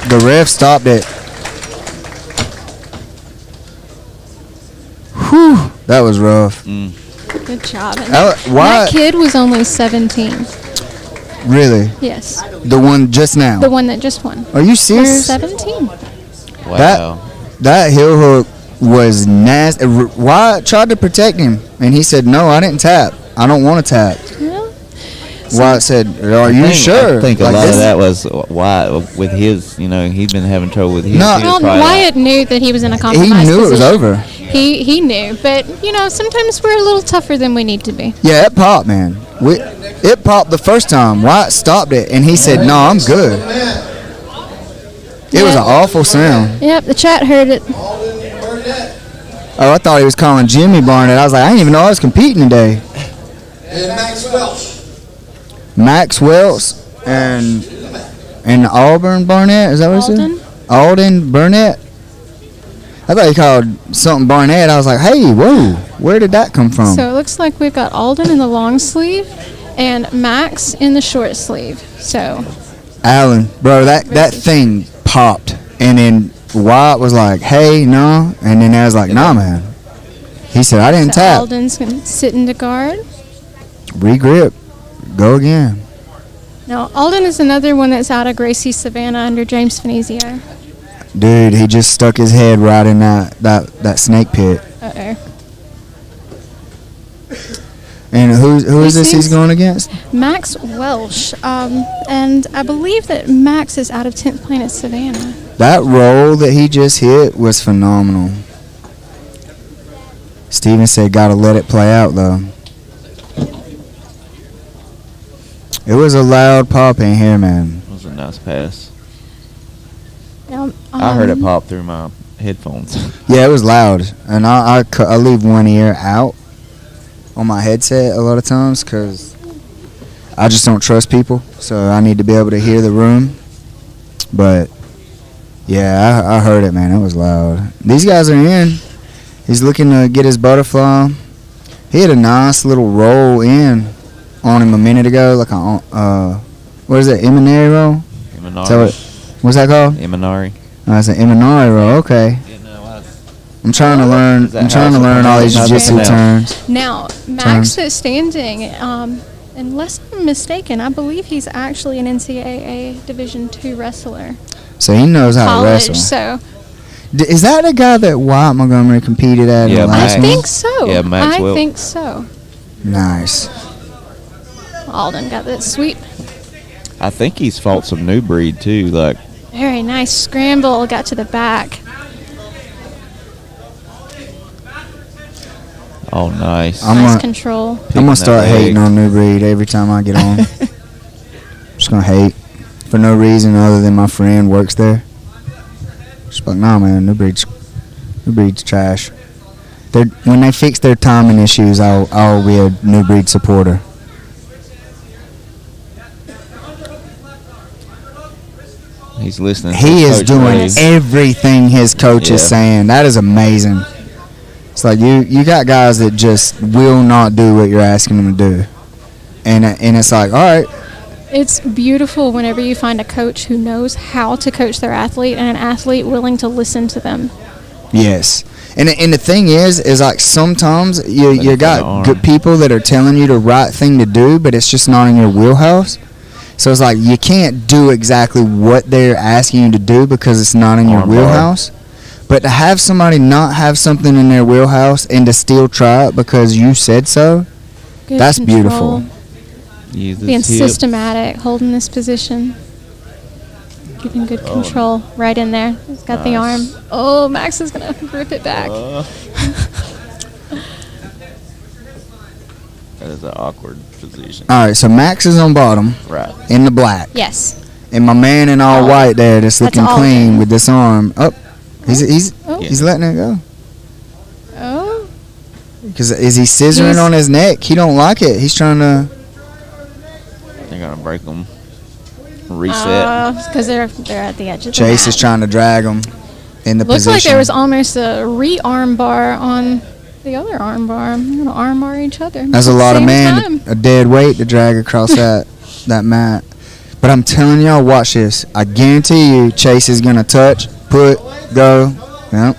[SPEAKER 2] The ref stopped it. Whew, that was rough.
[SPEAKER 5] Good job. And
[SPEAKER 2] why-
[SPEAKER 5] that kid was only 17.
[SPEAKER 2] Really?
[SPEAKER 5] Yes.
[SPEAKER 2] The one just now?
[SPEAKER 5] The one that just won.
[SPEAKER 2] Are you
[SPEAKER 5] Was
[SPEAKER 2] serious?
[SPEAKER 5] 17.
[SPEAKER 3] Wow.
[SPEAKER 2] That heel hook was nasty. Wyatt tried to protect him, and he said, "No, I didn't tap. I don't want to tap."
[SPEAKER 5] Well,
[SPEAKER 2] Wyatt said, "Are you sure?"
[SPEAKER 3] I think a
[SPEAKER 2] Like
[SPEAKER 3] lot
[SPEAKER 2] this-
[SPEAKER 3] of that was why with his, he'd been having trouble with his.
[SPEAKER 2] No.
[SPEAKER 3] he was
[SPEAKER 5] well,
[SPEAKER 3] probably
[SPEAKER 5] Wyatt knew that he was in a compromised
[SPEAKER 2] He knew it was
[SPEAKER 5] position.
[SPEAKER 2] over.
[SPEAKER 5] He knew, but sometimes we're a little tougher than we need to be.
[SPEAKER 2] Yeah, it popped, man. It popped the first time. Wyatt stopped it, and he said, "No, I'm good." It was an awful sound.
[SPEAKER 5] Yep, the chat heard it.
[SPEAKER 2] Oh, I thought he was calling Jimmy Barnett. I was like, I didn't even know I was competing today.
[SPEAKER 11] And Max Welch.
[SPEAKER 2] Max Welch and Auburn Barnett. Is that what he said? Alden Burnett. I thought he called something Barnett. I was like, hey, whoa, where did that come from?
[SPEAKER 5] So it looks like we've got Alden in the long sleeve and Max in the short sleeve. So
[SPEAKER 2] Allen, bro, that thing popped, and then Wyatt was like, hey, no, and then I was like, nah, man. He said, I didn't tap.
[SPEAKER 5] Alden's going to sit into guard.
[SPEAKER 2] Regrip. Go again.
[SPEAKER 5] Now, Alden is another one that's out of Gracie Savannah under James Finizio.
[SPEAKER 2] Dude, he just stuck his head right in that snake pit.
[SPEAKER 5] Uh-oh.
[SPEAKER 2] And who is this he's going against?
[SPEAKER 5] Max Welsh. And I believe that Max is out of 10th Planet Savannah.
[SPEAKER 2] That roll that he just hit was phenomenal. Steven said, gotta let it play out, though. It was a loud pop in here, man.
[SPEAKER 3] It was a nice pass.
[SPEAKER 5] Now,
[SPEAKER 3] I heard it pop through my headphones.
[SPEAKER 2] Yeah, it was loud. And I leave one ear out on my headset a lot of times because I just don't trust people. So I need to be able to hear the room. But, yeah, I heard it, man. It was loud. These guys are in. He's looking to get his butterfly. He had a nice little roll in on him a minute ago. Like what is it, Imanari roll?
[SPEAKER 3] Imanari.
[SPEAKER 2] What's that called?
[SPEAKER 3] Imanari.
[SPEAKER 2] Oh, it's an Imanari roll. Okay. I'm trying to learn. I'm trying to learn all these jiu-jitsu terms.
[SPEAKER 5] Now, Max is standing. Unless I'm mistaken, I believe he's actually an NCAA Division II wrestler.
[SPEAKER 2] So he knows how to
[SPEAKER 5] College,
[SPEAKER 2] wrestle.
[SPEAKER 5] so
[SPEAKER 2] Is that the guy that Wyatt Montgomery competed at in the last
[SPEAKER 5] I
[SPEAKER 2] one?
[SPEAKER 5] think so.
[SPEAKER 3] Yeah, Max
[SPEAKER 5] I
[SPEAKER 3] Welch.
[SPEAKER 5] think so.
[SPEAKER 2] Nice.
[SPEAKER 5] Alden got that sweep.
[SPEAKER 3] I think he's fought some new breed too. Like
[SPEAKER 5] Very nice scramble. Got to the back.
[SPEAKER 3] oh, nice.
[SPEAKER 5] Nice control.
[SPEAKER 2] I'm gonna start hating on New Breed every time I get on. Just gonna hate for no reason other than my friend works there. Just like, nah, man, New Breed's trash. When they fix their timing issues, I'll be a New Breed supporter.
[SPEAKER 3] He's listening.
[SPEAKER 2] He is doing
[SPEAKER 3] Ray.
[SPEAKER 2] everything his coach is
[SPEAKER 3] Yeah.
[SPEAKER 2] saying. That is amazing. It's like you got guys that just will not do what you're asking them to do, and it's like, all right.
[SPEAKER 5] It's beautiful whenever you find a coach who knows how to coach their athlete and an athlete willing to listen to them.
[SPEAKER 2] Yes, and the thing is like sometimes you got
[SPEAKER 3] arm.
[SPEAKER 2] good people that are telling you the right thing to do, but it's just not in your wheelhouse. So it's like you can't do exactly what they're asking you to do because it's not in your
[SPEAKER 3] Armbar.
[SPEAKER 2] wheelhouse. But to have somebody not have something in their wheelhouse and to still try it because you said so,
[SPEAKER 5] Good
[SPEAKER 2] that's
[SPEAKER 5] control.
[SPEAKER 2] beautiful.
[SPEAKER 3] Use the
[SPEAKER 5] Being
[SPEAKER 3] tip.
[SPEAKER 5] systematic, holding this position. Keeping good control right in there. He's got the arm.
[SPEAKER 3] Nice.
[SPEAKER 5] Oh, Max is going to grip it back.
[SPEAKER 3] That is an awkward position.
[SPEAKER 2] All right, so Max is on bottom
[SPEAKER 3] Right.
[SPEAKER 2] in the black.
[SPEAKER 5] Yes.
[SPEAKER 2] And my man in all white there that's
[SPEAKER 5] That's
[SPEAKER 2] looking clean
[SPEAKER 5] Alden.
[SPEAKER 2] with this arm. Oh, he's
[SPEAKER 5] Oh.
[SPEAKER 2] he's letting it go.
[SPEAKER 5] Oh.
[SPEAKER 2] Because is he scissoring
[SPEAKER 5] He's-
[SPEAKER 2] on his neck? He don't like it. He's trying to.
[SPEAKER 3] They're gonna break them. Reset.
[SPEAKER 5] Because they're at the edge of the
[SPEAKER 2] Chase
[SPEAKER 5] mat.
[SPEAKER 2] is trying to drag him in the
[SPEAKER 5] Looks
[SPEAKER 2] position.
[SPEAKER 5] like there was almost a re-arm bar on the other arm bar. I'm going to arm bar each other.
[SPEAKER 2] That's a
[SPEAKER 5] at the
[SPEAKER 2] lot of
[SPEAKER 5] same
[SPEAKER 2] man,
[SPEAKER 5] time.
[SPEAKER 2] a dead weight to drag across that mat. But I'm telling y'all, watch this. I guarantee you, Chase is gonna touch, put, go. Yep.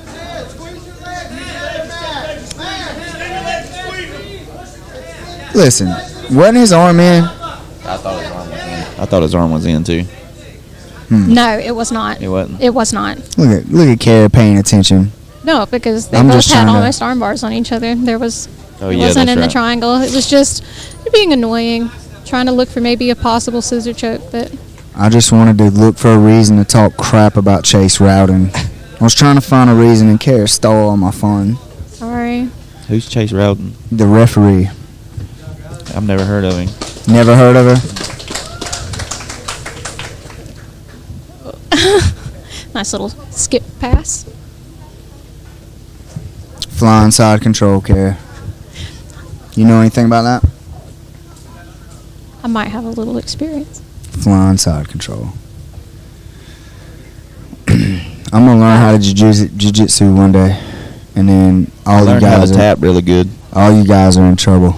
[SPEAKER 2] Listen, wasn't his arm in?
[SPEAKER 3] I thought his arm was in too.
[SPEAKER 5] No, it was not.
[SPEAKER 3] It wasn't.
[SPEAKER 5] It was not.
[SPEAKER 2] Look at Kara paying attention.
[SPEAKER 5] No, because they
[SPEAKER 2] I'm
[SPEAKER 5] both
[SPEAKER 2] just
[SPEAKER 5] had
[SPEAKER 2] trying to-
[SPEAKER 5] almost arm bars on each other. There was.
[SPEAKER 3] Oh
[SPEAKER 5] It
[SPEAKER 3] yeah,
[SPEAKER 5] wasn't
[SPEAKER 3] that's
[SPEAKER 5] in the
[SPEAKER 3] right.
[SPEAKER 5] triangle. It was just being annoying, trying to look for maybe a possible scissor choke, but
[SPEAKER 2] I just wanted to look for a reason to talk crap about Chase Rowden. I was trying to find a reason, and Kara stole all my fun.
[SPEAKER 5] sorry.
[SPEAKER 3] Who's Chase Rowden?
[SPEAKER 2] The referee.
[SPEAKER 3] I've never heard of him.
[SPEAKER 2] Never heard of her?
[SPEAKER 5] Nice little skip pass.
[SPEAKER 2] Flying side control, Kara. You know anything about that?
[SPEAKER 5] I might have a little experience.
[SPEAKER 2] Flying side control. I'm gonna learn how to jiu-jitsu one day, and then
[SPEAKER 3] I
[SPEAKER 2] all you
[SPEAKER 3] learned how
[SPEAKER 2] guys
[SPEAKER 3] to tap really good.
[SPEAKER 2] all you guys are in trouble.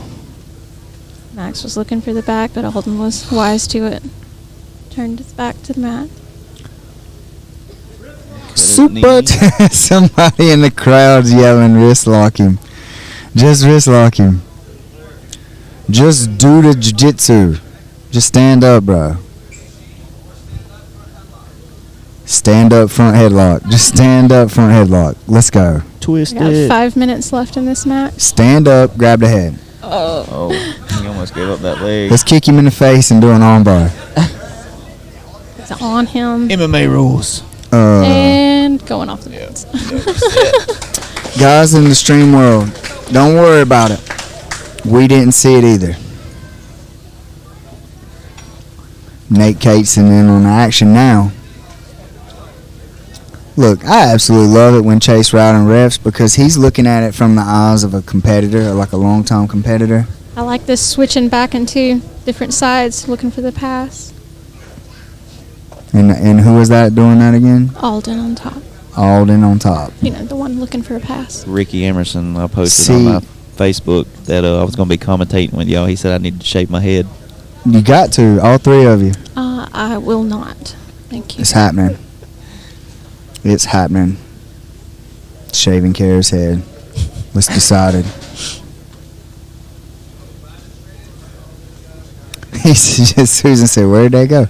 [SPEAKER 5] Max was looking for the back, but Alden was wise to it. Turned his back to the mat.
[SPEAKER 2] Super. Somebody in the crowd's yelling, "Wrist lock him! Just wrist lock him! Just do the jiu-jitsu! Just stand up, bro! Stand up front headlock! Just stand up front headlock! Let's go!
[SPEAKER 5] We got 5 minutes left in this match.
[SPEAKER 2] Stand up, grab the head.
[SPEAKER 3] Oh, he almost gave up that leg.
[SPEAKER 2] Let's kick him in the face and do an armbar.
[SPEAKER 5] It's on him.
[SPEAKER 3] MMA rules.
[SPEAKER 5] And going off the fence.
[SPEAKER 2] Guys in the stream world, don't worry about it. We didn't see it either. Nate Cateson in on the action now. Look, I absolutely love it when Chase Rowden refs because he's looking at it from the eyes of a competitor, like a long-time competitor.
[SPEAKER 5] I like this switching back into different sides, looking for the pass.
[SPEAKER 2] And who was that doing that again?
[SPEAKER 5] Alden on top.
[SPEAKER 2] Alden on top.
[SPEAKER 5] You know, the one looking for a pass.
[SPEAKER 3] Ricky Emerson, I posted
[SPEAKER 2] See-
[SPEAKER 3] on my Facebook that I was going to be commentating with y'all. He said I need to shave my head.
[SPEAKER 2] You got to, all three of you.
[SPEAKER 5] I will not. Thank you.
[SPEAKER 2] It's happening. It's happening. Shaving Kara's head. Let's decide it. Susan said, "Where'd they go?"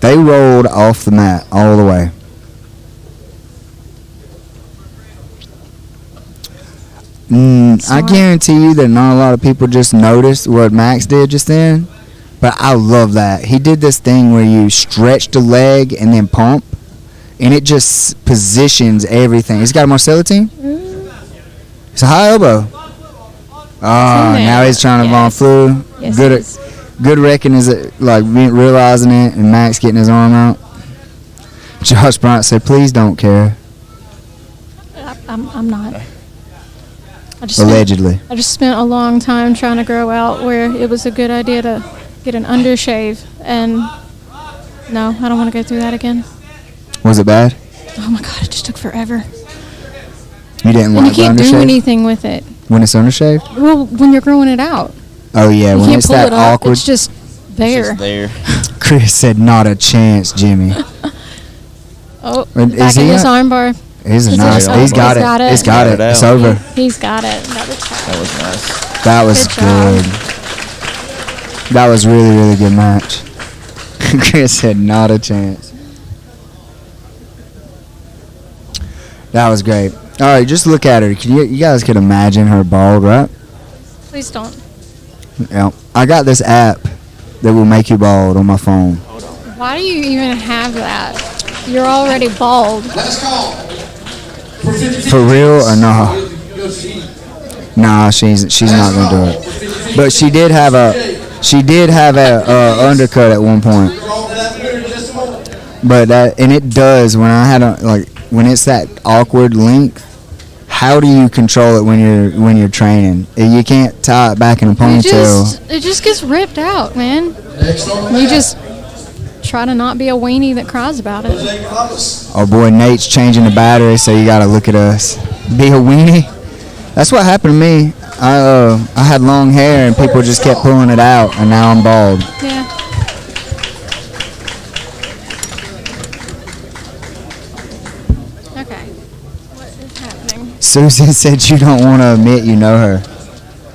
[SPEAKER 2] They rolled off the mat all the way. I guarantee you that not a lot of people just noticed what Max did just then, but I love that. He did this thing where you stretch the leg and then pump, and it just positions everything. He's got a Marcella team? It's a high elbow. Ah,
[SPEAKER 5] there.
[SPEAKER 2] now he's trying to Von Flew.
[SPEAKER 5] Yes,
[SPEAKER 2] Good,
[SPEAKER 5] it is.
[SPEAKER 2] good reckon is it like realizing it, and Max getting his arm out. Josh Bryant said, "Please don't care."
[SPEAKER 5] I'm not.
[SPEAKER 2] Allegedly.
[SPEAKER 5] I just spent a long time trying to grow out where it was a good idea to get an undershave, and no, I don't want to go through that again.
[SPEAKER 2] Was it bad?
[SPEAKER 5] Oh my god, it just took forever.
[SPEAKER 2] You didn't
[SPEAKER 5] And you
[SPEAKER 2] like the
[SPEAKER 5] can't do
[SPEAKER 2] undershave?
[SPEAKER 5] anything with it.
[SPEAKER 2] When it's undershaved?
[SPEAKER 5] Well, when you're growing it out,
[SPEAKER 2] Oh yeah,
[SPEAKER 5] you
[SPEAKER 2] when
[SPEAKER 5] can't
[SPEAKER 2] it's
[SPEAKER 5] pull
[SPEAKER 2] that
[SPEAKER 5] it up.
[SPEAKER 2] awkward.
[SPEAKER 5] It's just there.
[SPEAKER 3] There.
[SPEAKER 2] Chris said, "Not a chance, Jimmy."
[SPEAKER 5] Oh,
[SPEAKER 2] Is
[SPEAKER 5] back
[SPEAKER 2] he
[SPEAKER 5] in his
[SPEAKER 2] up?
[SPEAKER 5] armbar.
[SPEAKER 2] He's a
[SPEAKER 5] He's
[SPEAKER 2] nice.
[SPEAKER 5] got-
[SPEAKER 2] He's got
[SPEAKER 5] he's
[SPEAKER 2] it.
[SPEAKER 5] got it.
[SPEAKER 2] He's got it. It's over.
[SPEAKER 5] He's got it. That was tough.
[SPEAKER 3] That was nice.
[SPEAKER 2] That was
[SPEAKER 5] Good job.
[SPEAKER 2] good. That was really, really good match. Chris said, not a chance. That was great. All right, just look at her. You guys can imagine her bald, right?
[SPEAKER 5] Please don't.
[SPEAKER 2] Yeah. I got this app that will make you bald on my phone.
[SPEAKER 5] Why do you even have that? You're already bald.
[SPEAKER 11] Last call.
[SPEAKER 2] For real or no? Nah, she's not gonna do it. But she did have a undercut at one point. But and it does when I had when it's that awkward length. How do you control it when you're training? You can't tie it back in a ponytail.
[SPEAKER 5] It just gets ripped out, man. You just try to not be a weenie that cries about it.
[SPEAKER 2] Oh boy, Nate's changing the battery, so you gotta look at us. Be a weenie. That's what happened to me. I had long hair and people just kept pulling it out, and now I'm bald.
[SPEAKER 5] Yeah. Okay. What is happening?
[SPEAKER 2] Susan said you don't want to admit you know her.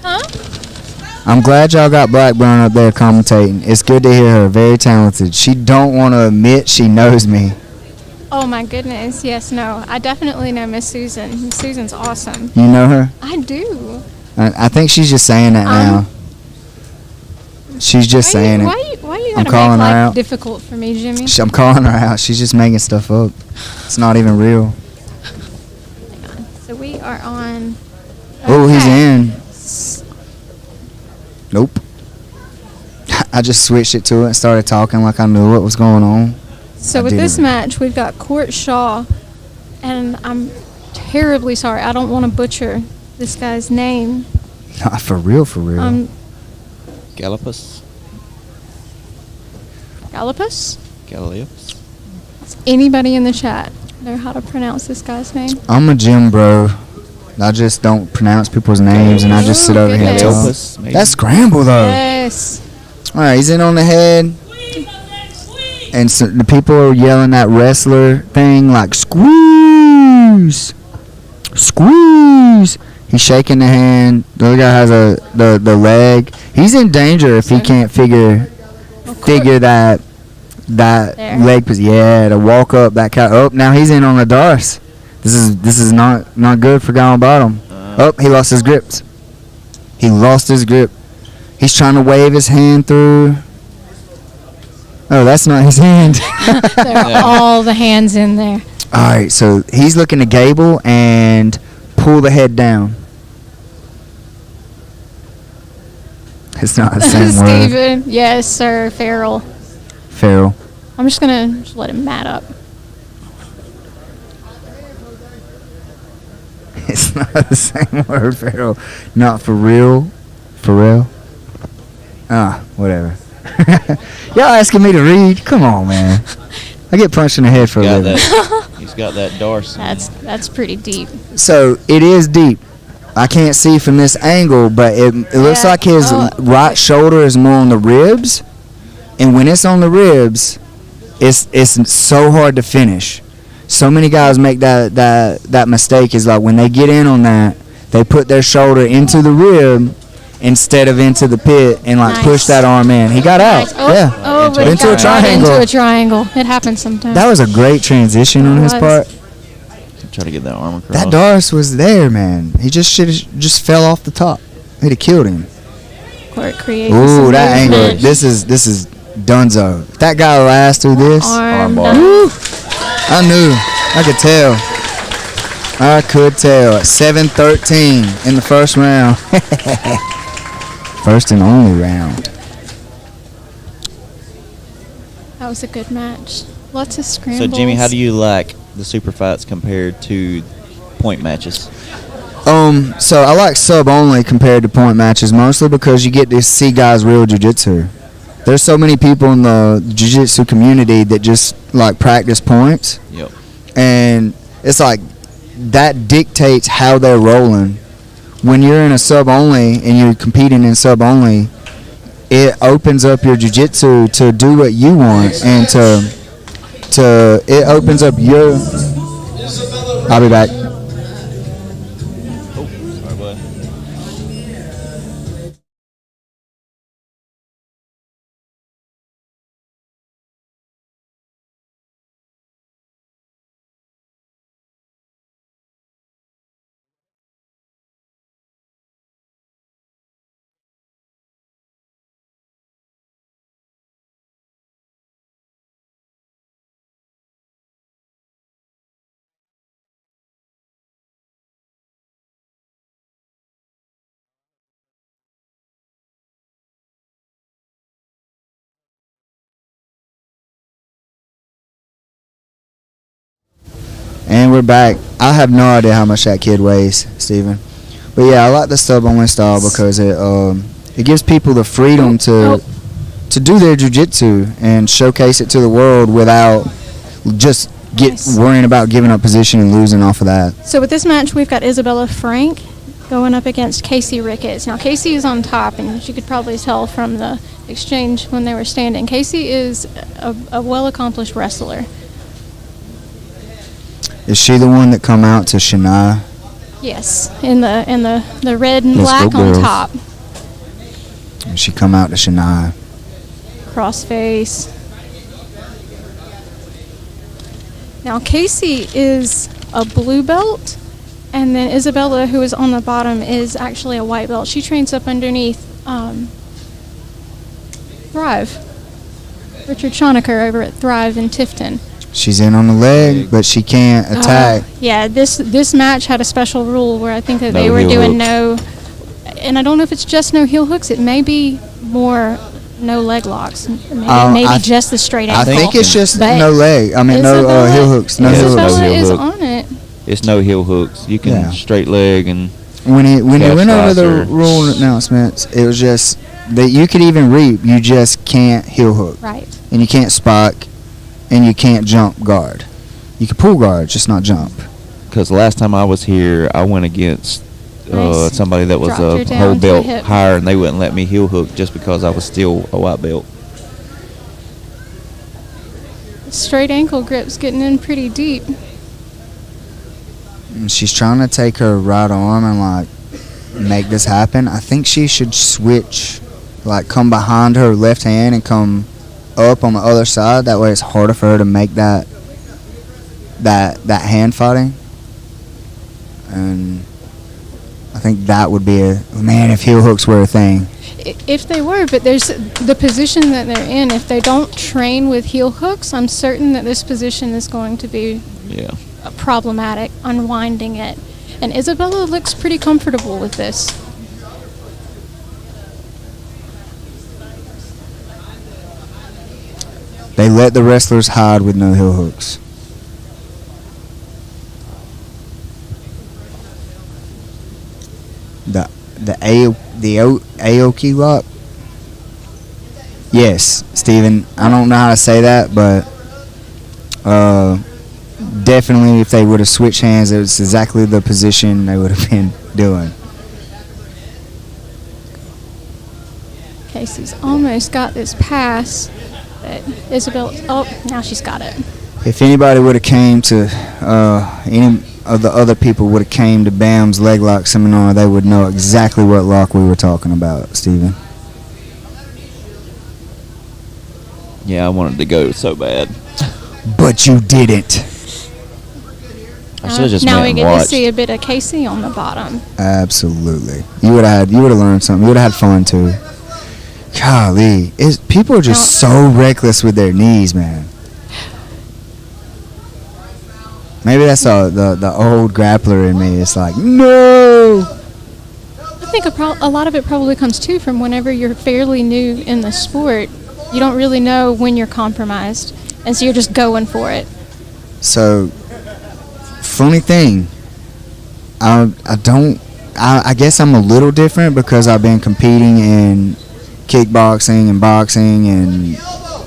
[SPEAKER 5] Huh?
[SPEAKER 2] I'm glad y'all got Blackburn up there commentating. It's good to hear her. Very talented. She don't want to admit she knows me.
[SPEAKER 5] Oh my goodness. Yes, no. I definitely know Miss Susan. Miss Susan's awesome.
[SPEAKER 2] You know her?
[SPEAKER 5] I do.
[SPEAKER 2] I think she's just saying that now. She's just saying it.
[SPEAKER 5] Why you
[SPEAKER 2] I'm
[SPEAKER 5] gotta
[SPEAKER 2] calling
[SPEAKER 5] make
[SPEAKER 2] her
[SPEAKER 5] life
[SPEAKER 2] out.
[SPEAKER 5] difficult for me, Jimmy?
[SPEAKER 2] I'm calling her out. She's just making stuff up. It's not even real.
[SPEAKER 5] So we are on.
[SPEAKER 2] Oh, he's
[SPEAKER 5] Okay.
[SPEAKER 2] in. Nope. I just switched it to it and started talking like I knew what was going on.
[SPEAKER 5] So
[SPEAKER 2] I
[SPEAKER 5] with this
[SPEAKER 2] didn't.
[SPEAKER 5] match, we've got Court Shaw, and I'm terribly sorry. I don't want to butcher this guy's name.
[SPEAKER 2] Nah, for real, for real.
[SPEAKER 3] Galapus.
[SPEAKER 5] Galapus?
[SPEAKER 3] Gallips.
[SPEAKER 5] Does anybody in the chat know how to pronounce this guy's name?
[SPEAKER 2] I'm a gym bro. I just don't pronounce people's names, and I just sit over here and talk.
[SPEAKER 3] Galapus, maybe.
[SPEAKER 2] That's scramble, though.
[SPEAKER 5] Yes.
[SPEAKER 2] All right, he's in on the head. And so the people are yelling that wrestler thing like, squeeze! Squeeze! He's shaking the hand. The other guy has the leg. He's in danger if he can't figure that
[SPEAKER 5] There.
[SPEAKER 2] leg position. Yeah, to walk up that guy. Oh, now he's in on the Darce. This is not good for guy on bottom. Oh, he lost his grips. He lost his grip. He's trying to wave his hand through. Oh, that's not his hand.
[SPEAKER 5] There are all the hands in there.
[SPEAKER 2] All right, so he's looking to Gable and pull the head down. It's not the same word.
[SPEAKER 5] Steven. Yes, sir. Farrell.
[SPEAKER 2] Farrell.
[SPEAKER 5] I'm just going to just let him mat up.
[SPEAKER 2] It's not the same word, Farrell. Not for real. For real. Whatever. Y'all asking me to read? Come on, man. I get punched in the head for a living.
[SPEAKER 3] He's got that Darce.
[SPEAKER 5] That's pretty deep.
[SPEAKER 2] So it is deep. I can't see from this angle, but it looks like his right shoulder is more on the ribs, and when it's on the ribs, it's so hard to finish. So many guys make that mistake. Is like when they get in on that, they put their shoulder into the rib instead of into the pit and push that arm in. He got out.
[SPEAKER 5] Nice. Oh,
[SPEAKER 2] Yeah.
[SPEAKER 5] Oh, but he
[SPEAKER 2] into
[SPEAKER 5] got
[SPEAKER 2] a
[SPEAKER 5] right
[SPEAKER 2] triangle.
[SPEAKER 5] into a triangle. It happens sometimes.
[SPEAKER 2] That was a great transition on his
[SPEAKER 5] was.
[SPEAKER 2] part.
[SPEAKER 3] Try to get that arm across.
[SPEAKER 2] That Darce was there, man. He just fell off the top. He'd have killed him.
[SPEAKER 5] Court creates
[SPEAKER 2] Ooh,
[SPEAKER 5] some
[SPEAKER 2] that angle.
[SPEAKER 5] movement.
[SPEAKER 2] This is Dunzo. If that guy lasts through this,
[SPEAKER 5] Arm
[SPEAKER 3] bar.
[SPEAKER 5] down.
[SPEAKER 2] woo, I knew. I could tell. I could tell. 7-13 in the first round. First and only round.
[SPEAKER 5] That was a good match. Lots of scrambles.
[SPEAKER 3] So Jimmy, how do you like the super fights compared to point matches?
[SPEAKER 2] So I like sub only compared to point matches, mostly because you get to see guys real jiu-jitsu. There's so many people in the jiu-jitsu community that just like practice points.
[SPEAKER 3] Yep.
[SPEAKER 2] And it's like that dictates how they're rolling. When you're in a sub only and you're competing in sub only, it opens up your jiu-jitsu to do what you want and to it opens up your. I'll be back. her back. I have no idea how much that kid weighs, Steven. But yeah, I like the stub only style because it gives people the freedom to do their jiu-jitsu and showcase it to the world without just worrying about giving up position and losing off of that.
[SPEAKER 4] So with this match, we've got Isabella Frank going up against Casey Ricketts. Now, Casey is on top, and you could probably tell from the exchange when they were standing. Casey is a well-accomplished wrestler.
[SPEAKER 2] Is she the one that come out to Shania?
[SPEAKER 4] Yes, in the red and
[SPEAKER 2] Let's go,
[SPEAKER 4] black on
[SPEAKER 2] girls.
[SPEAKER 4] top.
[SPEAKER 2] And she come out to Shania.
[SPEAKER 4] Crossface. Now, Casey is a blue belt, and then Isabella, who is on the bottom, is actually a white belt. She trains up underneath Thrive. Richard Schonecker over at Thrive in Tifton.
[SPEAKER 2] She's in on the leg, but she can't attack.
[SPEAKER 4] Yeah, this match had a special rule where I think that they
[SPEAKER 3] No
[SPEAKER 4] were
[SPEAKER 3] heel
[SPEAKER 4] doing
[SPEAKER 3] hooks.
[SPEAKER 4] and I don't know if it's just no heel hooks. It may be more no leg locks. Maybe,
[SPEAKER 2] I
[SPEAKER 4] just the straight
[SPEAKER 2] I
[SPEAKER 4] ankle.
[SPEAKER 2] think it's just
[SPEAKER 4] But
[SPEAKER 2] no leg. I mean, no
[SPEAKER 4] Isabella-
[SPEAKER 2] heel hooks. No
[SPEAKER 3] Yeah,
[SPEAKER 2] heel
[SPEAKER 3] it's no
[SPEAKER 2] hooks.
[SPEAKER 4] Isabella
[SPEAKER 3] heel
[SPEAKER 4] is
[SPEAKER 3] hook.
[SPEAKER 4] on it.
[SPEAKER 3] It's no heel hooks. You can
[SPEAKER 2] Yeah.
[SPEAKER 3] straight leg and
[SPEAKER 2] When he
[SPEAKER 3] Calf
[SPEAKER 2] went over the
[SPEAKER 3] slicer.
[SPEAKER 2] rule announcements, it was just that you could even reap. You just can't heel hook,
[SPEAKER 4] Right.
[SPEAKER 2] and you can't spike, and you can't jump guard. You can pull guard, just not jump.
[SPEAKER 3] because last time I was here, I went against
[SPEAKER 4] Nice.
[SPEAKER 3] somebody that was
[SPEAKER 4] Dropped her
[SPEAKER 3] a
[SPEAKER 4] down
[SPEAKER 3] whole
[SPEAKER 4] to
[SPEAKER 3] belt
[SPEAKER 4] a hip.
[SPEAKER 3] higher, and they wouldn't let me heel hook just because I was still a white belt.
[SPEAKER 4] Straight ankle grip's getting in pretty deep.
[SPEAKER 2] And she's trying to take her right arm and like make this happen. I think she should switch, like come behind her left hand and come up on the other side. That way, it's harder for her to make that hand fighting. And I think that would be man if heel hooks were a thing.
[SPEAKER 4] If they were, but there's the position that they're in. If they don't train with heel hooks, I'm certain that this position is going to be
[SPEAKER 3] Yeah.
[SPEAKER 4] problematic, unwinding it. And Isabella looks pretty comfortable with this.
[SPEAKER 2] They let the wrestlers hide with no heel hooks. The Aoki lock. Yes, Steven. I don't know how to say that, but definitely if they would have switched hands, it was exactly the position they would have been doing.
[SPEAKER 4] Casey's almost got this pass, but Isabella, oh, now she's got it.
[SPEAKER 2] If anybody would have came to any of the other people would have came to Bam's leg lock seminar, they would know exactly what lock we were talking about, Steven.
[SPEAKER 3] Yeah, I wanted to go so bad.
[SPEAKER 2] But you didn't.
[SPEAKER 3] I should have just
[SPEAKER 4] Now
[SPEAKER 3] went
[SPEAKER 4] we
[SPEAKER 3] and
[SPEAKER 4] get to
[SPEAKER 3] watched.
[SPEAKER 4] see a bit of Casey on the bottom.
[SPEAKER 2] Absolutely. You would have learned something. You would have had fun too. Golly, people are just so reckless with their knees, man. Maybe that's the old grappler in me. It's like, no.
[SPEAKER 4] I think a lot of it probably comes too from whenever you're fairly new in the sport. You don't really know when you're compromised, and so you're just going for it.
[SPEAKER 2] So, funny thing, I guess I'm a little different because I've been competing in kickboxing and boxing and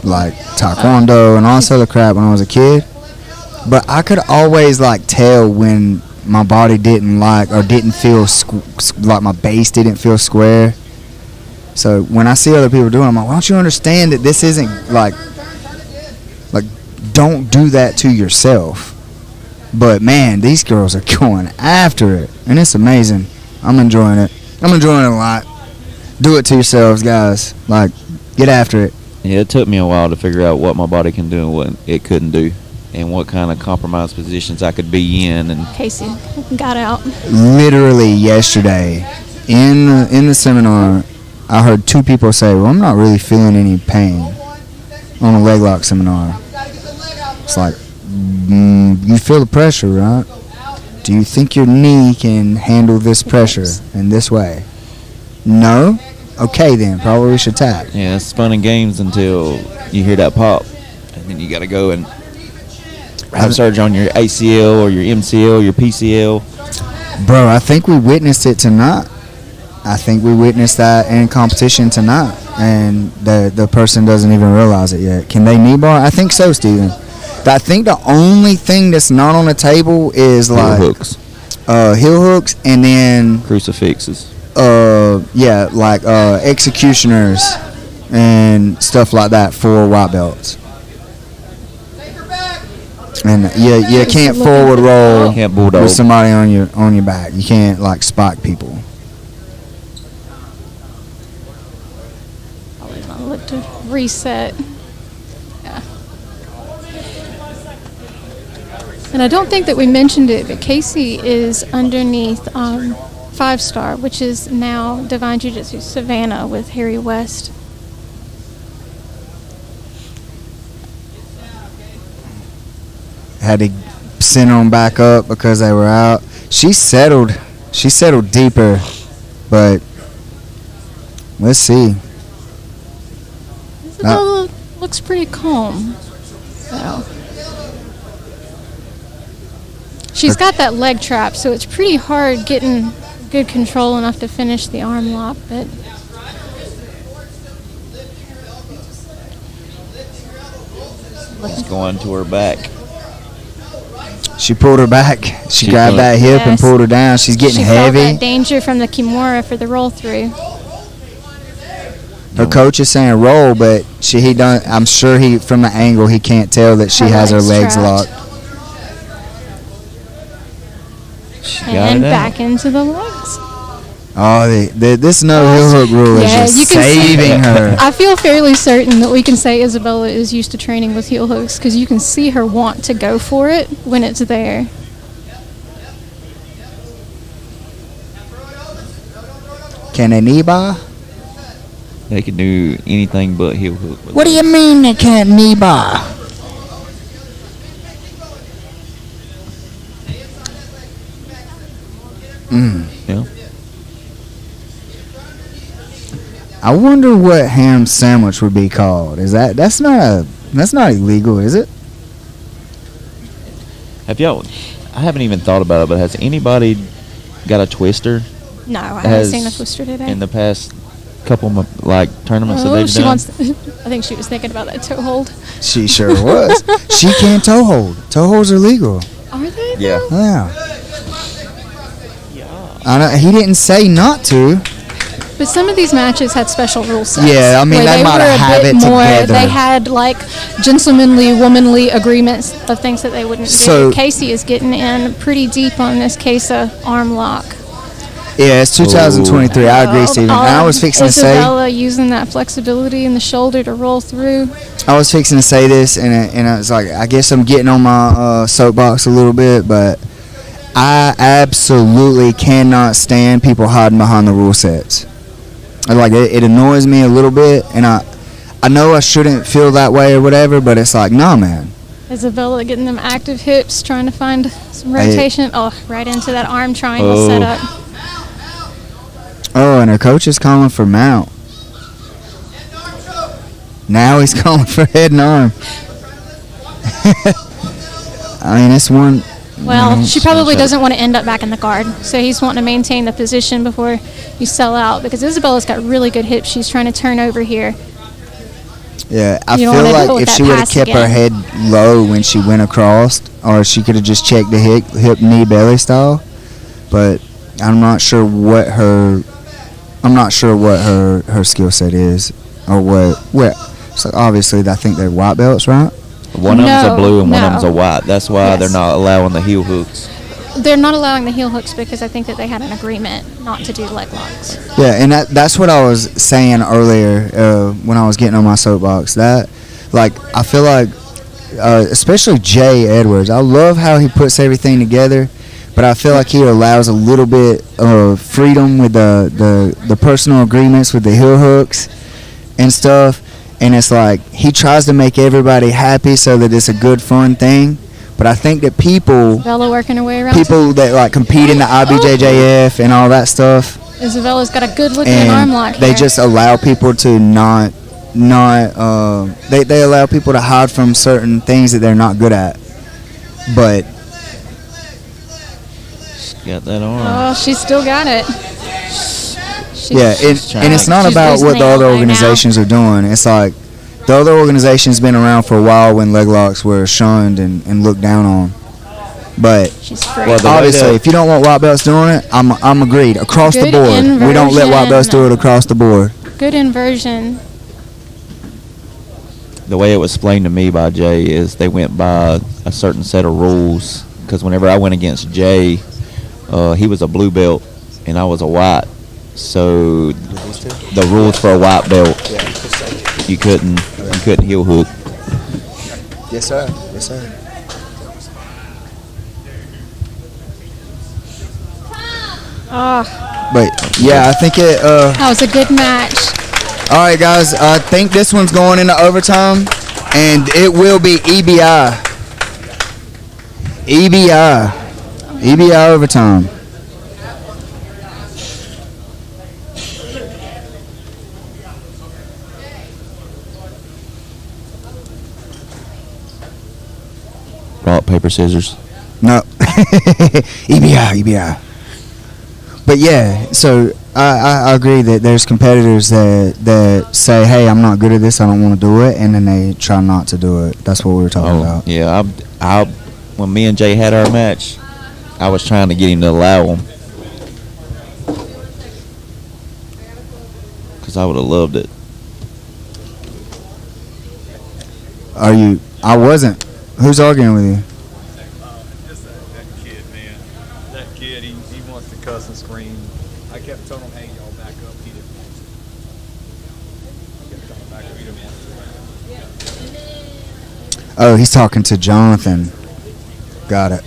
[SPEAKER 2] like taekwondo and all this other crap when I was a kid. But I could always like tell when my body didn't like or didn't feel like my base didn't feel square. So when I see other people doing it, I'm like, why don't you understand that this isn't like don't do that to yourself. But man, these girls are going after it, and it's amazing. I'm enjoying it. I'm enjoying it a lot. Do it to yourselves, guys. Like, get after it.
[SPEAKER 3] Yeah, it took me a while to figure out what my body can do and what it couldn't do, and what kind of compromised positions I could be in. And
[SPEAKER 4] Casey got out.
[SPEAKER 2] Literally yesterday, in the seminar, I heard two people say, well, I'm not really feeling any pain on a leg lock seminar. It's like, you feel the pressure, right? Do you think your knee can handle this pressure in this way? No? Okay then, probably we should tap.
[SPEAKER 3] yeah, it's fun and games until you hear that pop, and then you got to go and have surgery on your ACL or your MCL, your PCL.
[SPEAKER 2] Bro, I think we witnessed it tonight. I think we witnessed that in competition tonight, and the person doesn't even realize it yet. Can they knee bar? I think so, Steven. I think the only thing that's not on the table is like
[SPEAKER 3] Heel hooks.
[SPEAKER 2] Heel hooks, and then
[SPEAKER 3] Crucifixes.
[SPEAKER 2] executioners and stuff like that for white belts. And you can't forward roll
[SPEAKER 3] Can't bulldog.
[SPEAKER 2] with somebody on your back. You can't like spike people.
[SPEAKER 4] I'll look to reset. Yeah. And I don't think that we mentioned it, but Casey is underneath 5-star, which is now Divine Jiu-Jitsu Savannah with Harry West.
[SPEAKER 2] Had to send them back up because they were out. She settled deeper, but let's see.
[SPEAKER 4] Isabella looks pretty calm. So. She's got that leg trap, so it's pretty hard getting good control enough to finish the arm lock, but
[SPEAKER 3] It's going to her back.
[SPEAKER 2] She pulled her back. She grabbed that hip and pulled her down. She's getting
[SPEAKER 4] she
[SPEAKER 2] heavy.
[SPEAKER 4] felt that danger from the Kimura for the roll through.
[SPEAKER 2] Her coach is saying roll, but I'm sure from the angle he can't tell that she has her legs
[SPEAKER 4] trapped.
[SPEAKER 2] locked.
[SPEAKER 4] And back into the legs.
[SPEAKER 2] Oh, this no heel hook rule is just saving her.
[SPEAKER 4] I feel fairly certain that we can say Isabella is used to training with heel hooks because you can see her want to go for it when it's there.
[SPEAKER 2] Can they knee bar?
[SPEAKER 3] They can do anything but heel hook.
[SPEAKER 2] What do you mean they can't knee bar?
[SPEAKER 3] Yeah.
[SPEAKER 2] I wonder what ham sandwich would be called. That's not illegal, is it?
[SPEAKER 3] Have y'all? I haven't even thought about it, but has anybody got a twister?
[SPEAKER 4] No, I haven't seen a twister today.
[SPEAKER 3] In the past couple tournaments that
[SPEAKER 4] Oh,
[SPEAKER 3] they've
[SPEAKER 4] she
[SPEAKER 3] done.
[SPEAKER 4] I think she was thinking about that toe hold.
[SPEAKER 2] She sure was. She can't toe hold. Toe holds are legal.
[SPEAKER 4] Are they?
[SPEAKER 3] Yeah.
[SPEAKER 2] Yeah. I know, he didn't say not to.
[SPEAKER 4] But some of these matches had special rule sets.
[SPEAKER 2] Yeah, I mean,
[SPEAKER 4] where
[SPEAKER 2] they might
[SPEAKER 4] were a
[SPEAKER 2] have
[SPEAKER 4] bit
[SPEAKER 2] it
[SPEAKER 4] more,
[SPEAKER 2] together.
[SPEAKER 4] They had like gentlemanly, womanly agreements of things that they wouldn't
[SPEAKER 2] So-
[SPEAKER 4] do. Casey is getting in pretty deep on this Kesa arm lock.
[SPEAKER 2] Yeah, it's 2023. I agree, Steven. And I was fixing to say,
[SPEAKER 4] Isabella using that flexibility in the shoulder to roll through.
[SPEAKER 2] I was fixing to say this, and I was like, I guess I'm getting on my soapbox a little bit, but I absolutely cannot stand people hiding behind the rule sets. It annoys me a little bit, and I know I shouldn't feel that way or whatever, but it's like, nah, man.
[SPEAKER 4] Isabella getting them active hips, trying to find some rotation. Right into that arm triangle setup.
[SPEAKER 2] Oh, and her coach is calling for mount. Now he's calling for head and arm. I mean, it's one.
[SPEAKER 4] Well, she probably doesn't want to end up back in the guard, so he's wanting to maintain the position before you sell out because Isabella's got really good hips. She's trying to turn over here.
[SPEAKER 2] Yeah, I
[SPEAKER 4] You
[SPEAKER 2] feel
[SPEAKER 4] don't wanna
[SPEAKER 2] like
[SPEAKER 4] deal with
[SPEAKER 2] if
[SPEAKER 4] that
[SPEAKER 2] she would have
[SPEAKER 4] pass
[SPEAKER 2] kept her
[SPEAKER 4] again.
[SPEAKER 2] head low when she went across, or she could have just checked the hip, knee, belly style. But I'm not sure what her skill set is, or what. So obviously, I think they're white belts, right?
[SPEAKER 3] One of them's a blue and one of
[SPEAKER 4] no.
[SPEAKER 3] them's a white. That's why
[SPEAKER 4] Yes.
[SPEAKER 3] they're not allowing the heel hooks.
[SPEAKER 4] They're not allowing the heel hooks because I think that they had an agreement not to do leg locks.
[SPEAKER 2] Yeah, and that's what I was saying earlier when I was getting on my soapbox. That, I feel like, especially Jay Edwards, I love how he puts everything together, but I feel like he allows a little bit of freedom with the personal agreements with the heel hooks and stuff. And it's like he tries to make everybody happy so that it's a good, fun thing. But I think that
[SPEAKER 4] Isabella working her way around.
[SPEAKER 2] people that compete in the IBJJF and all that stuff,
[SPEAKER 4] Isabella's got a good looking
[SPEAKER 2] and
[SPEAKER 4] arm lock
[SPEAKER 2] they
[SPEAKER 4] here.
[SPEAKER 2] just allow people to they allow people to hide from certain things that they're not good at. but
[SPEAKER 3] Got that arm.
[SPEAKER 5] Oh, she's still got it. She's,
[SPEAKER 2] yeah, and it's not about what the other organizations are doing. It's like the other organization's been around for a while when leg locks were shunned and looked down on. But obviously, if you don't want white belts doing it, I'm agreed across the board. We don't let white belts do it across the board.
[SPEAKER 5] Good inversion.
[SPEAKER 3] The way it was explained to me by Jay is they went by a certain set of rules. Because whenever I went against Jay, he was a blue belt and I was a white. So the rules for a white belt, you couldn't heel hook.
[SPEAKER 2] Yes, sir. Yes, sir. But yeah, I think it.
[SPEAKER 5] That was a good match.
[SPEAKER 2] All right, guys. I think this one's going into overtime, and it will be EBI. EBI overtime.
[SPEAKER 3] Rock, paper, scissors.
[SPEAKER 2] No. EBI. But yeah, so I agree that there's competitors that say, hey, I'm not good at this, I don't want to do it, and then they try not to do it. That's what we were talking about.
[SPEAKER 3] Yeah, I when me and Jay had our match, I was trying to get him to allow him. Because I would have loved it.
[SPEAKER 2] I wasn't. Who's arguing with you?
[SPEAKER 6] Just that kid, man. That kid, he wants to cuss and scream. I kept telling him, hey, y'all back up. He didn't want to. I kept telling him back up. He didn't want to.
[SPEAKER 2] Oh, he's talking to Jonathan. Got it.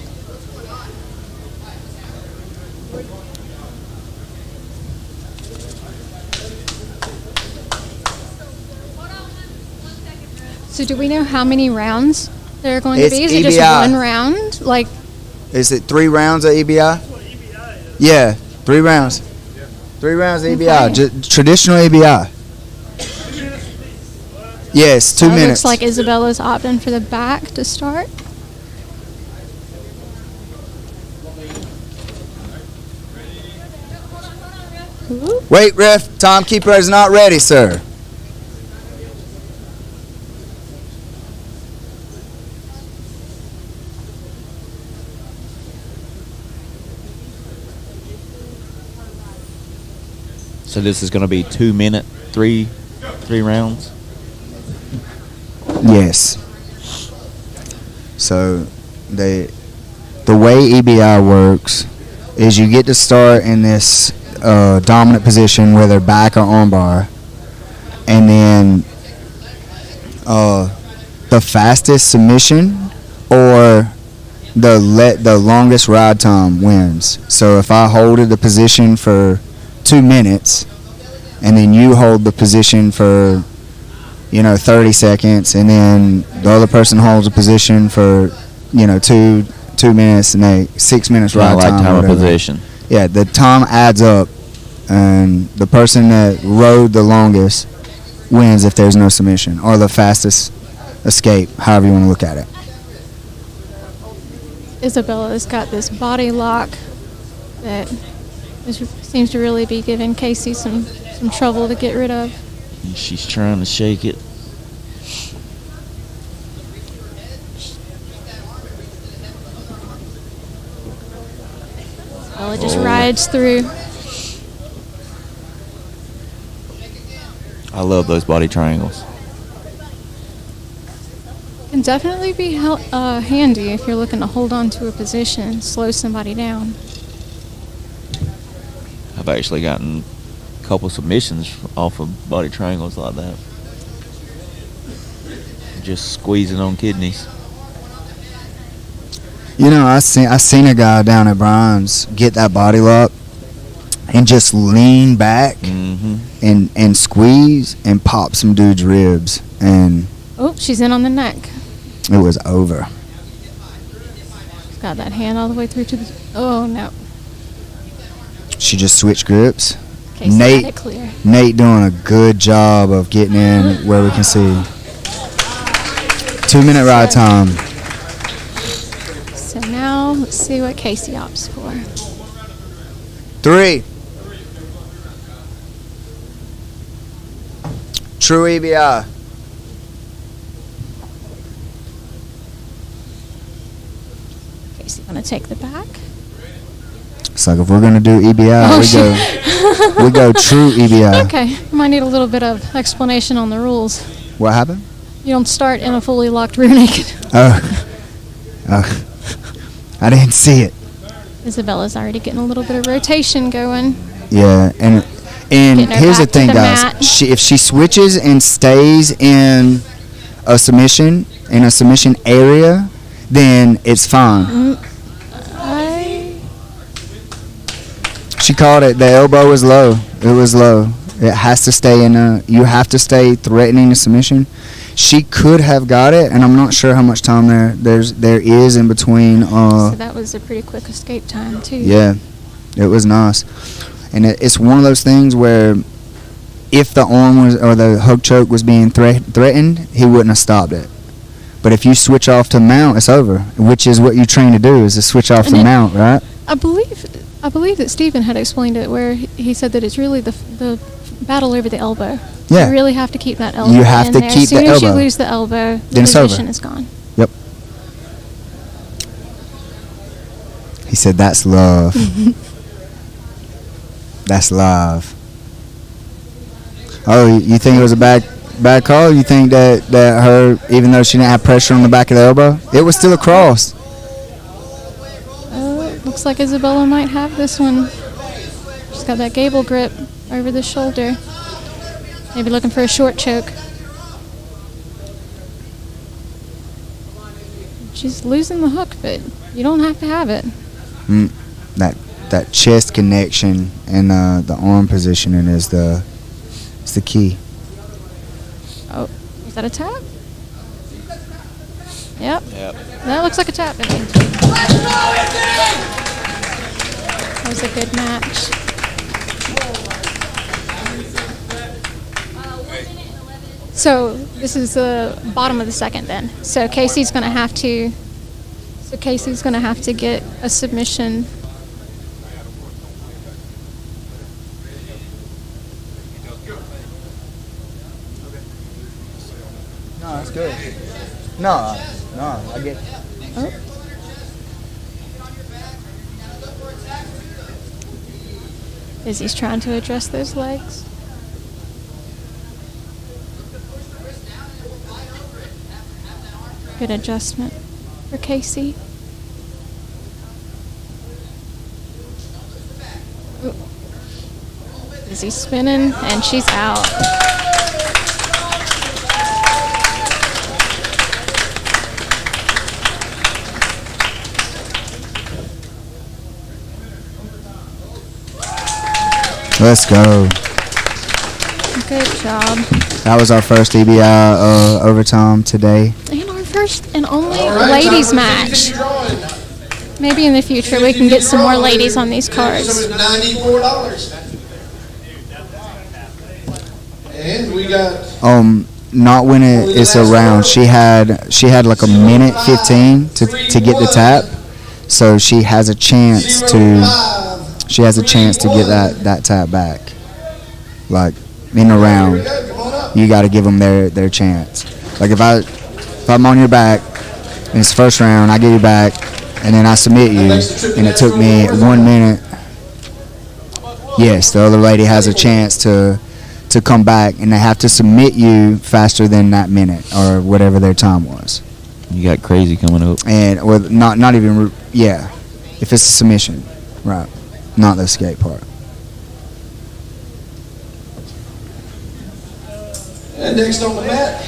[SPEAKER 5] So do we know how many rounds there are going to
[SPEAKER 2] It's
[SPEAKER 5] be? Is it just
[SPEAKER 2] EBI.
[SPEAKER 5] one round? Like,
[SPEAKER 2] Is it 3 rounds of EBI? Yeah, 3 rounds. 3 rounds of EBI.
[SPEAKER 5] Okay.
[SPEAKER 2] Traditional EBI. Yes, 2
[SPEAKER 5] it
[SPEAKER 2] minutes.
[SPEAKER 5] looks like Isabella's opting for the back to start. Ooh.
[SPEAKER 2] Wait, ref. Timekeeper is not ready, sir.
[SPEAKER 3] So this is going to be 2 minute, three rounds.
[SPEAKER 2] Yes. So the way EBI works is you get to start in this dominant position, whether back or armbar, and then the fastest submission or the longest ride time wins. So if I hold the position for 2 minutes, and then you hold the position for 30 seconds, and then the other person holds a position for 2 minutes, and they 6 minutes ride
[SPEAKER 3] Like
[SPEAKER 2] time.
[SPEAKER 3] time
[SPEAKER 2] or
[SPEAKER 3] of
[SPEAKER 2] whatever.
[SPEAKER 3] possession.
[SPEAKER 2] Yeah, the time adds up, and the person that rode the longest wins if there's no submission, or the fastest escape, however you want to look at it.
[SPEAKER 5] Isabella's got this body lock that seems to really be giving Casey some trouble to get rid of.
[SPEAKER 3] She's trying to shake it.
[SPEAKER 5] Well, it just rides through.
[SPEAKER 3] I love those body triangles.
[SPEAKER 5] Can definitely be handy if you're looking to hold on to a position and slow somebody down.
[SPEAKER 3] I've actually gotten a couple submissions off of body triangles like that. Just squeezing on kidneys.
[SPEAKER 2] I seen a guy down at Brian's get that body lock and just lean back and squeeze and pop some dude's ribs, and
[SPEAKER 5] Oh, she's in on the neck.
[SPEAKER 2] it was over.
[SPEAKER 5] Got that hand all the way through to the. Oh no.
[SPEAKER 2] She just switched grips.
[SPEAKER 5] Casey had it clear.
[SPEAKER 2] Nate doing a good job of getting in where we can see. 2 minute ride time.
[SPEAKER 4] So now let's see what Casey opts for.
[SPEAKER 2] 3. True EBI.
[SPEAKER 4] Casey gonna take the back.
[SPEAKER 2] It's like if we're gonna do EBI, we go true EBI.
[SPEAKER 4] Okay, might need a little bit of explanation on the rules.
[SPEAKER 2] What happened?
[SPEAKER 4] You don't start in a fully locked rear naked.
[SPEAKER 2] Oh, I didn't see it.
[SPEAKER 4] Isabella's already getting a little bit of rotation going.
[SPEAKER 2] Yeah, and
[SPEAKER 4] Getting her
[SPEAKER 2] here's the
[SPEAKER 4] back to
[SPEAKER 2] thing,
[SPEAKER 4] the
[SPEAKER 2] guys.
[SPEAKER 4] mat.
[SPEAKER 2] If she switches and stays in a submission area, then it's fine. She called it. The elbow was low. It was low. It has to stay in a. You have to stay threatening a submission. She could have got it, and I'm not sure how much time there is in between.
[SPEAKER 4] So that was a pretty quick escape time too.
[SPEAKER 2] Yeah, it was nice, and it's one of those things where if the arm was or the hook choke was being threatened, he wouldn't have stopped it. But if you switch off to mount, it's over. Which is what you train to do, is to switch off to mount, right?
[SPEAKER 4] I believe that Stephen had explained it where he said that it's really the battle over the elbow.
[SPEAKER 2] Yeah.
[SPEAKER 4] You really have to keep that elbow.
[SPEAKER 2] You have
[SPEAKER 4] in
[SPEAKER 2] to
[SPEAKER 4] there.
[SPEAKER 2] keep
[SPEAKER 4] as soon
[SPEAKER 2] the
[SPEAKER 4] as you
[SPEAKER 2] elbow.
[SPEAKER 4] lose the elbow, the
[SPEAKER 2] Then it's over.
[SPEAKER 4] position is gone.
[SPEAKER 2] Yep. He said, "That's love." That's love. Oh, you think it was a bad call? You think that her, even though she didn't have pressure on the back of the elbow, it was still a cross?
[SPEAKER 4] Looks like Isabella might have this one. She's got that gable grip over the shoulder. Maybe looking for a short choke. She's losing the hook, but you don't have to have it.
[SPEAKER 2] That chest connection and the arm positioning is the key.
[SPEAKER 4] Oh, is that a tap? Yep. That looks like a tap to me. That was a good match. So this is the bottom of the second then. So Casey's gonna have to get a submission.
[SPEAKER 2] No, that's good. No, I get.
[SPEAKER 4] Oh. Izzy's trying to address those legs. Good adjustment for Casey. Ooh. Izzy's spinning and she's out.
[SPEAKER 2] Let's go.
[SPEAKER 4] Good job.
[SPEAKER 2] That was our first EBI overtime today.
[SPEAKER 4] And our first and only ladies match. Maybe in the future we can get some more ladies on these cards.
[SPEAKER 11] $94. And we got
[SPEAKER 2] Not when it's a round. She had like a minute 15 to get the tap, so she has a chance to. She has a chance to get that tap back. Like in a round, you got to give them their chance. Like if I'm on your back and it's first round, I get you back, and then I submit you, and it took me 1 minute. Yes, the other lady has a chance to come back, and they have to submit you faster than that minute or whatever their time was.
[SPEAKER 3] You got crazy coming up.
[SPEAKER 2] And or not even if it's a submission, right? Not the escape part.
[SPEAKER 11] And next on the mat,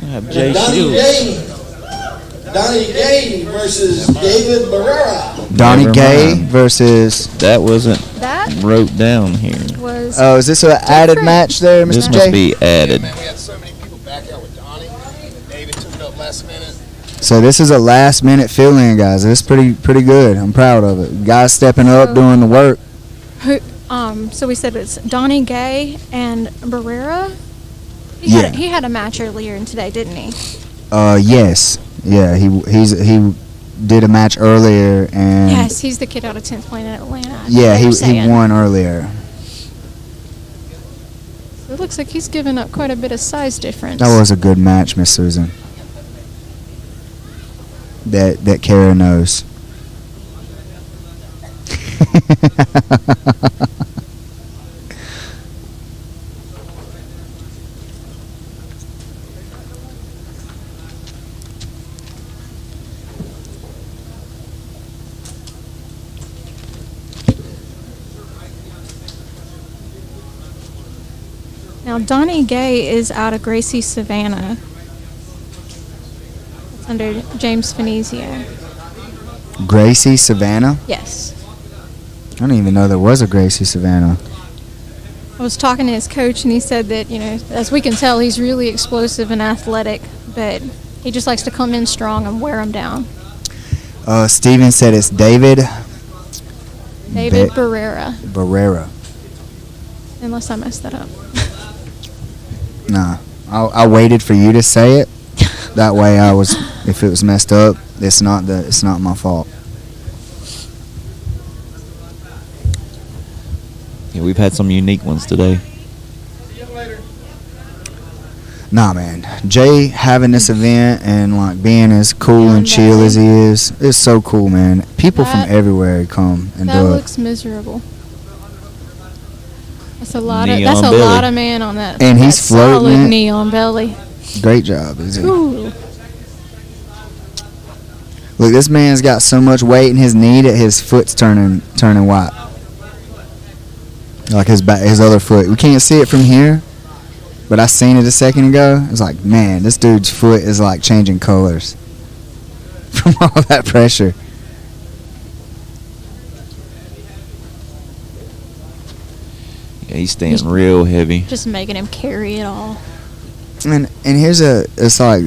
[SPEAKER 3] I have Jay
[SPEAKER 11] Donnie
[SPEAKER 3] Shields.
[SPEAKER 11] Gay. Donnie Gay versus David Barrera.
[SPEAKER 2] Donnie
[SPEAKER 3] Never
[SPEAKER 2] Gay
[SPEAKER 3] mind.
[SPEAKER 2] versus.
[SPEAKER 3] That wasn't
[SPEAKER 4] That
[SPEAKER 3] wrote down here.
[SPEAKER 4] was
[SPEAKER 2] Oh, is this an added match there, Mr.
[SPEAKER 3] This
[SPEAKER 2] J?
[SPEAKER 3] must be added.
[SPEAKER 11] We had so many people back out with Donnie. David took it up last minute.
[SPEAKER 2] So this is a last minute fill-in, guys. It's pretty good. I'm proud of it. Guys stepping up, doing the work.
[SPEAKER 4] so we said it's Donnie Gay and Barrera.
[SPEAKER 2] Yeah.
[SPEAKER 4] He had a match earlier in today, didn't he?
[SPEAKER 2] Yes. Yeah. He did a match earlier, and
[SPEAKER 4] Yes, he's the kid out of 10th playing in Atlanta.
[SPEAKER 2] yeah,
[SPEAKER 4] They were
[SPEAKER 2] he
[SPEAKER 4] saying.
[SPEAKER 2] won earlier.
[SPEAKER 5] It looks like he's given up quite a bit of size difference.
[SPEAKER 2] That was a good match, Miss Susan. That Kara knows.
[SPEAKER 5] Now, Donnie Gay is out of Gracie Savannah. It's under James Finizio.
[SPEAKER 2] Gracie Savannah?
[SPEAKER 5] Yes.
[SPEAKER 2] I didn't even know there was a Gracie Savannah.
[SPEAKER 5] I was talking to his coach, and he said that, as we can tell, he's really explosive and athletic, but he just likes to come in strong and wear them down.
[SPEAKER 2] Steven said it's David
[SPEAKER 5] David Barrera,
[SPEAKER 2] Barrera.
[SPEAKER 5] unless I messed that up.
[SPEAKER 2] Nah, I waited for you to say it. That way, if it was messed up, it's not my fault.
[SPEAKER 13] Yeah, we've had some unique ones today.
[SPEAKER 2] Nah, man. Jay having this event and like being as cool and chill as he is, it's so cool, man. People from everywhere come and
[SPEAKER 5] That
[SPEAKER 2] do it.
[SPEAKER 5] looks miserable. That's a lot
[SPEAKER 2] Neon
[SPEAKER 5] of
[SPEAKER 2] belly.
[SPEAKER 5] man on that.
[SPEAKER 2] And
[SPEAKER 5] that
[SPEAKER 2] he's floating
[SPEAKER 5] solid
[SPEAKER 2] it.
[SPEAKER 5] neon belly.
[SPEAKER 2] Great job, is he?
[SPEAKER 5] Ooh.
[SPEAKER 2] Look, this man's got so much weight in his knee that his foot's turning white. Like his other foot. We can't see it from here, but I seen it a second ago. It's like, man, this dude's foot is like changing colors from all that pressure.
[SPEAKER 13] Yeah, he's staying real heavy.
[SPEAKER 5] Just making him carry it all.
[SPEAKER 2] And here's it's like